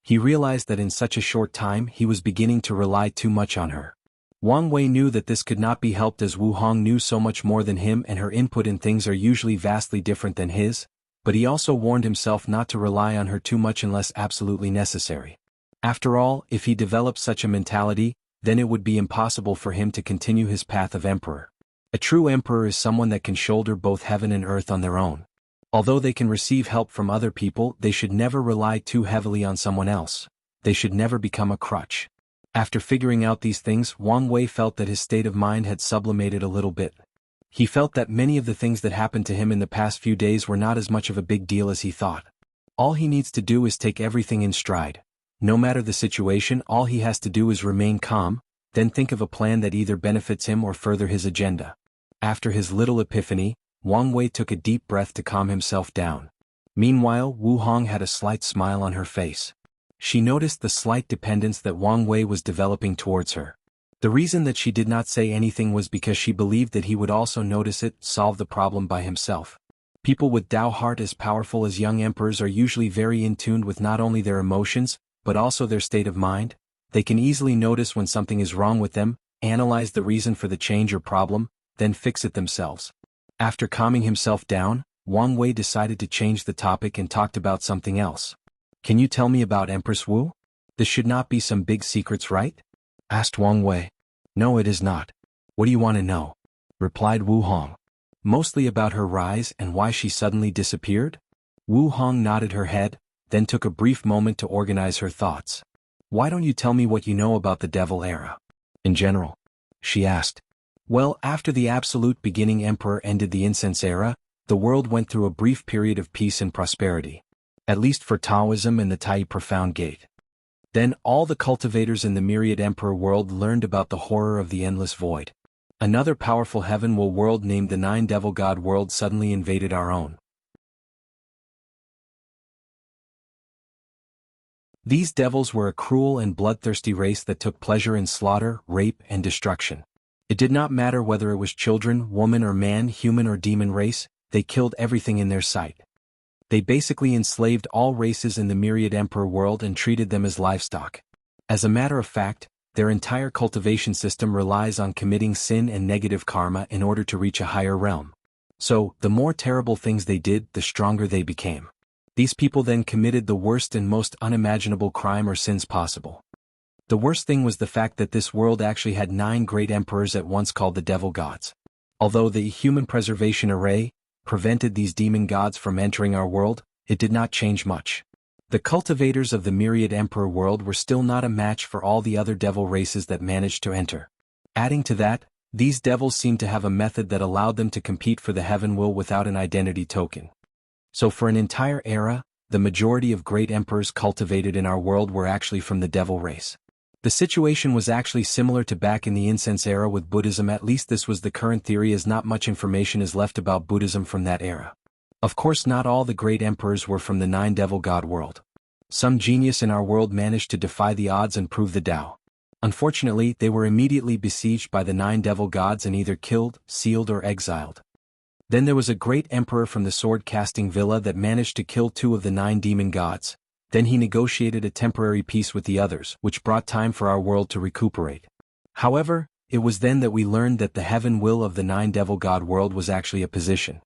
He realized that in such a short time he was beginning to rely too much on her. Wang Wei knew that this could not be helped as Wu Hong knew so much more than him and her input in things are usually vastly different than his, But he also warned himself not to rely on her too much unless absolutely necessary. After all, if he developed such a mentality, then it would be impossible for him to continue his path of emperor. A true emperor is someone that can shoulder both heaven and earth on their own. Although they can receive help from other people, they should never rely too heavily on someone else. They should never become a crutch. After figuring out these things, Wang Wei felt that his state of mind had sublimated a little bit. He felt that many of the things that happened to him in the past few days were not as much of a big deal as he thought. All he needs to do is take everything in stride. No matter the situation, all he has to do is remain calm, then think of a plan that either benefits him or further his agenda. After his little epiphany, Wang Wei took a deep breath to calm himself down. Meanwhile, Wu Hong had a slight smile on her face. She noticed the slight dependence that Wang Wei was developing towards her. The reason that she did not say anything was because she believed that he would also notice it, solve the problem by himself. People with Dao heart as powerful as young emperors are usually very in tune with not only their emotions, but also their state of mind. They can easily notice when something is wrong with them, analyze the reason for the change or problem, then fix it themselves. After calming himself down, Wang Wei decided to change the topic and talked about something else. "Can you tell me about Empress Wu? This should not be some big secrets, right?" asked Wang Wei. "No, it is not. What do you want to know?" replied Wu Hong. "Mostly about her rise and why she suddenly disappeared?" Wu Hong nodded her head, then took a brief moment to organize her thoughts. "Why don't you tell me what you know about the Devil Era in general?" she asked. "Well, after the absolute beginning emperor ended the Incense Era, the world went through a brief period of peace and prosperity. At least for Taoism and the Tai Profound Gate. Then all the cultivators in the myriad emperor world learned about the horror of the endless void. Another powerful heaven world named the Nine Devil God world suddenly invaded our own. These devils were a cruel and bloodthirsty race that took pleasure in slaughter, rape, and destruction. It did not matter whether it was children, woman or man, human or demon race, they killed everything in their sight. They basically enslaved all races in the myriad emperor world and treated them as livestock. As a matter of fact, their entire cultivation system relies on committing sin and negative karma in order to reach a higher realm. So, the more terrible things they did, the stronger they became. These people then committed the worst and most unimaginable crime or sins possible. The worst thing was the fact that this world actually had 9 great emperors at once called the Devil Gods. Although the human preservation array prevented these demon gods from entering our world, it did not change much. The cultivators of the myriad emperor world were still not a match for all the other devil races that managed to enter. Adding to that, these devils seemed to have a method that allowed them to compete for the heaven will without an identity token. So for an entire era, the majority of great emperors cultivated in our world were actually from the devil race. The situation was actually similar to back in the Incense Era with Buddhism. At least this was the current theory, as not much information is left about Buddhism from that era. Of course, not all the great emperors were from the 9 devil god world. Some genius in our world managed to defy the odds and prove the Tao. Unfortunately, they were immediately besieged by the 9 devil gods and either killed, sealed or exiled. Then there was a great emperor from the sword-casting villa that managed to kill 2 of the 9 demon gods. Then he negotiated a temporary peace with the others, which brought time for our world to recuperate. However, it was then that we learned that the heaven will of the 9 devil god world was actually a position.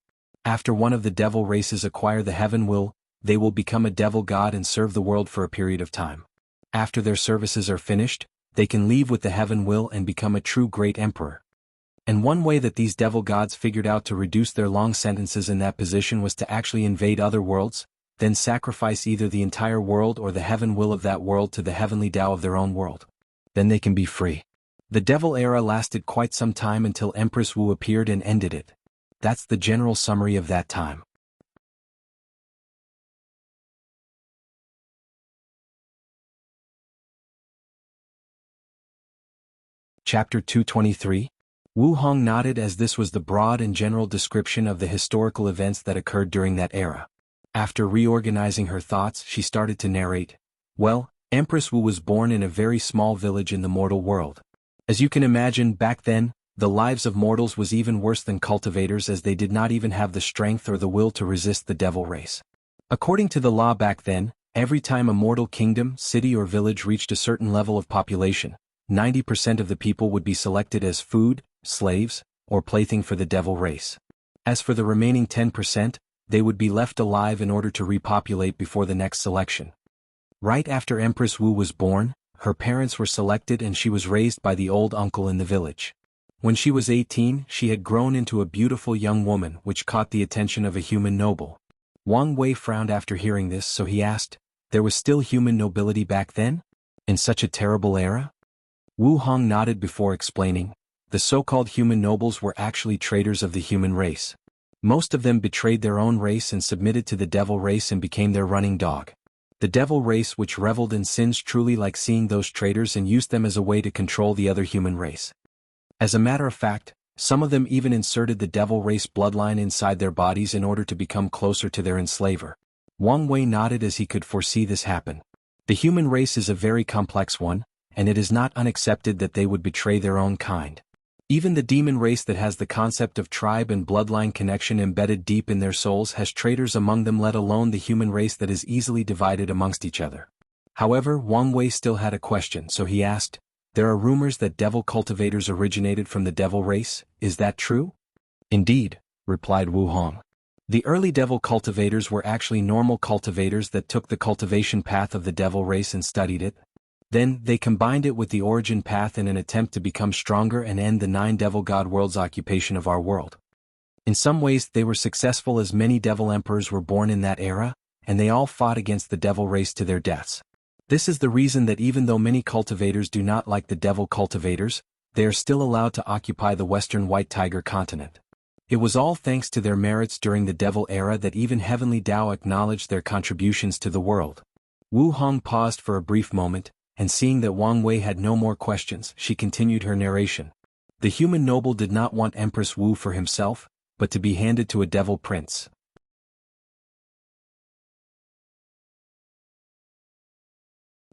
After one of the devil races acquire the heaven will, they will become a devil god and serve the world for a period of time. After their services are finished, they can leave with the heaven will and become a true great emperor. And one way that these devil gods figured out to reduce their long sentences in that position was to actually invade other worlds, then sacrifice either the entire world or the heaven will of that world to the heavenly Tao of their own world. Then they can be free. The devil era lasted quite some time until Empress Wu appeared and ended it. That's the general summary of that time. Chapter 223. Wu Hong nodded as this was the broad and general description of the historical events that occurred during that era. After reorganizing her thoughts, she started to narrate. Well, Empress Wu was born in a very small village in the mortal world. As you can imagine, back then, the lives of mortals was even worse than cultivators, as they did not even have the strength or the will to resist the devil race. According to the law back then, every time a mortal kingdom, city or village reached a certain level of population, 90% of the people would be selected as food, slaves, or plaything for the devil race. As for the remaining 10%, they would be left alive in order to repopulate before the next selection. Right after Empress Wu was born, her parents were selected and she was raised by the old uncle in the village. When she was 18, she had grown into a beautiful young woman which caught the attention of a human noble. Wang Wei frowned after hearing this, so he asked, "There was still human nobility back then? In such a terrible era?" Wu Hong nodded before explaining, "The so-called human nobles were actually traitors of the human race. Most of them betrayed their own race and submitted to the devil race and became their running dog. The devil race which reveled in sins truly liked seeing those traitors and used them as a way to control the other human race. As a matter of fact, some of them even inserted the devil race bloodline inside their bodies in order to become closer to their enslaver." Wang Wei nodded as he could foresee this happen. The human race is a very complex one, and it is not unaccepted that they would betray their own kind. Even the demon race that has the concept of tribe and bloodline connection embedded deep in their souls has traitors among them, let alone the human race that is easily divided amongst each other. However, Wang Wei still had a question, so he asked, "There are rumors that devil cultivators originated from the devil race, is that true?" "Indeed," replied Wu Hong. "The early devil cultivators were actually normal cultivators that took the cultivation path of the devil race and studied it. Then, they combined it with the origin path in an attempt to become stronger and end the 9 devil god worlds' occupation of our world. In some ways they were successful, as many devil emperors were born in that era, and they all fought against the devil race to their deaths. This is the reason that even though many cultivators do not like the devil cultivators, they are still allowed to occupy the western White Tiger continent. It was all thanks to their merits during the devil era that even Heavenly Tao acknowledged their contributions to the world." Wu Hong paused for a brief moment, and seeing that Wang Wei had no more questions, she continued her narration. "The human noble did not want Empress Wu for himself, but to be handed to a devil prince.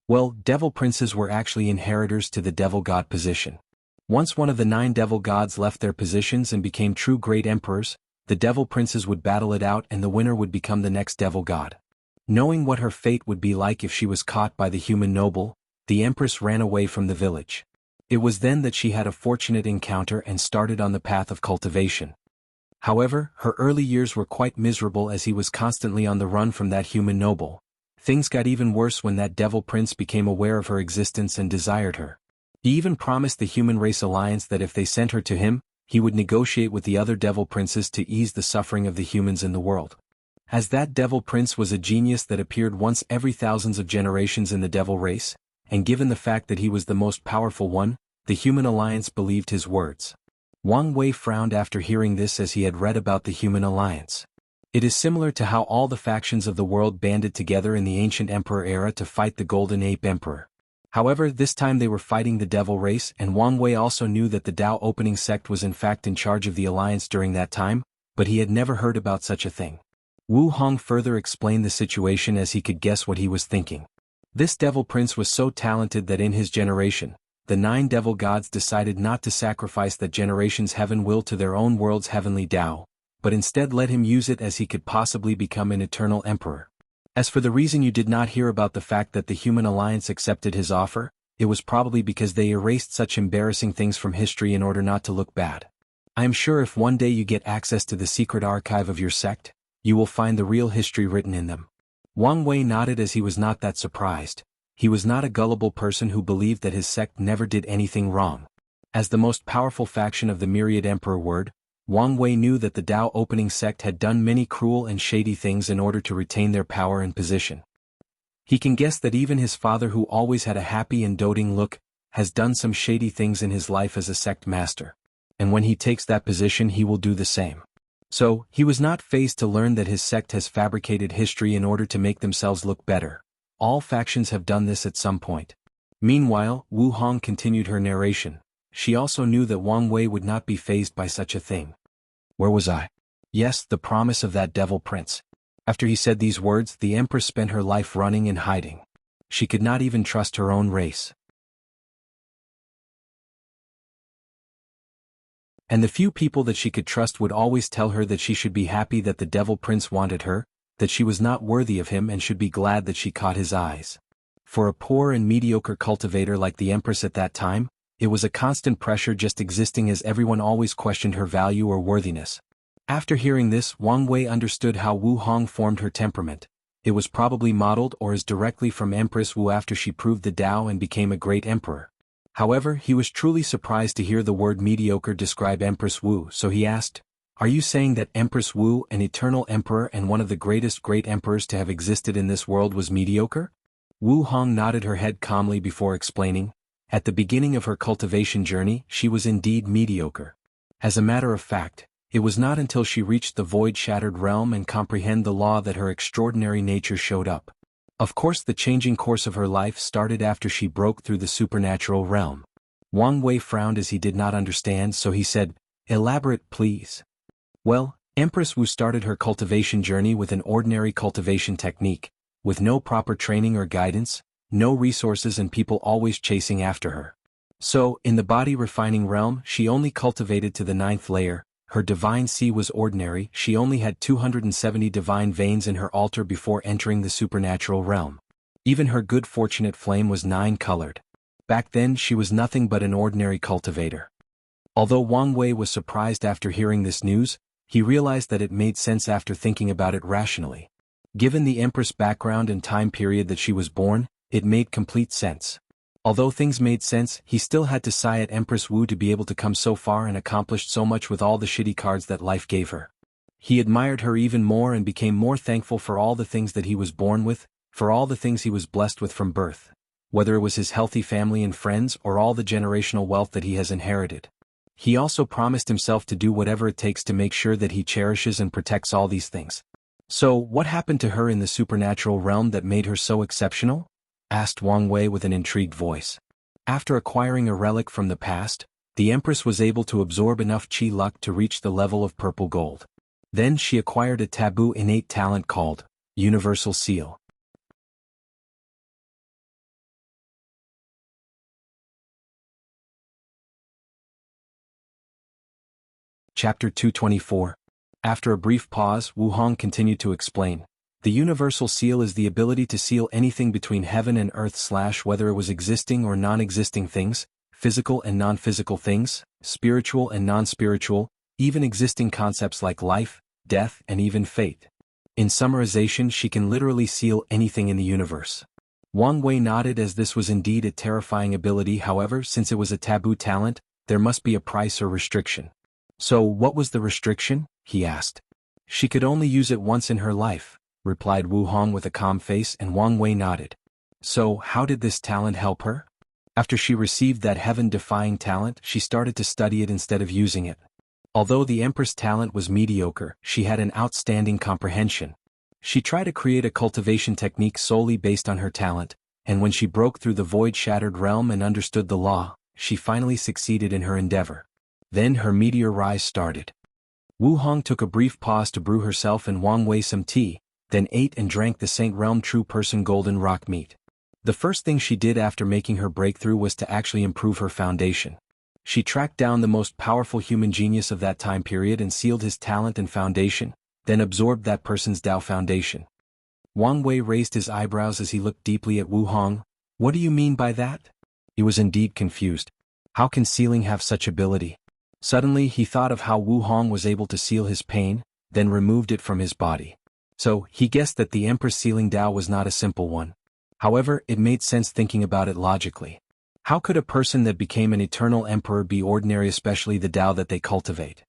Well, devil princes were actually inheritors to the devil god position. Once one of the 9 devil gods left their positions and became true great emperors, the devil princes would battle it out and the winner would become the next devil god. Knowing what her fate would be like if she was caught by the human noble, the empress ran away from the village. It was then that she had a fortunate encounter and started on the path of cultivation. However, her early years were quite miserable as he was constantly on the run from that human noble. Things got even worse when that devil prince became aware of her existence and desired her. He even promised the human race alliance that if they sent her to him, he would negotiate with the other devil princes to ease the suffering of the humans in the world. As that devil prince was a genius that appeared once every thousands of generations in the devil race, and given the fact that he was the most powerful one, the human alliance believed his words. Wang Wei frowned after hearing this, as he had read about the human alliance. It is similar to how all the factions of the world banded together in the ancient emperor era to fight the Golden Ape Emperor. However, this time they were fighting the devil race, and Wang Wei also knew that the Tao opening sect was in fact in charge of the alliance during that time, but he had never heard about such a thing. Wu Hong further explained the situation as he could guess what he was thinking. This devil prince was so talented that in his generation, the 9 devil gods decided not to sacrifice that generation's heaven will to their own world's heavenly Tao, but instead let him use it as he could possibly become an eternal emperor. As for the reason you did not hear about the fact that the human alliance accepted his offer, it was probably because they erased such embarrassing things from history in order not to look bad. I am sure if one day you get access to the secret archive of your sect, you will find the real history written in them." Wang Wei nodded as he was not that surprised. He was not a gullible person who believed that his sect never did anything wrong. As the most powerful faction of the myriad emperor word, Wang Wei knew that the Tao opening sect had done many cruel and shady things in order to retain their power and position. He can guess that even his father, who always had a happy and doting look, has done some shady things in his life as a sect master. And when he takes that position he will do the same. So, he was not fazed to learn that his sect has fabricated history in order to make themselves look better. All factions have done this at some point. Meanwhile, Wu Hong continued her narration. She also knew that Wang Wei would not be fazed by such a thing. Where was I? Yes, the promise of that devil prince. After he said these words, the empress spent her life running and hiding. She could not even trust her own race. And the few people that she could trust would always tell her that she should be happy that the devil prince wanted her, that she was not worthy of him and should be glad that she caught his eyes. For a poor and mediocre cultivator like the empress at that time, it was a constant pressure just existing, as everyone always questioned her value or worthiness. After hearing this, Wang Wei understood how Wu Hong formed her temperament. It was probably modeled or is directly from Empress Wu after she proved the Tao and became a great emperor. However, he was truly surprised to hear the word mediocre describe Empress Wu, so he asked, "Are you saying that Empress Wu, an eternal emperor and one of the greatest great emperors to have existed in this world, was mediocre?" Wu Hong nodded her head calmly before explaining, "At the beginning of her cultivation journey, she was indeed mediocre. As a matter of fact, it was not until she reached the void-shattered realm and comprehended the law that her extraordinary nature showed up. Of course, the changing course of her life started after she broke through the supernatural realm." Wang Wei frowned as he did not understand, so he said, "Elaborate, please." "Well, Empress Wu started her cultivation journey with an ordinary cultivation technique, with no proper training or guidance, no resources and people always chasing after her. So, in the body refining realm, she only cultivated to the 9th layer. Her divine sea was ordinary, she only had 270 divine veins in her altar before entering the supernatural realm. Even her good fortunate flame was 9-colored. Back then she was nothing but an ordinary cultivator." Although Wang Wei was surprised after hearing this news, he realized that it made sense after thinking about it rationally. Given the Empress background and time period that she was born, it made complete sense. Although things made sense, he still had to sigh at Empress Wu to be able to come so far and accomplished so much with all the shitty cards that life gave her. He admired her even more and became more thankful for all the things that he was born with, for all the things he was blessed with from birth, whether it was his healthy family and friends or all the generational wealth that he has inherited. He also promised himself to do whatever it takes to make sure that he cherishes and protects all these things. "So, what happened to her in the supernatural realm that made her so exceptional?" asked Wang Wei with an intrigued voice. After acquiring a relic from the past, the Empress was able to absorb enough qi luck to reach the level of purple gold. Then she acquired a taboo innate talent called Universal Seal. Chapter 224. After a brief pause, Wu Hong continued to explain. The Universal Seal is the ability to seal anything between heaven and earth / whether it was existing or non-existing things, physical and non-physical things, spiritual and non-spiritual, even existing concepts like life, death and even fate. In summarization, she can literally seal anything in the universe. Wang Wei nodded as this was indeed a terrifying ability. However, since it was a taboo talent, there must be a price or restriction. "So what was the restriction?" he asked. "She could only use it once in her life," replied Wu Hong with a calm face, and Wang Wei nodded. "So how did this talent help her?" "After she received that heaven-defying talent, she started to study it instead of using it. Although the Empress talent was mediocre, she had an outstanding comprehension. She tried to create a cultivation technique solely based on her talent, and when she broke through the void-shattered realm and understood the law, she finally succeeded in her endeavor. Then her meteor rise started." Wu Hong took a brief pause to brew herself and Wang Wei some tea, then ate and drank the Saint Realm True Person golden rock meat. The first thing she did after making her breakthrough was to actually improve her foundation. She tracked down the most powerful human genius of that time period and sealed his talent and foundation, then absorbed that person's Tao foundation. Wang Wei raised his eyebrows as he looked deeply at Wu Hong. "What do you mean by that?" He was indeed confused. How can sealing have such ability? Suddenly he thought of how Wu Hong was able to seal his pain, then removed it from his body. So, he guessed that the Empress sealing Tao was not a simple one. However, it made sense thinking about it logically. How could a person that became an eternal emperor be ordinary, especially the Tao that they cultivate?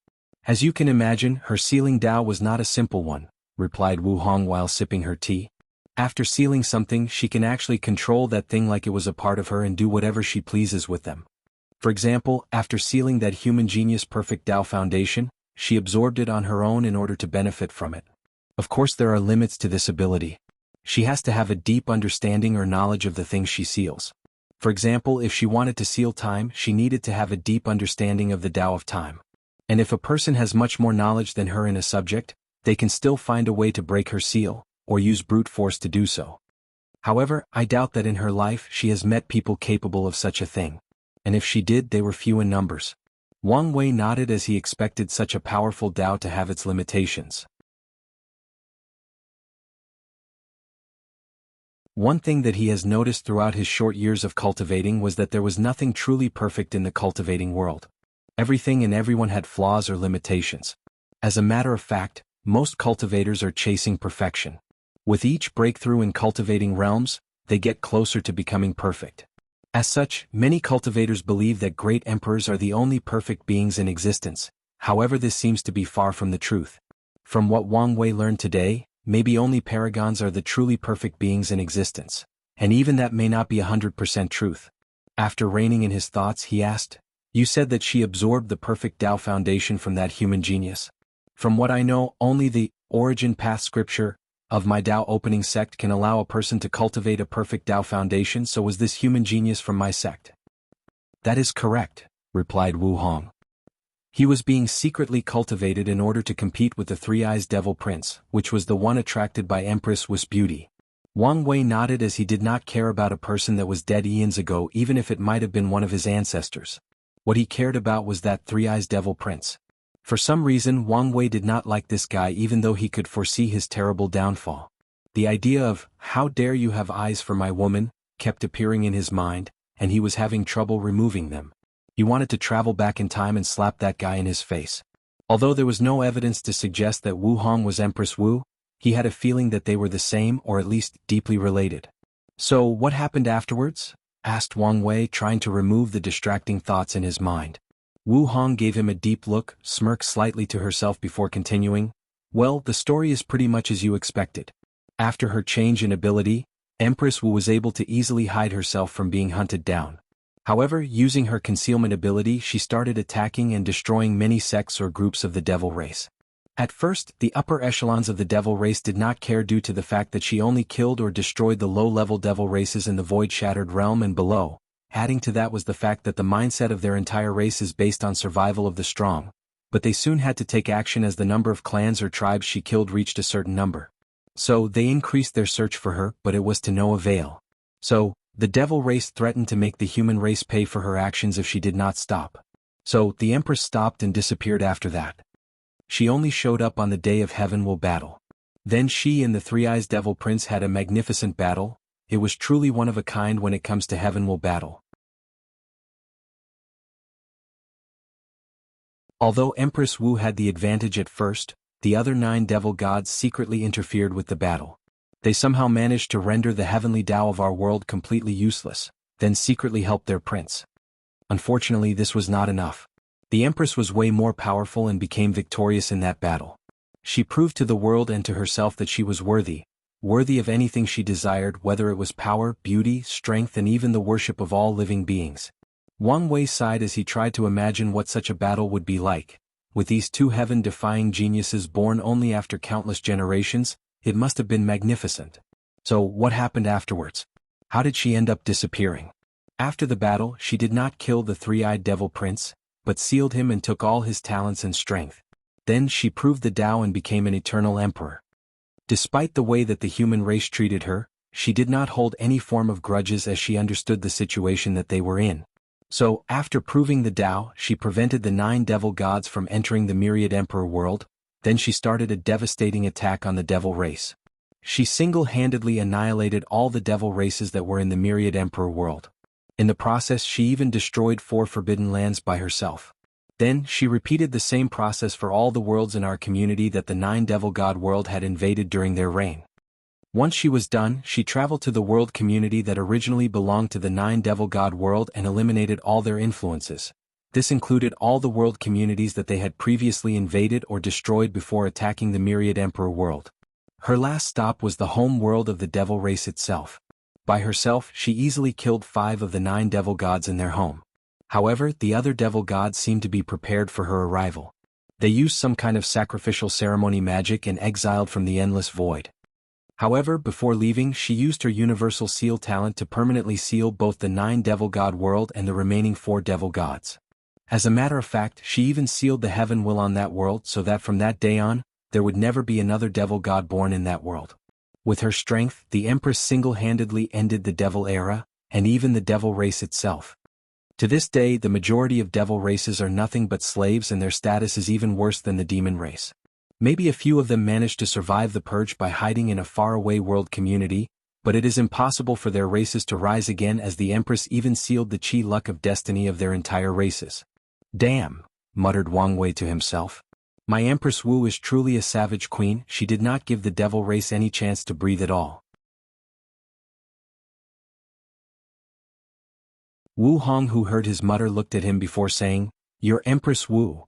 "As you can imagine, her sealing Tao was not a simple one," replied Wu Hong while sipping her tea. "After sealing something, she can actually control that thing like it was a part of her and do whatever she pleases with them. For example, after sealing that human genius perfect Tao foundation, she absorbed it on her own in order to benefit from it. Of course, there are limits to this ability. She has to have a deep understanding or knowledge of the things she seals. For example, if she wanted to seal time, she needed to have a deep understanding of the Tao of time. And if a person has much more knowledge than her in a subject, they can still find a way to break her seal, or use brute force to do so. However, I doubt that in her life she has met people capable of such a thing. And if she did, they were few in numbers." Wang Wei nodded as he expected such a powerful Tao to have its limitations. One thing that he has noticed throughout his short years of cultivating was that there was nothing truly perfect in the cultivating world. Everything and everyone had flaws or limitations. As a matter of fact, most cultivators are chasing perfection. With each breakthrough in cultivating realms, they get closer to becoming perfect. As such, many cultivators believe that great emperors are the only perfect beings in existence. However, this seems to be far from the truth. From what Wang Wei learned today, maybe only paragons are the truly perfect beings in existence. And even that may not be 100% truth. After reining in his thoughts, he asked, "You said that she absorbed the perfect Tao foundation from that human genius. From what I know, only the origin path scripture of my Tao opening sect can allow a person to cultivate a perfect Tao foundation, so was this human genius from my sect?" "That is correct," replied Wu Hong. He was being secretly cultivated in order to compete with the Three-Eyes Devil Prince, which was the one attracted by Empress Wu's beauty. Wang Wei nodded as he did not care about a person that was dead eons ago, even if it might have been one of his ancestors. What he cared about was that Three-Eyes Devil Prince. For some reason, Wang Wei did not like this guy even though he could foresee his terrible downfall. The idea of, "How dare you have eyes for my woman," kept appearing in his mind, and he was having trouble removing them. He wanted to travel back in time and slap that guy in his face. Although there was no evidence to suggest that Wu Hong was Empress Wu, he had a feeling that they were the same or at least deeply related. "So what happened afterwards?" asked Wang Wei, trying to remove the distracting thoughts in his mind. Wu Hong gave him a deep look, smirked slightly to herself before continuing, "Well, the story is pretty much as you expected. After her change in ability, Empress Wu was able to easily hide herself from being hunted down. However, using her concealment ability, she started attacking and destroying many sects or groups of the devil race. At first, the upper echelons of the devil race did not care due to the fact that she only killed or destroyed the low-level devil races in the void-shattered realm and below. Adding to that was the fact that the mindset of their entire race is based on survival of the strong. But they soon had to take action as the number of clans or tribes she killed reached a certain number. So they increased their search for her, but it was to no avail. So, the devil race threatened to make the human race pay for her actions if she did not stop. So, the Empress stopped and disappeared after that. She only showed up on the day of Heaven Will Battle. Then she and the Three-Eyes Devil Prince had a magnificent battle. It was truly one of a kind when it comes to Heaven Will Battle. Although Empress Wu had the advantage at first, the other 9 devil gods secretly interfered with the battle. They somehow managed to render the heavenly Tao of our world completely useless, then secretly helped their prince. Unfortunately, this was not enough. The Empress was way more powerful and became victorious in that battle. She proved to the world and to herself that she was worthy of anything she desired, whether it was power, beauty, strength, and even the worship of all living beings. Wang Wei sighed as he tried to imagine what such a battle would be like. With these 2 heaven-defying geniuses born only after countless generations, it must have been magnificent. So, what happened afterwards? How did she end up disappearing? After the battle, she did not kill the Three-Eyed Devil Prince, but sealed him and took all his talents and strength. Then she proved the Tao and became an eternal emperor. Despite the way that the human race treated her, she did not hold any form of grudges as she understood the situation that they were in. So, after proving the Tao, she prevented the 9 devil gods from entering the Myriad Emperor world. Then she started a devastating attack on the devil race. She single-handedly annihilated all the devil races that were in the Myriad Emperor world. In the process, she even destroyed 4 forbidden lands by herself. Then, she repeated the same process for all the worlds in our community that the 9 devil god world had invaded during their reign. Once she was done, she traveled to the world community that originally belonged to the 9 devil god world and eliminated all their influences. This included all the world communities that they had previously invaded or destroyed before attacking the Myriad Emperor world. Her last stop was the home world of the devil race itself. By herself, she easily killed 5 of the 9 devil gods in their home. However, the other devil gods seemed to be prepared for her arrival. They used some kind of sacrificial ceremony magic and exiled from the endless void. However, before leaving, she used her universal seal talent to permanently seal both the 9 devil god world and the remaining 4 devil gods. As a matter of fact, she even sealed the heaven will on that world so that from that day on, there would never be another devil god born in that world. With her strength, the Empress single-handedly ended the devil era, and even the devil race itself. To this day, the majority of devil races are nothing but slaves, and their status is even worse than the demon race. Maybe a few of them managed to survive the purge by hiding in a faraway world community, but it is impossible for their races to rise again, as the Empress even sealed the chi luck of destiny of their entire races. "Damn," muttered Wang Wei to himself. My Empress Wu is truly a savage queen. She did not give the devil race any chance to breathe at all. Wu Hong, who heard his mutter, looked at him before saying, "Your Empress Wu."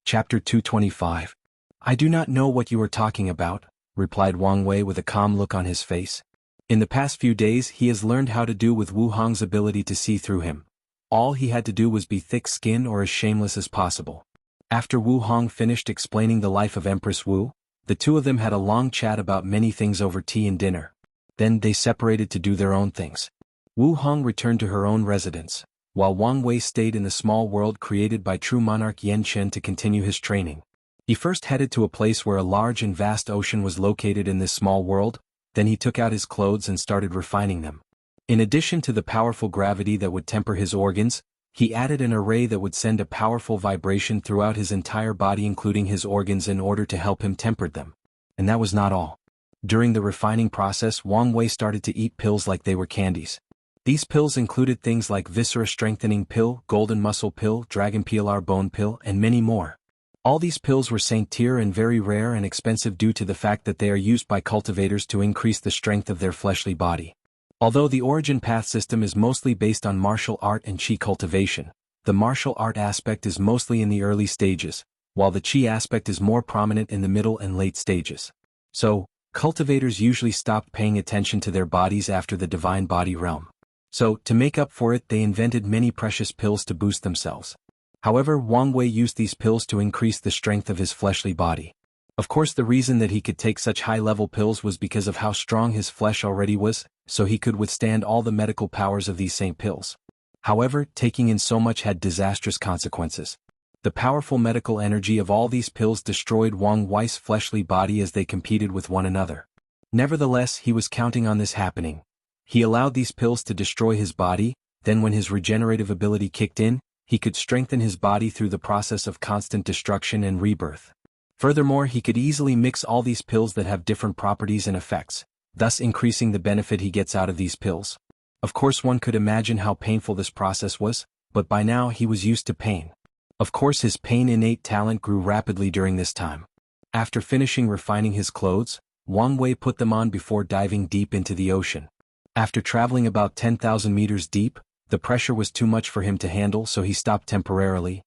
Chapter 225. I do not know what you are talking about, replied Wang Wei with a calm look on his face. In the past few days he has learned how to do with Wu Hong's ability to see through him. All he had to do was be thick-skinned or as shameless as possible. After Wu Hong finished explaining the life of Empress Wu, the two of them had a long chat about many things over tea and dinner. Then they separated to do their own things. Wu Hong returned to her own residence, while Wang Wei stayed in the small world created by true monarch Yan Chen to continue his training. He first headed to a place where a large and vast ocean was located in this small world, then he took out his clothes and started refining them. In addition to the powerful gravity that would temper his organs, he added an array that would send a powerful vibration throughout his entire body including his organs in order to help him temper them. And that was not all. During the refining process, Wang Wei started to eat pills like they were candies. These pills included things like Viscera Strengthening Pill, Golden Muscle Pill, Dragon PLR Bone Pill, and many more. All these pills were Saint-tier and very rare and expensive due to the fact that they are used by cultivators to increase the strength of their fleshly body. Although the origin path system is mostly based on martial art and Qi cultivation, the martial art aspect is mostly in the early stages, while the Qi aspect is more prominent in the middle and late stages. So, cultivators usually stopped paying attention to their bodies after the divine body realm. So, to make up for it, they invented many precious pills to boost themselves. However, Wang Wei used these pills to increase the strength of his fleshly body. Of course, the reason that he could take such high-level pills was because of how strong his flesh already was, so he could withstand all the medical powers of these same pills. However, taking in so much had disastrous consequences. The powerful medical energy of all these pills destroyed Wang Wei's fleshly body as they competed with one another. Nevertheless, he was counting on this happening. He allowed these pills to destroy his body, then when his regenerative ability kicked in, he could strengthen his body through the process of constant destruction and rebirth. Furthermore, he could easily mix all these pills that have different properties and effects, thus increasing the benefit he gets out of these pills. Of course, one could imagine how painful this process was, but by now he was used to pain. Of course, his pain innate talent grew rapidly during this time. After finishing refining his clothes, Wang Wei put them on before diving deep into the ocean. After traveling about 10,000 meters deep, the pressure was too much for him to handle, so he stopped temporarily.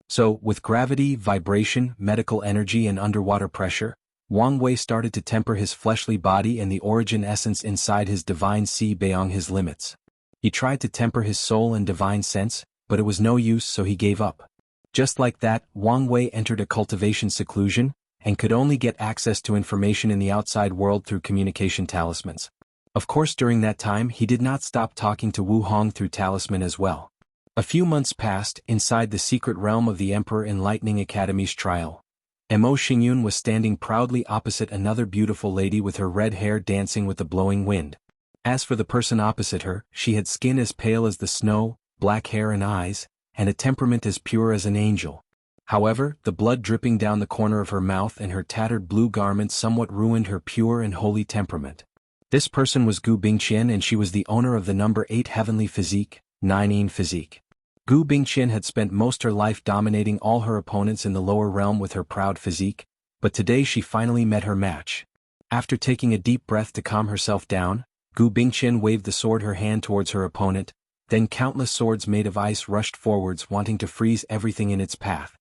So, with gravity, vibration, medical energy and underwater pressure, Wang Wei started to temper his fleshly body and the origin essence inside his divine sea beyond his limits. He tried to temper his soul and divine sense, but it was no use, so he gave up. Just like that, Wang Wei entered a cultivation seclusion, and could only get access to information in the outside world through communication talismans. Of course, during that time he did not stop talking to Wu Hong through talisman as well. A few months passed. Inside the secret realm of the Emperor Enlightening Academy's trial, Mo Xingyun was standing proudly opposite another beautiful lady with her red hair dancing with the blowing wind. As for the person opposite her, she had skin as pale as the snow, black hair and eyes, and a temperament as pure as an angel. However, the blood dripping down the corner of her mouth and her tattered blue garments somewhat ruined her pure and holy temperament. This person was Gu Bingqian, and she was the owner of the number 8 heavenly physique, 9 physique. Gu Bingqian had spent most her life dominating all her opponents in the lower realm with her proud physique, but today she finally met her match. After taking a deep breath to calm herself down, Gu Bingqian waved the sword her hand towards her opponent, then countless swords made of ice rushed forwards wanting to freeze everything in its path.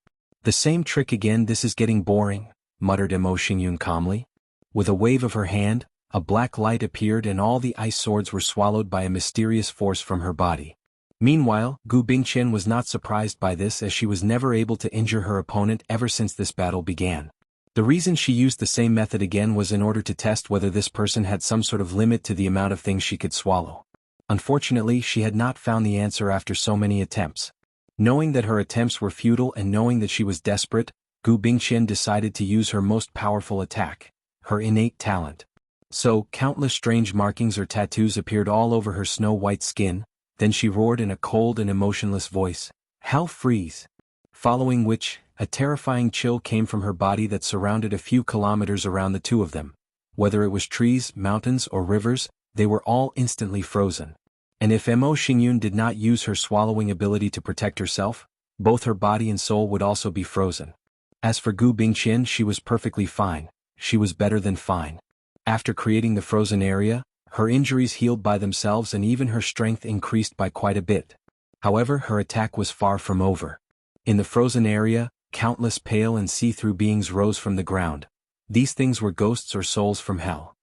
The same trick again, this is getting boring, muttered Mo Xingyun calmly. With a wave of her hand, a black light appeared and all the ice swords were swallowed by a mysterious force from her body. Meanwhile, Gu Bingqian was not surprised by this, as she was never able to injure her opponent ever since this battle began. The reason she used the same method again was in order to test whether this person had some sort of limit to the amount of things she could swallow. Unfortunately, she had not found the answer after so many attempts. Knowing that her attempts were futile and knowing that she was desperate, Gu Bingqian decided to use her most powerful attack, her innate talent. So, countless strange markings or tattoos appeared all over her snow-white skin, then she roared in a cold and emotionless voice, "Hell freeze!" Following which, a terrifying chill came from her body that surrounded a few kilometers around the two of them. Whether it was trees, mountains, or rivers, they were all instantly frozen. And if Mo Xingyun did not use her swallowing ability to protect herself, both her body and soul would also be frozen. As for Gu Bingqian, she was perfectly fine. She was better than fine. After creating the frozen area, her injuries healed by themselves and even her strength increased by quite a bit. However, her attack was far from over. In the frozen area, countless pale and see-through beings rose from the ground. These things were ghosts or souls from hell.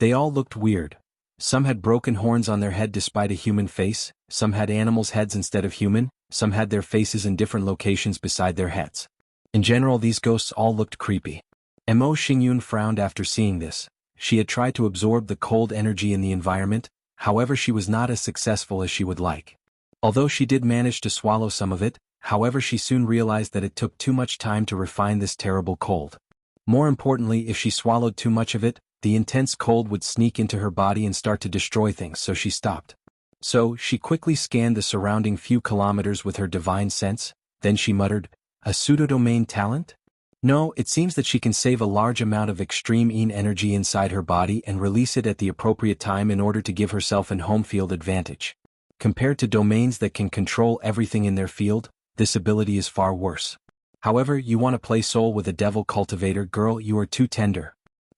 They all looked weird. Some had broken horns on their head despite a human face, some had animals' heads instead of human, some had their faces in different locations beside their heads. In general, these ghosts all looked creepy. Mo Xingyun frowned after seeing this. She had tried to absorb the cold energy in the environment, however she was not as successful as she would like. Although she did manage to swallow some of it, however she soon realized that it took too much time to refine this terrible cold. More importantly, if she swallowed too much of it, the intense cold would sneak into her body and start to destroy things, so she stopped. So, she quickly scanned the surrounding few kilometers with her divine sense, then she muttered, "A pseudo-domain talent? No, it seems that she can save a large amount of extreme energy inside her body and release it at the appropriate time in order to give herself an home field advantage. Compared to domains that can control everything in their field, this ability is far worse. However, you want to play soul with a devil cultivator, girl, you are too tender."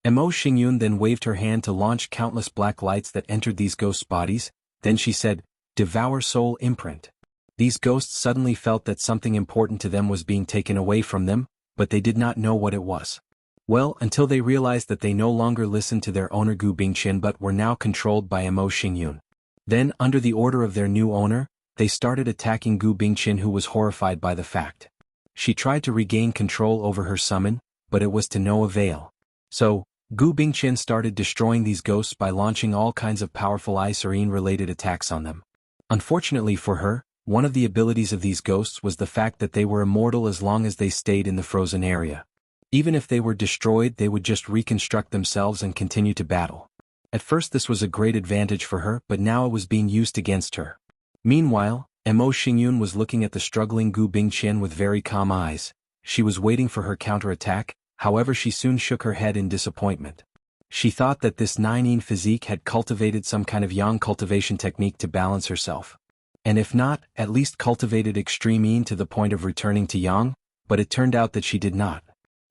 Mo Xingyun then waved her hand to launch countless black lights that entered these ghosts' bodies, then she said, "Devour soul imprint." These ghosts suddenly felt that something important to them was being taken away from them, but they did not know what it was. Well, until they realized that they no longer listened to their owner Gu Bingqian but were now controlled by Mo Xingyun. Then, under the order of their new owner, they started attacking Gu Bingqian, who was horrified by the fact. She tried to regain control over her summon, but it was to no avail. So, Gu Bingqian started destroying these ghosts by launching all kinds of powerful ice or related attacks on them. Unfortunately for her, one of the abilities of these ghosts was the fact that they were immortal as long as they stayed in the frozen area. Even if they were destroyed, they would just reconstruct themselves and continue to battle. At first this was a great advantage for her, but now it was being used against her. Meanwhile, Mo Xingyun was looking at the struggling Gu Bingqian with very calm eyes. She was waiting for her counterattack, however she soon shook her head in disappointment. She thought that this 9-yin physique had cultivated some kind of yang cultivation technique to balance herself. And if not, at least cultivated extreme yin to the point of returning to yang, but it turned out that she did not.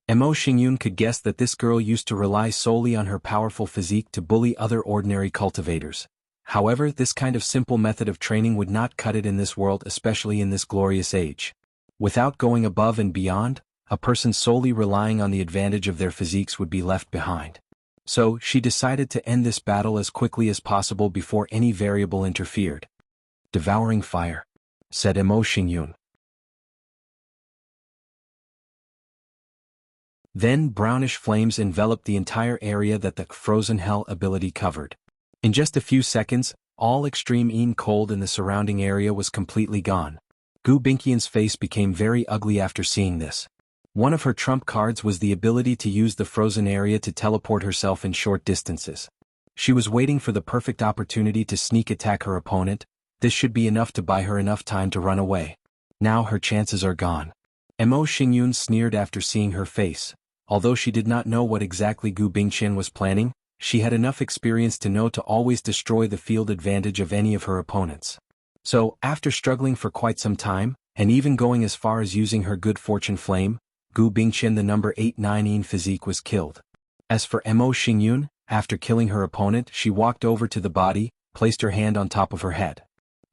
Mo Xingyun could guess that this girl used to rely solely on her powerful physique to bully other ordinary cultivators. However, this kind of simple method of training would not cut it in this world, especially in this glorious age. Without going above and beyond, a person solely relying on the advantage of their physiques would be left behind. So, she decided to end this battle as quickly as possible before any variable interfered. "Devouring fire," said Mo Xingyun. Then brownish flames enveloped the entire area that the frozen hell ability covered. In just a few seconds, all extreme cold in the surrounding area was completely gone. Gu Bingqian's face became very ugly after seeing this. One of her trump cards was the ability to use the frozen area to teleport herself in short distances. She was waiting for the perfect opportunity to sneak attack her opponent. This should be enough to buy her enough time to run away. Now her chances are gone. Mo Xingyun sneered after seeing her face. Although she did not know what exactly Gu Bingqian was planning, she had enough experience to know to always destroy the field advantage of any of her opponents. So, after struggling for quite some time, and even going as far as using her good fortune flame, Gu Bingqian, the number 8-9 physique, was killed. As for Mo Xingyun, after killing her opponent, she walked over to the body, placed her hand on top of her head.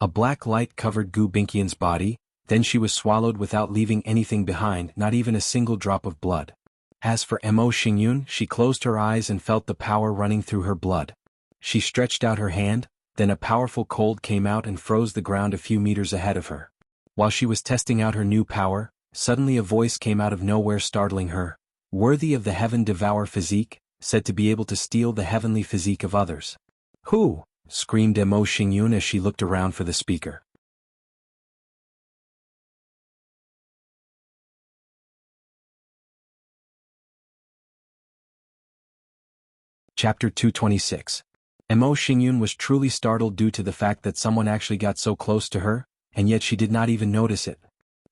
A black light covered Gu Bingqian's body, then she was swallowed without leaving anything behind, not even a single drop of blood. As for Mo Xingyun, she closed her eyes and felt the power running through her blood. She stretched out her hand, then a powerful cold came out and froze the ground a few meters ahead of her. While she was testing out her new power, suddenly a voice came out of nowhere startling her. "Worthy of the heaven devour physique, said to be able to steal the heavenly physique of others." "Who?" screamed Mo Xingyun as she looked around for the speaker. Chapter 226. Mo Xingyun was truly startled due to the fact that someone actually got so close to her. and yet she did not even notice it.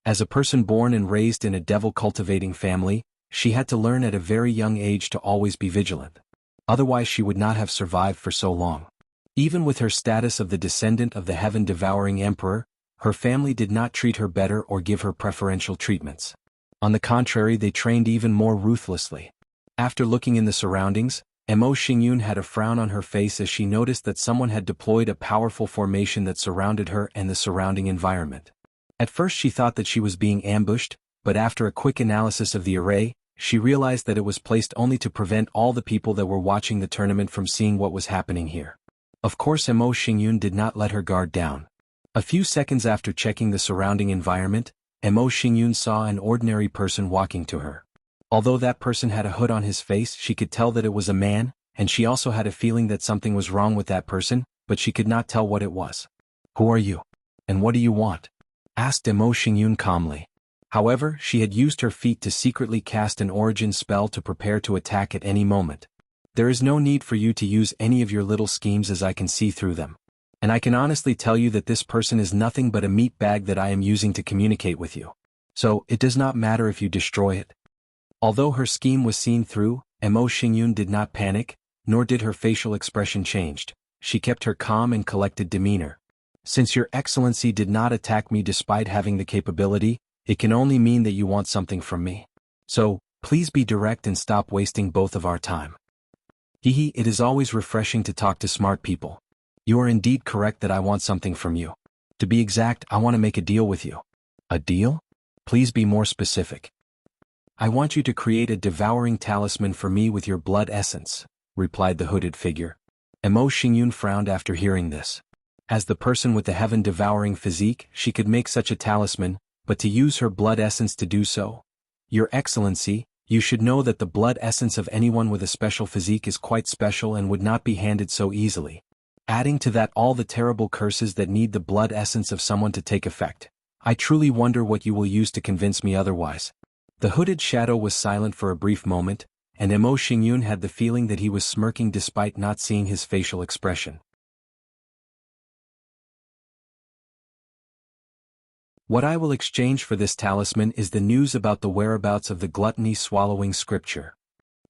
As a person born and raised in a devil-cultivating family, she had to learn at a very young age to always be vigilant. Otherwise she would not have survived for so long. Even with her status of the descendant of the heaven-devouring emperor, her family did not treat her better or give her preferential treatments. On the contrary, they trained even more ruthlessly. After looking in the surroundings, Mo Xingyun had a frown on her face as she noticed that someone had deployed a powerful formation that surrounded her and the surrounding environment. At first she thought that she was being ambushed, but after a quick analysis of the array, she realized that it was placed only to prevent all the people that were watching the tournament from seeing what was happening here. Of course, Mo Xingyun did not let her guard down. A few seconds after checking the surrounding environment, Mo Xingyun saw an ordinary person walking to her. Although that person had a hood on his face, she could tell that it was a man, and she also had a feeling that something was wrong with that person, but she could not tell what it was. "Who are you? And what do you want?" asked Mo Xingyun calmly. However, she had used her feet to secretly cast an origin spell to prepare to attack at any moment. "There is no need for you to use any of your little schemes, as I can see through them. And I can honestly tell you that this person is nothing but a meat bag that I am using to communicate with you. So, it does not matter if you destroy it." Although her scheme was seen through, Mo Xingyun did not panic, nor did her facial expression change. She kept her calm and collected demeanor. "Since your excellency did not attack me despite having the capability, it can only mean that you want something from me. So, please be direct and stop wasting both of our time." Hehe, it is always refreshing to talk to smart people. "You are indeed correct that I want something from you. To be exact, I want to make a deal with you." "A deal? Please be more specific." "I want you to create a devouring talisman for me with your blood essence," replied the hooded figure. Mo Xingyun frowned after hearing this. As the person with the heaven-devouring physique, she could make such a talisman, but to use her blood essence to do so? "Your Excellency, you should know that the blood essence of anyone with a special physique is quite special and would not be handed so easily. Adding to that all the terrible curses that need the blood essence of someone to take effect. I truly wonder what you will use to convince me otherwise." The hooded shadow was silent for a brief moment, and Mo Xingyun had the feeling that he was smirking despite not seeing his facial expression. "What I will exchange for this talisman is the news about the whereabouts of the gluttony-swallowing scripture."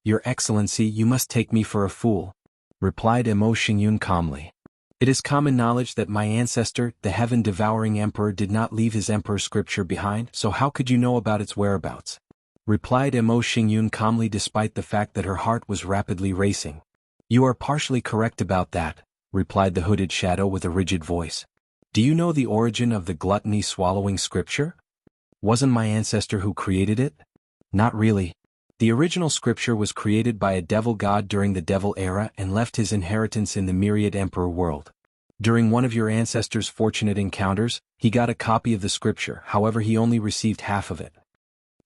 "Your Excellency, you must take me for a fool," replied Mo Xingyun calmly. "It is common knowledge that my ancestor, the heaven-devouring emperor, did not leave his emperor's scripture behind, so how could you know about its whereabouts?" replied Mo Xingyun calmly despite the fact that her heart was rapidly racing. "You are partially correct about that," replied the hooded shadow with a rigid voice. "Do you know the origin of the gluttony-swallowing scripture? Wasn't my ancestor who created it?" "Not really. The original scripture was created by a devil god during the devil era and left his inheritance in the myriad emperor world. During one of your ancestor's fortunate encounters, he got a copy of the scripture, however he only received half of it.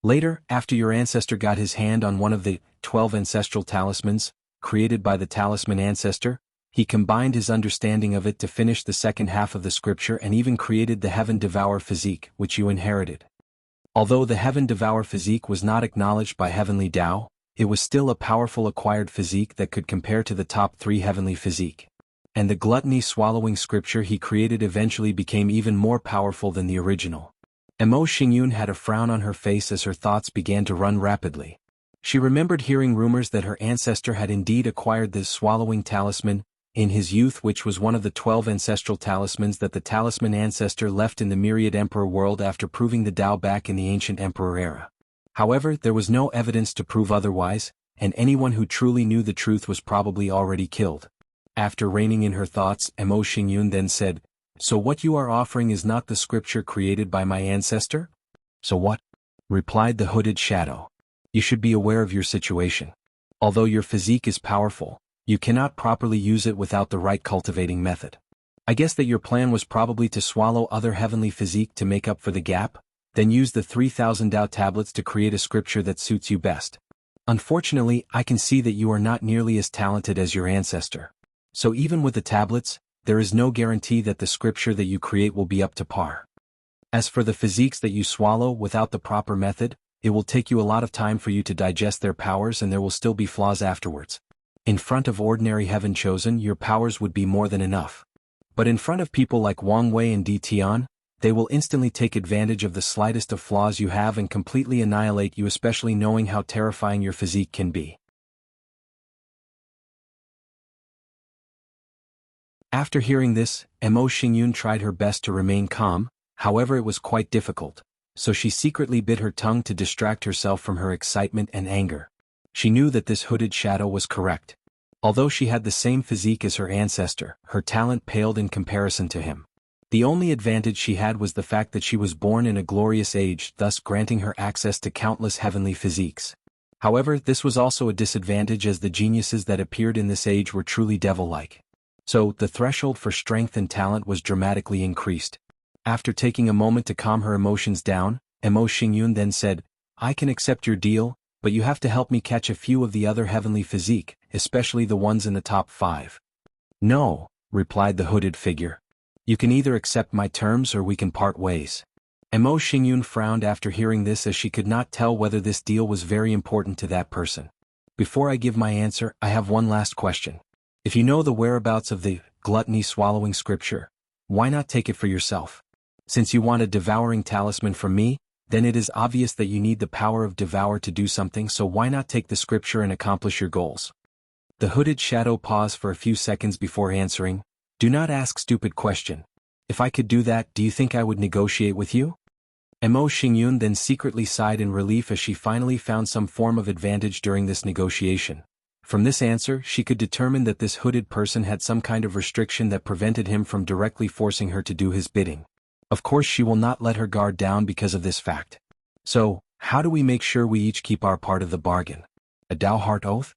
Later, after your ancestor got his hand on one of the 12 ancestral talismans, created by the talisman ancestor, he combined his understanding of it to finish the second half of the scripture and even created the Heaven Devour physique, which you inherited. Although the Heaven Devour physique was not acknowledged by Heavenly Tao, it was still a powerful acquired physique that could compare to the top 3 heavenly physique. And the gluttony-swallowing scripture he created eventually became even more powerful than the original." Mo Xingyun had a frown on her face as her thoughts began to run rapidly. She remembered hearing rumors that her ancestor had indeed acquired the swallowing talisman in his youth, which was one of the 12 ancestral talismans that the talisman ancestor left in the myriad emperor world after proving the Tao back in the ancient emperor era. However, there was no evidence to prove otherwise, and anyone who truly knew the truth was probably already killed. After reining in her thoughts, Mo Xingyun then said, "So what you are offering is not the scripture created by my ancestor?" "So what?" replied the hooded shadow. "You should be aware of your situation. Although your physique is powerful, you cannot properly use it without the right cultivating method. I guess that your plan was probably to swallow other heavenly physique to make up for the gap, then use the 3,000 Tao tablets to create a scripture that suits you best. Unfortunately, I can see that you are not nearly as talented as your ancestor. So even with the tablets, there is no guarantee that the scripture that you create will be up to par. As for the physiques that you swallow without the proper method, it will take you a lot of time for you to digest their powers and there will still be flaws afterwards. In front of ordinary heaven chosen, your powers would be more than enough. But in front of people like Wang Wei and Di Tian, they will instantly take advantage of the slightest of flaws you have and completely annihilate you, especially knowing how terrifying your physique can be. After hearing this, Mo Xingyun tried her best to remain calm, however it was quite difficult, so she secretly bit her tongue to distract herself from her excitement and anger. She knew that this hooded shadow was correct. Although she had the same physique as her ancestor, her talent paled in comparison to him. The only advantage she had was the fact that she was born in a glorious age, thus granting her access to countless heavenly physiques. However, this was also a disadvantage as the geniuses that appeared in this age were truly devil-like. So, the threshold for strength and talent was dramatically increased. After taking a moment to calm her emotions down, Mo Xingyun then said, "I can accept your deal, but you have to help me catch a few of the other heavenly physique, especially the ones in the top 5. "No," replied the hooded figure. "You can either accept my terms or we can part ways." Mo Xingyun frowned after hearing this, as she could not tell whether this deal was very important to that person. "Before I give my answer, I have one last question. If you know the whereabouts of the gluttony-swallowing scripture, why not take it for yourself? Since you want a devouring talisman from me, then it is obvious that you need the power of devour to do something, so why not take the scripture and accomplish your goals?" The hooded shadow paused for a few seconds before answering, "Do not ask stupid question. If I could do that, do you think I would negotiate with you?" Mo Xingyun then secretly sighed in relief as she finally found some form of advantage during this negotiation. From this answer, she could determine that this hooded person had some kind of restriction that prevented him from directly forcing her to do his bidding. Of course, she will not let her guard down because of this fact. So, how do we make sure we each keep our part of the bargain? A Dao Heart Oath?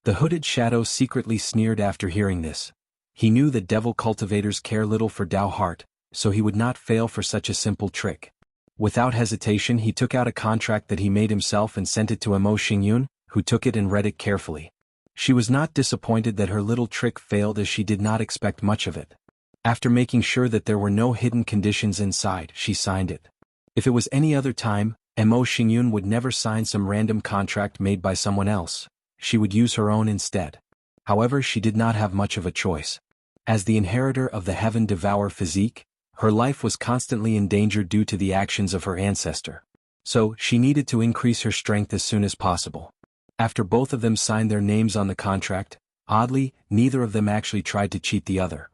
The hooded shadow secretly sneered after hearing this. He knew that devil cultivators care little for Dao Heart, so he would not fail for such a simple trick. Without hesitation, he took out a contract that he made himself and sent it to Mo Xingyun, who took it and read it carefully. She was not disappointed that her little trick failed, as she did not expect much of it. After making sure that there were no hidden conditions inside, she signed it. If it was any other time, Mo Xingyun would never sign some random contract made by someone else. She would use her own instead. However, she did not have much of a choice. As the inheritor of the Heaven Devour physique, her life was constantly in danger due to the actions of her ancestor. So, she needed to increase her strength as soon as possible. After both of them signed their names on the contract, oddly, neither of them actually tried to cheat the other.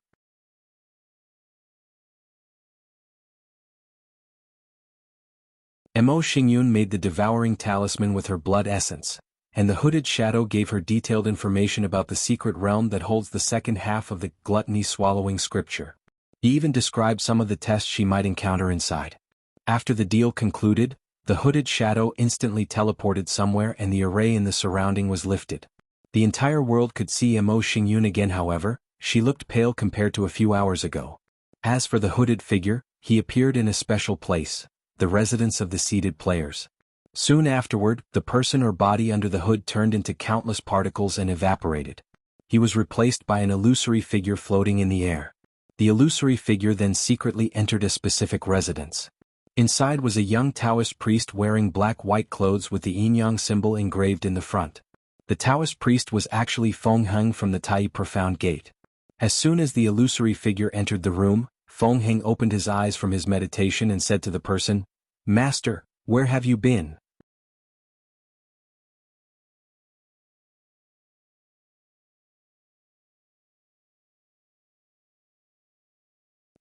Mo Xingyun made the devouring talisman with her blood essence, and the hooded shadow gave her detailed information about the secret realm that holds the second half of the gluttony-swallowing scripture. He even described some of the tests she might encounter inside. After the deal concluded, the hooded shadow instantly teleported somewhere and the array in the surrounding was lifted. The entire world could see Mo Xingyun again. However, she looked pale compared to a few hours ago. As for the hooded figure, he appeared in a special place, the residence of the seated players. Soon afterward, the person or body under the hood turned into countless particles and evaporated. He was replaced by an illusory figure floating in the air. The illusory figure then secretly entered a specific residence. Inside was a young Taoist priest wearing black-white clothes with the yin-yang symbol engraved in the front. The Taoist priest was actually Feng Heng from the Tai Profound Gate. As soon as the illusory figure entered the room, Feng Heng opened his eyes from his meditation and said to the person, "Master, where have you been?"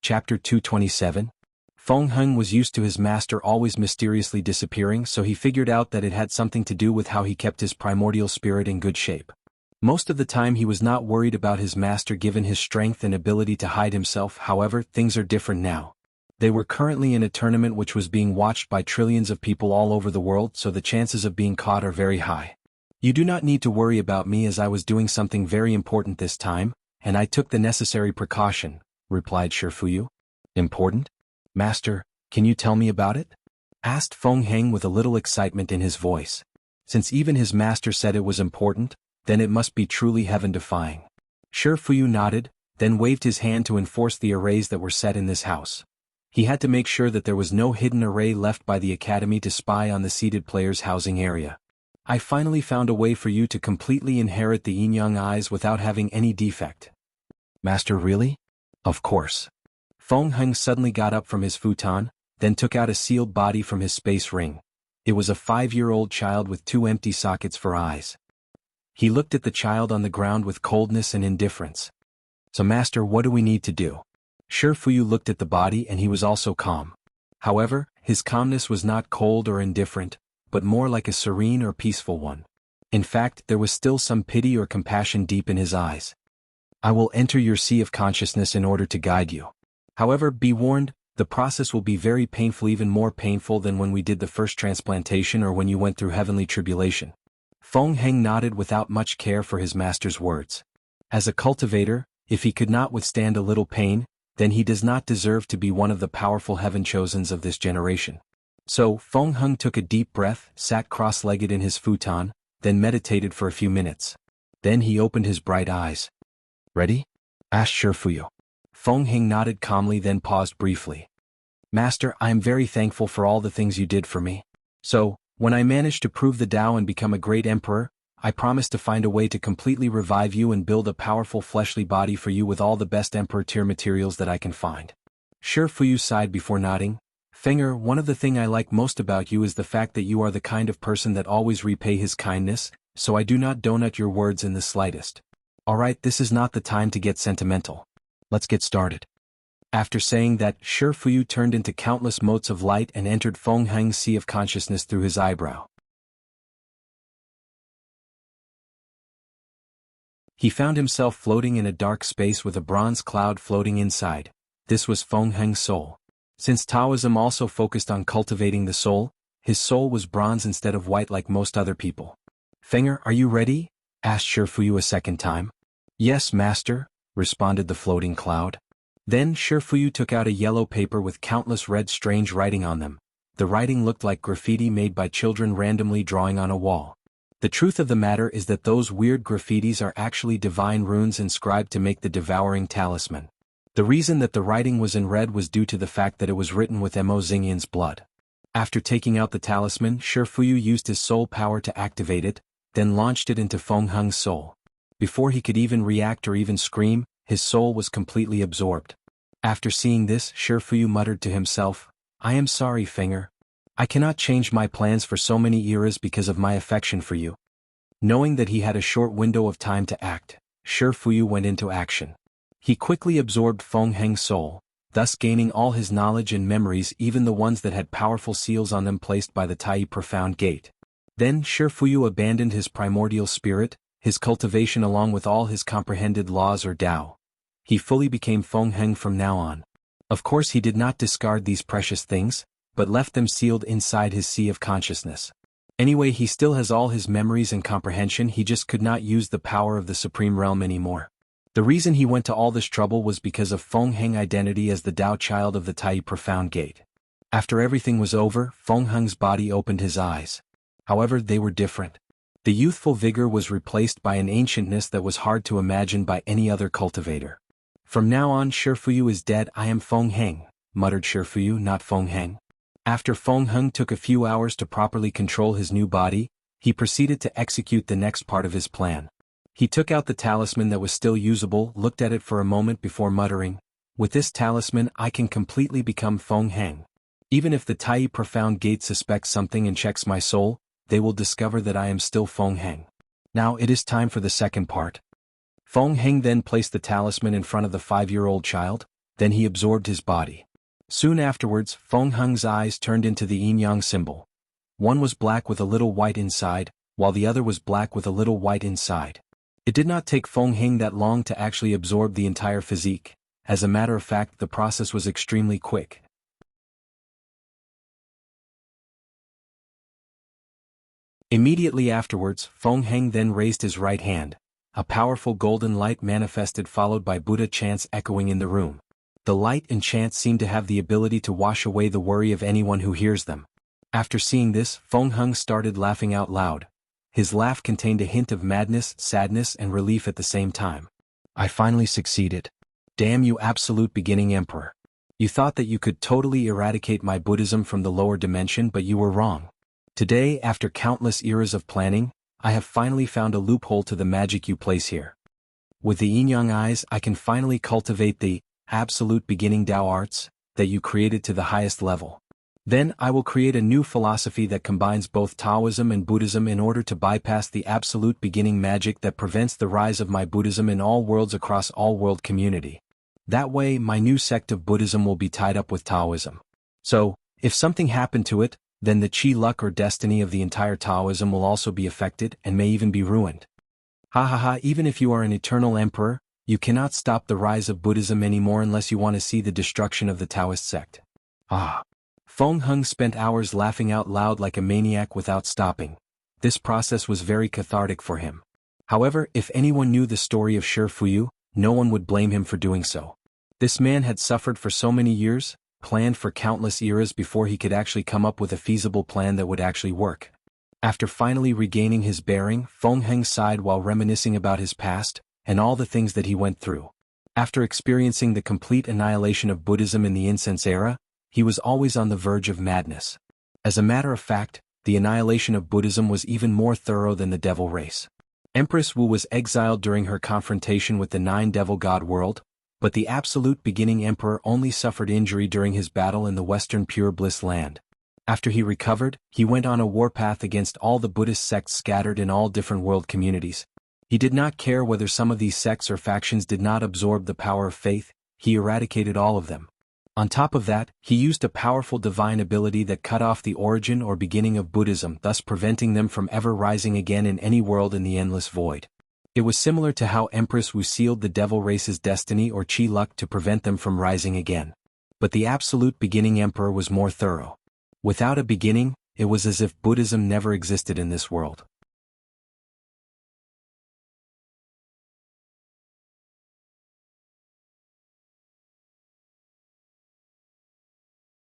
Chapter 227. Feng Heng was used to his master always mysteriously disappearing, so he figured out that it had something to do with how he kept his primordial spirit in good shape. Most of the time he was not worried about his master given his strength and ability to hide himself. However, things are different now. They were currently in a tournament which was being watched by trillions of people all over the world, so the chances of being caught are very high. "You do not need to worry about me, as I was doing something very important this time, and I took the necessary precaution," replied Shifuyu. "Important? Master, can you tell me about it?" asked Feng Heng with a little excitement in his voice. Since even his master said it was important, then it must be truly heaven-defying. Shifuyu nodded, then waved his hand to enforce the arrays that were set in this house. He had to make sure that there was no hidden array left by the academy to spy on the seated players' housing area. "I finally found a way for you to completely inherit the yin-yang eyes without having any defect." "Master, really?" "Of course." Feng Heng suddenly got up from his futon, then took out a sealed body from his space ring. It was a 5-year-old child with 2 empty sockets for eyes. He looked at the child on the ground with coldness and indifference. So master, what do we need to do? Shi Fuyu looked at the body and he was also calm. However, his calmness was not cold or indifferent, but more like a serene or peaceful one. In fact, there was still some pity or compassion deep in his eyes. I will enter your sea of consciousness in order to guide you. However, be warned, the process will be very painful, even more painful than when we did the first transplantation or when you went through heavenly tribulation. Feng Heng nodded without much care for his master's words. As a cultivator, if he could not withstand a little pain, then he does not deserve to be one of the powerful heaven-chosens of this generation. So, Feng Heng took a deep breath, sat cross-legged in his futon, then meditated for a few minutes. Then he opened his bright eyes. Ready? Asked Shi Fuyu. Feng Heng nodded calmly, then paused briefly. Master, I am very thankful for all the things you did for me. So, when I manage to prove the Tao and become a great emperor, I promise to find a way to completely revive you and build a powerful fleshly body for you with all the best emperor tier materials that I can find. Shi Fuyu sighed before nodding. Fenger, one of the things I like most about you is the fact that you are the kind of person that always repay his kindness, so I do not donut your words in the slightest. Alright, this is not the time to get sentimental. Let's get started. After saying that, Shi Fuyu turned into countless motes of light and entered Feng Heng's sea of consciousness through his eyebrow. He found himself floating in a dark space with a bronze cloud floating inside. This was Feng Heng's soul. Since Taoism also focused on cultivating the soul, his soul was bronze instead of white like most other people. Fenger, are you ready? Asked Shi Fuyu a second time. Yes, master, responded the floating cloud. Then Shi Fuyu took out a yellow paper with countless red strange writing on them. The writing looked like graffiti made by children randomly drawing on a wall. The truth of the matter is that those weird graffitis are actually divine runes inscribed to make the devouring talisman. The reason that the writing was in red was due to the fact that it was written with Mo Xingyan's blood. After taking out the talisman, Shi Fuyu used his soul power to activate it, then launched it into Feng Heng's soul. Before he could even react or even scream, his soul was completely absorbed. After seeing this, Shi Fuyu muttered to himself, I am sorry, Fenger. I cannot change my plans for so many eras because of my affection for you. Knowing that he had a short window of time to act, Shi Fuyu went into action. He quickly absorbed Feng Heng's soul, thus gaining all his knowledge and memories, even the ones that had powerful seals on them placed by the Tai Profound Gate. Then Shi Fuyu abandoned his primordial spirit, his cultivation along with all his comprehended laws or Tao. He fully became Feng Heng from now on. Of course he did not discard these precious things, but left them sealed inside his sea of consciousness. Anyway, he still has all his memories and comprehension, he just could not use the power of the Supreme Realm anymore. The reason he went to all this trouble was because of Feng Heng's identity as the Tao child of the Tai Profound Gate. After everything was over, Feng Heng's body opened his eyes. However, they were different. The youthful vigor was replaced by an ancientness that was hard to imagine by any other cultivator. From now on, Shi Fuyu is dead. I am Feng Heng, muttered Shi Fuyu, not Feng Heng. After Feng Heng took a few hours to properly control his new body, he proceeded to execute the next part of his plan. He took out the talisman that was still usable, looked at it for a moment before muttering, with this talisman I can completely become Feng Heng. Even if the Tai Profound Gate suspects something and checks my soul, they will discover that I am still Feng Heng. Now it is time for the second part. Feng Heng then placed the talisman in front of the 5-year-old child, then he absorbed his body. Soon afterwards, Feng Heng's eyes turned into the yin-yang symbol. One was black with a little white inside, while the other was black with a little white inside. It did not take Feng Heng that long to actually absorb the entire physique. As a matter of fact, the process was extremely quick. Immediately afterwards, Feng Heng then raised his right hand. A powerful golden light manifested, followed by Buddha chants echoing in the room. The light and chants seem to have the ability to wash away the worry of anyone who hears them. After seeing this, Feng Heng started laughing out loud. His laugh contained a hint of madness, sadness and relief at the same time. I finally succeeded. Damn you, absolute beginning emperor. You thought that you could totally eradicate my Buddhism from the lower dimension, but you were wrong. Today, after countless eras of planning, I have finally found a loophole to the magic you place here. With the yin-yang eyes, I can finally cultivate the absolute beginning Tao arts, that you created to the highest level. Then I will create a new philosophy that combines both Taoism and Buddhism in order to bypass the absolute beginning magic that prevents the rise of my Buddhism in all worlds across all world community. That way my new sect of Buddhism will be tied up with Taoism. So, if something happened to it, then the chi luck or destiny of the entire Taoism will also be affected and may even be ruined. Ha ha ha, even if you are an eternal emperor, you cannot stop the rise of Buddhism anymore unless you want to see the destruction of the Taoist sect. Ah. Feng Heng spent hours laughing out loud like a maniac without stopping. This process was very cathartic for him. However, if anyone knew the story of Shi Fuyu, no one would blame him for doing so. This man had suffered for so many years, planned for countless eras before he could actually come up with a feasible plan that would actually work. After finally regaining his bearing, Feng Heng sighed while reminiscing about his past, and all the things that he went through. After experiencing the complete annihilation of Buddhism in the incense era, he was always on the verge of madness. As a matter of fact, the annihilation of Buddhism was even more thorough than the devil race. Empress Wu was exiled during her confrontation with the Nine Devil God world, but the absolute beginning emperor only suffered injury during his battle in the Western Pure Bliss land. After he recovered, he went on a warpath against all the Buddhist sects scattered in all different world communities. He did not care whether some of these sects or factions did not absorb the power of faith, he eradicated all of them. On top of that, he used a powerful divine ability that cut off the origin or beginning of Buddhism, thus preventing them from ever rising again in any world in the endless void. It was similar to how Empress Wu sealed the devil race's destiny or chi luck to prevent them from rising again. But the absolute beginning emperor was more thorough. Without a beginning, it was as if Buddhism never existed in this world.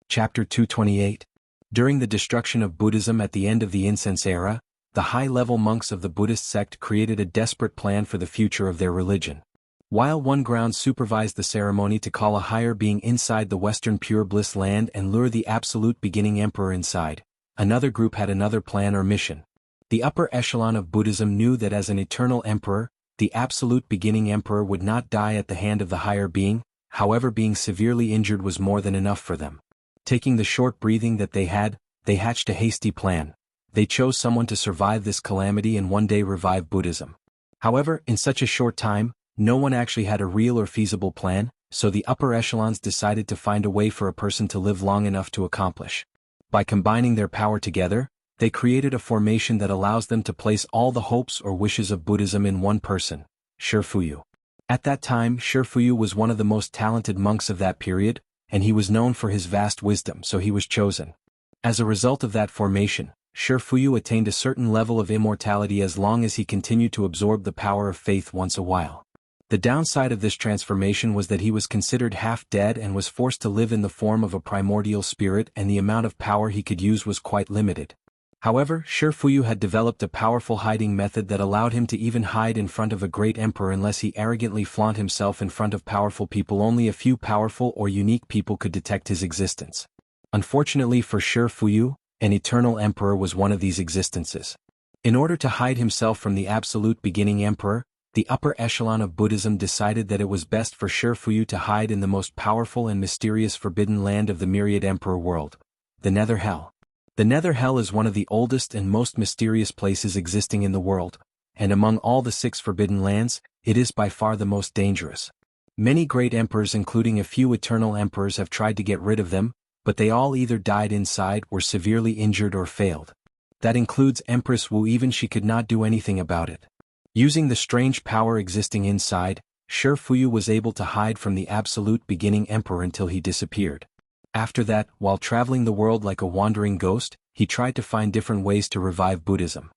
Chapter 228. During the destruction of Buddhism at the end of the incense era, the high-level monks of the Buddhist sect created a desperate plan for the future of their religion. While one ground supervised the ceremony to call a higher being inside the Western Pure Bliss land and lure the absolute beginning emperor inside, another group had another plan or mission. The upper echelon of Buddhism knew that as an eternal emperor, the absolute beginning emperor would not die at the hand of the higher being, however being severely injured was more than enough for them. Taking the short breathing that they had, they hatched a hasty plan. They chose someone to survive this calamity and one day revive Buddhism. However, in such a short time, no one actually had a real or feasible plan, so the upper echelons decided to find a way for a person to live long enough to accomplish. By combining their power together, they created a formation that allows them to place all the hopes or wishes of Buddhism in one person, Shi Fuyu. At that time, Shi Fuyu was one of the most talented monks of that period, and he was known for his vast wisdom, so he was chosen. As a result of that formation, Shi Fuyu attained a certain level of immortality as long as he continued to absorb the power of faith once a while. The downside of this transformation was that he was considered half-dead and was forced to live in the form of a primordial spirit, and the amount of power he could use was quite limited. However, Shi Fuyu had developed a powerful hiding method that allowed him to even hide in front of a great emperor unless he arrogantly flaunt himself in front of powerful people. Only a few powerful or unique people could detect his existence. Unfortunately for Shi Fuyu, an eternal emperor was one of these existences. In order to hide himself from the absolute beginning emperor, the upper echelon of Buddhism decided that it was best for Shi Fuyu to hide in the most powerful and mysterious forbidden land of the myriad emperor world, the Nether Hell. The Nether Hell is one of the oldest and most mysterious places existing in the world, and among all the 6 forbidden lands, it is by far the most dangerous. Many great emperors, including a few eternal emperors, have tried to get rid of them, but they all either died inside, were severely injured, or failed. That includes Empress Wu. Even she could not do anything about it. Using the strange power existing inside, Shi Fuyu was able to hide from the absolute beginning emperor until he disappeared. After that, while traveling the world like a wandering ghost, he tried to find different ways to revive Buddhism.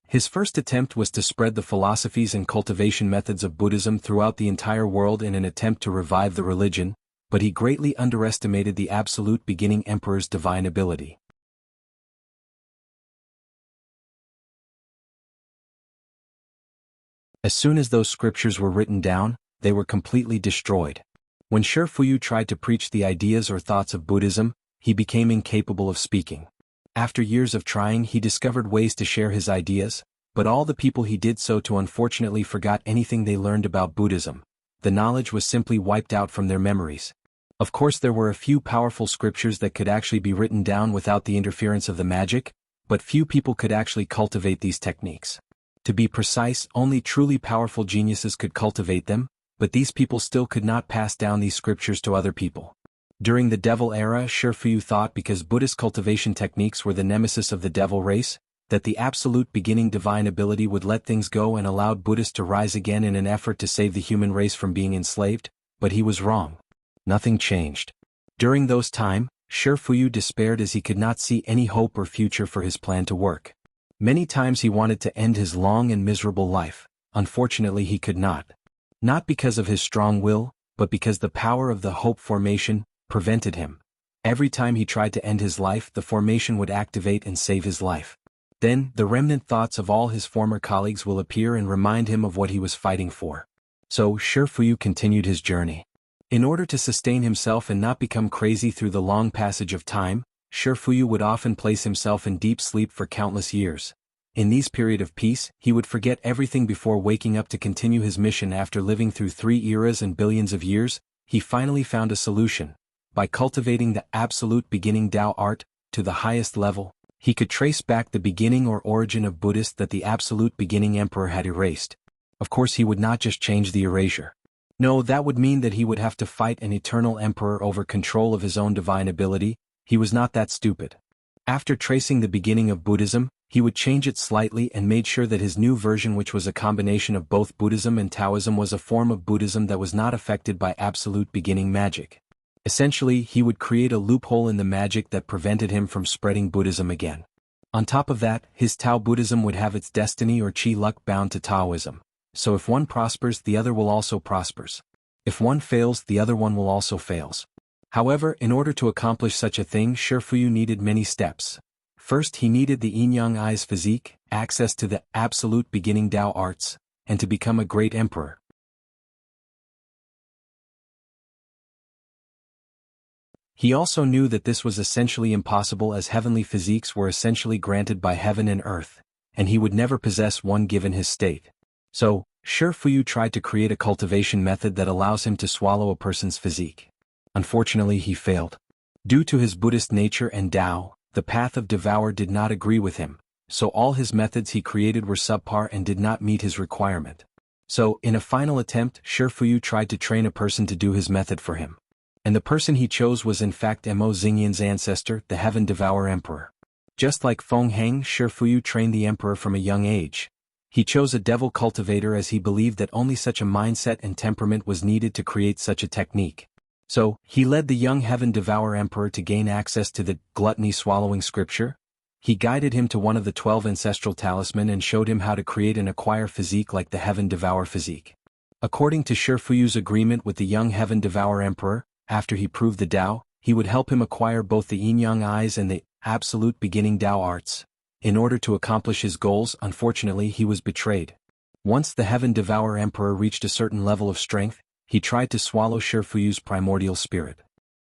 His first attempt was to spread the philosophies and cultivation methods of Buddhism throughout the entire world in an attempt to revive the religion, but he greatly underestimated the absolute beginning emperor's divine ability. As soon as those scriptures were written down, they were completely destroyed. When Shi Fuyu tried to preach the ideas or thoughts of Buddhism, he became incapable of speaking. After years of trying, he discovered ways to share his ideas, but all the people he did so to unfortunately forgot anything they learned about Buddhism. the knowledge was simply wiped out from their memories. Of course there were a few powerful scriptures that could actually be written down without the interference of the magic, but few people could actually cultivate these techniques. To be precise, only truly powerful geniuses could cultivate them, but these people still could not pass down these scriptures to other people. During the devil era, Shifuyu thought because Buddhist cultivation techniques were the nemesis of the devil race, that the absolute beginning divine ability would let things go and allowed Buddhists to rise again in an effort to save the human race from being enslaved, but he was wrong. Nothing changed. During those time, Shifuyu despaired as he could not see any hope or future for his plan to work. Many times he wanted to end his long and miserable life. Unfortunately he could not. Not because of his strong will, but because the power of the hope formation prevented him. Every time he tried to end his life, the formation would activate and save his life. Then, the remnant thoughts of all his former colleagues will appear and remind him of what he was fighting for. So, Shifuyu continued his journey. In order to sustain himself and not become crazy through the long passage of time, Shifuyu would often place himself in deep sleep for countless years. In these periods of peace, he would forget everything before waking up to continue his mission. After living through 3 eras and billions of years, he finally found a solution. By cultivating the absolute beginning Tao art to the highest level, he could trace back the beginning or origin of Buddhist that the absolute beginning emperor had erased. Of course he would not just change the erasure. No, that would mean that he would have to fight an eternal emperor over control of his own divine ability. He was not that stupid. After tracing the beginning of Buddhism, he would change it slightly and made sure that his new version, which was a combination of both Buddhism and Taoism, was a form of Buddhism that was not affected by absolute beginning magic. Essentially, he would create a loophole in the magic that prevented him from spreading Buddhism again. On top of that, his Tao Buddhism would have its destiny or chi luck bound to Taoism. So if one prospers, the other will also prospers. If one fails, the other one will also fails. However, in order to accomplish such a thing, Shifuyu needed many steps. First, he needed the yin-yang eyes physique, access to the absolute beginning Tao arts, and to become a great emperor. He also knew that this was essentially impossible as heavenly physiques were essentially granted by heaven and earth, and he would never possess one given his state. So, Shifuyu tried to create a cultivation method that allows him to swallow a person's physique. Unfortunately he failed. Due to his Buddhist nature and Tao, the path of devour did not agree with him, so all his methods he created were subpar and did not meet his requirement. So, in a final attempt, Shifuyu tried to train a person to do his method for him. And the person he chose was in fact Mo Xingyan's ancestor, the Heaven Devourer Emperor. Just like Feng Heng, Shifuyu trained the emperor from a young age. He chose a devil cultivator as he believed that only such a mindset and temperament was needed to create such a technique. So, he led the young Heaven Devourer Emperor to gain access to the gluttony-swallowing scripture. He guided him to one of the 12 ancestral talisman and showed him how to create and acquire physique like the Heaven Devourer physique. According to Shifuyu's agreement with the young Heaven Devourer Emperor, after he proved the Tao, he would help him acquire both the yin-yang eyes and the absolute beginning Tao arts. In order to accomplish his goals, unfortunately he was betrayed. Once the Heaven Devourer Emperor reached a certain level of strength, he tried to swallow Shifuyu's primordial spirit.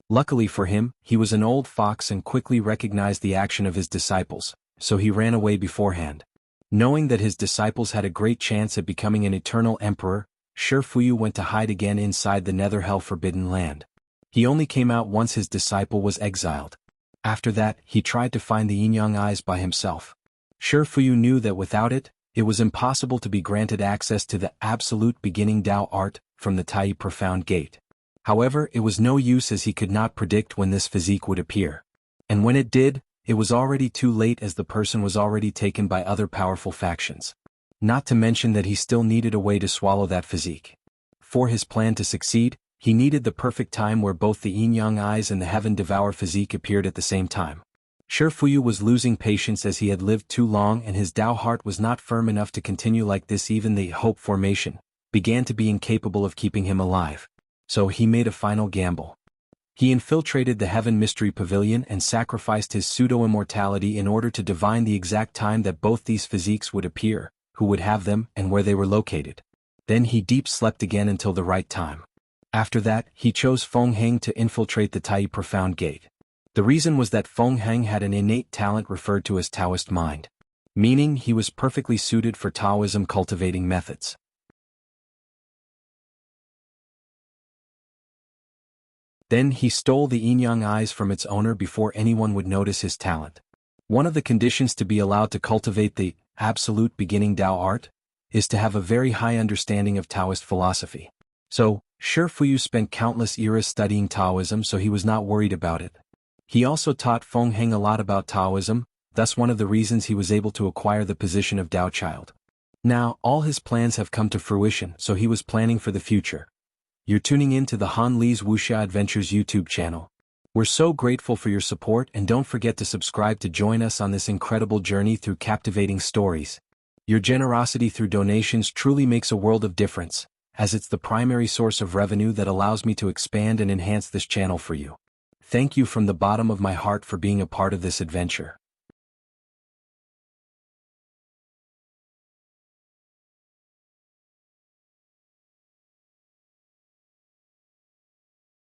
Luckily for him, he was an old fox and quickly recognized the action of his disciples, so he ran away beforehand. Knowing that his disciples had a great chance at becoming an eternal emperor, Shifuyu went to hide again inside the Nether Hell Forbidden Land. He only came out once his disciple was exiled. After that, he tried to find the yin-yang eyes by himself. Shifuyu knew that without it, it was impossible to be granted access to the absolute beginning Tao art from the Tai Profound Gate. However, it was no use as he could not predict when this physique would appear. And when it did, it was already too late as the person was already taken by other powerful factions. Not to mention that he still needed a way to swallow that physique. For his plan to succeed, he needed the perfect time where both the yin-yang eyes and the Heaven Devourer physique appeared at the same time. Shifuyu was losing patience as he had lived too long and his Tao heart was not firm enough to continue like this. Even the hope formation began to be incapable of keeping him alive. So he made a final gamble. He infiltrated the Heaven Mystery Pavilion and sacrificed his pseudo-immortality in order to divine the exact time that both these physiques would appear, who would have them, and where they were located. Then he deep slept again until the right time. After that, he chose Feng Heng to infiltrate the Tai Profound Gate. The reason was that Feng Heng had an innate talent referred to as Taoist mind, meaning he was perfectly suited for Taoism cultivating methods. Then he stole the yin-yang eyes from its owner before anyone would notice his talent. One of the conditions to be allowed to cultivate the absolute beginning Tao art is to have a very high understanding of Taoist philosophy. So, Shi Fuyu spent countless eras studying Taoism, so he was not worried about it. He also taught Feng Heng a lot about Taoism, thus one of the reasons he was able to acquire the position of Tao Child. Now, all his plans have come to fruition, so he was planning for the future. You're tuning in to the Han Li's Wuxia Adventures YouTube channel. We're so grateful for your support, and don't forget to subscribe to join us on this incredible journey through captivating stories. Your generosity through donations truly makes a world of difference, as it's the primary source of revenue that allows me to expand and enhance this channel for you. Thank you from the bottom of my heart for being a part of this adventure.